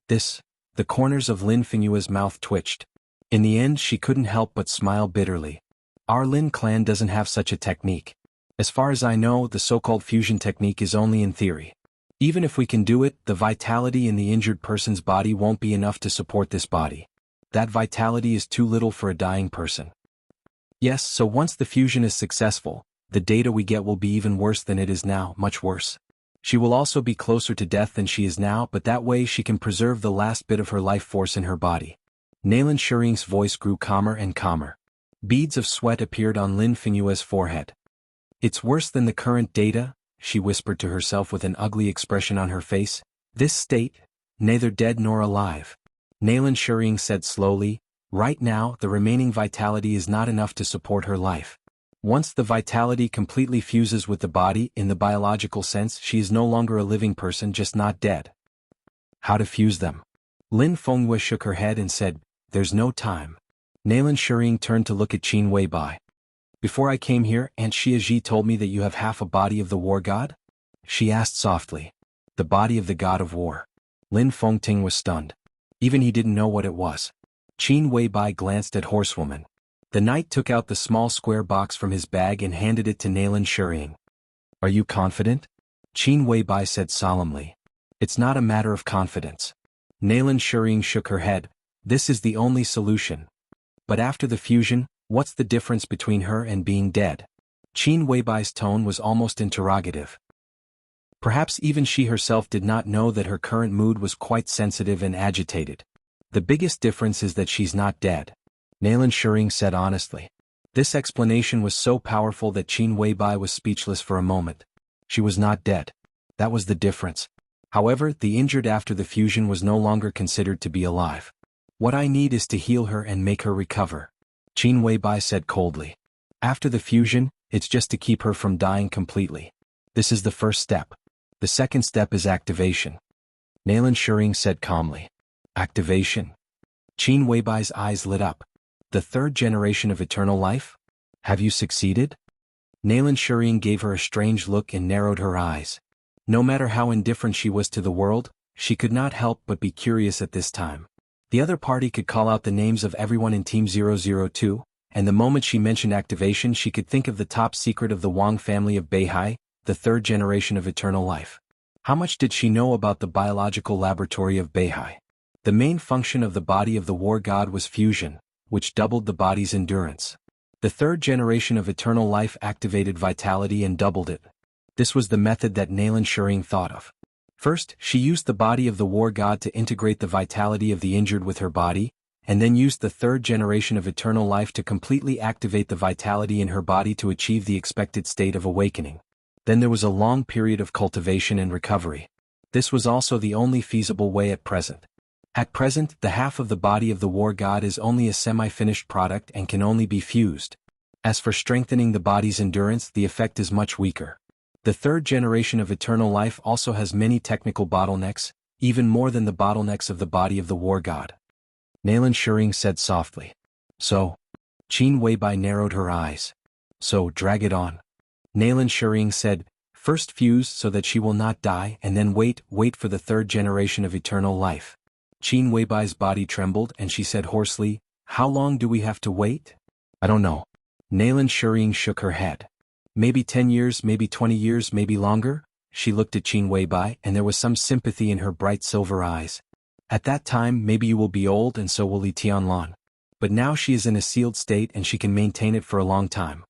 The corners of Lin Fengyue's mouth twitched. In the end she couldn't help but smile bitterly. Our Lin clan doesn't have such a technique. As far as I know, the so-called fusion technique is only in theory. Even if we can do it, the vitality in the injured person's body won't be enough to support this body. That vitality is too little for a dying person. Yes, so once the fusion is successful, the data we get will be even worse than it is now, much worse. She will also be closer to death than she is now, but that way she can preserve the last bit of her life force in her body. Naylan Shuring's voice grew calmer and calmer. Beads of sweat appeared on Lin Fengyue's forehead. It's worse than the current data, she whispered to herself with an ugly expression on her face. This state, neither dead nor alive. Naylan Shuring said slowly, right now the remaining vitality is not enough to support her life. Once the vitality completely fuses with the body, in the biological sense she is no longer a living person, just not dead. How to fuse them? Lin Fengyue shook her head and said, there's no time. Naylan Shuring turned to look at Qin Weibai. Before I came here, Aunt Xia told me that you have half a body of the war god? She asked softly. The body of the god of war. Lin Fengting was stunned. Even he didn't know what it was. Qin Weibai glanced at Horsewoman. The knight took out the small square box from his bag and handed it to Naylan Shuring. Are you confident? Qin Weibai said solemnly. It's not a matter of confidence. Naylan Shuring shook her head. This is the only solution. But after the fusion, what's the difference between her and being dead? Qin Weibai's tone was almost interrogative. Perhaps even she herself did not know that her current mood was quite sensitive and agitated. The biggest difference is that she's not dead. Naylan Shuring said honestly. This explanation was so powerful that Qin Weibai was speechless for a moment. She was not dead. That was the difference. However, the injured after the fusion was no longer considered to be alive. What I need is to heal her and make her recover. Qin Weibai said coldly. After the fusion, it's just to keep her from dying completely. This is the first step. The second step is activation. Naylan Shuring said calmly. Activation? Qin Weibai's eyes lit up. The third generation of eternal life? Have you succeeded? Naylan Shuring gave her a strange look and narrowed her eyes. No matter how indifferent she was to the world, she could not help but be curious at this time. The other party could call out the names of everyone in Team 002, and the moment she mentioned activation she could think of the top secret of the Wang family of Beihai, the third generation of eternal life. How much did she know about the biological laboratory of Beihai? The main function of the body of the war god was fusion, which doubled the body's endurance. The third generation of eternal life activated vitality and doubled it. This was the method that Naylan Shuring thought of. First, she used the body of the war god to integrate the vitality of the injured with her body, and then used the third generation of eternal life to completely activate the vitality in her body to achieve the expected state of awakening. Then there was a long period of cultivation and recovery. This was also the only feasible way at present. At present, the half of the body of the war god is only a semi-finished product and can only be fused. As for strengthening the body's endurance, the effect is much weaker. The third generation of eternal life also has many technical bottlenecks, even more than the bottlenecks of the body of the war god. Naylan Shuring said softly. So? Qin Weibai narrowed her eyes. So, drag it on. Naylan Shuring said, first fuse so that she will not die, and then wait for the third generation of eternal life. Qin Weibai's body trembled and she said hoarsely, how long do we have to wait? I don't know. Naylan Shuring shook her head. Maybe 10 years, maybe 20 years, maybe longer? She looked at Qin Weibai and there was some sympathy in her bright silver eyes. At that time maybe you will be old and so will Li Tianlan. But now she is in a sealed state and she can maintain it for a long time.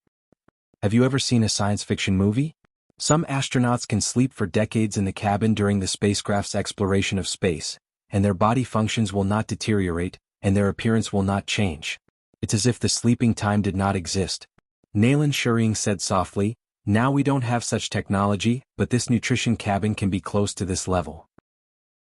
Have you ever seen a science fiction movie? Some astronauts can sleep for decades in the cabin during the spacecraft's exploration of space, and their body functions will not deteriorate, and their appearance will not change. It's as if the sleeping time did not exist. Naylan Shuring said softly, now we don't have such technology, but this nutrition cabin can be close to this level.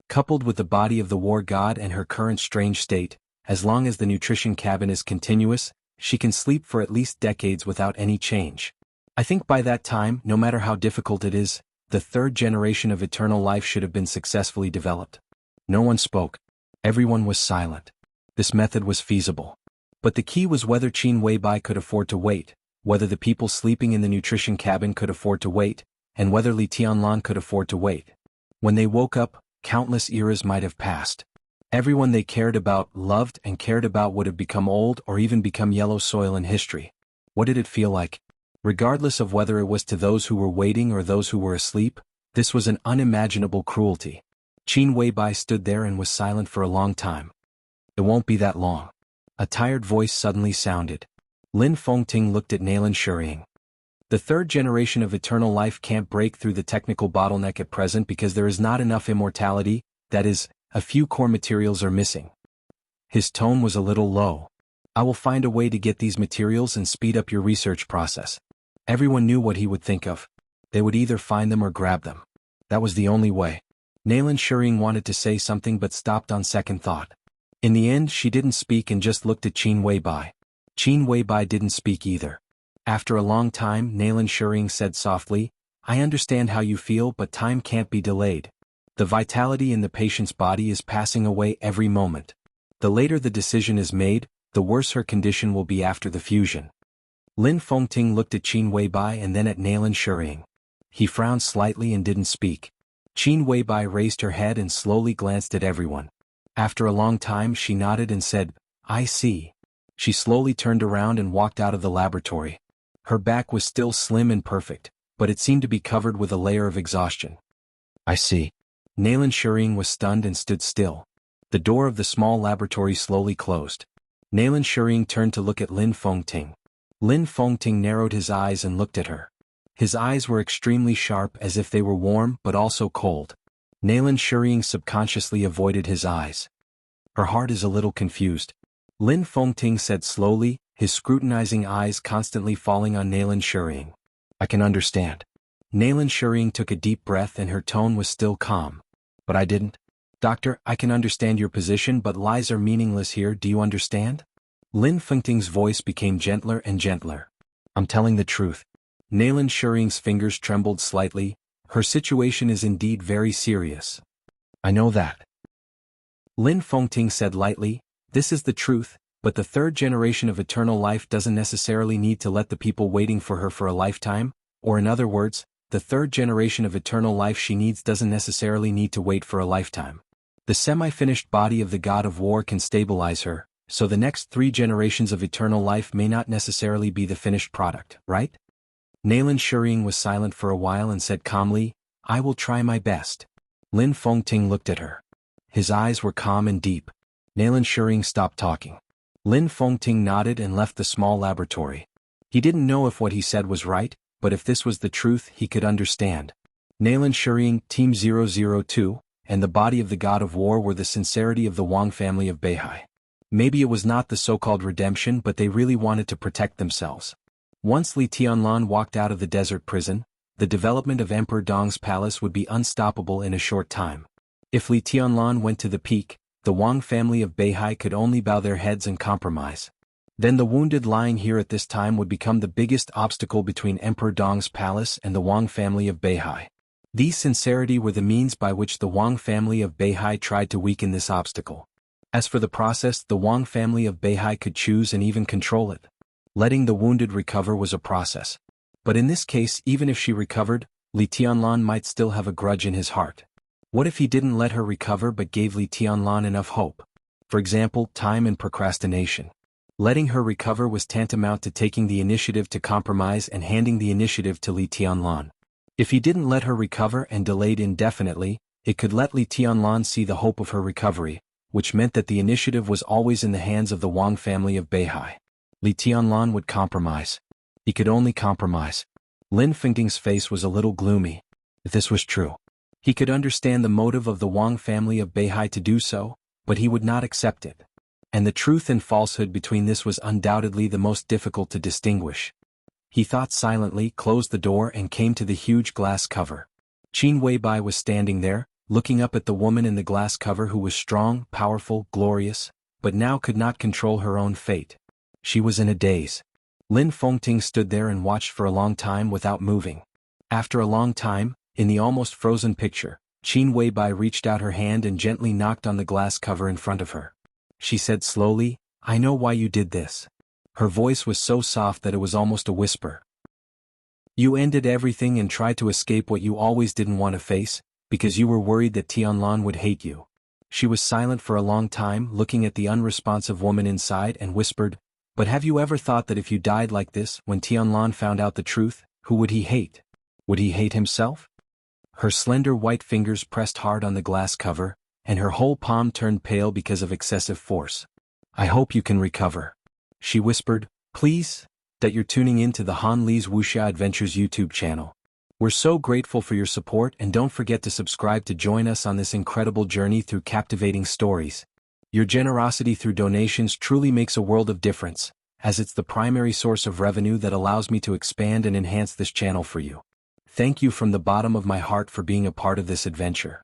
Coupled with the body of the war god and her current strange state, as long as the nutrition cabin is continuous, she can sleep for at least decades without any change. I think by that time, no matter how difficult it is, the third generation of eternal life should have been successfully developed. No one spoke. Everyone was silent. This method was feasible. But the key was whether Qin Weibai could afford to wait, whether the people sleeping in the nutrition cabin could afford to wait, and whether Li Tianlan could afford to wait. When they woke up, countless eras might have passed. Everyone they cared about, loved, and cared about would have become old or even become yellow soil in history. What did it feel like? Regardless of whether it was to those who were waiting or those who were asleep, this was an unimaginable cruelty. Qin Weibai stood there and was silent for a long time. It won't be that long. A tired voice suddenly sounded. Lin Fengting looked at Nalan Shuying. The third generation of eternal life can't break through the technical bottleneck at present because there is not enough immortality, that is, a few core materials are missing. His tone was a little low. I will find a way to get these materials and speed up your research process. Everyone knew what he would think of. They would either find them or grab them. That was the only way. Nalan Shuying wanted to say something but stopped on second thought. In the end, she didn't speak and just looked at Qin Weibai. Qin Weibai didn't speak either. After a long time, Nalan Shuying said softly, I understand how you feel, but time can't be delayed. The vitality in the patient's body is passing away every moment. The later the decision is made, the worse her condition will be after the fusion. Lin Fengting looked at Qin Weibai and then at Nalan Shuying. He frowned slightly and didn't speak. Qin Weibai raised her head and slowly glanced at everyone. After a long time she nodded and said, I see. She slowly turned around and walked out of the laboratory. Her back was still slim and perfect, but it seemed to be covered with a layer of exhaustion. I see. Nalan Shuying was stunned and stood still. The door of the small laboratory slowly closed. Nalan Shuying turned to look at Lin Fengting. Lin Fengting narrowed his eyes and looked at her. His eyes were extremely sharp as if they were warm but also cold. Nalan Shuying subconsciously avoided his eyes. Her heart is a little confused. Lin Fengting said slowly, his scrutinizing eyes constantly falling on Nalan Shuying. I can understand. Nalan Shuying took a deep breath and her tone was still calm. But I didn't. Doctor, I can understand your position, but lies are meaningless here, do you understand? Lin Fengting's voice became gentler and gentler. I'm telling the truth. Nalan Shuying's fingers trembled slightly. Her situation is indeed very serious. I know that. Lin Fengting said lightly, this is the truth, but the third generation of eternal life doesn't necessarily need to let the people waiting for her for a lifetime, or in other words, the third generation of eternal life she needs doesn't necessarily need to wait for a lifetime. The semi-finished body of the god of war can stabilize her, so the next 3 generations of eternal life may not necessarily be the finished product, right? Nalan Shuying was silent for a while and said calmly, I will try my best. Lin Fengting looked at her. His eyes were calm and deep. Nalan Shuying stopped talking. Lin Fengting nodded and left the small laboratory. He didn't know if what he said was right, but if this was the truth he could understand. Nalan Shuying, Team 002, and the body of the god of war were the sincerity of the Wang family of Beihai. Maybe it was not the so-called redemption, but they really wanted to protect themselves. Once Li Tianlan walked out of the desert prison, the development of Emperor Dong's palace would be unstoppable in a short time. If Li Tianlan went to the peak, the Wang family of Beihai could only bow their heads and compromise. Then the wounded lying here at this time would become the biggest obstacle between Emperor Dong's palace and the Wang family of Beihai. These sincerity were the means by which the Wang family of Beihai tried to weaken this obstacle. As for the process, the Wang family of Beihai could choose and even control it. Letting the wounded recover was a process. But in this case, even if she recovered, Li Tianlan might still have a grudge in his heart. What if he didn't let her recover but gave Li Tianlan enough hope? For example, time and procrastination. Letting her recover was tantamount to taking the initiative to compromise and handing the initiative to Li Tianlan. If he didn't let her recover and delayed indefinitely, it could let Li Tianlan see the hope of her recovery, which meant that the initiative was always in the hands of the Wang family of Beihai. Li Tianlan would compromise. He could only compromise. Lin Fengting's face was a little gloomy. If this was true, he could understand the motive of the Wang family of Beihai to do so, but he would not accept it. And the truth and falsehood between this was undoubtedly the most difficult to distinguish. He thought silently, closed the door and came to the huge glass cover. Qin Weibai was standing there, looking up at the woman in the glass cover who was strong, powerful, glorious, but now could not control her own fate. She was in a daze. Lin Fengting stood there and watched for a long time without moving. After a long time, in the almost frozen picture, Qin Weibai reached out her hand and gently knocked on the glass cover in front of her. She said slowly, "I know why you did this." Her voice was so soft that it was almost a whisper. "You ended everything and tried to escape what you always didn't want to face, because you were worried that Tianlan would hate you." She was silent for a long time, looking at the unresponsive woman inside, and whispered, "But have you ever thought that if you died like this, when Tianlan found out the truth, who would he hate? Would he hate himself?" Her slender white fingers pressed hard on the glass cover, and her whole palm turned pale because of excessive force. "I hope you can recover," she whispered. "Please, that you're tuning in to the Han Li's Wuxia Adventures YouTube channel. We're so grateful for your support, and don't forget to subscribe to join us on this incredible journey through captivating stories. Your generosity through donations truly makes a world of difference, as it's the primary source of revenue that allows me to expand and enhance this channel for you. Thank you from the bottom of my heart for being a part of this adventure.